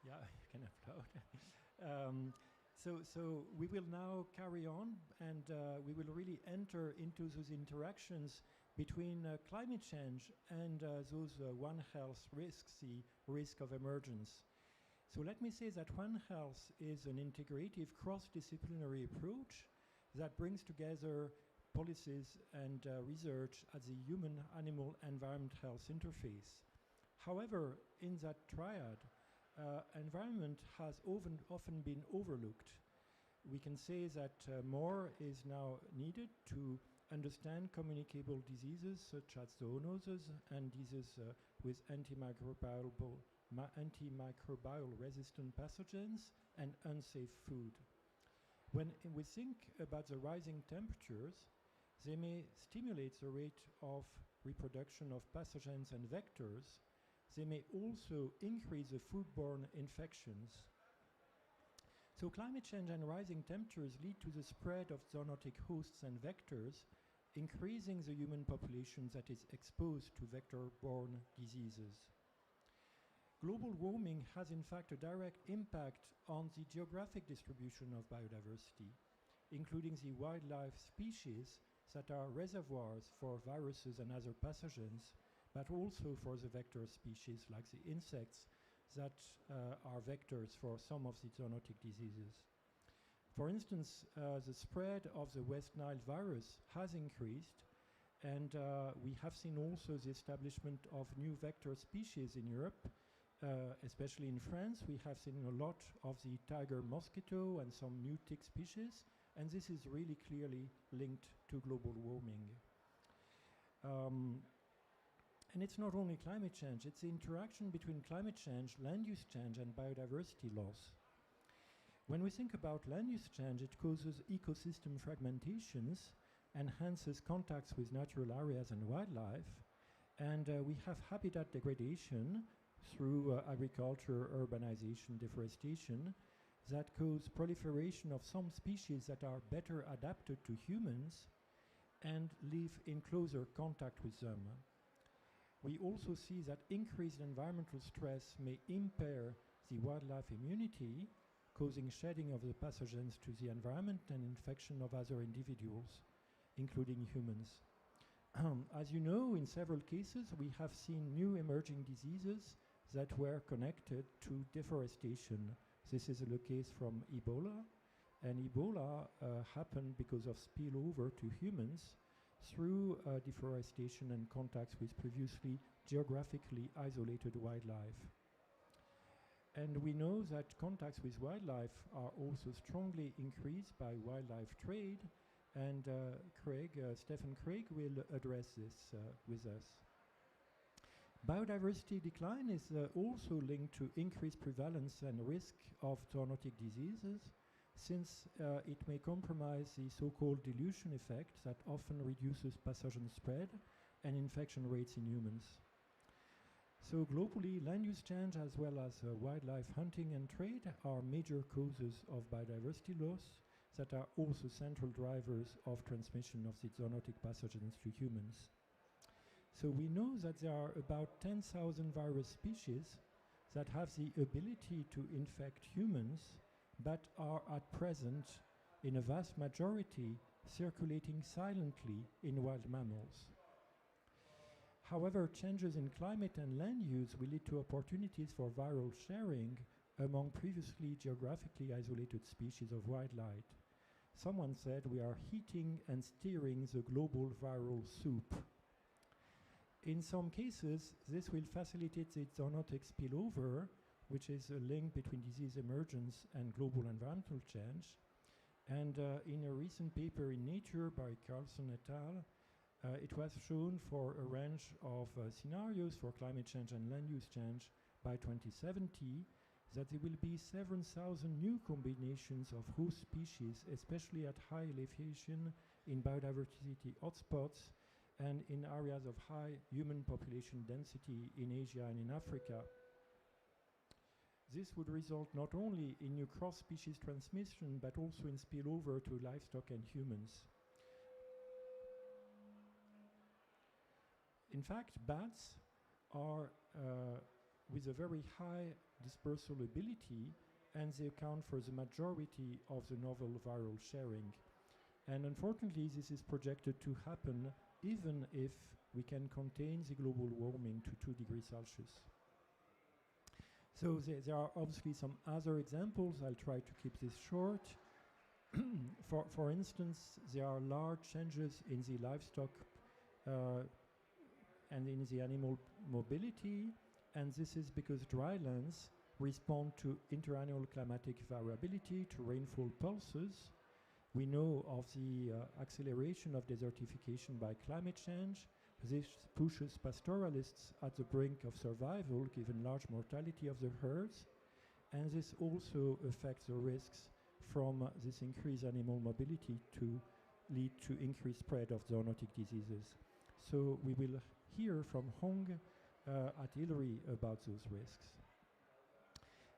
Yeah, you can applaud. So we will now carry on, and we will really enter into those interactions between climate change and those One Health risks, the risk of emergence. So let me say that One Health is an integrative cross-disciplinary approach that brings together policies and research at the human-animal-environment health interface. However, in that triad, environment has often been overlooked. We can say that more is now needed to understand communicable diseases such as zoonoses and diseases with antimicrobial resistant pathogens and unsafe food. When we think about the rising temperatures, they may stimulate the rate of reproduction of pathogens and vectors. They may also increase the foodborne infections. So climate change and rising temperatures lead to the spread of zoonotic hosts and vectors, increasing the human population that is exposed to vector-borne diseases. Global warming has in fact a direct impact on the geographic distribution of biodiversity, including the wildlife species that are reservoirs for viruses and other pathogens, but also for the vector species like the insects that are vectors for some of the zoonotic diseases. For instance, the spread of the West Nile virus has increased, and we have seen also the establishment of new vector species in Europe, especially in France. We have seen a lot of the tiger mosquito and some new tick species, and this is really clearly linked to global warming. And it's not only climate change, it's the interaction between climate change, land use change, and biodiversity loss. When we think about land use change, it causes ecosystem fragmentations, enhances contacts with natural areas and wildlife, and we have habitat degradation through agriculture, urbanization, deforestation, that cause proliferation of some species that are better adapted to humans and live in closer contact with them. We also see that increased environmental stress may impair the wildlife immunity, causing shedding of the pathogens to the environment and infection of other individuals, including humans. As you know, in several cases, we have seen new emerging diseases that were connected to deforestation. This is the case from Ebola, and Ebola happened because of spillover to humans through deforestation and contacts with previously geographically isolated wildlife. And we know that contacts with wildlife are also strongly increased by wildlife trade, and Stephen Craig will address this with us. Biodiversity decline is also linked to increased prevalence and risk of zoonotic diseases, since it may compromise the so-called dilution effect that often reduces pathogen spread and infection rates in humans. So globally, land use change as well as wildlife hunting and trade are major causes of biodiversity loss that are also central drivers of transmission of the zoonotic pathogens to humans. So we know that there are about 10,000 virus species that have the ability to infect humans, but are at present, in a vast majority, circulating silently in wild mammals. However, changes in climate and land use will lead to opportunities for viral sharing among previously geographically isolated species of wildlife. Someone said we are heating and steering the global viral soup. In some cases, this will facilitate the zoonotic spillover, which is a link between disease emergence and global environmental change. And in a recent paper in Nature by Carlson et al., it was shown for a range of scenarios for climate change and land use change by 2070 that there will be 7,000 new combinations of host species, especially at high elevation in biodiversity hotspots and in areas of high human population density in Asia and in Africa. This would result not only in new cross-species transmission, but also in spillover to livestock and humans. In fact, bats are with a very high dispersal ability, and they account for the majority of the novel viral sharing. And unfortunately, this is projected to happen even if we can contain the global warming to 2 degrees Celsius. So there are obviously some other examples. I'll try to keep this short. For instance, there are large changes in the livestock and in the animal mobility, and this is because drylands respond to interannual climatic variability, to rainfall pulses. We know of the acceleration of desertification by climate change. This pushes pastoralists at the brink of survival given large mortality of the herds, and this also affects the risks from this increased animal mobility to lead to increased spread of zoonotic diseases. So we will hear from Hong at Hillary about those risks.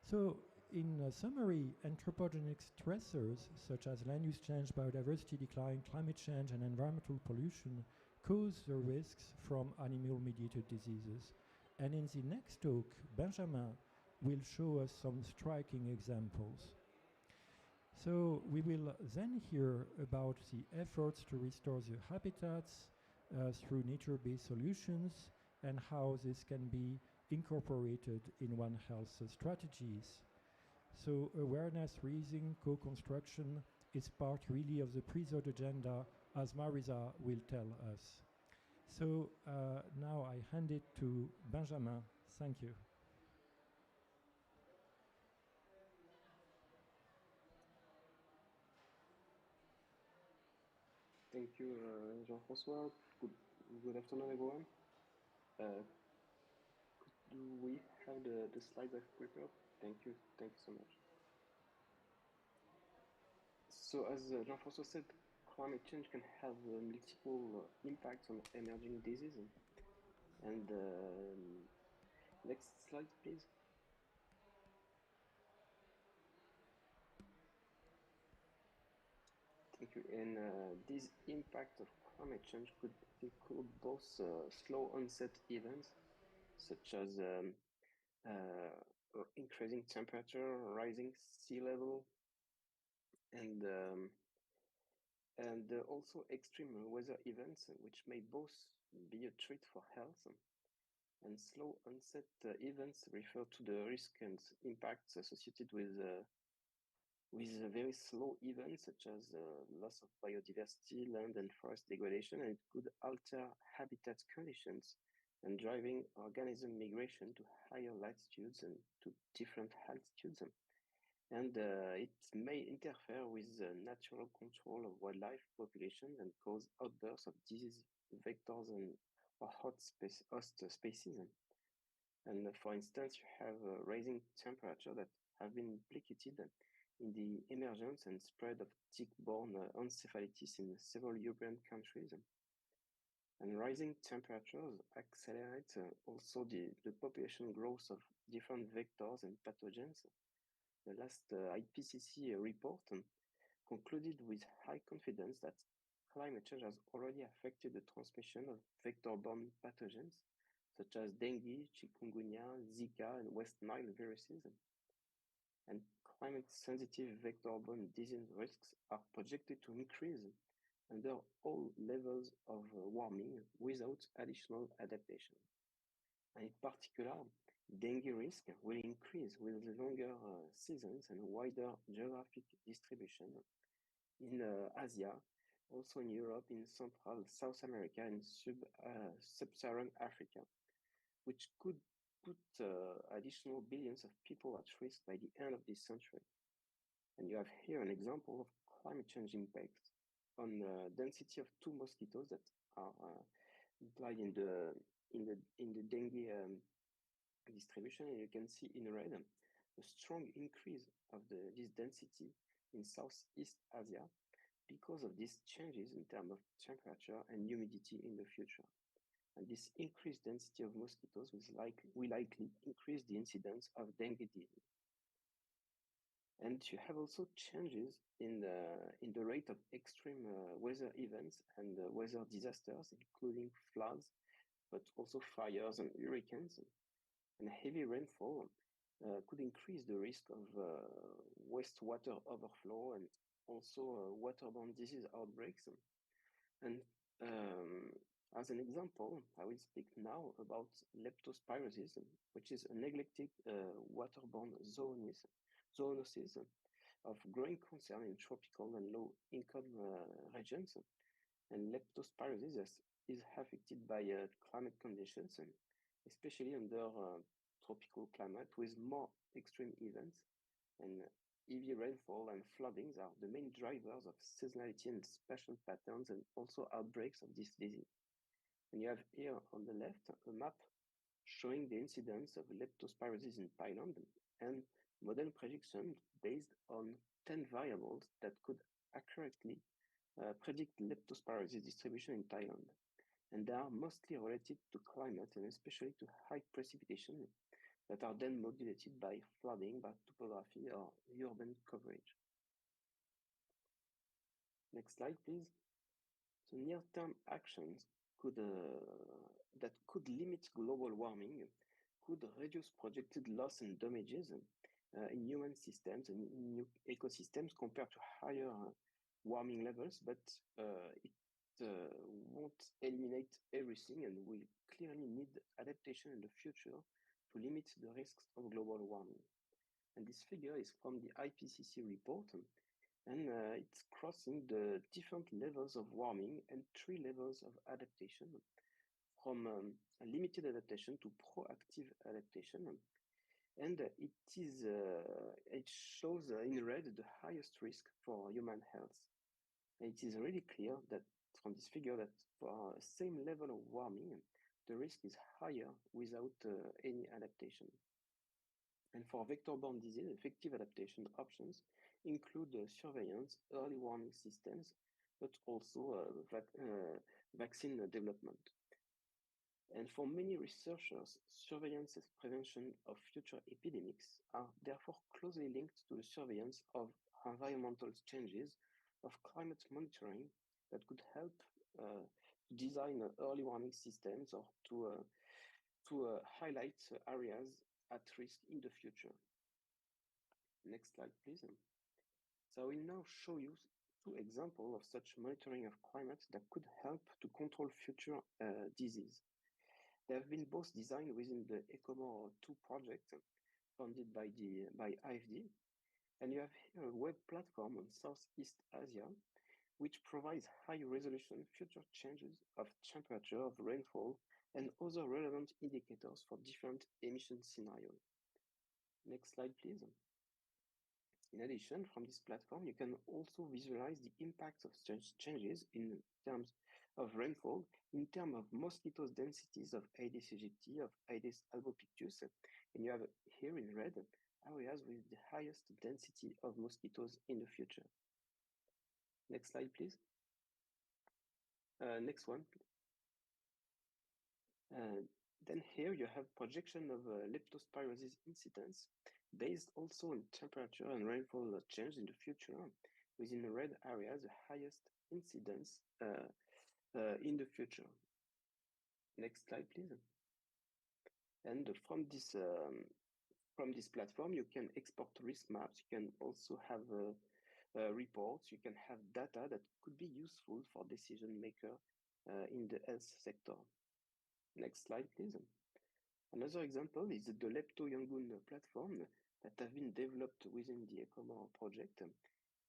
So in summary, anthropogenic stressors such as land use change, biodiversity decline, climate change, and environmental pollution cause the risks from animal-mediated diseases. And in the next talk, Benjamin will show us some striking examples. So we will then hear about the efforts to restore the habitats through nature-based solutions and how this can be incorporated in One Health strategies. So awareness raising, co-construction is part really of the pre-ZOD agenda, as Marisa will tell us. So now I hand it to Benjamin. Thank you. Thank you, Jean-François. Good afternoon, everyone. Do we have the slides I've prepared? Thank you so much. So as Jean-François said, climate change can have multiple impacts on emerging diseases. And next slide, please. Thank you. And these impacts of climate change could include both slow onset events, such as increasing temperature, rising sea level, and also extreme weather events, which may both be a threat for health. And slow onset events refer to the risk and impacts associated with very slow events such as loss of biodiversity, land and forest degradation, and it could alter habitat conditions and driving organism migration to higher latitudes and to different altitudes. And it may interfere with natural control of wildlife population and cause outbursts of disease vectors or host species. And for instance, you have rising temperature that have been implicated in the emergence and spread of tick-borne encephalitis in several European countries. And rising temperatures accelerate also the population growth of different vectors and pathogens. The last IPCC report concluded with high confidence that climate change has already affected the transmission of vector-borne pathogens such as dengue, chikungunya, Zika, and West Nile viruses. And climate-sensitive vector-borne disease risks are projected to increase under all levels of warming without additional adaptation. And in particular, dengue risk will increase with longer seasons and wider geographic distribution in Asia, also in Europe, in Central, South America, and Sub-Saharan Africa, which could put additional billions of people at risk by the end of this century. And you have here an example of climate change impacts on the density of two mosquitoes that are implied in the dengue distribution. And you can see in red a strong increase of this density in Southeast Asia because of these changes in terms of temperature and humidity in the future. And this increased density of mosquitoes will likely increase the incidence of dengue disease. And you have also changes in the rate of extreme weather events and weather disasters, including floods, but also fires and hurricanes. And heavy rainfall could increase the risk of wastewater overflow and also waterborne disease outbreaks. And as an example, I will speak now about leptospirosis, which is a neglected waterborne zoonosis of growing concern in tropical and low-income regions. And leptospirosis is affected by climate conditions, especially under tropical climate with more extreme events. And heavy rainfall and floodings are the main drivers of seasonality and spatial patterns and also outbreaks of this disease. And you have here on the left a map showing the incidence of leptospirosis in Thailand and model prediction based on 10 variables that could accurately predict leptospirosis distribution in Thailand. And they are mostly related to climate and especially to high precipitation that are then modulated by flooding, by topography or urban coverage. Next slide, please. So near-term actions that could limit global warming could reduce projected loss and damages in human systems and in new ecosystems compared to higher warming levels, but it won't eliminate everything, and we clearly need adaptation in the future to limit the risks of global warming. And this figure is from the IPCC report, and it's crossing the different levels of warming and 3 levels of adaptation, from limited adaptation to proactive adaptation. And it shows in red the highest risk for human health. And it is really clear that from this figure that for same level of warming, the risk is higher without any adaptation. And for vector-borne disease, effective adaptation options include surveillance, early warning systems, but also vaccine development. And for many researchers, surveillance and prevention of future epidemics are therefore closely linked to the surveillance of environmental changes, of climate monitoring that could help design early warning systems or to highlight areas at risk in the future. Next slide, please. So I will now show you 2 examples of such monitoring of climate that could help to control future disease. They have been both designed within the ECOMOR 2 project funded by IFD. And you have here a web platform on Southeast Asia, which provides high-resolution future changes of temperature, of rainfall, and other relevant indicators for different emission scenarios. Next slide, please. In addition, from this platform, you can also visualize the impacts of such changes in terms of rainfall, in terms of mosquitoes densities of Aedes aegypti, of Aedes albopictus, and you have here in red areas with the highest density of mosquitoes in the future. Next slide, please. Next one. Then here you have projection of leptospirosis incidence based also on temperature and rainfall change in the future, within the red areas the highest incidence in the future. Next slide, please. And from this platform, you can export risk maps. You can also have reports. You can have data that could be useful for decision maker in the health sector. Next slide, please. Another example is the Lepto Yangon platform that have been developed within the ECOMOR project,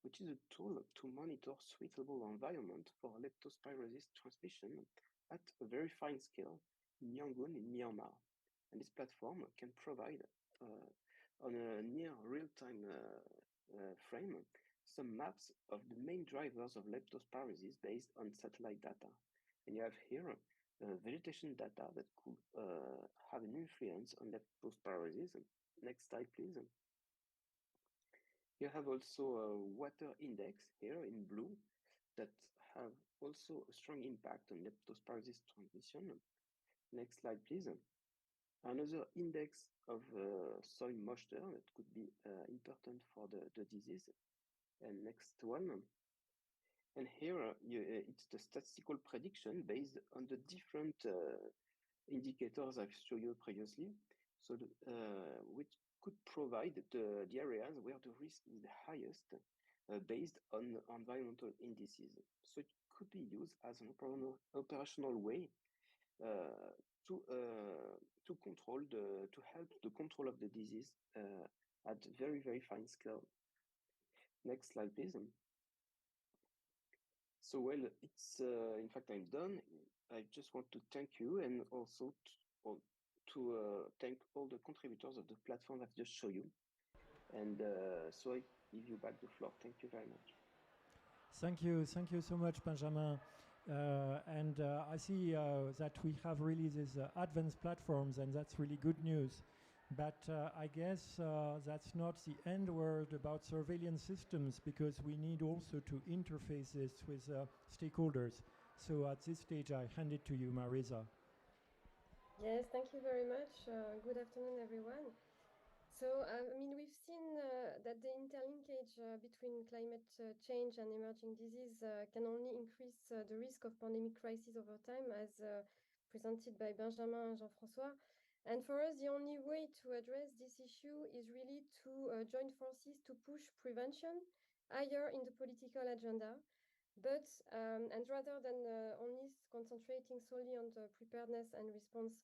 which is a tool to monitor suitable environment for leptospirosis transmission at a very fine scale in Yangon in Myanmar. And this platform can provide on a near real-time frame some maps of the main drivers of leptospirosis based on satellite data. And you have here vegetation data that could have an influence on leptospirosis. Next slide, please. You have also a water index here in blue that have also a strong impact on leptospirosis transmission. Next slide, please. Another index of soil moisture that could be important for the disease. And next one. And here it's the statistical prediction based on the different indicators I've shown you previously, so which could provide the areas where the risk is the highest based on environmental indices. So it could be used as an operational way to control to help the control of the disease at very, very fine scale. Next slide, please. So, well, it's in fact I'm done. I just want to thank you and also to thank all the contributors of the platform I've just shown you. And so I give you back the floor. Thank you very much. Thank you so much, Benjamin. And I see that we have really these advanced platforms, and that's really good news. But I guess that's not the end word about surveillance systems, because we need also to interface this with stakeholders. So at this stage, I hand it to you, Marisa. Yes, thank you very much. Good afternoon, everyone. So, I mean, we've seen that the interlinkage between climate change and emerging disease can only increase the risk of pandemic crisis over time, as presented by Benjamin and Jean-François. And for us, the only way to address this issue is really to join forces to push prevention higher in the political agenda. But, and rather than only concentrating solely on the preparedness and response,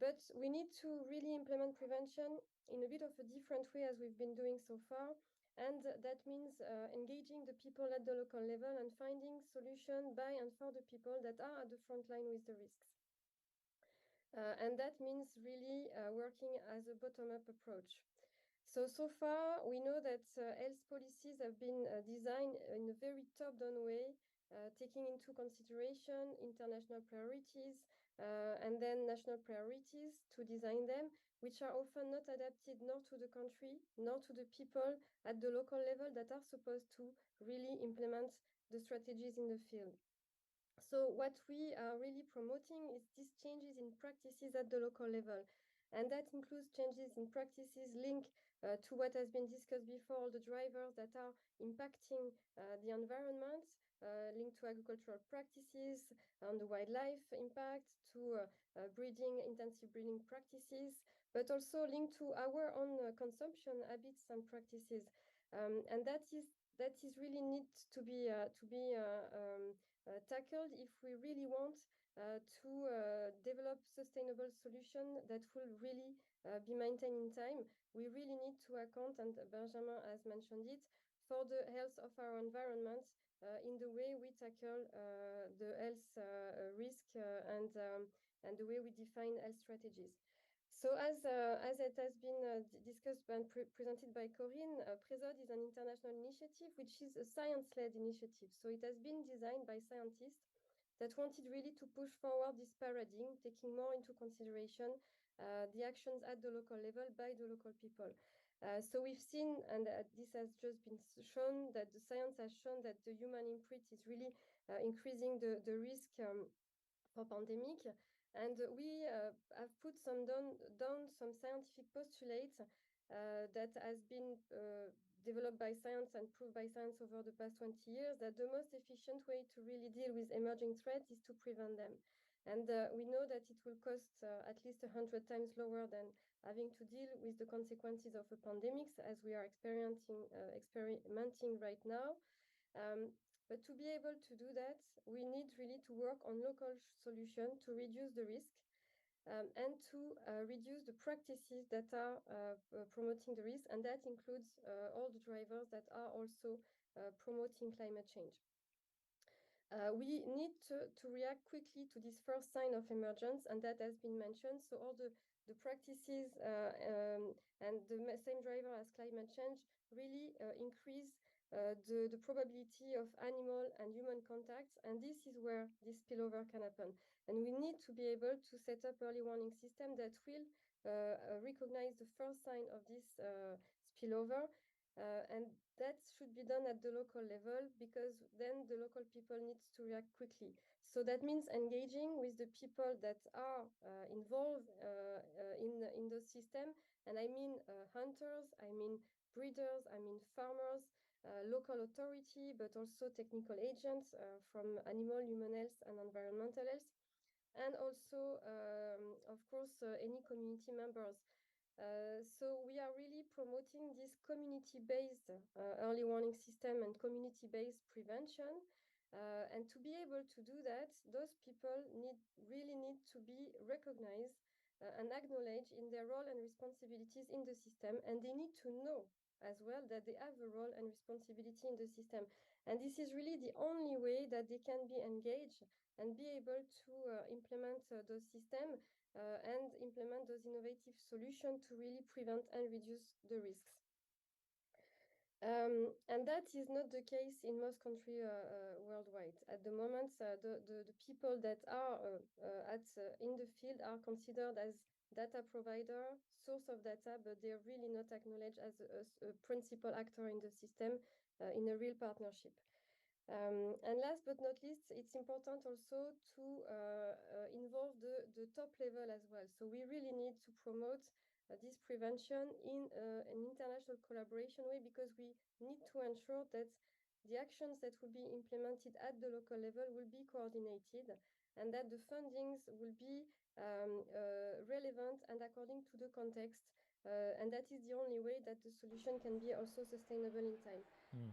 but we need to really implement prevention in a bit of a different way as we've been doing so far. And that means engaging the people at the local level and finding solutions by and for the people that are at the front line with the risks. And that means really working as a bottom-up approach. So far, we know that health policies have been designed in a very top-down way, taking into consideration international priorities and then national priorities to design them, which are often not adapted nor to the country, nor to the people at the local level that are supposed to really implement the strategies in the field. So what we are really promoting is these changes in practices at the local level. And that includes changes in practices linked to what has been discussed before, all the drivers that are impacting the environment, linked to agricultural practices, on the wildlife impact, to intensive breeding practices, but also linked to our own consumption habits and practices. And that is really need to be tackled if we really want to develop sustainable solutions that will really be maintained in time. We really need to account, and Benjamin has mentioned it, for the health of our environment in the way we tackle the health risk and the way we define health strategies. So as it has been discussed and presented by Corinne, PRESOD is an international initiative which is a science-led initiative. So it has been designed by scientists that wanted really to push forward this paradigm, taking more into consideration the actions at the local level by the local people. So we've seen, and this has just been shown, that the science has shown that the human imprint is really increasing the risk for pandemic. And we have put down some scientific postulates that has been developed by science and proved by science over the past 20 years, that the most efficient way to really deal with emerging threats is to prevent them. And we know that it will cost at least 100 times lower than having to deal with the consequences of a pandemic, as we are experimenting right now. But to be able to do that, we need really to work on local solutions to reduce the risk and to reduce the practices that are promoting the risk, and that includes all the drivers that are also promoting climate change. We need to react quickly to this first sign of emergence, and that has been mentioned. So all the practices and the same driver as climate change really increase the probability of animal and human contacts, and this is where this spillover can happen. And we need to be able to set up early warning system that will recognize the first sign of this spillover, and that should be done at the local level, because then the local people need to react quickly. So that means engaging with the people that are involved in the system, and I mean hunters, I mean breeders, I mean farmers, local authority, but also technical agents from animal, human health, and environmental health, and also, of course, any community members. So we are really promoting this community-based early warning system and community-based prevention. And to be able to do that, those people really need to be recognized and acknowledged in their role and responsibilities in the system, and they need to know as well that they have a role and responsibility in the system. And this is really the only way that they can be engaged and be able to implement those systems and implement those innovative solutions to really prevent and reduce the risks. And that is not the case in most countries worldwide. At the moment, the people that are in the field are considered as data provider, source of data, but they're really not acknowledged as a principal actor in the system in a real partnership. And last but not least, it's important also to involve the top level as well. So we really need to promote this prevention in an international collaboration way, because we need to ensure that the actions that will be implemented at the local level will be coordinated, and that the fundings will be relevant and according to the context. And that is the only way that the solution can be also sustainable in time.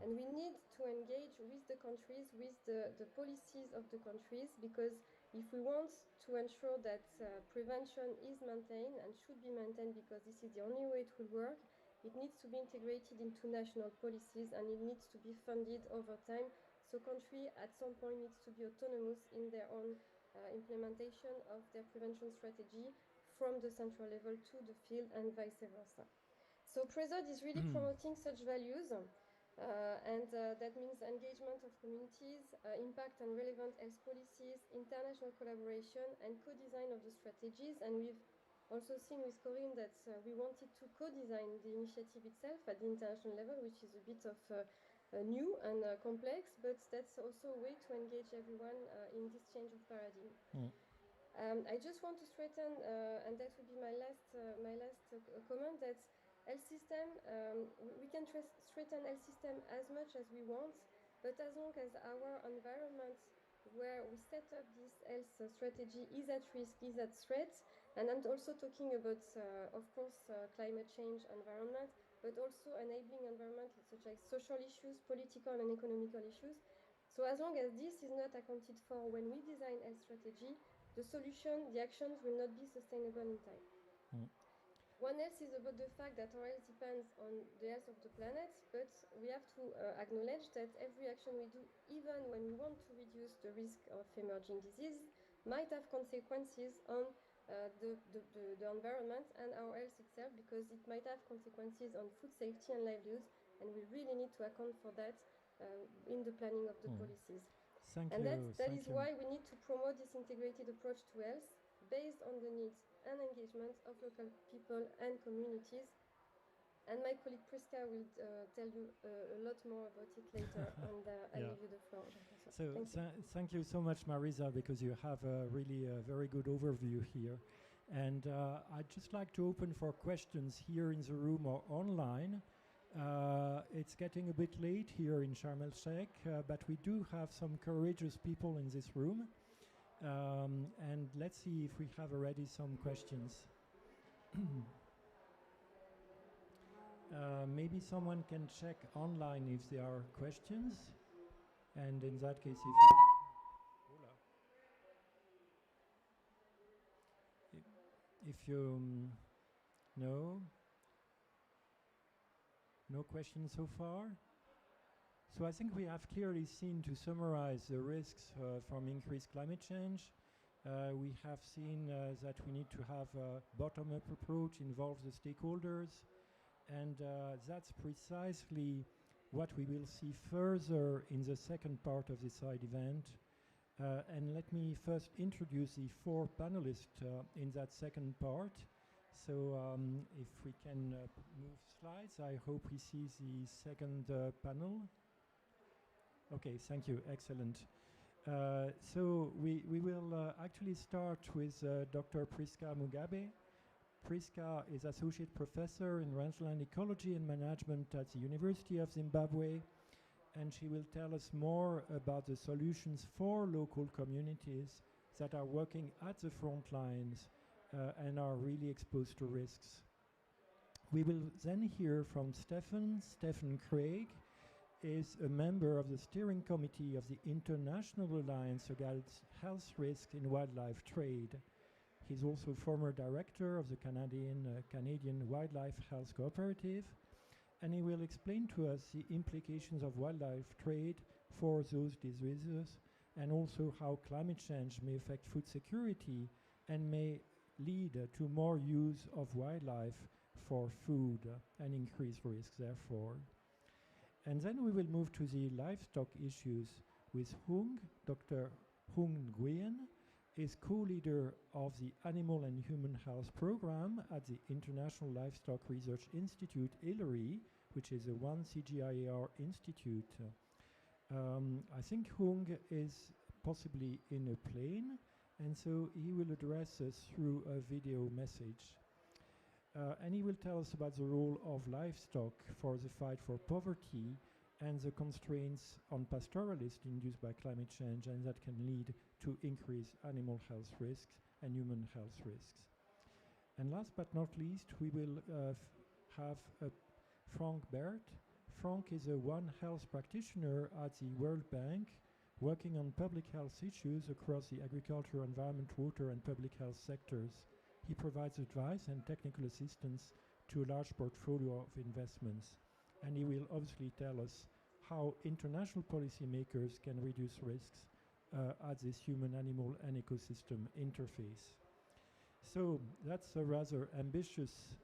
And we need to engage with the countries, with the policies of the countries, because if we want to ensure that prevention is maintained and should be maintained, because this is the only way it will work, it needs to be integrated into national policies, and it needs to be funded over time. So country at some point needs to be autonomous in their own implementation of their prevention strategy from the central level to the field and vice versa. So PRESOD is really promoting such values, and that means engagement of communities, impact on relevant health policies, international collaboration, and co-design of the strategies. And we've also seen with Corinne that we wanted to co-design the initiative itself at the international level, which is a bit of new and complex, but that's also a way to engage everyone in this change of paradigm. I just want to straighten, and that would be my last comment, that health system, we can straighten health system as much as we want, but as long as our environment where we set up this health strategy is at risk, is at threat, and I'm also talking about, of course, climate change, environment, but also enabling environment such as social issues, political and economical issues. So as long as this is not accounted for when we design health strategy, the solution, the actions will not be sustainable in time. One else is about the fact that our health depends on the health of the planet, but we have to acknowledge that every action we do, even when we want to reduce the risk of emerging disease, might have consequences on the environment and our health itself, because it might have consequences on food safety and livelihoods, and we really need to account for that in the planning of the policies. That is why we need to promote this integrated approach to health based on the needs and engagement of local people and communities. And my colleague Priska will tell you a lot more about it later, and I leave you the floor. So thank you so much, Marisa, because you have really a very good overview here. And I'd just like to open for questions here in the room or online. It's getting a bit late here in Sharm el-Sheikh, but we do have some courageous people in this room. And let's see if we have already some questions. Maybe someone can check online if there are questions. And in that case, if you no questions so far. So I think we have clearly seen, to summarize, the risks from increased climate change. We have seen that we need to have a bottom-up approach, involve the stakeholders, and that's precisely what we will see further in the second part of this side event. And let me first introduce the 4 panelists in that second part. So if we can move slides, I hope we see the second panel. Okay, thank you, excellent. So we will actually start with Dr. Priska Mugabe. Priska is Associate Professor in Rangeland Ecology and Management at the University of Zimbabwe, and she will tell us more about the solutions for local communities that are working at the front lines and are really exposed to risks. We will then hear from Stephen Craig, is a member of the steering committee of the International Alliance Against Health Risks in Wildlife Trade. He's also former director of the Canadian Wildlife Health Cooperative, and he will explain to us the implications of wildlife trade for those diseases, and also how climate change may affect food security and may lead to more use of wildlife for food and increased risks therefore. And then we will move to the livestock issues with Dr. Hung Nguyen is co-leader of the Animal and Human Health Program at the International Livestock Research Institute, ILRI, which is a 1 CGIAR institute. I think Hung is possibly in a plane, and so he will address us through a video message. And he will tell us about the role of livestock for the fight for poverty and the constraints on pastoralists induced by climate change, and that can lead to increased animal health risks and human health risks. And last but not least, we will have Frank Bert. Frank is a One Health practitioner at the World Bank, working on public health issues across the agriculture, environment, water, and public health sectors. He provides advice and technical assistance to a large portfolio of investments. And he will obviously tell us how international policymakers can reduce risks at this human-animal and ecosystem interface. So that's a rather ambitious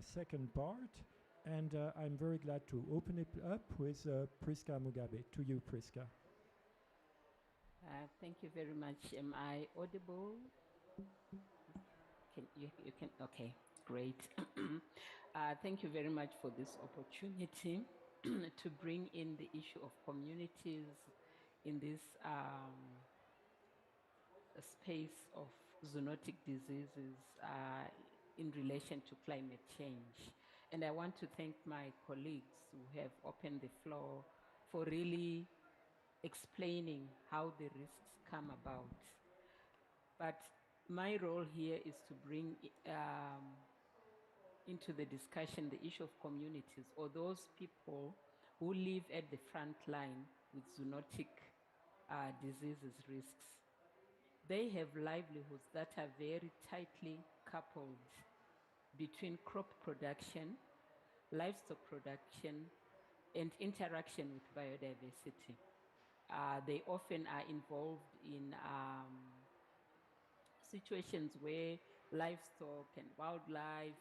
second part. And I'm very glad to open it up with Priska Mugabe. To you, Priska. Thank you very much. Am I audible? You can, okay, great. Thank you very much for this opportunity to bring in the issue of communities in this space of zoonotic diseases in relation to climate change. And I want to thank my colleagues who have opened the floor for really explaining how the risks come about. But my role here is to bring into the discussion the issue of communities, or those people who live at the front line with zoonotic diseases risks. They have livelihoods that are very tightly coupled between crop production, livestock production, and interaction with biodiversity. They often are involved in situations where livestock and wildlife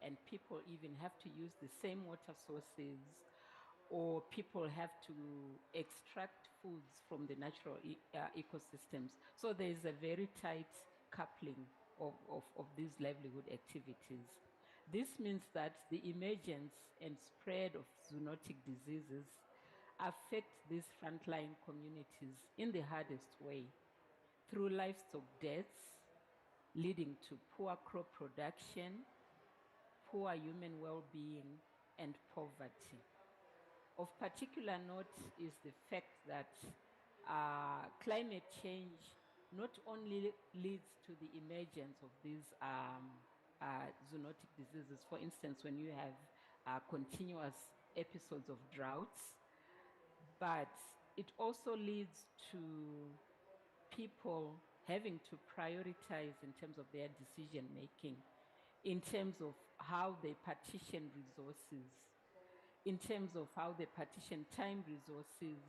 and people even have to use the same water sources, or people have to extract foods from the natural ecosystems. So there is a very tight coupling of these livelihood activities. This means that the emergence and spread of zoonotic diseases affect these frontline communities in the hardest way, through livestock deaths, leading to poor crop production, poor human well-being, and poverty. Of particular note is the fact that climate change not only leads to the emergence of these zoonotic diseases, for instance, when you have continuous episodes of droughts, but it also leads to people having to prioritize in terms of their decision making, in terms of how they partition resources, in terms of how they partition time resources,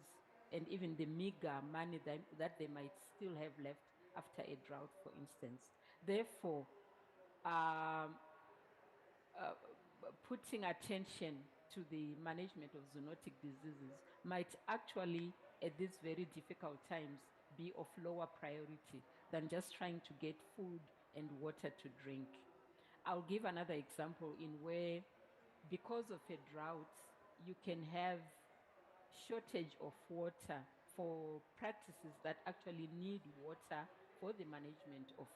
and even the meager money that they might still have left after a drought, for instance. Therefore, putting attention to the management of zoonotic diseases might actually, at these very difficult times, be of lower priority than just trying to get food and water to drink. I'll give another example in where, because of a drought, you can have shortage of water for practices that actually need water for the management of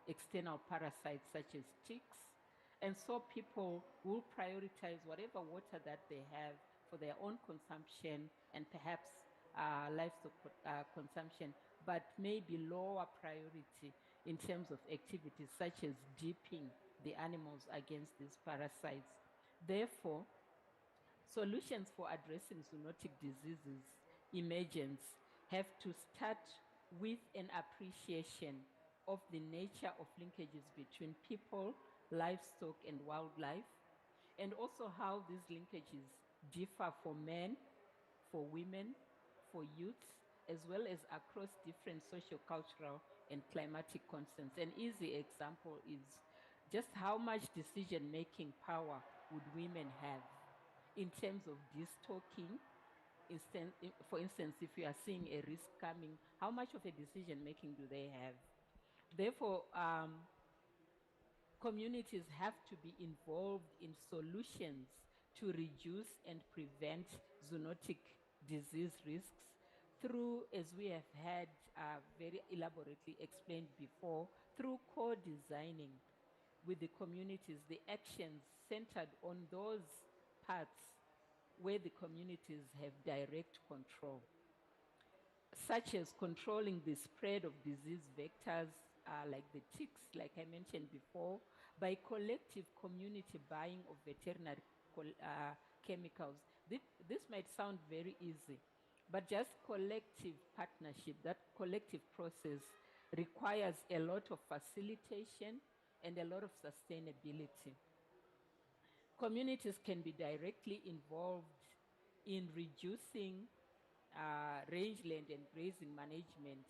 external parasites such as ticks. And so people will prioritize whatever water that they have for their own consumption and perhaps livestock consumption, but maybe lower priority in terms of activities such as dipping the animals against these parasites. Therefore, solutions for addressing zoonotic diseases emergence have to start with an appreciation of the nature of linkages between people, livestock, and wildlife, and also how these linkages differ for men, for women, for youths, as well as across different socio-cultural and climatic constants. An easy example is just how much decision-making power would women have in terms of destocking. For instance, if you are seeing a risk coming, how much of a decision-making do they have? Therefore, communities have to be involved in solutions to reduce and prevent zoonotic disease risks through, as we have had very elaborately explained before, through co-designing with the communities the actions centered on those parts where the communities have direct control, such as controlling the spread of disease vectors like the ticks, like I mentioned before, by collective community buying of veterinary chemicals. This might sound very easy, but just collective partnership, that collective process requires a lot of facilitation and a lot of sustainability. Communities can be directly involved in reducing rangeland and grazing management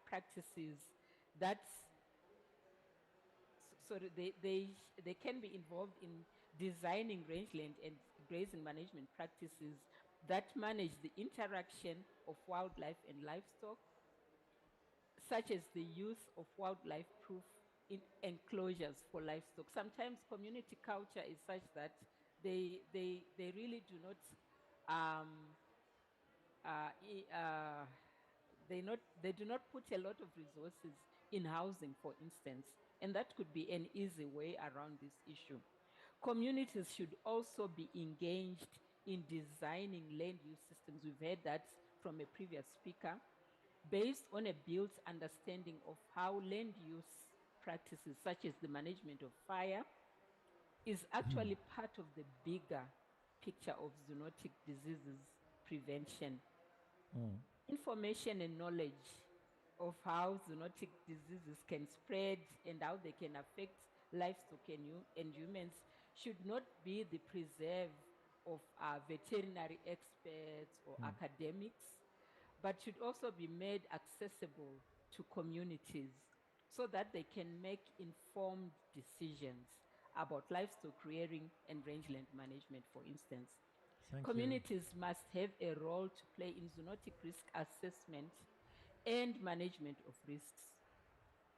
practices. They can be involved in designing rangeland and grazing management practices that manage the interaction of wildlife and livestock, such as the use of wildlife-proof enclosures for livestock. Sometimes community culture is such that they really do not they do not put a lot of resources in housing, for instance, and that could be an easy way around this issue. Communities should also be engaged in designing land use systems. We've heard that from a previous speaker, based on a built understanding of how land use practices, such as the management of fire, is actually part of the bigger picture of zoonotic diseases prevention. Information and knowledge of how zoonotic diseases can spread and how they can affect livestock and humans should not be the preserve of veterinary experts or academics, but should also be made accessible to communities so that they can make informed decisions about livestock rearing and rangeland management, for instance. Communities must have a role to play in zoonotic risk assessment and management of risks,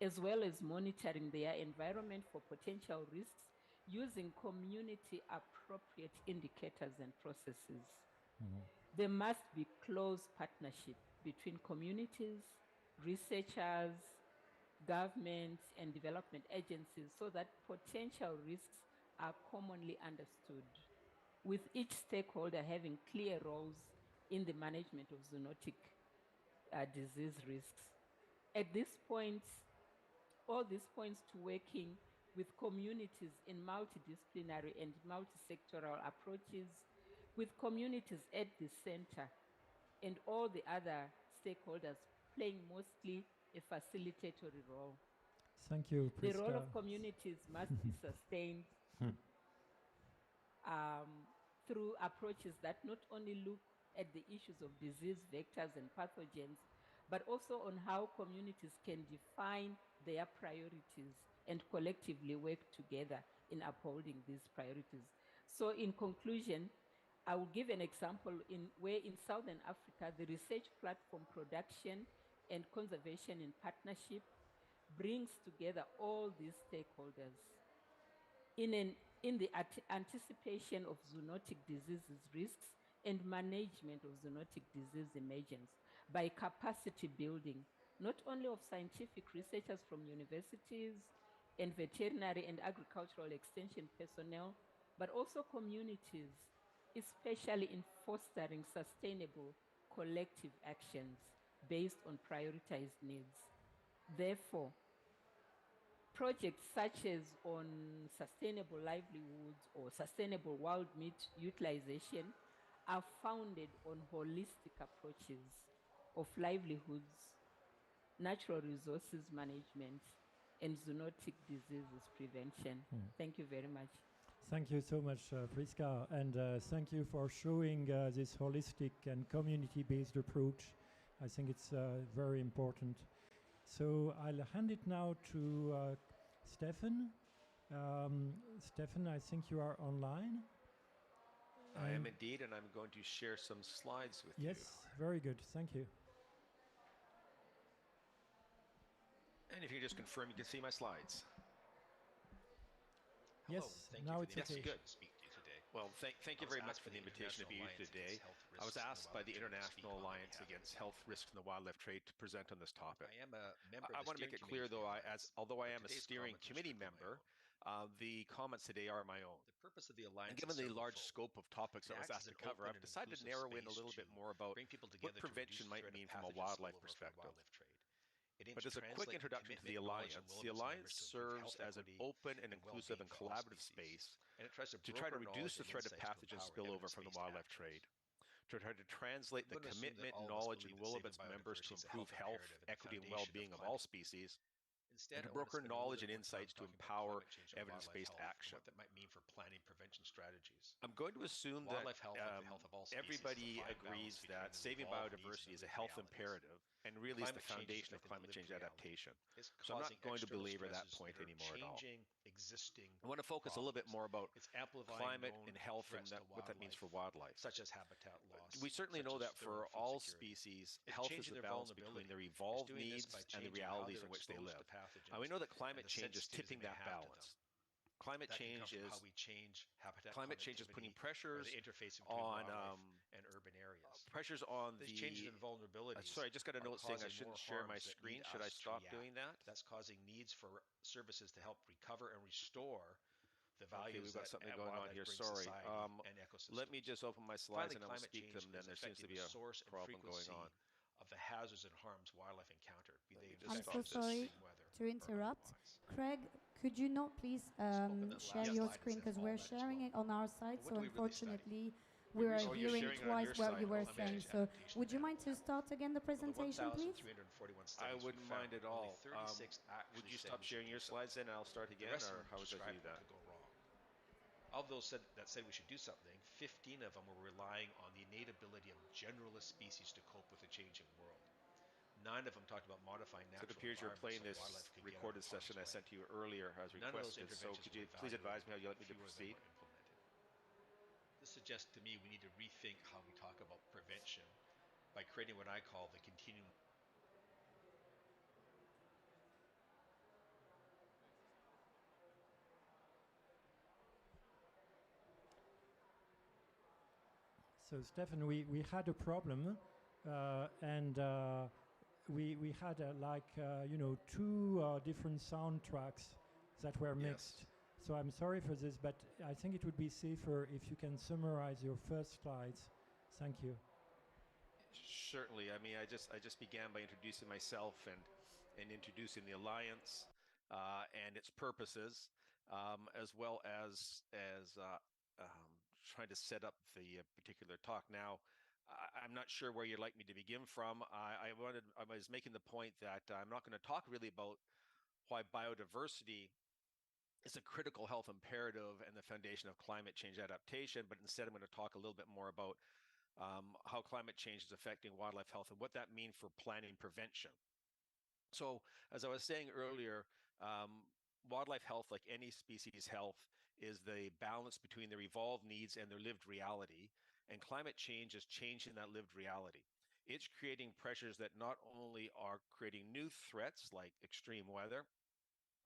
as well as monitoring their environment for potential risks using community-appropriate indicators and processes. There must be close partnership between communities, researchers, governments, and development agencies so that potential risks are commonly understood, with each stakeholder having clear roles in the management of zoonotic disease risks. At this point, all these points to working with communities in multidisciplinary and multi-sectoral approaches, with communities at the center and all the other stakeholders playing mostly a facilitatory role. Thank you, The Priska. role of communities must be sustained through approaches that not only look at the issues of disease vectors and pathogens, but also on how communities can define their priorities and collectively work together in upholding these priorities. So in conclusion, I will give an example where in Southern Africa, the research platform production and conservation in partnership brings together all these stakeholders in the anticipation of zoonotic diseases risks and management of zoonotic disease emergence by capacity building, not only of scientific researchers from universities and veterinary and agricultural extension personnel, but also communities, especially in fostering sustainable collective actions based on prioritized needs. Therefore, projects such as on sustainable livelihoods or sustainable wild meat utilization are founded on holistic approaches of livelihoods, natural resources management, and zoonotic diseases prevention. Thank you very much. Thank you so much, Priska, and thank you for showing this holistic and community-based approach. I think it's very important. So I'll hand it now to Stefan. Stefan, I think you are online. I am indeed, and I'm going to share some slides with you. Yes, very good. Thank you. And if you just confirm, you can see my slides. Yes, now it's okay. Yes, good. Well, thank you very much for the invitation to be here today. I was asked by the International Alliance Against Health Risks in the Wildlife Trade to present on this topic. I want to make it clear, though, although I am a steering committee member, the comments today are my own. The purpose of the alliance, and given the large scope of topics I was asked to cover, I've decided to narrow in a little bit more about what prevention might mean from a wildlife perspective. But as a quick introduction to the Alliance serves as an open and inclusive and collaborative space to try to reduce the threat of pathogen spillover from the wildlife trade, to try to translate the commitment, knowledge, and will of its members to improve health, equity, and well-being of all species, and to broker knowledge and insights to empower evidence-based action. What that might mean for planning prevention strategies. I'm going to assume that everybody agrees that saving biodiversity is a health imperative and really is the foundation of climate change adaptation. So I'm not going to belabor that point anymore at all. I want to focus a little bit more about climate and health and what that means for wildlife. Such as habitat loss. We certainly know that for all species, health is the balance between their evolved needs and the realities in which they live. And we know that climate change is tipping that balance. Climate change is putting pressures on and urban areas. Pressures on These changes in vulnerabilities. Sorry, I just got a note saying I shouldn't share my screen. Should I stop doing that? That's causing needs for services to help recover and restore the values. Okay, we've got something going on here. Sorry. Let me just open my slides and I will speak to them. Then there seems to be a problem going on. Of the hazards and harms wildlife encounter. I'm so sorry to interrupt. Craig, could you not please share your screen, because we're sharing it on our side, so unfortunately we are hearing twice what you were saying. So would you mind to start again the presentation, please? I wouldn't mind at all. Would you stop sharing your slides then and I'll start again, or how would I do that? Of those that said we should do something, 15 of them were relying on the innate ability of generalist species to cope with a changing world. 9 of them talked about modifying natural environments. So it appears you're playing this recorded session I sent to you earlier as requested. So could you please advise me how you like me to proceed? This suggests to me we need to rethink how we talk about prevention by creating what I call the continuum. So Stefan, we had a problem, and we had two different soundtracks that were mixed. So I'm sorry for this, but I think it would be safer if you can summarize your first slides. Thank you. certainly. I mean, I just began by introducing myself and introducing the Alliance and its purposes, as well as trying to set up the particular talk. Now, I'm not sure where you'd like me to begin from. I was making the point that I'm not going to talk really about why biodiversity is a critical health imperative and the foundation of climate change adaptation, but instead I'm going to talk a little bit more about how climate change is affecting wildlife health and what that means for planning prevention. So, as I was saying earlier, wildlife health, like any species health, is the balance between their evolved needs and their lived reality. And climate change is changing that lived reality. It's creating pressures that not only are creating new threats like extreme weather,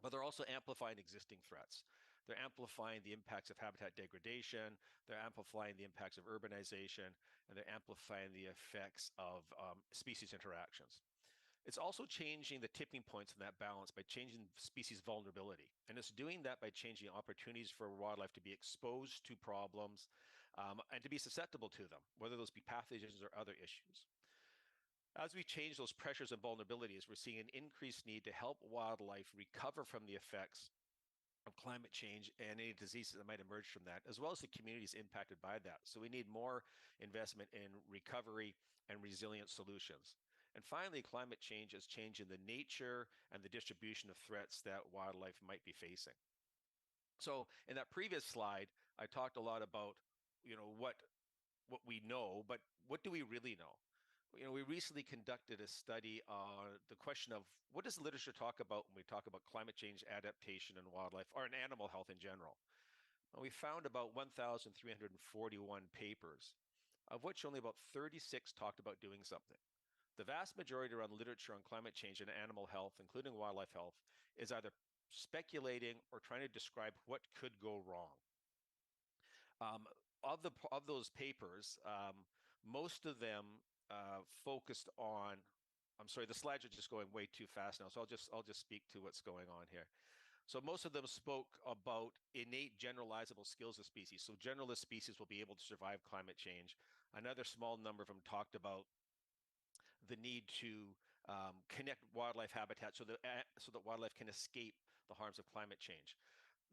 but they're also amplifying existing threats. They're amplifying the impacts of habitat degradation, they're amplifying the impacts of urbanization, and they're amplifying the effects of species interactions. It's also changing the tipping points in that balance by changing species vulnerability. And it's doing that by changing opportunities for wildlife to be exposed to problems and to be susceptible to them, whether those be pathogens or other issues. As we change those pressures and vulnerabilities, we're seeing an increased need to help wildlife recover from the effects of climate change and any diseases that might emerge from that, as well as the communities impacted by that. So we need more investment in recovery and resilient solutions. And finally, climate change is changing the nature and the distribution of threats that wildlife might be facing. So in that previous slide, I talked a lot about, what we know, but what do we really know? We recently conducted a study on the question of what does the literature talk about when we talk about climate change adaptation and wildlife, or in animal health in general. And we found about 1,341 papers, of which only about 36 talked about doing something. The vast majority around literature on climate change and animal health, including wildlife health, is either speculating or trying to describe what could go wrong. Of those papers, most of them focused on. I'm sorry, the slides are just going way too fast now, so I'll just speak to what's going on here. So most of them spoke about innate generalizable skills of species. So generalist species will be able to survive climate change. Another small number of them talked about the need to connect wildlife habitat so that wildlife can escape the harms of climate change.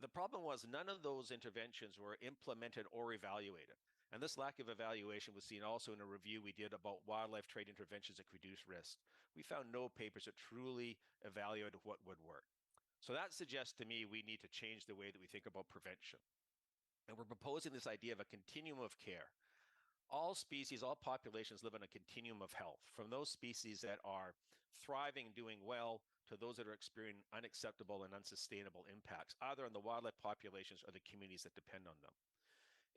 The problem was none of those interventions were implemented or evaluated. And this lack of evaluation was seen also in a review we did about wildlife trade interventions that could reduce risk. We found no papers that truly evaluated what would work. So that suggests to me we need to change the way that we think about prevention. And we're proposing this idea of a continuum of care. All species, all populations live in a continuum of health, from those species that are thriving, doing well, to those that are experiencing unacceptable and unsustainable impacts, either on the wildlife populations or the communities that depend on them.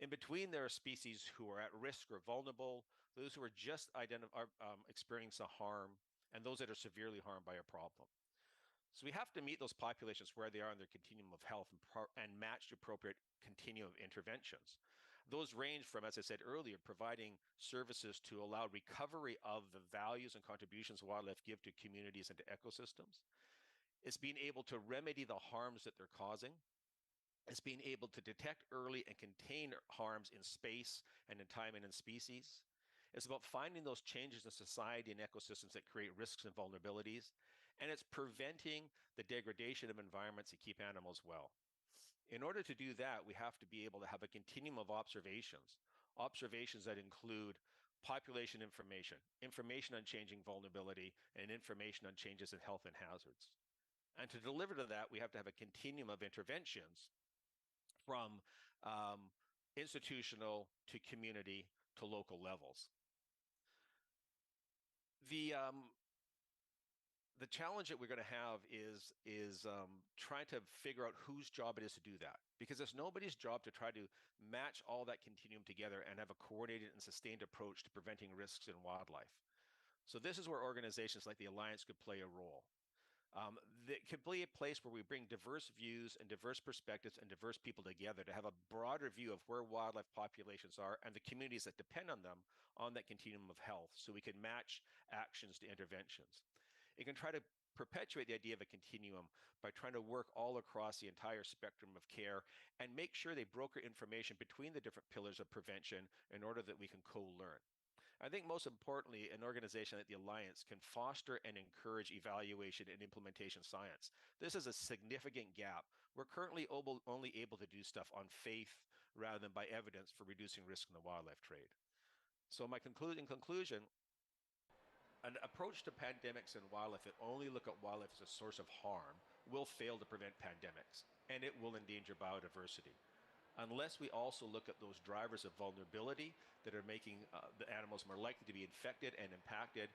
In between, there are species who are at risk or vulnerable, those who are just experiencing harm, and those that are severely harmed by a problem. So we have to meet those populations where they are in their continuum of health and match the appropriate continuum of interventions. Those range from, as I said earlier, providing services to allow recovery of the values and contributions wildlife give to communities and to ecosystems. It's being able to remedy the harms that they're causing. It's being able to detect early and contain harms in space and in time and in species. It's about finding those changes in society and ecosystems that create risks and vulnerabilities. And it's preventing the degradation of environments that keep animals well. In order to do that, we have to be able to have a continuum of observations that include population information, information on changing vulnerability, and information on changes in health and hazards. And to deliver to that, we have to have a continuum of interventions from institutional to community to local levels. The challenge that we're going to have is trying to figure out whose job it is to do that, because it's nobody's job to try to match all that continuum together and have a coordinated and sustained approach to preventing risks in wildlife. So this is where organizations like the Alliance could play a role. That could be a place where we bring diverse views and diverse perspectives and diverse people together to have a broader view of where wildlife populations are and the communities that depend on them on that continuum of health, so we can match actions to interventions. It can try to perpetuate the idea of a continuum by trying to work all across the entire spectrum of care and make sure they broker information between the different pillars of prevention in order that we can co-learn. I think most importantly, an organization like the Alliance can foster and encourage evaluation and implementation science. This is a significant gap. We're currently only able to do stuff on faith rather than by evidence for reducing risk in the wildlife trade. So my conclusion, an approach to pandemics and wildlife that only look at wildlife as a source of harm will fail to prevent pandemics, and it will endanger biodiversity. Unless we also look at those drivers of vulnerability that are making the animals more likely to be infected and impacted,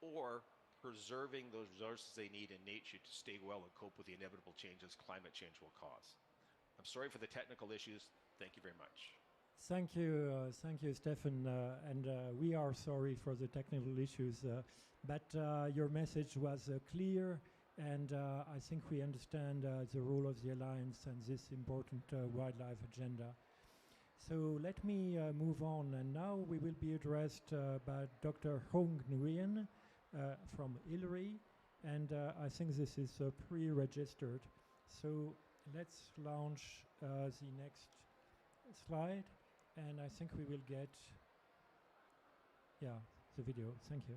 or preserving those resources they need in nature to stay well and cope with the inevitable changes climate change will cause. I'm sorry for the technical issues. Thank you very much. Thank you, Stefan, and we are sorry for the technical issues, but your message was clear, and I think we understand the role of the Alliance and this important wildlife agenda. So let me move on, and now we will be addressed by Dr. Hong Nguyen from ILRI, and I think this is pre-registered. So let's launch the next slide, and I think we will get, the video. Thank you.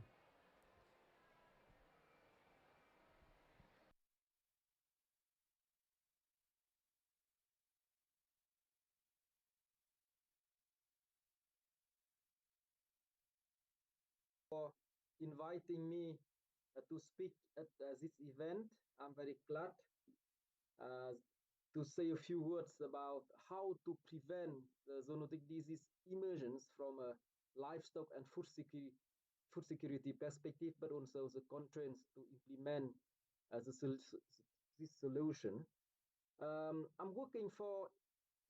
For inviting me to speak at this event. I'm very glad to say a few words about how to prevent the zoonotic disease emergence from a livestock and food security perspective, but also the constraints to implement this solution. I'm working for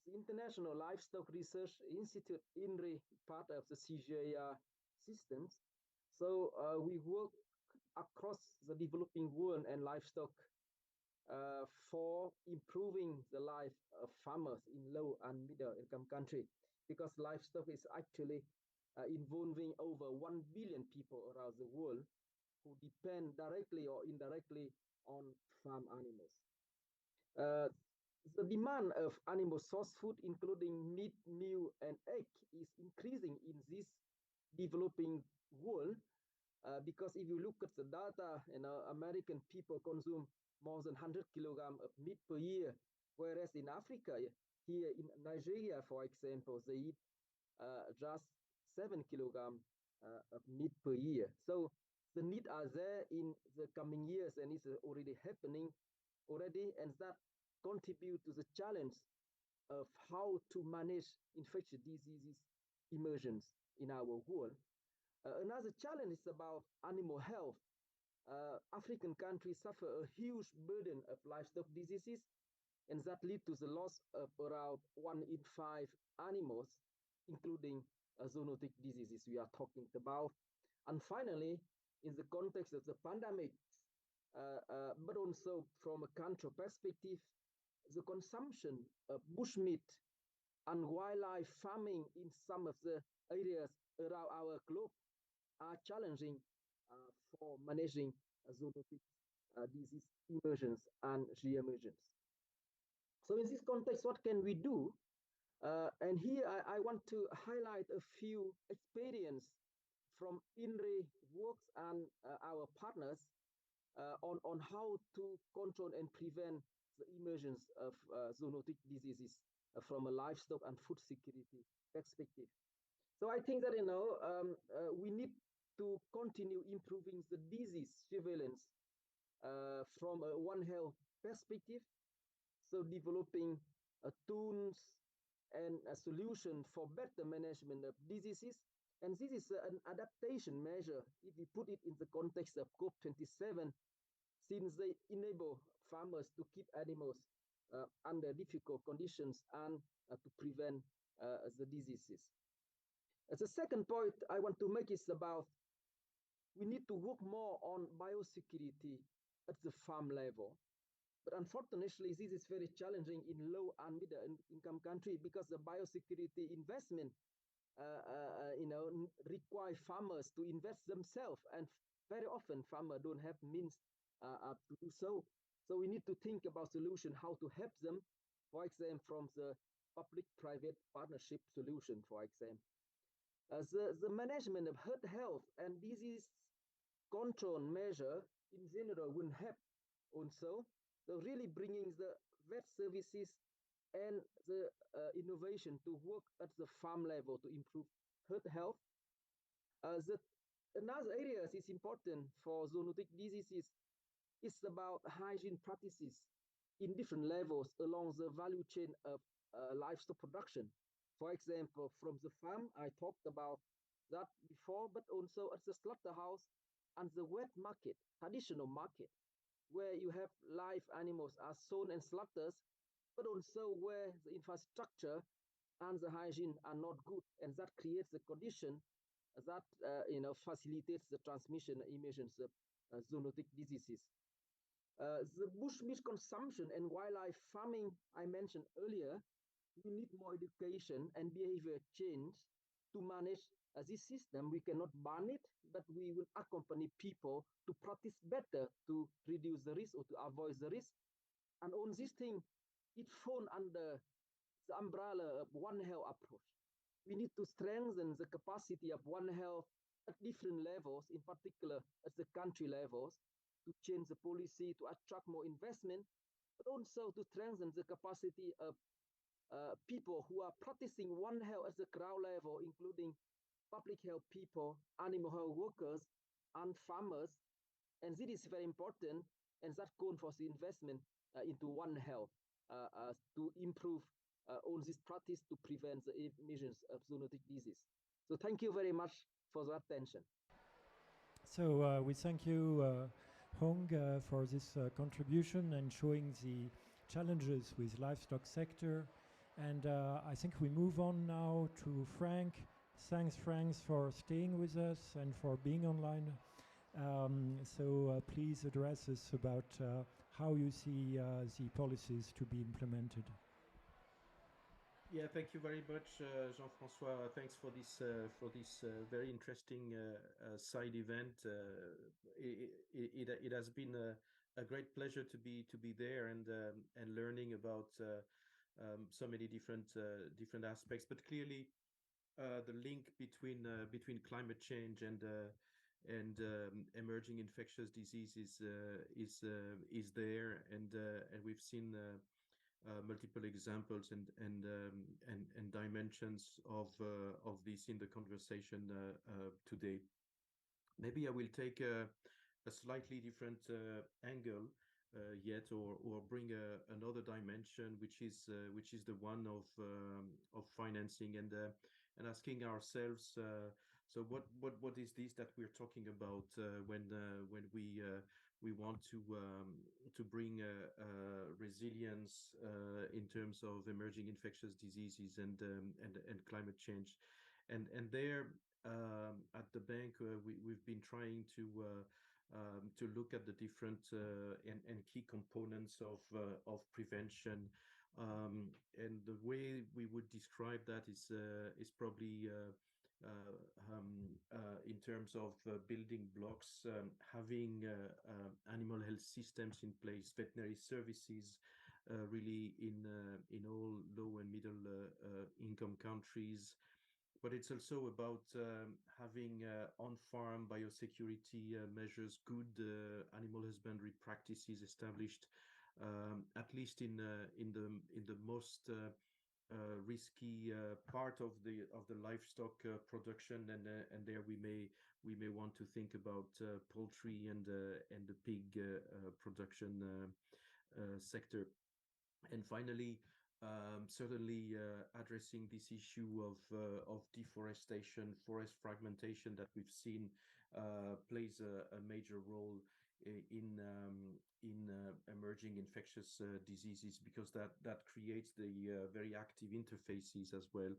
the International Livestock Research Institute, INRI, part of the CGIAR systems. So we work across the developing world and livestock for improving the life of farmers in low and middle income countries, because livestock is actually involving over 1 billion people around the world who depend directly or indirectly on farm animals. The demand of animal source food, including meat, milk, and egg, is increasing in this developing world because if you look at the data, American people consume more than 100 kilograms of meat per year, whereas in Africa, here in Nigeria, for example, they eat just 7 kilograms of meat per year. So the need are there in the coming years, and it's already happening already, and that contribute to the challenge of how to manage infectious diseases emergence in our world. Another challenge is about animal health. African countries suffer a huge burden of livestock diseases, and that lead to the loss of around 1 in 5 animals, including zoonotic diseases we are talking about. And finally, in the context of the pandemic, but also from a country perspective, the consumption of bushmeat and wildlife farming in some of the areas around our globe are challenging for managing zoonotic disease emergence and re-emergence. So in this context, what can we do? And here I want to highlight a few experience from INRI works and our partners on how to control and prevent the emergence of zoonotic diseases from a livestock and food security perspective. So I think that, we need to continue improving the disease surveillance from a One Health perspective. So developing tools and a solution for better management of diseases. And this is an adaptation measure, if we put it in the context of COP27, since they enable farmers to keep animals under difficult conditions and to prevent the diseases. The second point I want to make is about we need to work more on biosecurity at the farm level. But unfortunately, this is very challenging in low and middle income countries because the biosecurity investment require farmers to invest themselves, and very often farmers don't have means to do so. So we need to think about solution how to help them, for example, from the public-private partnership solution, for example. The management of herd health and disease control measure in general will help also. So really bringing the vet services and the innovation to work at the farm level to improve herd health. Another area is important for zoonotic diseases is about hygiene practices in different levels along the value chain of livestock production. For example, from the farm, I talked about that before, but also at the slaughterhouse and the wet market, traditional market, where you have live animals are sold and slaughtered, but also where the infrastructure and the hygiene are not good, and that creates the condition that facilitates the transmission emissions of zoonotic diseases. The bushmeat consumption and wildlife farming I mentioned earlier, we need more education and behavior change to manage this system. We cannot ban it, but we will accompany people to practice better to reduce the risk or to avoid the risk. And on this thing, it falls under the umbrella of One Health approach. We need to strengthen the capacity of One Health at different levels, in particular at the country levels, to change the policy, to attract more investment, but also to strengthen the capacity of people who are practicing One Health at the ground level, including public health people, animal health workers, and farmers. And this is very important, and that calls for the investment into One Health to improve on this practice to prevent the emissions of zoonotic disease. So thank you very much for the attention. So we thank you, Hong, for this contribution and showing the challenges with livestock sector. And I think we move on now to Frank. Thanks, Frank, for staying with us and for being online. So please address us about how you see the policies to be implemented. Yeah, thank you very much, Jean-François. Thanks for this very interesting side event. It has been a great pleasure to be there and learning about so many different aspects. But clearly, the link between climate change and emerging infectious diseases is there, and we've seen multiple examples and dimensions of this in the conversation today. Maybe I will take a slightly different angle yet, or bring another dimension, which is the one of financing and asking ourselves, so what is this that we're talking about when we want to bring resilience in terms of emerging infectious diseases and climate change, and there at the bank we've been trying to look at the different and key components of prevention, and the way we would describe that is probably in terms of building blocks, having animal health systems in place, veterinary services really in all low and middle income countries. But it's also about having on-farm biosecurity measures, good animal husbandry practices established, at least in the most risky part of the livestock production, and there we may want to think about poultry and the pig production sector. And finally, certainly addressing this issue of deforestation, forest fragmentation that we've seen plays a major role in emerging infectious diseases, because that creates the very active interfaces as well,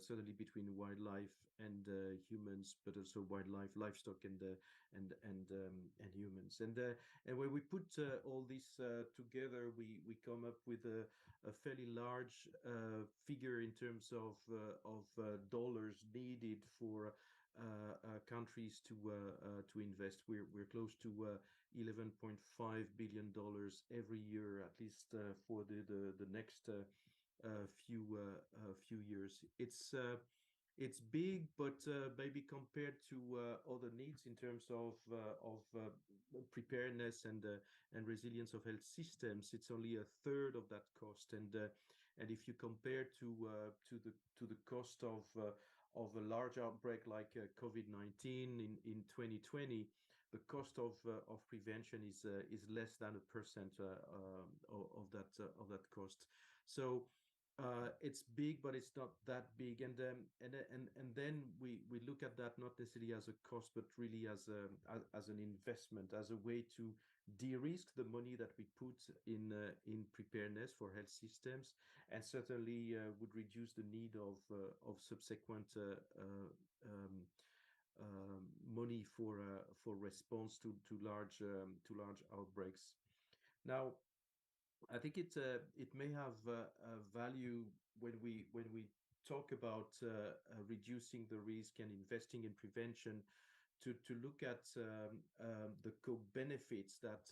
certainly between wildlife and humans, but also wildlife, livestock, and humans. And when we put all this together, we come up with a fairly large figure in terms of dollars needed for countries to invest. We're close to $11.5 billion every year, at least for the next few years. It's it's big, but maybe compared to other needs in terms of preparedness and resilience of health systems, it's only a third of that cost. And if you compare to the cost of a large outbreak like COVID-19 in 2020, the cost of prevention is less than 1% of that cost. So it's big, but it's not that big. And then we look at that not necessarily as a cost, but really as an investment, as a way to de-risk the money that we put in preparedness for health systems, and certainly would reduce the need of subsequent money for response to large outbreaks. Now, I think it may have a value when we talk about reducing the risk and investing in prevention, to look at the co-benefits that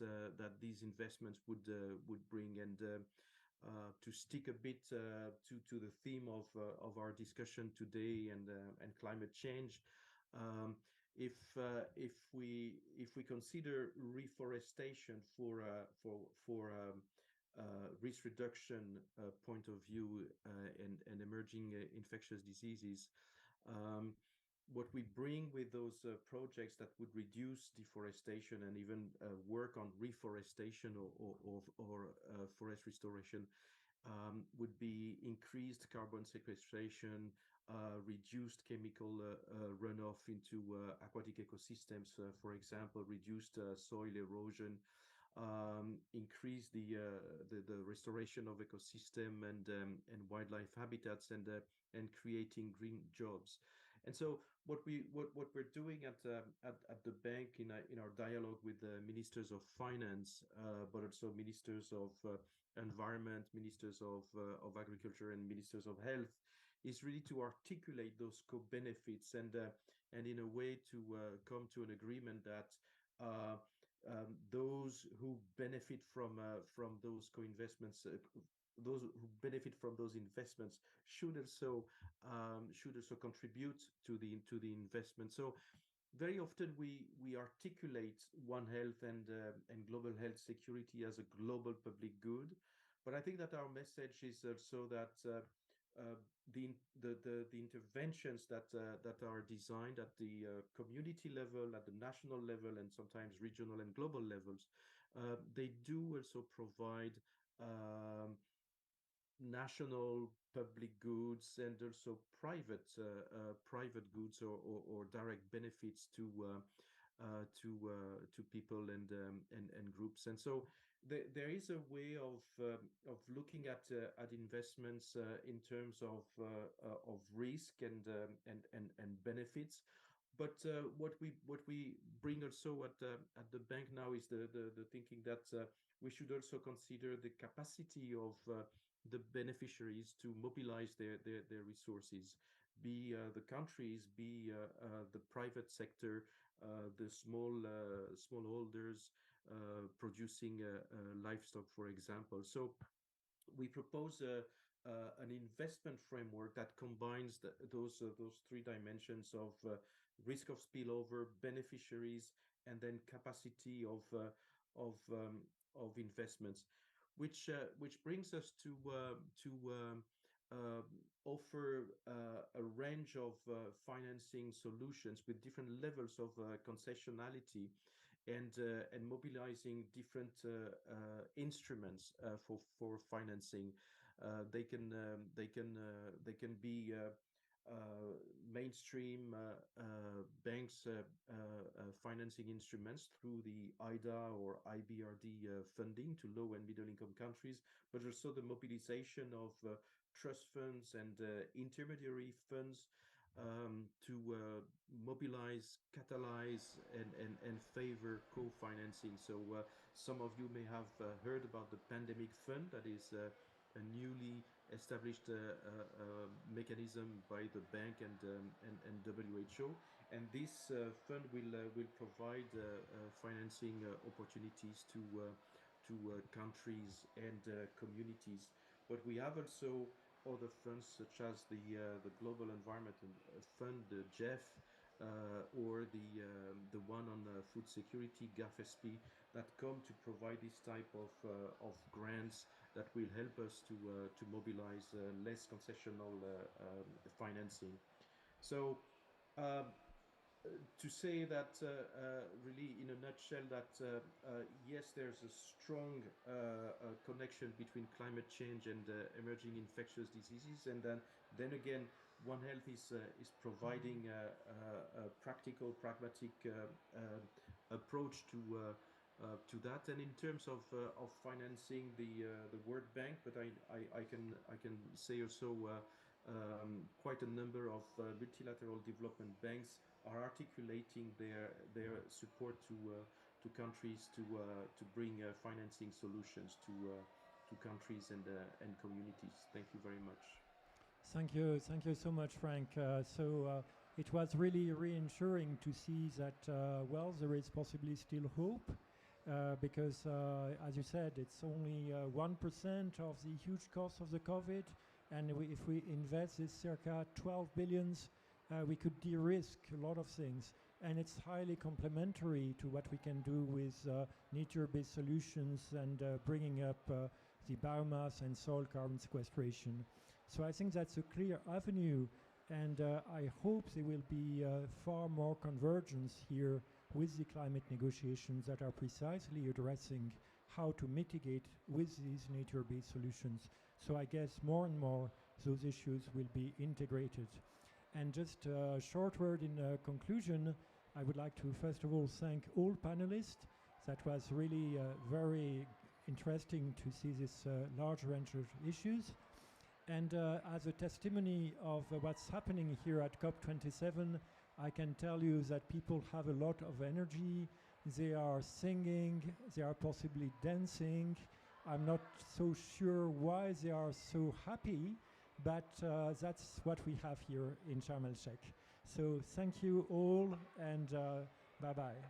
these investments would bring, and to stick a bit to the theme of our discussion today and climate change. If we consider reforestation for risk reduction point of view and emerging infectious diseases, what we bring with those projects that would reduce deforestation and even work on reforestation or forest restoration would be increased carbon sequestration, reduced chemical runoff into aquatic ecosystems, for example, reduced soil erosion, increase the restoration of ecosystem and wildlife habitats, and creating green jobs. And so what we're doing at the bank in our dialogue with the ministers of finance, but also ministers of environment, ministers of agriculture, and ministers of health, is really to articulate those co-benefits and in a way to come to an agreement that those who benefit from those co-investments, those who benefit from those investments, should also contribute to the investment. So very often we articulate One Health and global health security as a global public good, but I think that our message is also that the interventions that are designed at the community level, at the national level, and sometimes regional and global levels, they do also provide national public goods and also private goods or direct benefits to people and groups. And so there is a way of looking at investments in terms of risk and benefits. But what we bring also at the bank now is the thinking that we should also consider the capacity of the beneficiaries to mobilize their resources, be the countries, be the private sector, the smallholders producing livestock, for example. So we propose an investment framework that combines those three dimensions of risk of spillover, beneficiaries, and then capacity of investments, which brings us to offer a range of financing solutions with different levels of concessionality, and mobilizing different instruments for financing. They can be mainstream banks financing instruments through the IDA or IBRD funding to low and middle income countries, but also the mobilization of trust funds and intermediary funds to mobilize, catalyze, and favor co-financing. So some of you may have heard about the pandemic fund, that is a newly established mechanism by the bank and WHO, and this fund will provide financing opportunities to countries and communities. But we have also other funds such as the Global Environment Fund, the GEF, or the one on food security, GAFSP, that come to provide this type of grants that will help us to mobilize less concessional financing. So to say that really in a nutshell that yes, there's a strong connection between climate change and emerging infectious diseases, and then again, One Health is providing a practical, pragmatic approach to that. And in terms of financing the World Bank, but I can say also quite a number of multilateral development banks are articulating their support to countries to bring financing solutions to countries and communities. Thank you very much. Thank you so much, Frank. It was really reassuring to see that well, there is possibly still hope. Because, as you said, it's only 1% of the huge cost of the COVID, and if we invest this circa 12 billions, we could de-risk a lot of things, and it's highly complementary to what we can do with nature-based solutions and bringing up the biomass and soil carbon sequestration. So I think that's a clear avenue, and I hope there will be far more convergence here with the climate negotiations that are precisely addressing how to mitigate with these nature-based solutions. So I guess more and more those issues will be integrated. And just a short word in conclusion, I would like to first of all thank all panelists. That was really very interesting to see this large range of issues. And as a testimony of what's happening here at COP27, I can tell you that people have a lot of energy. They are singing, they are possibly dancing. I'm not so sure why they are so happy, but that's what we have here in Sharm el-Sheikh. So thank you all, and bye-bye.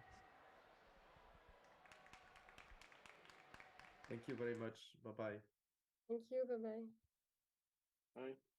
Thank you very much. Bye-bye. Thank you. Bye-bye. Bye.